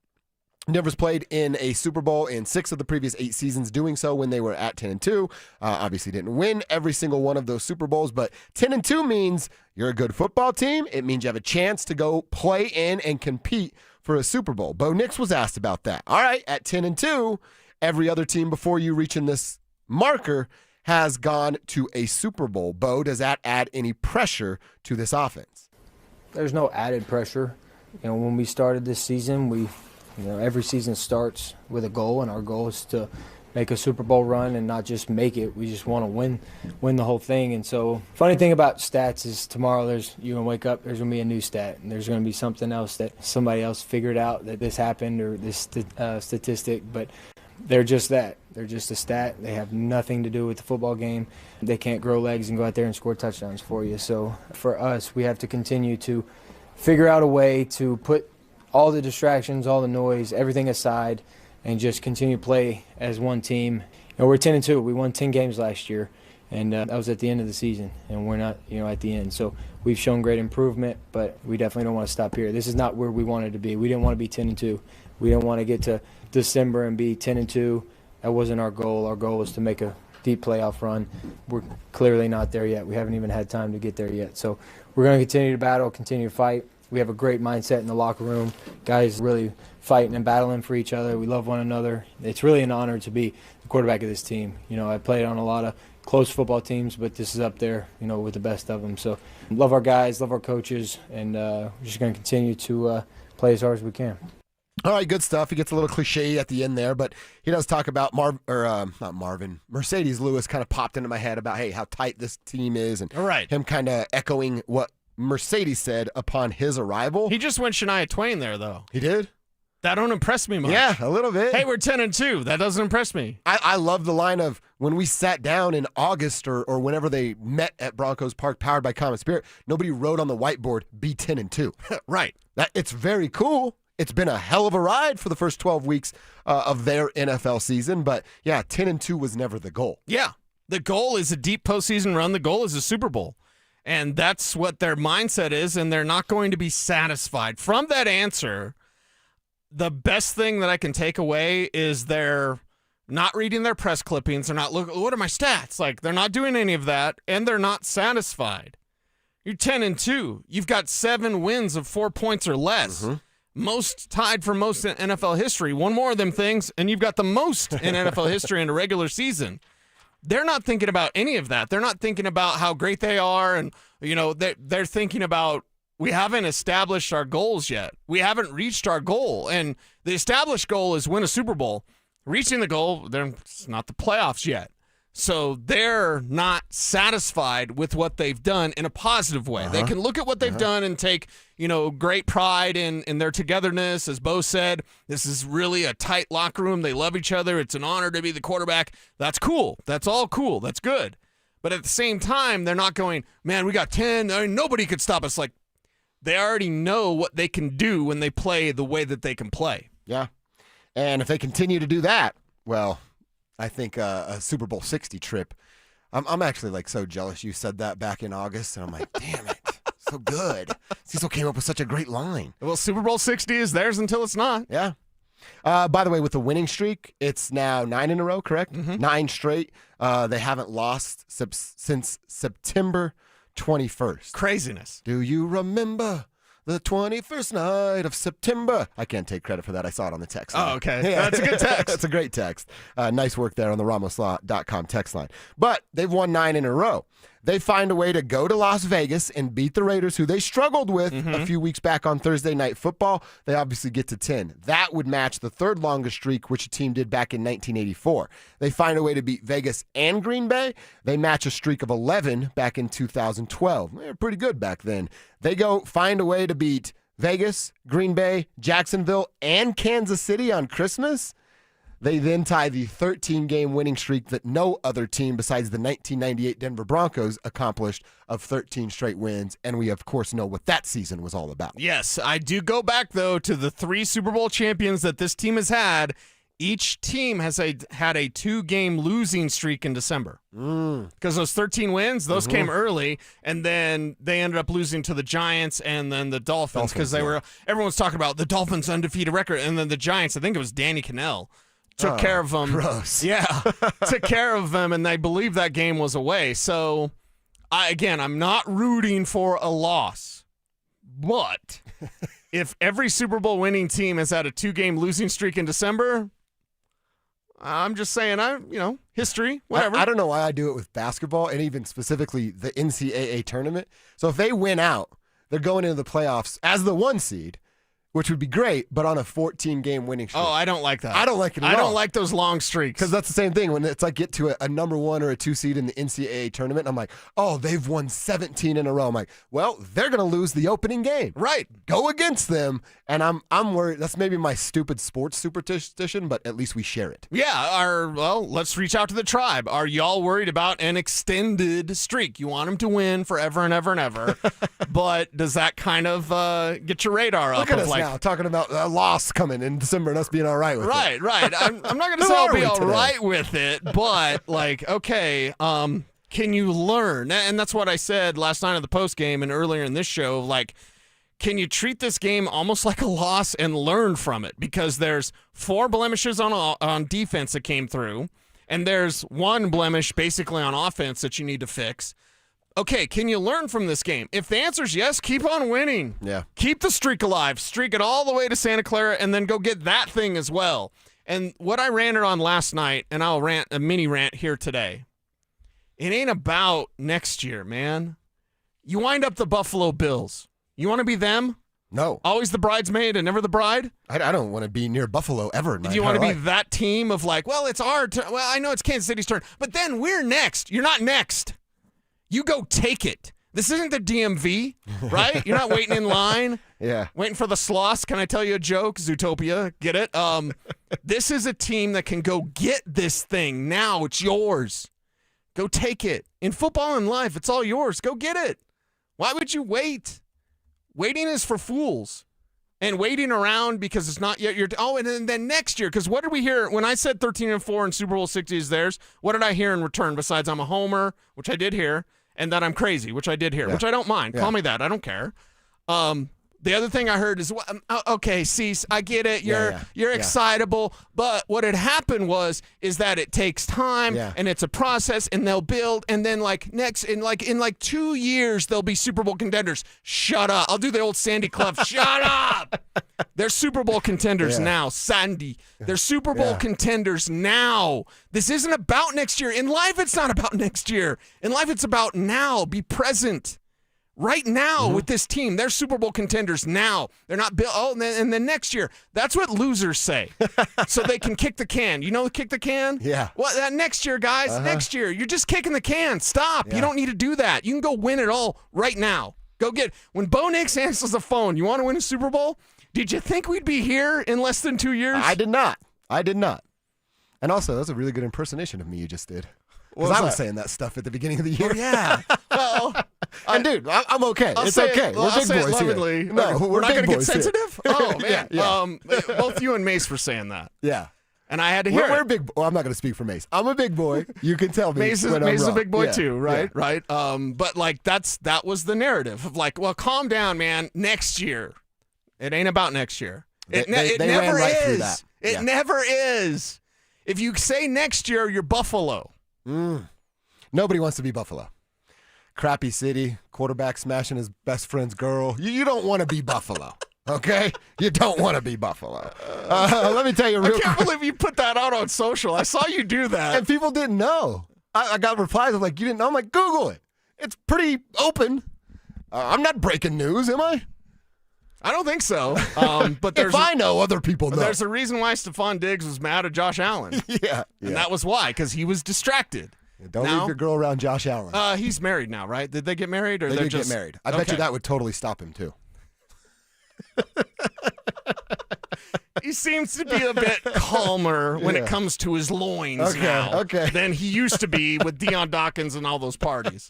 Denver's played in a Super Bowl in 6 of the previous 8 seasons, doing so when they were at 10-2. Obviously didn't win every single one of those Super Bowls, but 10-2 means you're a good football team. It means you have a chance to go play in and compete for a Super Bowl. Bo Nix was asked about that. All right, at 10-2, every other team before you reaching this marker has gone to a Super Bowl. Bo, does that add any pressure to this offense? There's no added pressure. When we started this season, every season starts with a goal, and our goal is to make a Super Bowl run and not just make it. We just want to win the whole thing. And so, funny thing about stats is tomorrow you're going to wake up, there's going to be a new stat, and there's going to be something else that somebody else figured out that this happened or this statistic. But they're just that. They're just a stat. They have nothing to do with the football game. They can't grow legs and go out there and score touchdowns for you. So for us, we have to continue to figure out a way to put all the distractions, all the noise, everything aside, and just continue to play as one team. We're 10-2. We won 10 games last year, and that was at the end of the season, and we're not, at the end. So we've shown great improvement, but we definitely don't want to stop here. This is not where we wanted to be. We didn't want to be 10-2. We didn't want to get to December and be 10-2. That wasn't our goal. Our goal was to make a deep playoff run. We're clearly not there yet. We haven't even had time to get there yet. So we're going to continue to battle, continue to fight. We have a great mindset in the locker room. Guys really fighting and battling for each other. We love one another. It's really an honor to be the quarterback of this team. I played on a lot of close football teams, but this is up there, with the best of them. So love our guys, love our coaches, and we're just going to continue to play as hard as we can. All right, good stuff. He gets a little cliche at the end there, but he does talk about Mercedes Lewis kind of popped into my head about, hey, how tight this team is, and him kind of echoing what Mercedes said upon his arrival. He just went Shania Twain there, though. He did? That don't impress me much. Yeah, a little bit. Hey, we're 10-2. That doesn't impress me. I love the line of when we sat down in August or whenever they met at Broncos Park, powered by Common Spirit, nobody wrote on the whiteboard, be 10-2. Right. It's very cool. It's been a hell of a ride for the first 12 weeks of their NFL season, but yeah, 10-2 was never the goal. Yeah. The goal is a deep postseason run. The goal is a Super Bowl. And that's what their mindset is, and they're not going to be satisfied. From that answer, the best thing that I can take away is their not reading their press clippings. They're not looking, what are my stats? Like, they're not doing any of that, and they're not satisfied. You're 10-2. You've got 7 wins of 4 points or less. Most tied for most in NFL history. One more of them things, and you've got the most in NFL history in a regular season. They're not thinking about any of that. They're not thinking about how great they are, and they're thinking about, we haven't established our goals yet. We haven't reached our goal, and the established goal is win a Super Bowl. Reaching the goal, it's not the playoffs yet. So they're not satisfied with what they've done in a positive way. They can look at what they've done and take, great pride in their togetherness. As Bo said, this is really a tight locker room. They love each other. It's an honor to be the quarterback. That's cool. That's all cool. That's good. But at the same time, they're not going, man, we got 10. Nobody could stop us. Like, they already know what they can do when they play the way that they can play. Yeah. And if they continue to do that, well, I think a Super Bowl 60 trip. I'm actually like so jealous you said that back in August, and I'm like, damn it, so good. Cecil came up with such a great line. Well, Super Bowl 60 is theirs until it's not. Yeah. By the way, with the winning streak, it's now 9 in a row, correct? 9 straight. They haven't lost since September 21st. Craziness. Do you remember the 21st night of September? I can't take credit for that. I saw it on the text line. Oh, okay. Yeah. That's a good text. That's a great text. Nice work there on the RamosLaw.com text line. But they've won 9 in a row. They find a way to go to Las Vegas and beat the Raiders, who they struggled with a few weeks back on Thursday Night Football. They obviously get to 10. That would match the third longest streak, which a team did back in 1984. They find a way to beat Vegas and Green Bay. They match a streak of 11 back in 2012. They were pretty good back then. They go find a way to beat Vegas, Green Bay, Jacksonville, and Kansas City on Christmas. They then tie the 13-game winning streak that no other team besides the 1998 Denver Broncos accomplished of 13 straight wins, and we, of course, know what that season was all about. Yes, I do go back, though, to the 3 Super Bowl champions that this team has had. Each team has had a 2-game losing streak in December. Because those 13 wins, those came early, and then they ended up losing to the Giants and then the Dolphins because everyone's talking about the Dolphins' undefeated record, and then the Giants, I think it was Danny Cannell, took care of them. Gross. Yeah, took care of them, and I believe that game was away. So, I'm not rooting for a loss, but if every Super Bowl winning team has had a 2-game losing streak in December, I'm just saying, history, whatever. I don't know why I do it with basketball and even specifically the NCAA tournament. So if they win out, they're going into the playoffs as the 1 seed, which would be great, but on a 14-game winning streak. Oh, I don't like that. I don't like it at all. I don't like those long streaks. Because that's the same thing. When it's like get to a number 1 or a 2 seed in the NCAA tournament, I'm like, oh, they've won 17 in a row. I'm like, well, they're going to lose the opening game. Right. Go against them. And I'm worried. That's maybe my stupid sports superstition, but at least we share it. Yeah. Let's reach out to the tribe. Are y'all worried about an extended streak? You want them to win forever and ever and ever, but does that kind of get your radar up? Look at us now talking about a loss coming in December and us being all right with it. Right. I'm not going to say I'll be all right with it, but okay, can you learn? And that's what I said last night of the post game and earlier in this show. Like, can you treat this game almost like a loss and learn from it? Because there's 4 blemishes on defense that came through, and there's 1 blemish basically on offense that you need to fix. Okay, can you learn from this game? If the answer is yes, keep on winning. Yeah. Keep the streak alive. Streak it all the way to Santa Clara and then go get that thing as well. And what I ranted on last night, and I'll rant a mini rant here today, it ain't about next year, man. You wind up the Buffalo Bills. You want to be them? No. Always the bridesmaid and never the bride? I don't want to be near Buffalo ever in my Do you want to be life. that team of like, well, it's our turn. Well, I know it's Kansas City's turn, but then we're next. You're not next. You go take it. This isn't the DMV, right? You're not waiting in line. Yeah. Waiting for the sloss. Can I tell you a joke? Zootopia. Get it? This is a team that can go get this thing now. It's yours. Go take it. In football and life, it's all yours. Go get it. Why would you wait? Waiting is for fools. And waiting around because it's not yet your and then next year, because what did we hear when I said 13-4 and Super Bowl 60 is theirs? What did I hear in return besides I'm a homer, which I did hear, and that I'm crazy, which I did hear, which I don't mind. Call me that. I don't care. The other thing I heard is, okay, Cease, I get it. You're excitable, but what had happened is that it takes time and it's a process, and they'll build, and then in 2 years they'll be Super Bowl contenders. Shut up! I'll do the old Sandy Clough. Shut up! They're Super Bowl contenders now, Sandy. They're Super Bowl contenders now. This isn't about next year. In life, it's not about next year. In life, it's about now. Be present. Right now with this team, they're Super Bowl contenders now. They're not built. Oh, and then next year. That's what losers say, so they can kick the can. You know, kick the can. Yeah. Well, that next year, guys. Next year, you're just kicking the can. Stop. You don't need to do that. You can go win it all right now. Go get. When Bo Nix answers the phone, you want to win a Super Bowl? Did you think we'd be here in less than 2 years? I did not. And also, that's a really good impersonation of me you just did. Because I was saying that stuff at the beginning of the year. Oh, yeah. Well, and dude, I'm okay. It's okay. We're big boys here. No, we're not going to get sensitive? Oh, man. Yeah. Both you and Mace were saying that. Yeah. And I had to hear we're big. Well, I'm not going to speak for Mace. I'm a big boy. You can tell me. Mace is a big boy too, right? Yeah. Right. But like that was the narrative of like, well, calm down, man. Next year. It ain't about next year. It never is. It never is. If you say next year, you're Buffalo. Nobody wants to be Buffalo. Crappy city, quarterback smashing his best friend's girl. You don't want to be Buffalo, okay? You don't want to be Buffalo. Let me tell you real quick. I can't believe you put that out on social. I saw you do that. And people didn't know. I got replies of like, you didn't know? I'm like, Google it. It's pretty open. I'm not breaking news, am I? I don't think so. But if I know, other people know. There's a reason why Stephon Diggs was mad at Josh Allen. And that was why, because he was distracted. Don't leave your girl around Josh Allen. He's married now, right? Did they get married? Or they they're did just get married. I bet you that would totally stop him, too. He seems to be a bit calmer when it comes to his loins now than he used to be with Deion Dawkins and all those parties.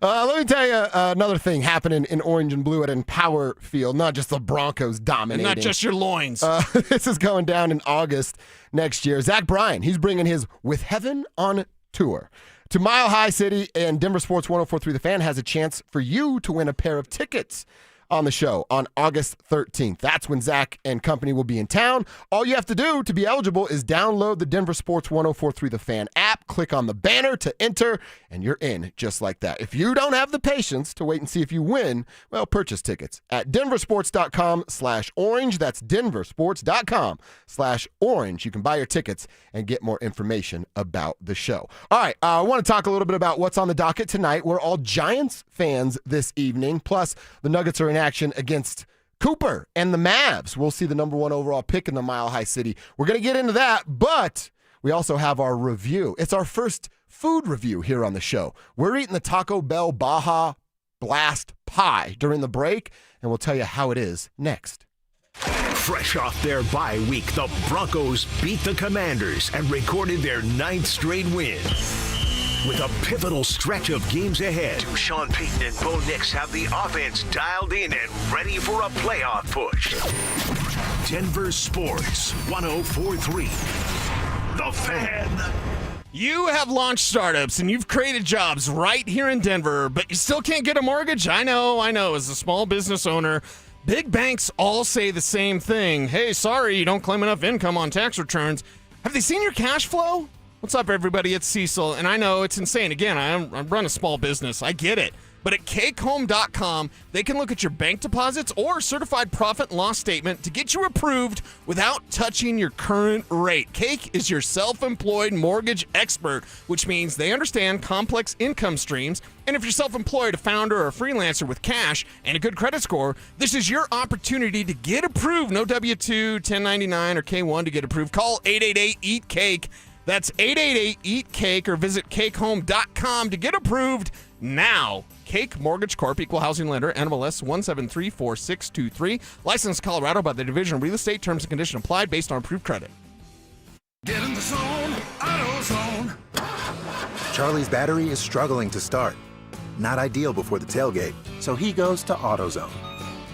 Let me tell you another thing happening in orange and blue at Empower Field, not just the Broncos dominating. And not just your loins. This is going down in August next year. Zach Bryan, he's bringing his With Heaven on tour to Mile High City, and DenverSports 104.3 The Fan has a chance for you to win a pair of tickets on the show on August 13th. That's when Zach and company will be in town. All you have to do to be eligible is download the DenverSports 104.3 The Fan app, click on the banner to enter, and you're in just like that. If you don't have the patience to wait and see if you win, well, purchase tickets at denversports.com/orange. That's denversports.com/orange. You can buy your tickets and get more information about the show. All right, I want to talk a little bit about what's on the docket tonight. We're all Giants fans this evening, plus the Nuggets are in action against Cooper and the Mavs. We'll see the number 1 overall pick in the Mile High City. We're going to get into that, but we also have our review. It's our first food review here on the show. We're eating the Taco Bell Baja Blast Pie during the break, and we'll tell you how it is next. Fresh off their bye week, the Broncos beat the Commanders and recorded their 9th straight win. With a pivotal stretch of games ahead, Sean Payton and Bo Nix have the offense dialed in and ready for a playoff push. Denver Sports 104.3 The Fan. You have launched startups and you've created jobs right here in Denver, but you still can't get a mortgage? I know. As a small business owner, big banks all say the same thing. Hey, sorry, you don't claim enough income on tax returns. Have they seen your cash flow? What's up, everybody? It's Cecil, and I know it's insane. Again, I run a small business. I get it. But at cakehome.com, they can look at your bank deposits or certified profit and loss statement to get you approved without touching your current rate. Cake is your self-employed mortgage expert, which means they understand complex income streams. And if you're self-employed, a founder, or a freelancer with cash and a good credit score, this is your opportunity to get approved. No W-2, 1099, or K-1 to get approved. Call 888-EAT-CAKE. That's 888-EAT-CAKE, or visit cakehome.com to get approved now. Cake Mortgage Corp, Equal Housing Lender, NMLS 1734623. Licensed Colorado by the Division of Real Estate. Terms and conditions applied based on approved credit. Get in the zone, AutoZone. Charlie's battery is struggling to start. Not ideal before the tailgate, so he goes to AutoZone.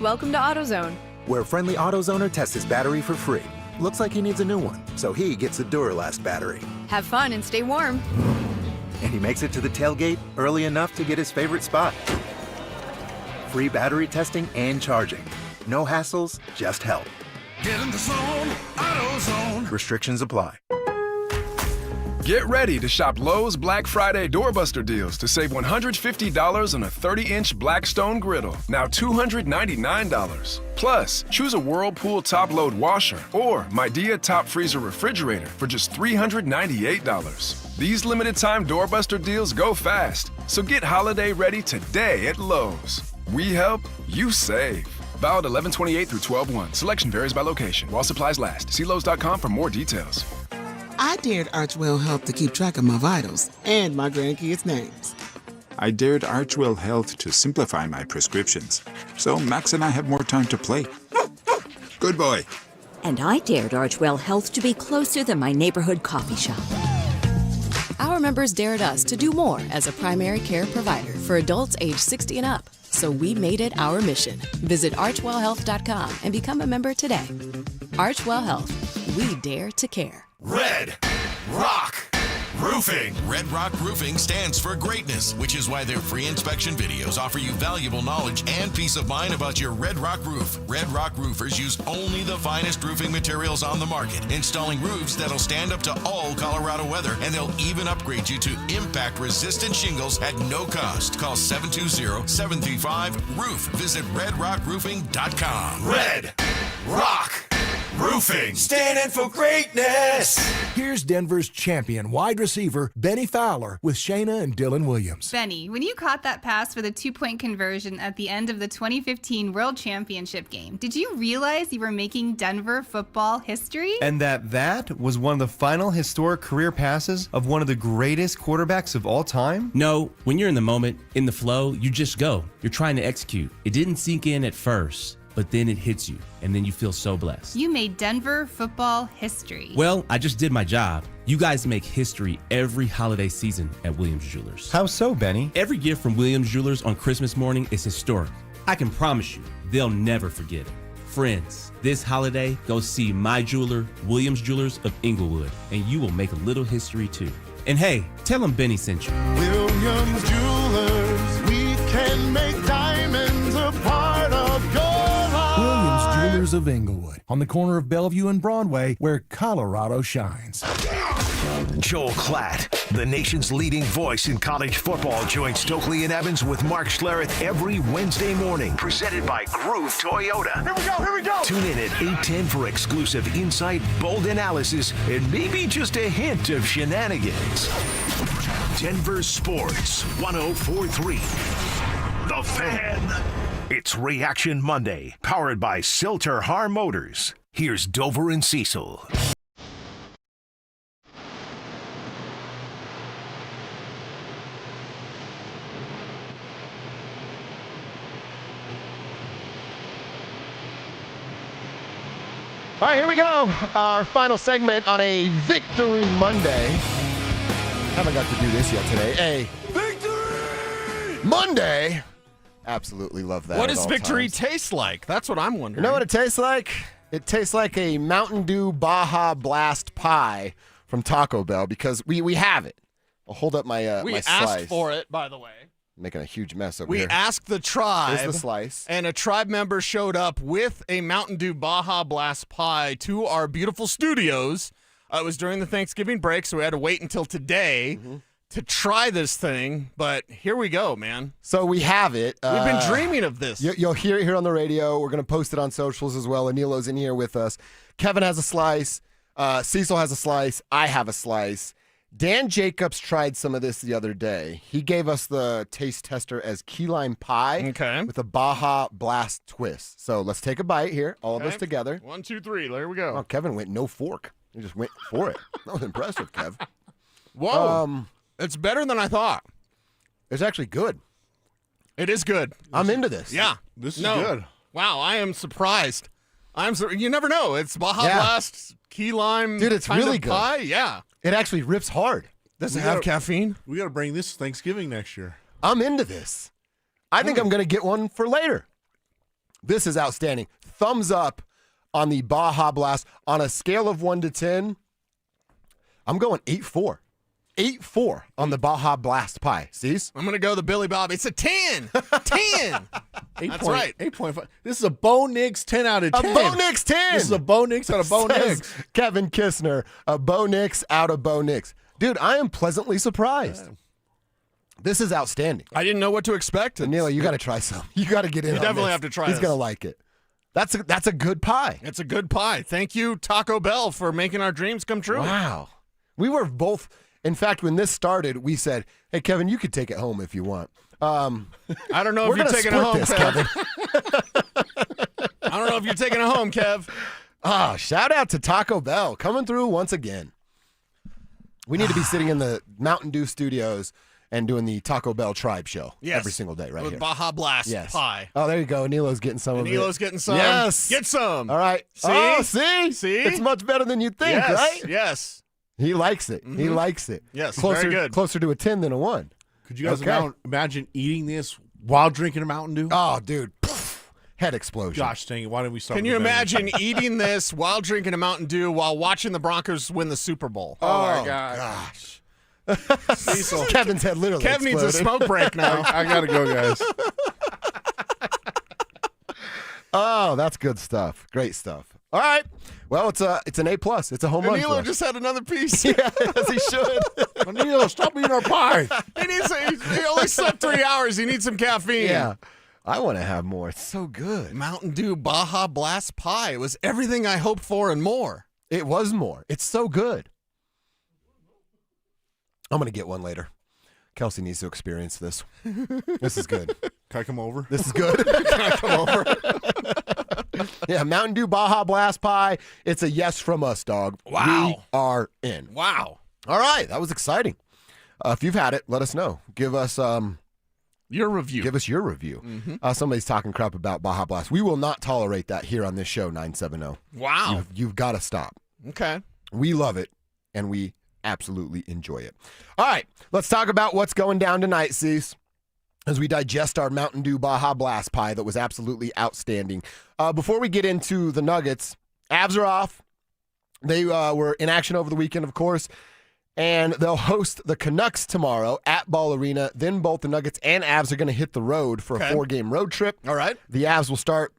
Welcome to AutoZone, where a friendly AutoZoner tests his battery for free. Looks like he needs a new one, so he gets a Duralast battery. Have fun and stay warm. And he makes it to the tailgate early enough to get his favorite spot. Free battery testing and charging. No hassles, just help. Get in the zone, AutoZone. Restrictions apply. Get ready to shop Lowe's Black Friday Doorbuster deals to save $150 on a 30-inch Blackstone griddle, now $299. Plus, choose a Whirlpool top-load washer or Midea top freezer refrigerator for just $398. These limited-time Doorbuster deals go fast, so get holiday ready today at Lowe's. We help, you save. Valid 11/28 through 12/1. Selection varies by location. While supplies last. See Lowe's.com for more details. I dared Archwell Health to keep track of my vitals and my grandkids' names. I dared Archwell Health to simplify my prescriptions, so Max and I have more time to play. Good boy. And I dared Archwell Health to be closer than my neighborhood coffee shop. Our members dared us to do more as a primary care provider for adults age 60 and up. So we made it our mission. Visit archwellhealth.com and become a member today. Archwell Health. We dare to care. Red Rock Roofing. Red Rock Roofing stands for greatness, which is why their free inspection videos offer you valuable knowledge and peace of mind about your Red Rock roof. Red Rock roofers use only the finest roofing materials on the market, installing roofs that'll stand up to all Colorado weather, and they'll even upgrade you to impact-resistant shingles at no cost. Call 720-735-ROOF. Visit redrockroofing.com. Red Rock Roofing. Standing for greatness. Here's Denver's champion wide receiver, Benny Fowler, with Shayna and Dylan Williams. Benny, when you caught that pass for the 2-point conversion at the end of the 2015 World Championship game, did you realize you were making Denver football history? And that was one of the final historic career passes of one of the greatest quarterbacks of all time? No, when you're in the moment, in the flow, you just go. You're trying to execute. It didn't sink in at first, but then it hits you, and then you feel so blessed. You made Denver football history. Well, I just did my job. You guys make history every holiday season at Williams Jewelers. How so, Benny? Every gift from Williams Jewelers on Christmas morning is historic. I can promise you, they'll never forget it. Friends, this holiday, go see my jeweler, Williams Jewelers of Inglewood, and you will make a little history too. And hey, tell them Benny sent you. Williams Jewelers, we can make diamonds a part of your life. Williams Jewelers of Inglewood, on the corner of Bellevue and Broadway, where Colorado shines. Joel Klatt, the nation's leading voice in college football, joins Stokely and Evans with Mark Schlereth every Wednesday morning. Presented by Groove Toyota. Here we go. Tune in at 8:10 for exclusive insight, bold analysis, and maybe just a hint of shenanigans. Denver Sports 104.3. The Fan. It's Reaction Monday, powered by Silter Har Motors. Here's Dover and Cecil. All right, here we go. Our final segment on a Victory Monday. Haven't got to do this yet today. A Victory Monday. Absolutely love that. What does victory taste like? That's what I'm wondering. You know what it tastes like? It tastes like a Mountain Dew Baja Blast pie from Taco Bell, because we have it. I'll hold up my we my asked slice. for it, by the way. Making a huge mess over We here. asked the tribe. Here's the slice. And a tribe member showed up with a Mountain Dew Baja Blast pie to our beautiful studios. It was during the Thanksgiving break, so we had to wait until today to try this thing. But here we go, man. So we have it. We've been dreaming of this. You'll hear it here on the radio. We're going to post it on socials as well. Anilo's in here with us. Kevin has a slice. Cecil has a slice. I have a slice. Dan Jacobs tried some of this the other day. He gave us the taste tester as key lime pie with a Baja Blast twist. So let's take a bite here, all of us together. 1, 2, 3. There we go. Oh, Kevin went no fork. He just went for it. That was impressive, Kev. Whoa. It's better than I thought. It's actually good. It is good. I'm into this. Yeah. This is good. Wow, I am surprised. You never know. It's Baja Blast, key lime. Dude, it's kind really of good. pie. Yeah. It actually rips hard. Does it have caffeine? We got to bring this Thanksgiving next year. I'm into this. I think I'm going to get one for later. This is outstanding. Thumbs up on the Baja Blast. On a scale of 1 to 10, I'm going 8.4. 8-4 on the Baja Blast pie. Sees? I'm going to go the Billy Bob. It's a 10. 10. That's right. 8.5. This is a Bo Nix 10 out of 10. A Bo Nix 10. This is a Bo Nix out of Bo Says Nix. Kevin Kistner, a Bo Nix out of Bo Nix. Dude, I am pleasantly surprised. This is outstanding. I didn't know what to expect. Danilo, you got to try some. You got to get in. You on definitely this. have to try He's this. going to like it. That's a good pie. It's a good pie. Thank you, Taco Bell, for making our dreams come true. Wow. We were both, in fact, when this started, we said, hey, Kevin, you could take it home if you want. I don't know if you're taking it home, Kev. I don't know if you're taking it home, Kev. Shout out to Taco Bell coming through once again. We need to be sitting in the Mountain Dew studios and doing the Taco Bell Tribe show every single day right With here. Baja Blast pie. Oh, there you go. Nilo's getting some of it. Nilo's getting some. Yes. Get some. All right. See? Oh, see? It's much better than you think, Yes. right? Yes. He likes it. He likes it. Yes, closer, very good. Closer to a 10 than a 1. Could you guys imagine eating this while drinking a Mountain Dew? Oh, dude. Head explosion. Gosh dang it. Why didn't we start Can with you the bangers? imagine eating this while drinking a Mountain Dew while watching the Broncos win the Super Bowl? Oh, my gosh. Cecil. Kevin's head literally Kev needs a exploded. smoke break now. I got to go, guys. Oh, that's good stuff. Great stuff. All right. Well, it's an A+. It's a home run for Danilo us. just had another piece. Yeah, as he should. Danilo, stop eating our pie. He only slept 3 hours. He needs some caffeine. Yeah. I want to have more. It's so good. Mountain Dew Baja Blast pie. It was everything I hoped for and more. It was more. It's so good. I'm going to get one later. Kelsey needs to experience this. This is good. Can I come over? This is good. Can I come over? Yeah, Mountain Dew Baja Blast pie. It's a yes from us, dog. Wow. We are in. Wow. All right. That was exciting. If you've had it, let us know. Give us your review. Give us your review. Somebody's talking crap about Baja Blast. We will not tolerate that here on this show, 970. Wow. You've got to stop. Okay. We love it, and we absolutely enjoy it. All right, let's talk about what's going down tonight, Cease, as we digest our Mountain Dew Baja Blast pie that was absolutely outstanding. Before we get into the Nuggets, Avs are off. They were in action over the weekend, of course, and they'll host the Canucks tomorrow at Ball Arena. Then both the Nuggets and Avs are going to hit the road for a 4-game road trip. All right. The Avs will start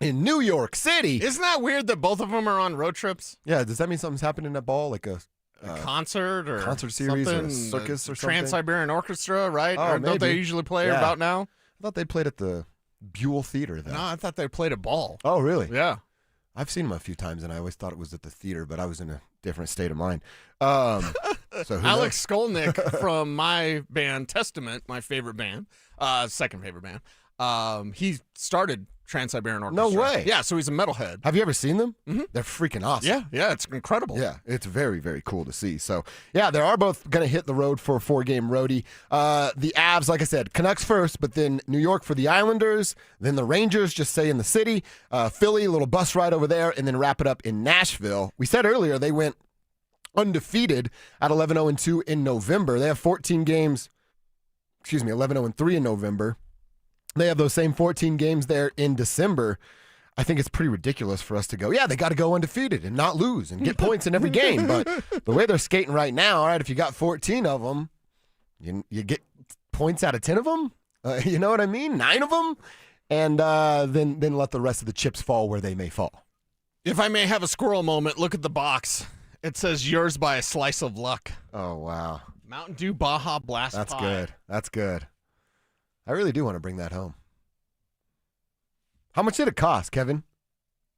in New York City. Isn't that weird that both of them are on road trips? Yeah, does that mean something's happening at Ball, like a concert or concert series or a something, circus or something? Trans-Siberian Orchestra, right? Oh, Or don't they maybe. usually play Yeah. about now? I thought they played at the Buell Theater, though. No, I thought they played a ball. Oh, really? Yeah. I've seen them a few times, and I always thought it was at the theater, but I was in a different state of mind. So who Alex Skolnick from my band Testament, my favorite band, second favorite band, he started Trans-Siberian Orchestra. No way. Yeah, so he's a metalhead. Have you ever seen them? Mm-hmm. They're freaking awesome. Yeah, it's incredible. Yeah, it's very, very cool to see. So, yeah, they are both going to hit the road for a 4-game roadie. The Avs, like I said, Canucks first, but then New York for the Islanders, then the Rangers just stay in the city, Philly, a little bus ride over there, and then wrap it up in Nashville. We said earlier they went undefeated at 11-0-2 in November. They have 14 games, 11-0-3 in November. They have those same 14 games there in December. I think it's pretty ridiculous for us to go, yeah, they got to go undefeated and not lose and get points in every game. But the way they're skating right now, all right, if you got 14 of them, you get points out of 10 of them. You know what I mean? 9 of them. And then let the rest of the chips fall where they may fall. If I may have a squirrel moment, look at the box. It says yours by a slice of luck. Oh, wow. Mountain Dew Baja Blast That's pie. good. That's good. I really do want to bring that home. How much did it cost, Kevin?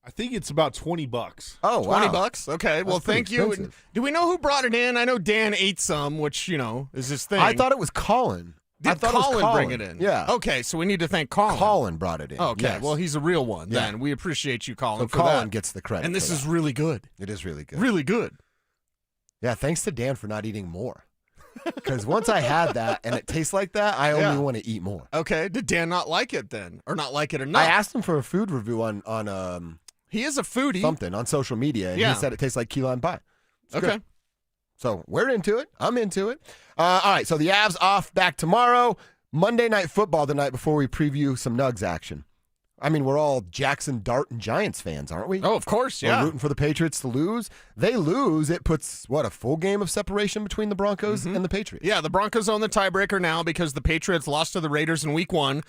I think it's about $20. Oh, wow. $20? Okay. Well, pretty thank you. expensive. Do we know who brought it in? I know Dan ate some, which, is his thing. I thought it was Colin. I Did thought it was Colin bring it in? Yeah. Okay, so we need to thank Colin. Colin brought it in. Okay, yes. well, he's a real one Yeah. then. We appreciate you, Colin, So for Colin that. gets the credit. And this for is that. really good. It is really good. Really good. Yeah, thanks to Dan for not eating more. Because once I had that and it tastes like that, I only want to eat more. Okay, did Dan not like it then? Or not like it enough? I asked him for a food review on he is a foodie. something on social media, and Yeah. he said it tastes like key lime pie. It's Okay. good. So we're into it. I'm into it. All right, so the Avs off back tomorrow. Monday Night Football the night before we preview some Nugs action. I mean, we're all Jackson Dart and Giants fans, aren't we? Oh, of course, yeah. We're rooting for the Patriots to lose. They lose, it puts, a full game of separation between the Broncos and the Patriots. Yeah, the Broncos own the tiebreaker now because the Patriots lost to the Raiders in week 1.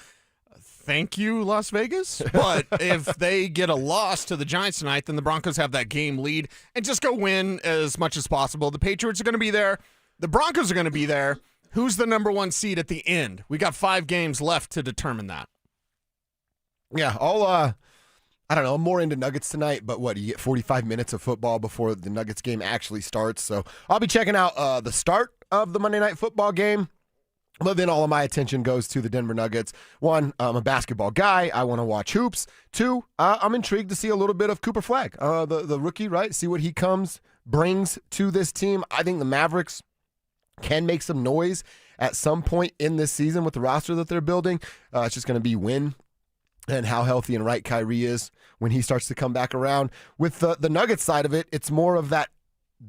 Thank you, Las Vegas. But if they get a loss to the Giants tonight, then the Broncos have that game lead and just go win as much as possible. The Patriots are going to be there. The Broncos are going to be there. Who's the number 1 seed at the end? We got 5 games left to determine that. Yeah, I don't know, I'm more into Nuggets tonight, but you get 45 minutes of football before the Nuggets game actually starts. So I'll be checking out the start of the Monday Night Football game. But then all of my attention goes to the Denver Nuggets. 1, I'm a basketball guy. I want to watch hoops. 2, I'm intrigued to see a little bit of Cooper Flagg, the rookie, right? See what he brings to this team. I think the Mavericks can make some noise at some point in this season with the roster that they're building. It's just going to be when and how healthy and right Kyrie is when he starts to come back around. With the Nuggets side of it, it's more of that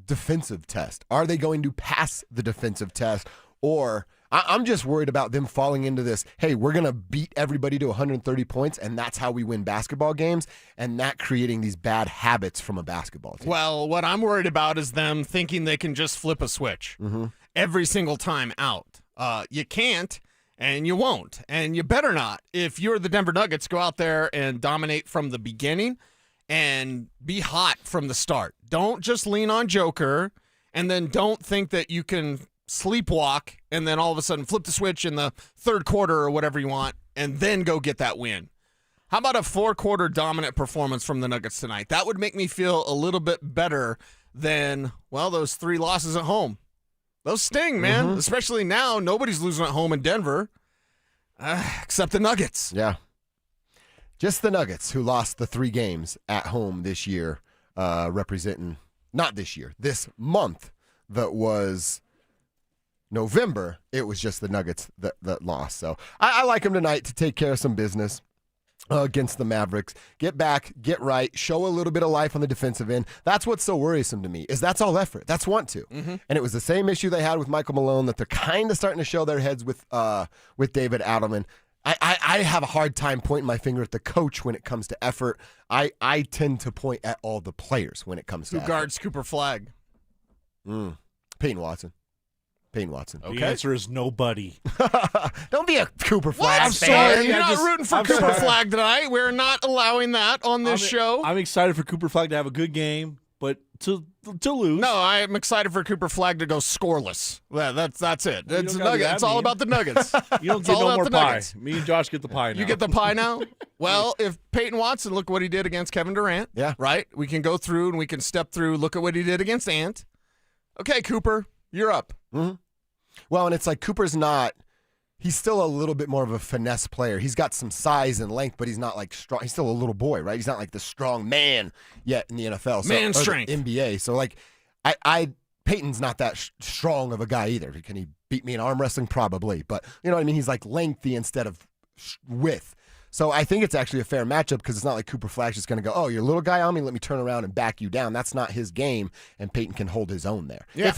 defensive test. Are they going to pass the defensive test? Or I'm just worried about them falling into this, hey, we're going to beat everybody to 130 points, and that's how we win basketball games, and that creating these bad habits from a basketball team. Well, what I'm worried about is them thinking they can just flip a switch every single time out. You can't. And you won't, and you better not. If you're the Denver Nuggets, go out there and dominate from the beginning and be hot from the start. Don't just lean on Joker, and then don't think that you can sleepwalk and then all of a sudden flip the switch in the third quarter or whatever you want and then go get that win. How about a 4-quarter dominant performance from the Nuggets tonight? That would make me feel a little bit better than, those 3 losses at home. Those sting, man, especially now. Nobody's losing at home in Denver except the Nuggets. Yeah. Just the Nuggets, who lost the 3 games at home this year, representing, not this year, this month that was November. It was just the Nuggets that lost. So I like them tonight to take care of some business against the Mavericks. Get back, get right, show a little bit of life on the defensive end. That's what's so worrisome to me, is that's all effort. That's want to. And it was the same issue they had with Michael Malone that they're kind of starting to show their heads with David Adelman. I have a hard time pointing my finger at the coach when it comes to effort. I tend to point at all the players when it comes to effort. Who guards Cooper Flagg? Payton Watson. The answer is nobody. Don't be a Cooper Flagg I'm fan. sorry. You're not rooting for Cooper Flagg tonight. We're not allowing that on this show. I'm excited for Cooper Flagg to have a good game, but to lose. No, I'm excited for Cooper Flagg to go scoreless. That's it. It's Nuggets. It's all about the Nuggets. You don't get no more pie. Me and Josh get the pie now. You get the pie now? Well, if Peyton Watson, look what he did against Kevin Durant. Yeah. Right? We can go through and we can step through. Look at what he did against Ant. Okay, Cooper, you're up. Well, and it's like Cooper's not – he's still a little bit more of a finesse player. He's got some size and length, but he's not like strong. He's still a little boy, right? He's not like the strong man yet in the NFL. Man strength. NBA. So, like, Peyton's not that strong of a guy either. Can he beat me in arm wrestling? Probably. But, you know what I mean? He's like lengthy instead of width. So I think it's actually a fair matchup because it's not like Cooper Flagg's just going to go, oh, you're a little guy on me, let me turn around and back you down. That's not his game, and Peyton can hold his own there. Yeah.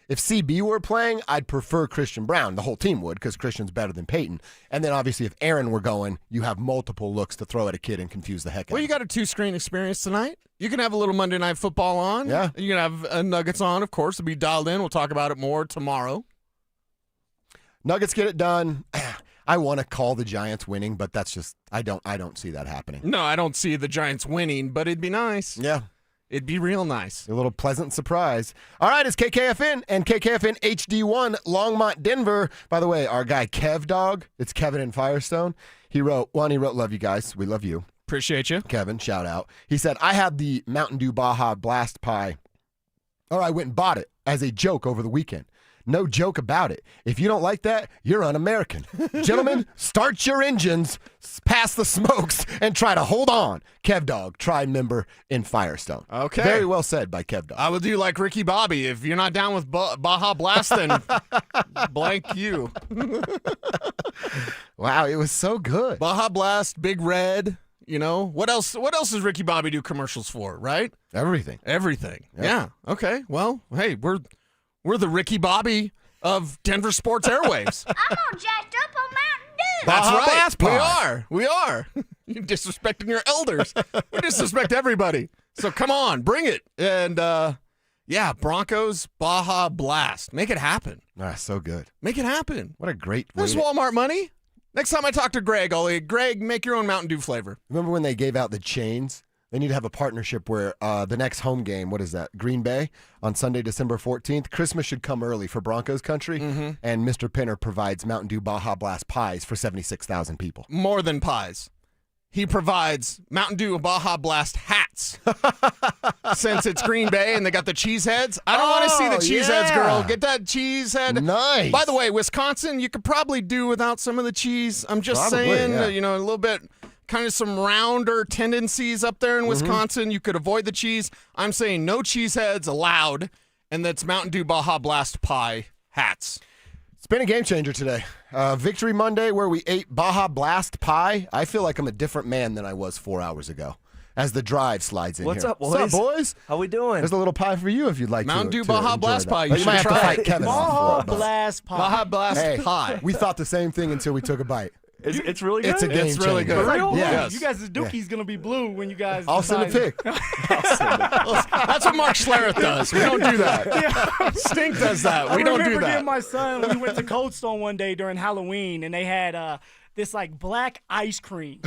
If CB were playing, I'd prefer Christian Brown. The whole team would, because Christian's better than Peyton. And then obviously if Aaron were going, you have multiple looks to throw at a kid and confuse the heck out of him. Well, you got a 2-screen experience tonight. You can have a little Monday Night Football on. Yeah. You can have Nuggets on, of course. It'll be dialed in. We'll talk about it more tomorrow. Nuggets get it done. I want to call the Giants winning, but that's just I don't see that happening. No, I don't see the Giants winning, but it'd be nice. Yeah. It'd be real nice. A little pleasant surprise. All right, it's KKFN and KKFN HD1 Longmont, Denver. By the way, our guy Kev Dog, it's Kevin in Firestone. He wrote, love you guys. We love you. Appreciate you. Kevin, shout out. He said, I had the Mountain Dew Baja Blast Pie, or I went and bought it as a joke over the weekend. No joke about it. If you don't like that, you're un-American. Gentlemen, start your engines, pass the smokes, and try to hold on. Kev Dog, tribe member in Firestone. Okay. Very well said by Kev Dog. I would do like Ricky Bobby. If you're not down with Baja Blast, then blank you. Wow, it was so good. Baja Blast, Big Red. You know, what else does Ricky Bobby do commercials for, right? Everything. Everything. Yep. Yeah. Okay. Well, hey, we're the Ricky Bobby of Denver Sports Airwaves. I'm all jacked up on Mountain That's Baja right. Blast pie. We are. You're disrespecting your elders. We disrespect everybody. So come on, bring it. And Broncos Baja Blast. Make it happen. So good. Make it happen. What a great way. There's Walmart money. Next time I talk to Greg, Greg, make your own Mountain Dew flavor. Remember when they gave out the chains? They need to have a partnership where the next home game, what is that, Green Bay, on Sunday, December 14th. Christmas should come early for Broncos country, and Mr. Pinner provides Mountain Dew Baja Blast pies for 76,000 people. More than pies. He provides Mountain Dew Baja Blast hats. Since it's Green Bay and they got the cheese heads. I don't want to see the cheese heads, girl. Get that cheese head. Nice. By the way, Wisconsin, you could probably do without some of the cheese. I'm just Probably, saying, yeah. a little bit, kind of some rounder tendencies up there in Wisconsin. You could avoid the cheese. I'm saying no cheese heads allowed, and that's Mountain Dew Baja Blast pie hats. It's been a game changer today. Victory Monday, where we ate Baja Blast pie. I feel like I'm a different man than I was 4 hours ago. As the drive slides in What's here. up, boys? What's up, boys? How we doing? There's a little pie for you if you'd like Mountain to. Dew to Baja enjoy Blast that. pie. You But should might have to try fight it. Kevin on Baja for it, but- Blast pie. Baja Blast Hey, pie. we thought the same thing until we took a bite. It's really good. It's a game It's really changer. good. For real? Yes. You guys' dookie's gonna be blue when you guys. I'll send a decide. pic. That's what Mark Schlereth does. We don't do that. Stink does that. We don't do I remember that. getting my son. We went to Cold Stone one day during Halloween, and they had this like black ice cream,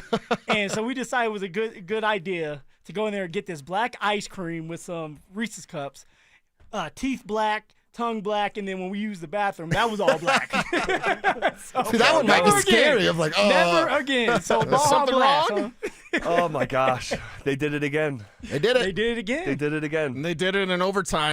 and so we decided it was a good idea to go in there and get this black ice cream with some Reese's cups, teeth black, tongue black, and then when we used the bathroom, that was all black. See, that one might be scary. I'm like, never again. So Baja something Blast, wrong? Oh my gosh, they did it again. They did it. They did it again. They did it again. And they did it in overtime.